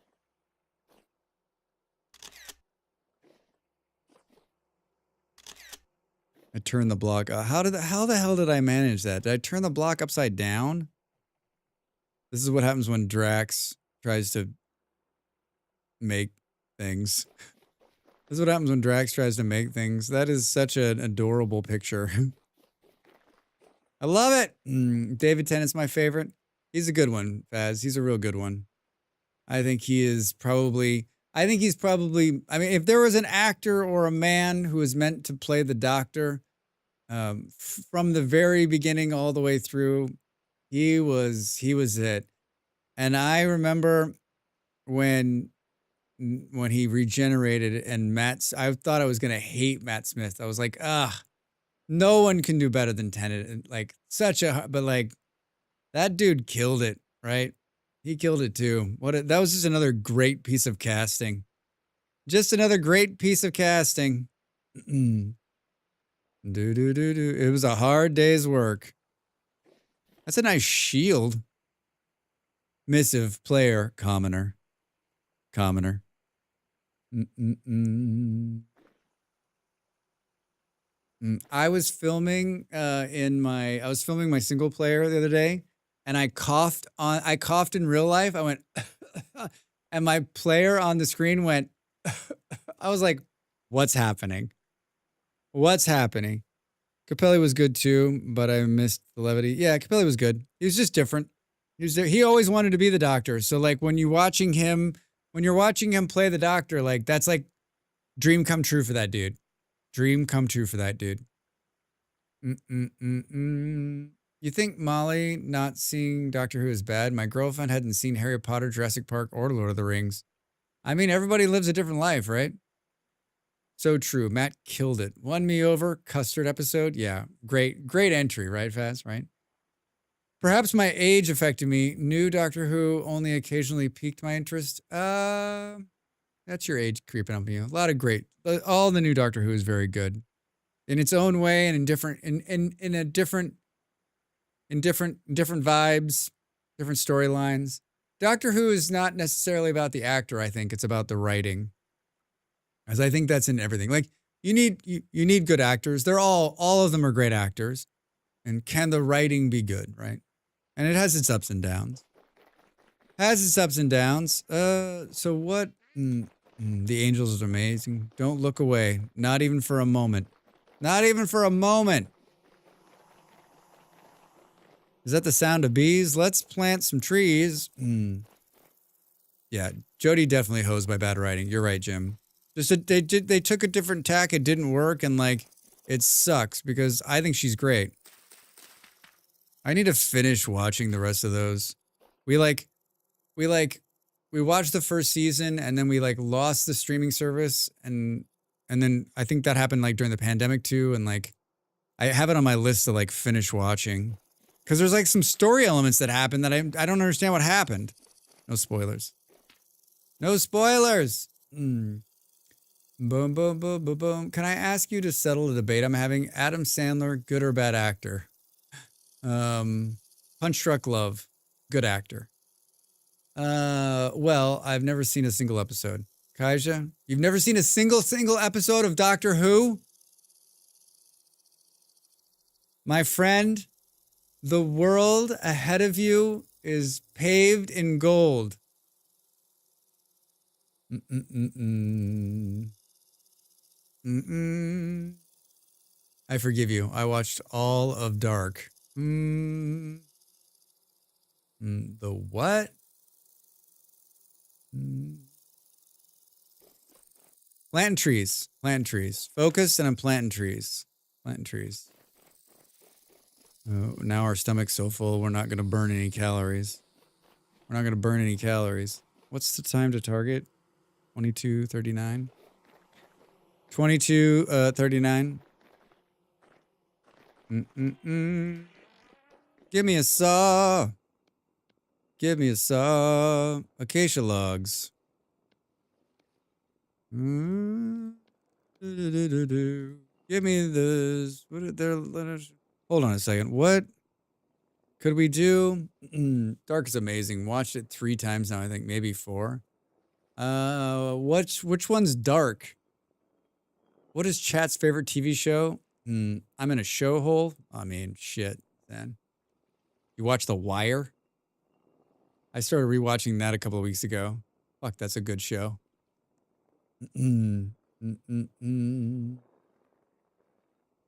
I turned the block. How the hell did I manage that? Did I turn the block upside down? This is what happens when Drax tries to make things. This is what happens when Drax tries to make things. That is such an adorable picture. I love it. David Tennant's my favorite. He's a good one, Faz. He's a real good one. I think he's probably, I mean, if there was an actor or a man who was meant to play the Doctor from the very beginning all the way through, he was it. And I remember when he regenerated and I thought I was going to hate Matt Smith. I was like, no one can do better than Tennant. And like but like that dude killed it, right? He killed it too. That was just another great piece of casting. Just another great piece of casting. It was a hard day's work. That's a nice shield. Missive, player, commoner. I was filming my single player the other day, and I coughed in real life. I went and my player on the screen went I was like, what's happening? What's happening? Capelli was good too, but I missed the levity. Yeah, Capelli was good. He was just different. He always wanted to be the Doctor. So like when you're watching him play the Doctor, like that's like dream come true for that dude. Dream come true for that dude. You think Molly not seeing Doctor Who is bad? My girlfriend hadn't seen Harry Potter, Jurassic Park, or Lord of the Rings. I mean, everybody lives a different life, right? So true. Matt killed it. Won me over. Custard episode. Yeah. Great entry, right, Faz? Right? Perhaps my age affected me. New Doctor Who only occasionally piqued my interest. That's your age creeping up on you. A lot of great. All the new Doctor Who is very good. In its own way and in different vibes, different storylines. Doctor Who is not necessarily about the actor, I think. It's about the writing. As I think that's in everything. Like you need good actors. All of them are great actors. And can the writing be good, right? And it has its ups and downs. So what? The Angels is amazing. Don't look away. Not even for a moment. Not even for a moment. Is that the sound of bees? Let's plant some trees. Yeah, Jodie definitely hosed by bad writing. You're right, Jim. Just they took a different tack. It didn't work, and like it sucks because I think she's great. I need to finish watching the rest of those. We watched the first season, and then we like lost the streaming service, and then I think that happened like during the pandemic too, and like I have it on my list to like finish watching. Because there's like some story elements that happen that I don't understand what happened. No spoilers. No spoilers. Boom, boom, boom, boom, boom. Can I ask you to settle the debate I'm having? Adam Sandler, good or bad actor? Punch Drunk Love, good actor. Well, I've never seen a single episode. Kaija, you've never seen a single episode of Doctor Who? My friend, the world ahead of you is paved in gold. I forgive you. I watched all of Dark. The what? Planting trees. Focus, and I'm planting trees. Oh, now our stomach's so full, we're not going to burn any calories. What's the time to target? 22:39. 22:39. Give me a saw. Acacia logs. Give me this. What are their letters? Hold on a second. What could we do? Dark is amazing. Watched it 3 times now, I think, maybe 4. Which one's Dark? What is chat's favorite TV show? I'm in a show hole. I mean, shit, then. You watch The Wire? I started rewatching that a couple of weeks ago. Fuck, that's a good show.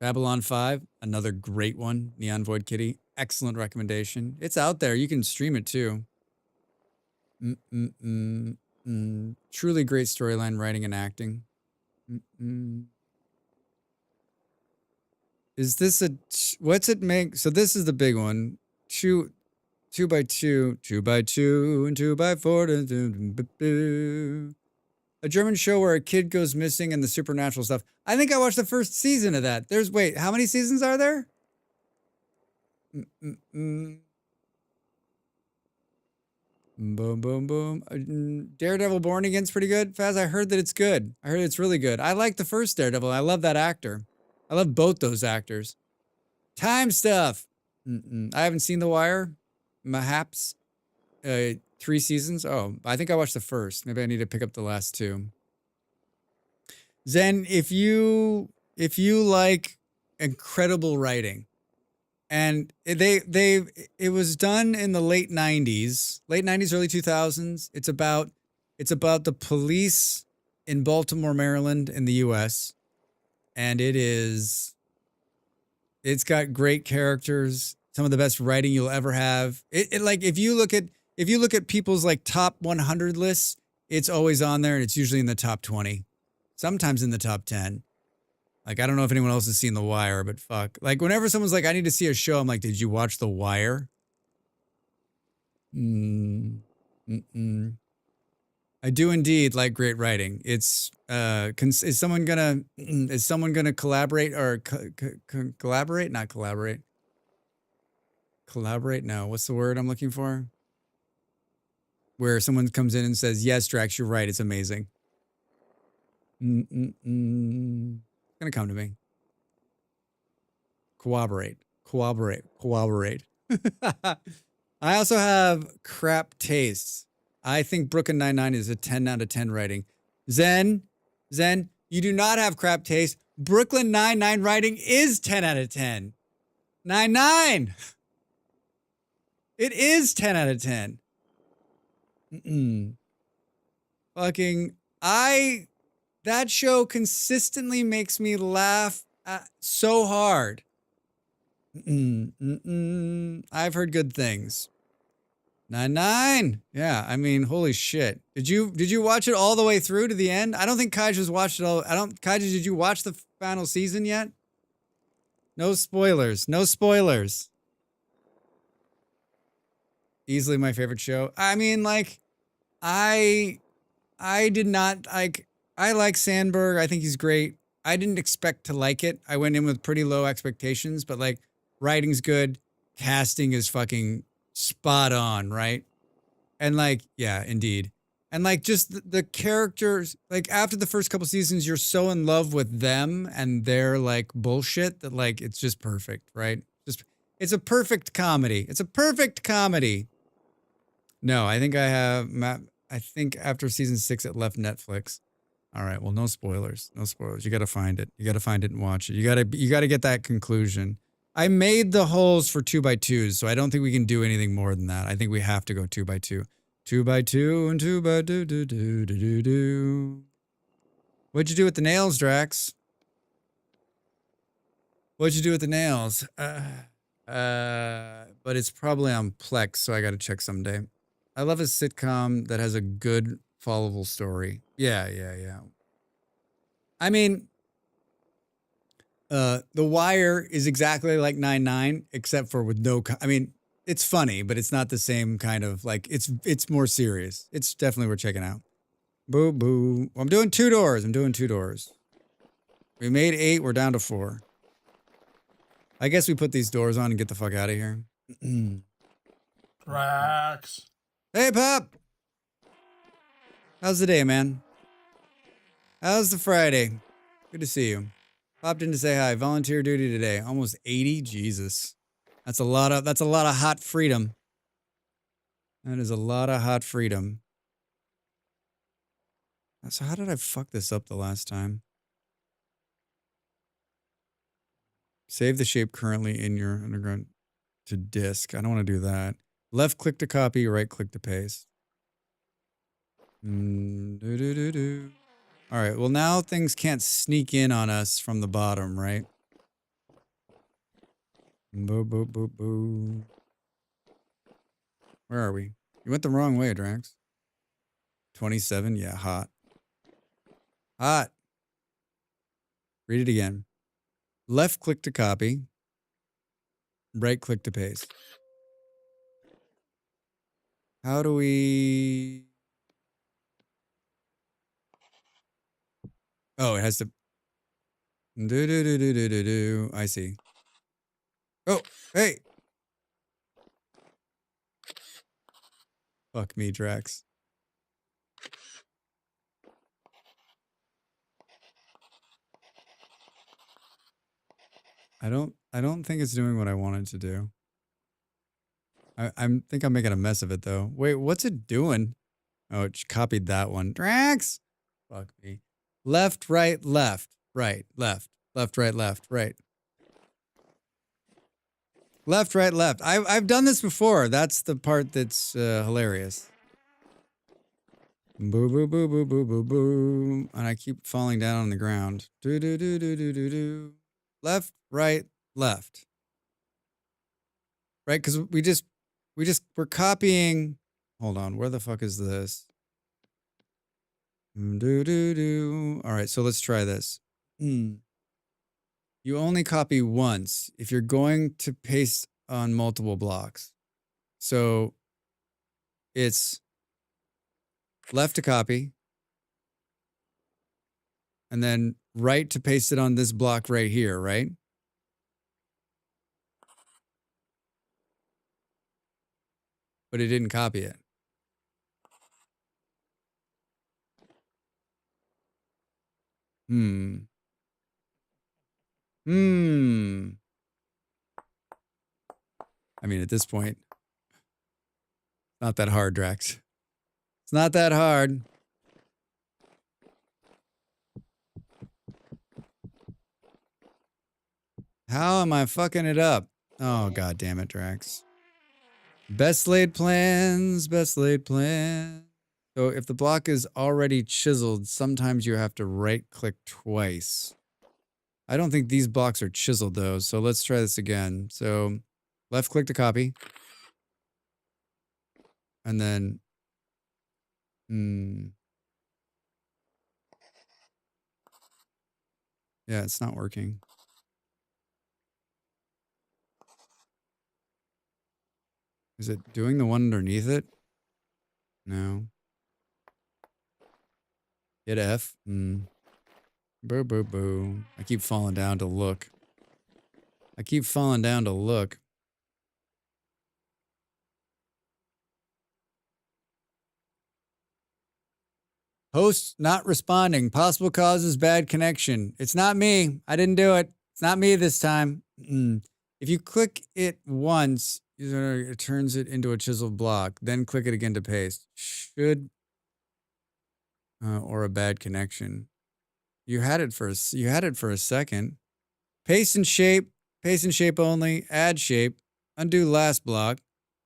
Babylon 5, another great one. Neon Void Kitty, excellent recommendation. It's out there. You can stream it too. Truly great storyline, writing, and acting. Is this a what's it make? So this is the big one. Two by two, and 2x4. A German show where a kid goes missing and the supernatural stuff. I think I watched the first season of that. Wait, how many seasons are there? Boom, boom, boom. Daredevil Born Again's pretty good. Faz, I heard that it's good. I heard it's really good. I like the first Daredevil. I love that actor. I love both those actors. Time stuff. I haven't seen The Wire. Perhaps 3 seasons. Oh, I think I watched the first. Maybe I need to pick up the last 2. Zen, if you like incredible writing, and it was done in the late 90s, early 2000s. It's about the police in Baltimore, Maryland, in the U.S. And it's got great characters, some of the best writing you'll ever have. It like if you look at people's like top 100 lists, it's always on there, and it's usually in the top 20, sometimes in the top 10. Like, I don't know if anyone else has seen The Wire, but fuck. Like, whenever someone's like, I need to see a show, I'm like, did you watch The Wire? I do indeed like great writing. It's is someone gonna collaborate or collaborate? Not collaborate. Collaborate? No. What's the word I'm looking for? Where someone comes in and says, "Yes, Drax, you're right. It's amazing." It's gonna come to me. Cooperate. I also have crap tastes. I think Brooklyn Nine-Nine is a 10 out of 10 writing. Zen, you do not have crap taste. Brooklyn Nine-Nine writing is 10 out of 10. 9-9. It is 10 out of 10. That show consistently makes me laugh so hard. I've heard good things. 9-9. Yeah, I mean, holy shit. Did you watch it all the way through to the end? I don't think Kaiju's watched it all. Kaiju, did you watch the final season yet? No spoilers. No spoilers. Easily my favorite show. I mean, like, I did not like. I like Sandberg. I think he's great. I didn't expect to like it. I went in with pretty low expectations, but like, writing's good. Casting is fucking spot on, right? And like, yeah, indeed. And like, just the characters, like after the first couple seasons, you're so in love with them and their like bullshit that like, it's just perfect, right? It's a perfect comedy. It's a perfect comedy. No, I think I think after season 6, it left Netflix. All right. Well, no spoilers. No spoilers. You got to find it. You got to find it and watch it. You got to get that conclusion. I made the holes for 2x2s, so I don't think we can do anything more than that. I think we have to go 2x2. 2x2 and 2x2. What'd you do with the nails, Drax? What'd you do with the nails? But it's probably on Plex, so I got to check someday. I love a sitcom that has a good followable story. Yeah. I mean, The Wire is exactly like 9-9, except for with no. I mean, it's funny, but it's not the same kind of like. It's more serious. It's definitely worth checking out. Boo boo. I'm doing 2 doors. We made 8. We're down to 4. I guess we put these doors on and get the fuck out of here. Drax. Hey, Pop. How's the day, man? How's the Friday? Good to see you. Popped in to say hi. Volunteer duty today. Almost 80. Jesus. That's a lot of hot freedom. That is a lot of hot freedom. So how did I fuck this up the last time? Save the shape currently in your underground to disk. I don't want to do that. Left click to copy, right click to paste. All right, well now things can't sneak in on us from the bottom, right? Boo, boo, boo, boo. Where are we? You went the wrong way, Drax. 27, yeah, hot. Hot. Read it again. Left click to copy. Right click to paste. How do we... Oh, it has to... Do. I see. Oh, hey! Fuck me, Drax. I don't think it's doing what I wanted to do. I think I'm making a mess of it though. Wait, what's it doing? Oh, it copied that one. Drax! Fuck me. Left, right, left. Right, left. Left, right, left. Right. Left, right, left. I've done this before. That's the part that's hilarious. Boo, boo, boo, boo, boo, boo, boo. And I keep falling down on the ground. Do, do, do, do, do, do, do. Left, right, left. Right? Because we're copying. Hold on. Where the fuck is this? Do, do, do. All right. So let's try this. You only copy once if you're going to paste on multiple blocks. So it's left to copy and then right to paste it on this block right here, right? But it didn't copy it. I mean, at this point, not that hard, Drax. It's not that hard. How am I fucking it up? Oh, god damn it, Drax. Best laid plans, best laid plans. So if the block is already chiseled, sometimes you have to right click twice. I don't think these blocks are chiseled though, so let's try this again. So left click to copy. And then, yeah, it's not working. Is it doing the one underneath it? No. Hit F. Boo, boo, boo. I keep falling down to look. Host not responding. Possible causes bad connection. It's not me. I didn't do it. It's not me this time. If you click it once, it turns it into a chiseled block. Then click it again to paste. Should or a bad connection. You had it for a second. Paste and shape only. Add shape. Undo last block.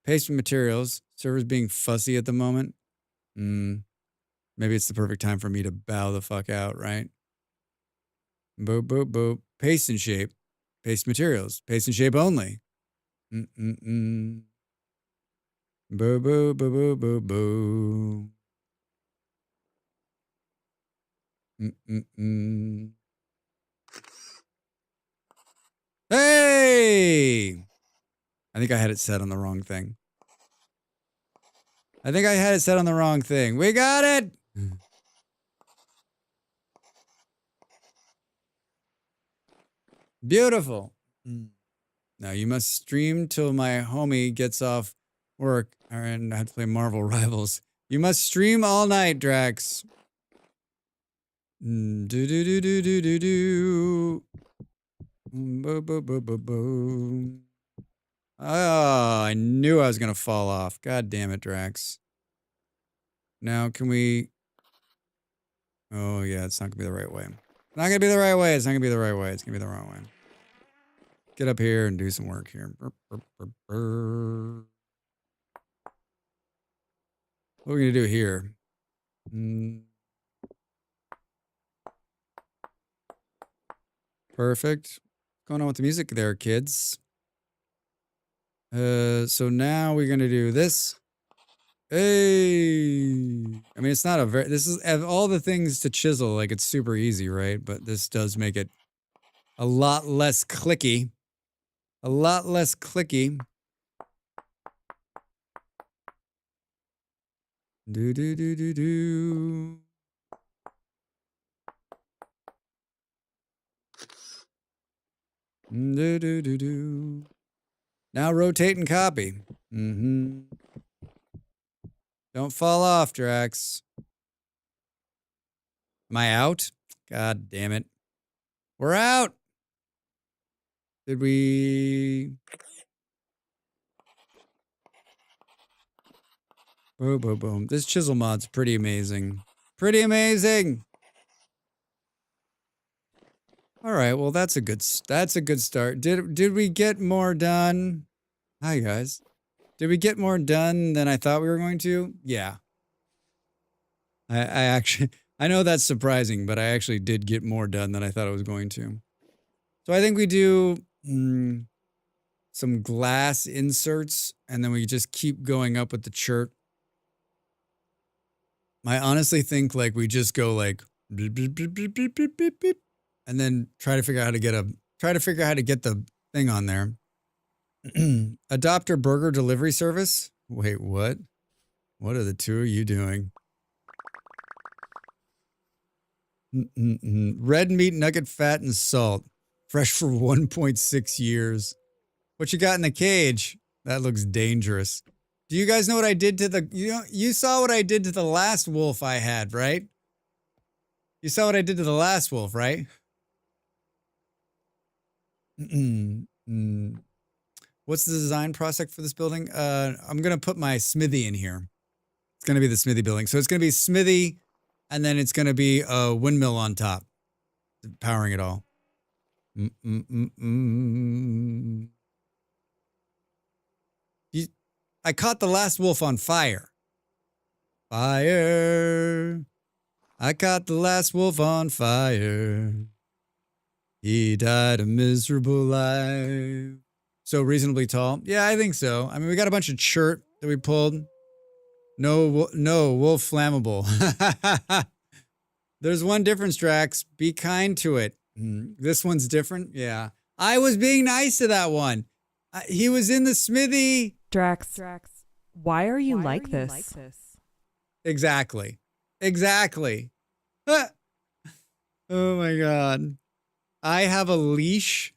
Paste with materials. Server's being fussy at the moment. Maybe it's the perfect time for me to bow the fuck out, right? Boop, boop, boop. Paste and shape. Paste materials. Paste and shape only. Boo, boo, boo, boo, boo, boo. Hey! I think I had it set on the wrong thing. We got it! Beautiful. Now you must stream till my homie gets off work and I have to play Marvel Rivals. You must stream all night, Drax. Do do do do do do do. Boo boo boo boo boo. Oh, I knew I was gonna fall off. God damn it, Drax. Now can we? Oh yeah, it's not gonna be the right way. It's not gonna be the right way. It's gonna be the wrong way. Get up here and do some work here. What are we gonna do here? Perfect. What's going on with the music there, kids? So now we're gonna do this. Hey, I mean, it's not a very. This is of all the things to chisel. Like it's super easy, right? But this does make it a lot less clicky. A lot less clicky. Do do do do do. Do do do do. Now rotate and copy. Don't fall off, Drax. Am I out? God damn it. We're out. Did we? Boom, boom, boom. This chisel mod's pretty amazing. Pretty amazing. All right, well that's a good start. Did we get more done? Hi guys. Did we get more done than I thought we were going to? Yeah. I actually I know that's surprising, but I actually did get more done than I thought I was going to. So I think we do some glass inserts and then we just keep going up with the chert. I honestly think like we just go like beep, beep, beep, beep, beep, beep, beep, beep, and then try to figure out how to get the thing on there. Adopter burger delivery service. Wait, what? What are the two of you doing? Red meat, nugget fat, and salt. Fresh for 1.6 years. What you got in the cage? That looks dangerous. Do you guys know what I did to the... You saw what I did to the last wolf I had, right? You saw what I did to the last wolf, right? What's the design process for this building? I'm going to put my smithy in here. It's going to be the smithy building. So it's going to be smithy, and then it's going to be a windmill on top, powering it all. I caught the last wolf on fire. Fire. I caught the last wolf on fire. He died a miserable life. So reasonably tall? Yeah, I think so. I mean, we got a bunch of chert that we pulled. No, wolf flammable. There's one difference, Drax. Be kind to it. This one's different? Yeah. I was being nice to that one. He was in the smithy. Drax, why are you like this? Exactly. Oh my God. I have a leash.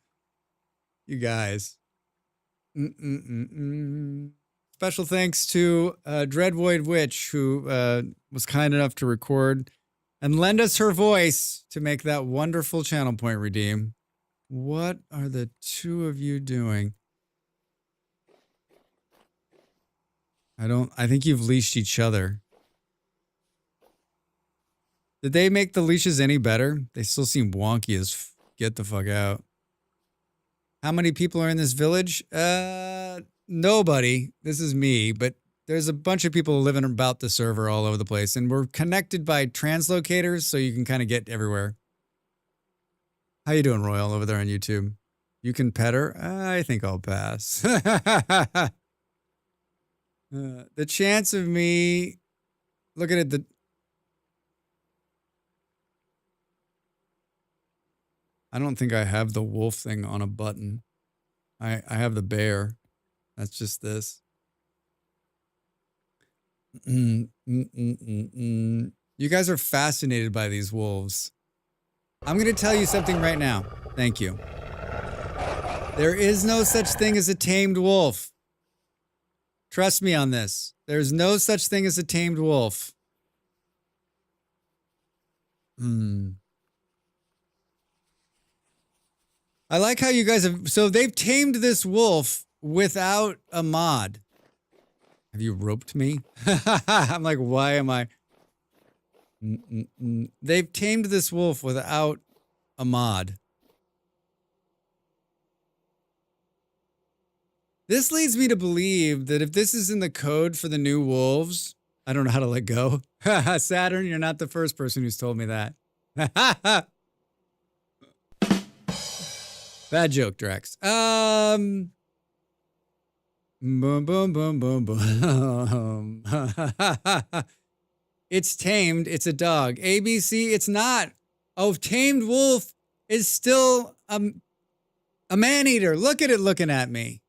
You guys. Special thanks to Dreadvoid Witch, who was kind enough to record and lend us her voice to make that wonderful channel point redeem. What are the two of you doing? I think you've leashed each other. Did they make the leashes any better? They still seem wonky as get the fuck out. How many people are in this village? Nobody. This is me, but there's a bunch of people living about the server all over the place, and we're connected by translocators, so you can kind of get everywhere. How you doing, Royal, over there on YouTube? You can pet her? I think I'll pass. The chance of me... Look at it, I don't think I have the wolf thing on a button. I have the bear. That's just this. You guys are fascinated by these wolves. I'm going to tell you something right now. Thank you. There is no such thing as a tamed wolf. Trust me on this. There's no such thing as a tamed wolf. I like how you guys have... So they've tamed this wolf without a mod. Have you roped me? I'm like, why am I... They've tamed this wolf without a mod. This leads me to believe that if this is in the code for the new wolves, I don't know how to let go. Saturn, you're not the first person who's told me that. Bad joke, Drex. Boom, boom, boom, boom, boom. It's tamed. It's a dog. ABC, it's not. Oh, tamed wolf is still a man-eater. Look at it looking at me.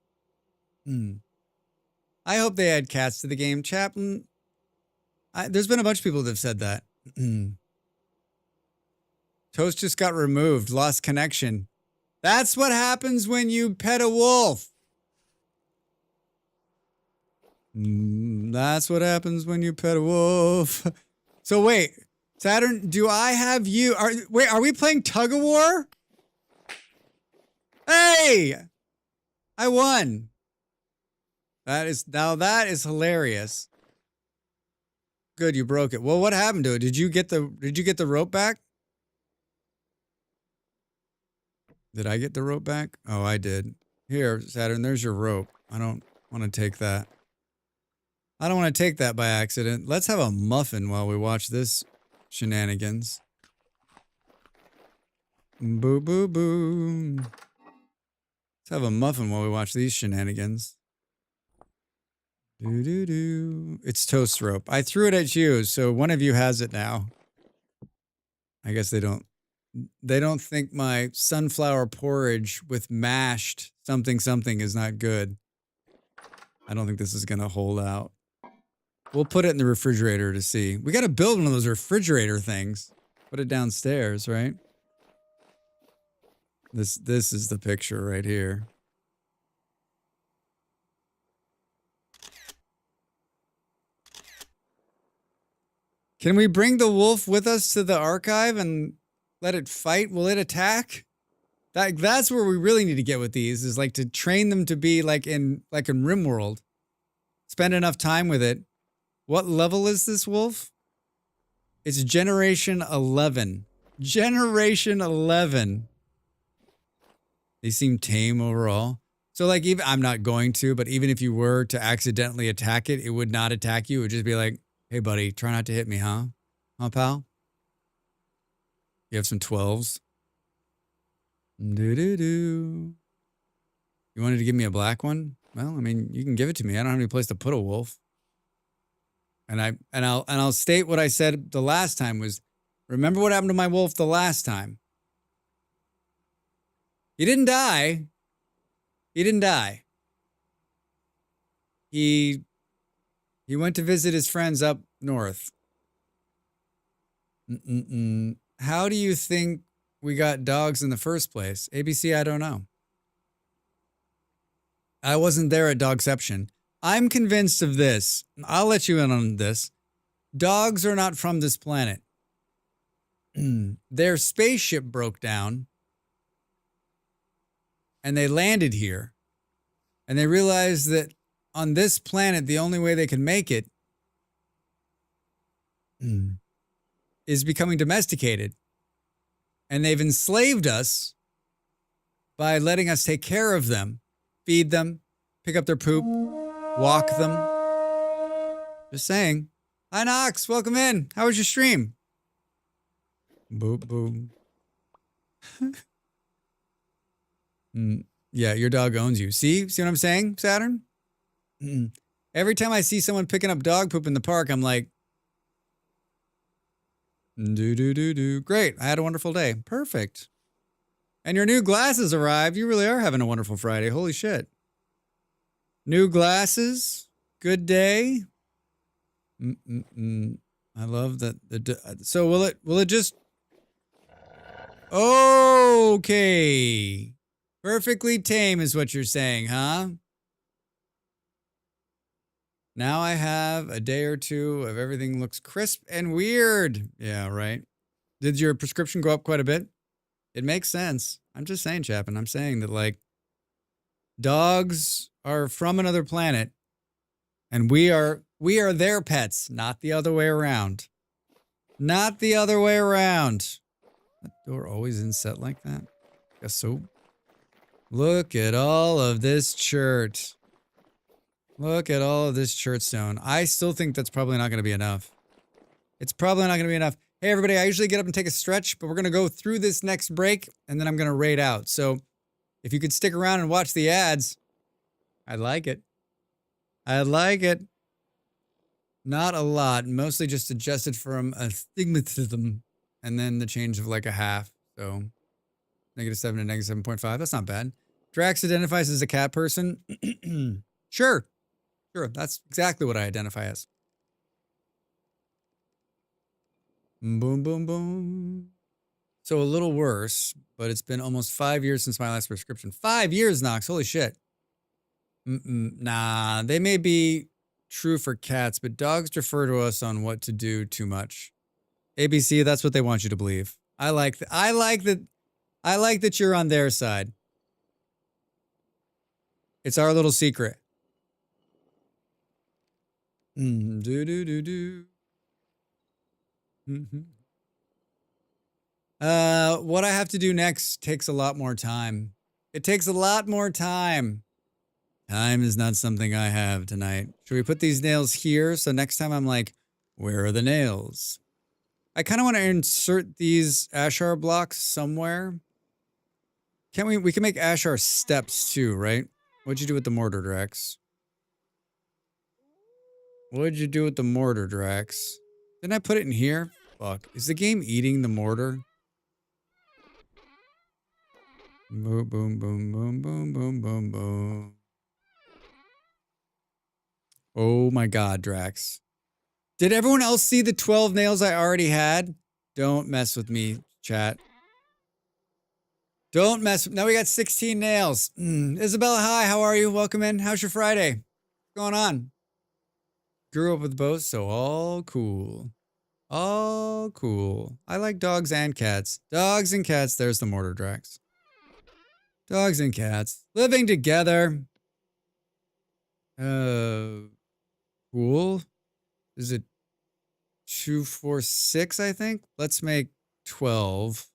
I hope they add cats to the game. Chaplain, there's been a bunch of people that have said that. Toast just got removed. Lost connection. That's what happens when you pet a wolf. That's what happens when you pet a wolf. So wait, Saturn, do I have you? Are we playing tug of war? Hey, I won. That is hilarious. Good, you broke it. Well, what happened to it? Did you get the rope back? Did I get the rope back? Oh, I did. Here, Saturn, there's your rope. I don't want to take that. I don't want to take that by accident. Let's have a muffin while we watch this shenanigans. Boo, boo, boo. Let's have a muffin while we watch these shenanigans. Doo, doo, doo. It's toast rope. I threw it at you, so one of you has it now. I guess they don't think my sunflower porridge with mashed something is not good. I don't think this is going to hold out. We'll put it in the refrigerator to see. We got to build one of those refrigerator things. Put it downstairs, right? This is the picture right here. Can we bring the wolf with us to the archive and let it fight? Will it attack? That's where we really need to get with these, is like to train them to be like in RimWorld. Spend enough time with it. What level is this wolf? It's generation 11. Generation 11. They seem tame overall. So like, even I'm not going to, but even if you were to accidentally attack it, it would not attack you. It would just be like, hey buddy, try not to hit me, huh? Huh, pal? You have some 12s? Doo-doo-doo. You wanted to give me a black one? Well, I mean, you can give it to me. I don't have any place to put a wolf. And I'll state what I said the last time was, remember what happened to my wolf the last time? He didn't die. He didn't die. He went to visit his friends up north. How do you think we got dogs in the first place? ABC, I don't know. I wasn't there at Dogception. I'm convinced of this. I'll let you in on this. Dogs are not from this planet. Their spaceship broke down and they landed here. And they realized that on this planet, the only way they can make it is becoming domesticated. And they've enslaved us by letting us take care of them, feed them, pick up their poop, walk them. Just saying. Hi, Nox. Welcome in. How was your stream? Boop, boop. Yeah, your dog owns you. See what I'm saying, Saturn? Every time I see someone picking up dog poop in the park, I'm like, do. Great. I had a wonderful day. Perfect. And your new glasses arrived. You really are having a wonderful Friday. Holy shit. New glasses. Good day. I love that. So will it just... Okay. Perfectly tame is what you're saying, huh? Now I have a day or two of everything looks crisp and weird. Yeah, right. Did your prescription go up quite a bit? It makes sense. I'm just saying, Chapin. I'm saying that, like, dogs are from another planet and we are their pets, not the other way around. Not the other way around. That door always in set like that? Guess so. Look at all of this chert. Look at all of this chert stone. I still think that's probably not going to be enough. It's probably not going to be enough. Hey, everybody, I usually get up and take a stretch, but we're going to go through this next break, and then I'm going to raid out. So if you could stick around and watch the ads, I'd like it. I'd like it. Not a lot. Mostly just adjusted from astigmatism, and then the change of like a half. So -7 to -7.5. That's not bad. Drax identifies as a cat person. Sure. Sure. That's exactly what I identify as. Boom, boom, boom. So a little worse, but it's been almost 5 years since my last prescription. 5 years, Knox. Holy shit. Nah, they may be true for cats, but dogs defer to us on what to do too much. ABC, that's what they want you to believe. I like that you're on their side. It's our little secret. Do do do do. What I have to do next takes a lot more time. It takes a lot more time. Time is not something I have tonight. Should we put these nails here so next time I'm like, where are the nails? I kind of want to insert these Ashar blocks somewhere. Can't we? We can make Ashar steps too, right? What'd you do with the mortar, Drax? What'd you do with the mortar, Drax? Didn't I put it in here? Fuck. Is the game eating the mortar? Boom, boom, boom, boom, boom, boom, boom, boom. Oh my god, Drax. Did everyone else see the 12 nails I already had? Don't mess with me, chat. Don't mess with... Now we got 16 nails. Isabella, hi, how are you? Welcome in. How's your Friday? What's going on? Grew up with both, so all cool. All cool. I like dogs and cats. Dogs and cats. There's the mortar, Drax. Dogs and cats. Living together. Cool. Is it 2, 4, 6, I think? Let's make 12.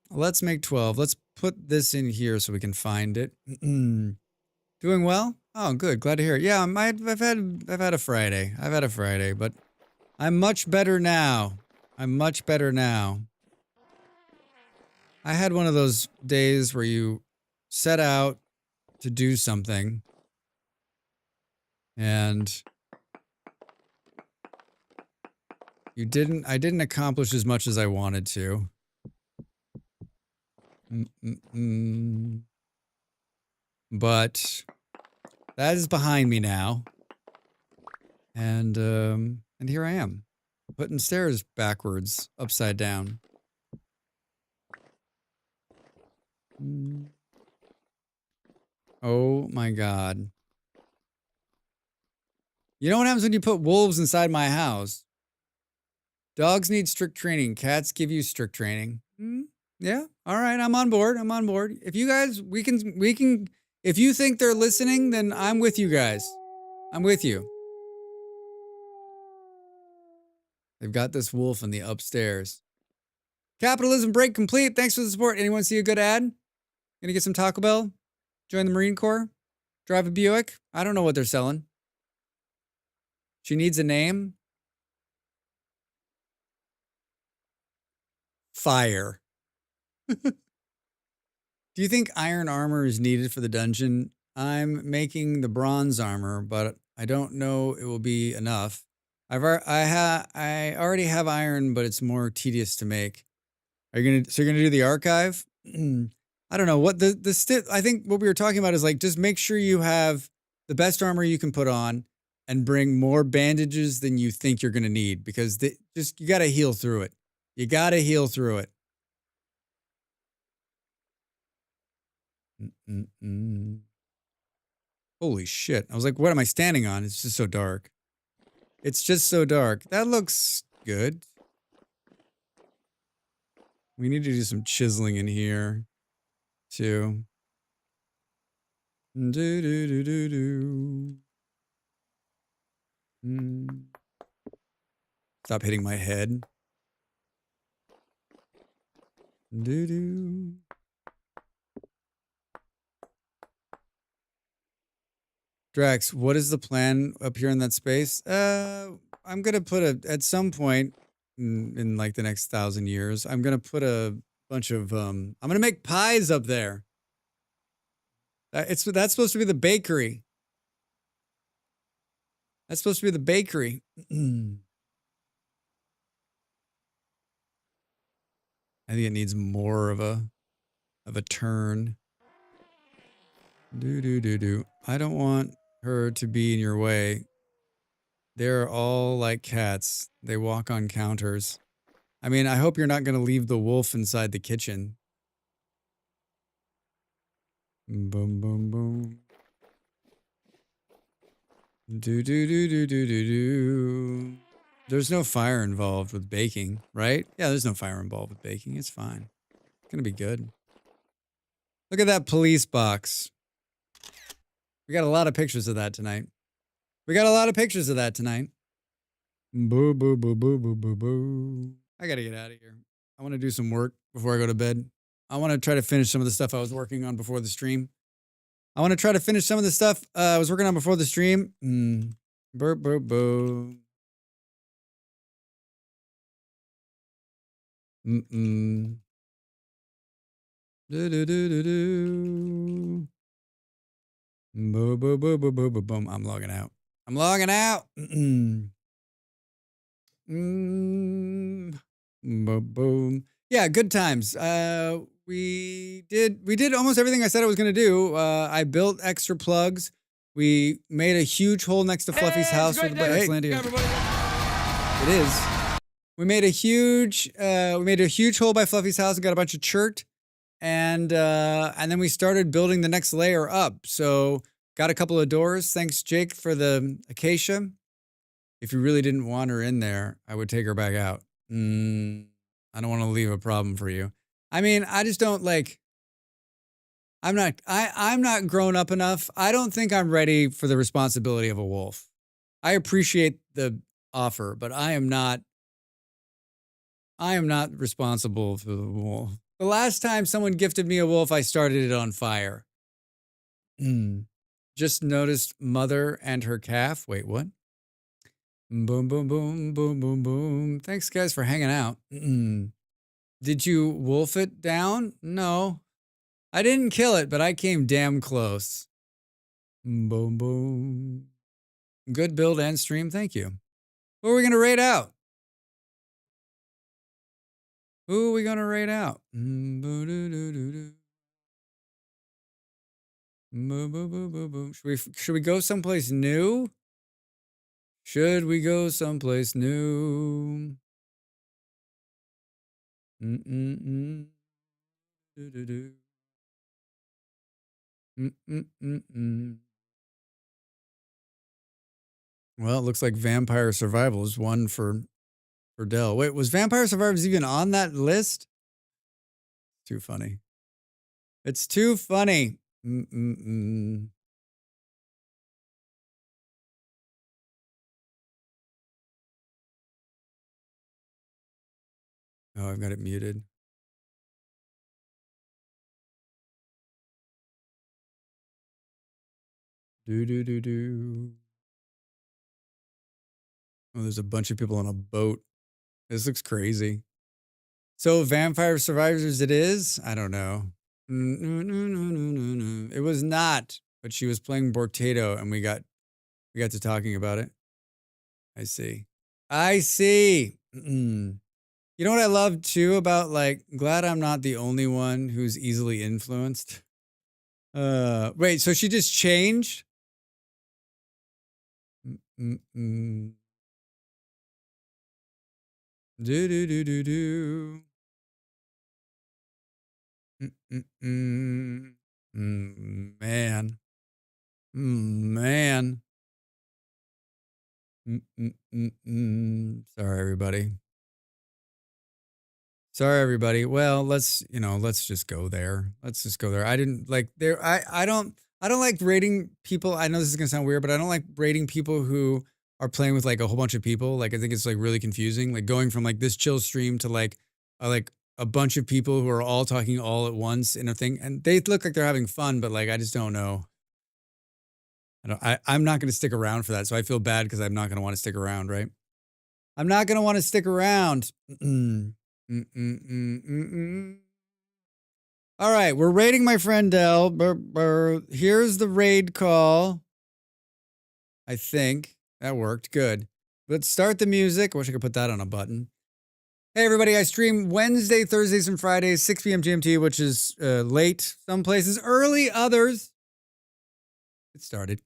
Let's make 12. Let's put this in here so we can find it. Doing well? Oh, good. Glad to hear it. Yeah, I've had a Friday. I've had a Friday, but I'm much better now. I'm much better now. I had one of those days where you set out to do something and I didn't accomplish as much as I wanted to. But that is behind me now. And here I am, putting stairs backwards, upside down. Oh my god. You know what happens when you put wolves inside my house? Dogs need strict training. Cats give you strict training. Yeah. All right. I'm on board. I'm on board. If you guys, we can, if you think they're listening, then I'm with you guys. I'm with you. They've got this wolf in the upstairs. Capitalism break complete. Thanks for the support. Anyone see a good ad? Gonna get some Taco Bell? Join the Marine Corps? Drive a Buick? I don't know what they're selling. She needs a name. Fire. Do you think iron armor is needed for the dungeon? I'm making the bronze armor, but I don't know it will be enough. I already have iron, but it's more tedious to make. Are you gonna? So you're gonna do the archive? I don't know what I think what we were talking about is like just make sure you have the best armor you can put on, and bring more bandages than you think you're gonna need because you gotta heal through it. You gotta heal through it. Holy shit. I was like, what am I standing on? It's just so dark. It's just so dark. That looks good. We need to do some chiseling in here, too. Do do do do do. Stop hitting my head. Do do. Drax, what is the plan up here in that space? I'm gonna put at some point in like the next 1,000 years, I'm gonna put a bunch of I'm gonna make pies up there. That's supposed to be the bakery. That's supposed to be the bakery. I think it needs more of a turn. Do. I don't want her to be in your way. They're all like cats. They walk on counters. I mean, I hope you're not going to leave the wolf inside the kitchen. Boom, boom, boom. Do. There's no fire involved with baking, right? Yeah, there's no fire involved with baking. It's fine. It's going to be good. Look at that police box. We got a lot of pictures of that tonight. Boo, boo, boo, boo, boo, boo, boo. I got to get out of here. I want to do some work before I go to bed. I want to try to finish some of the stuff I was working on before the stream. I was working on before the stream. Burp, burp, boo. Do. Boo, boo, boo, boo, boo, boo, boom. I'm logging out. Boom. Yeah, good times. We did almost everything I said I was gonna do. I built extra plugs. We made a huge hole next to Fluffy's house with the It is. We made a huge hole by Fluffy's house and got a bunch of chert. And then we started building the next layer up. So got a couple of doors. Thanks, Jake, for the acacia. If you really didn't want her in there, I would take her back out. I don't want to leave a problem for you. I mean, I just don't like. I'm not grown up enough. I don't think I'm ready for the responsibility of a wolf. I appreciate the offer, but I am not responsible for the wolf. The last time someone gifted me a wolf, I started it on fire. Just noticed mother and her calf. Wait, what? Boom, boom, boom, boom, boom, boom. Thanks, guys, for hanging out. Did you wolf it down? No. I didn't kill it, but I came damn close. Boom, boom. Good build and stream. Thank you. Who are we going to raid out? Should we go someplace new? Well, it looks like Vampire Survivors won for Dell. Wait, was Vampire Survivors even on that list? Too funny. It's too funny. Oh, I've got it muted. Do. Oh, there's a bunch of people on a boat. This looks crazy. So Vampire Survivors it is? I don't know. It was not, but she was playing Bortato and we got to talking about it. I see. You know what I love too about glad I'm not the only one who's easily influenced. Wait, so she just changed? Do. Man. Sorry, everybody. Well, let's just go there. I didn't like there. I don't like rating people. I know this is gonna sound weird, but I don't like rating people who are playing with like a whole bunch of people. Like I think it's like really confusing. Like going from like this chill stream to like a bunch of people who are all talking all at once in a thing, and they look like they're having fun, but like I just don't know. I'm not going to stick around for that, so I feel bad because I'm not going to want to stick around, right? I'm not going to want to stick around. All right, we're raiding my friend Del. Here's the raid call. I think that worked. Good. Let's start the music. I wish I could put that on a button. Hey, everybody. I stream Wednesday, Thursdays, and Fridays, 6 p.m. GMT, which is late some places, early others. It started.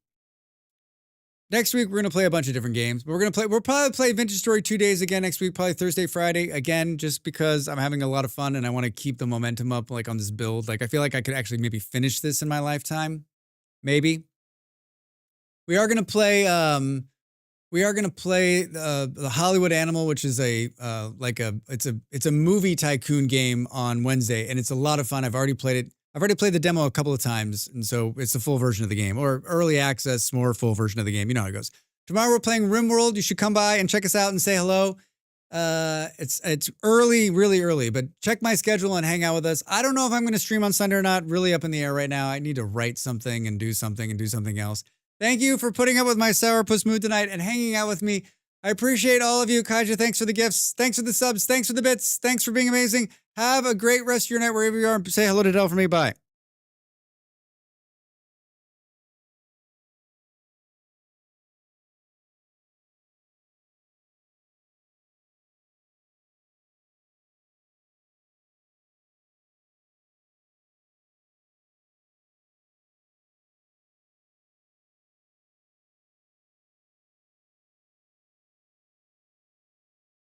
Next week, we're going to play a bunch of different games. But we'll probably play Vintage Story 2 days again next week, probably Thursday, Friday again, just because I'm having a lot of fun and I want to keep the momentum up like on this build. Like I feel like I could actually maybe finish this in my lifetime. Maybe. We are going to play the Hollywood Animal, which is it's a movie tycoon game on Wednesday, and it's a lot of fun. I've already played it. I've already played the demo a couple of times, and so it's the full version of the game, or early access, more full version of the game. You know how it goes. Tomorrow we're playing RimWorld. You should come by and check us out and say hello. It's early, really early, but check my schedule and hang out with us. I don't know if I'm going to stream on Sunday or not. Really up in the air right now. I need to write something and do something else. Thank you for putting up with my sourpuss mood tonight and hanging out with me. I appreciate all of you. Kaija, thanks for the gifts. Thanks for the subs. Thanks for the bits. Thanks for being amazing. Have a great rest of your night wherever you are. Say hello to Del for me. Bye.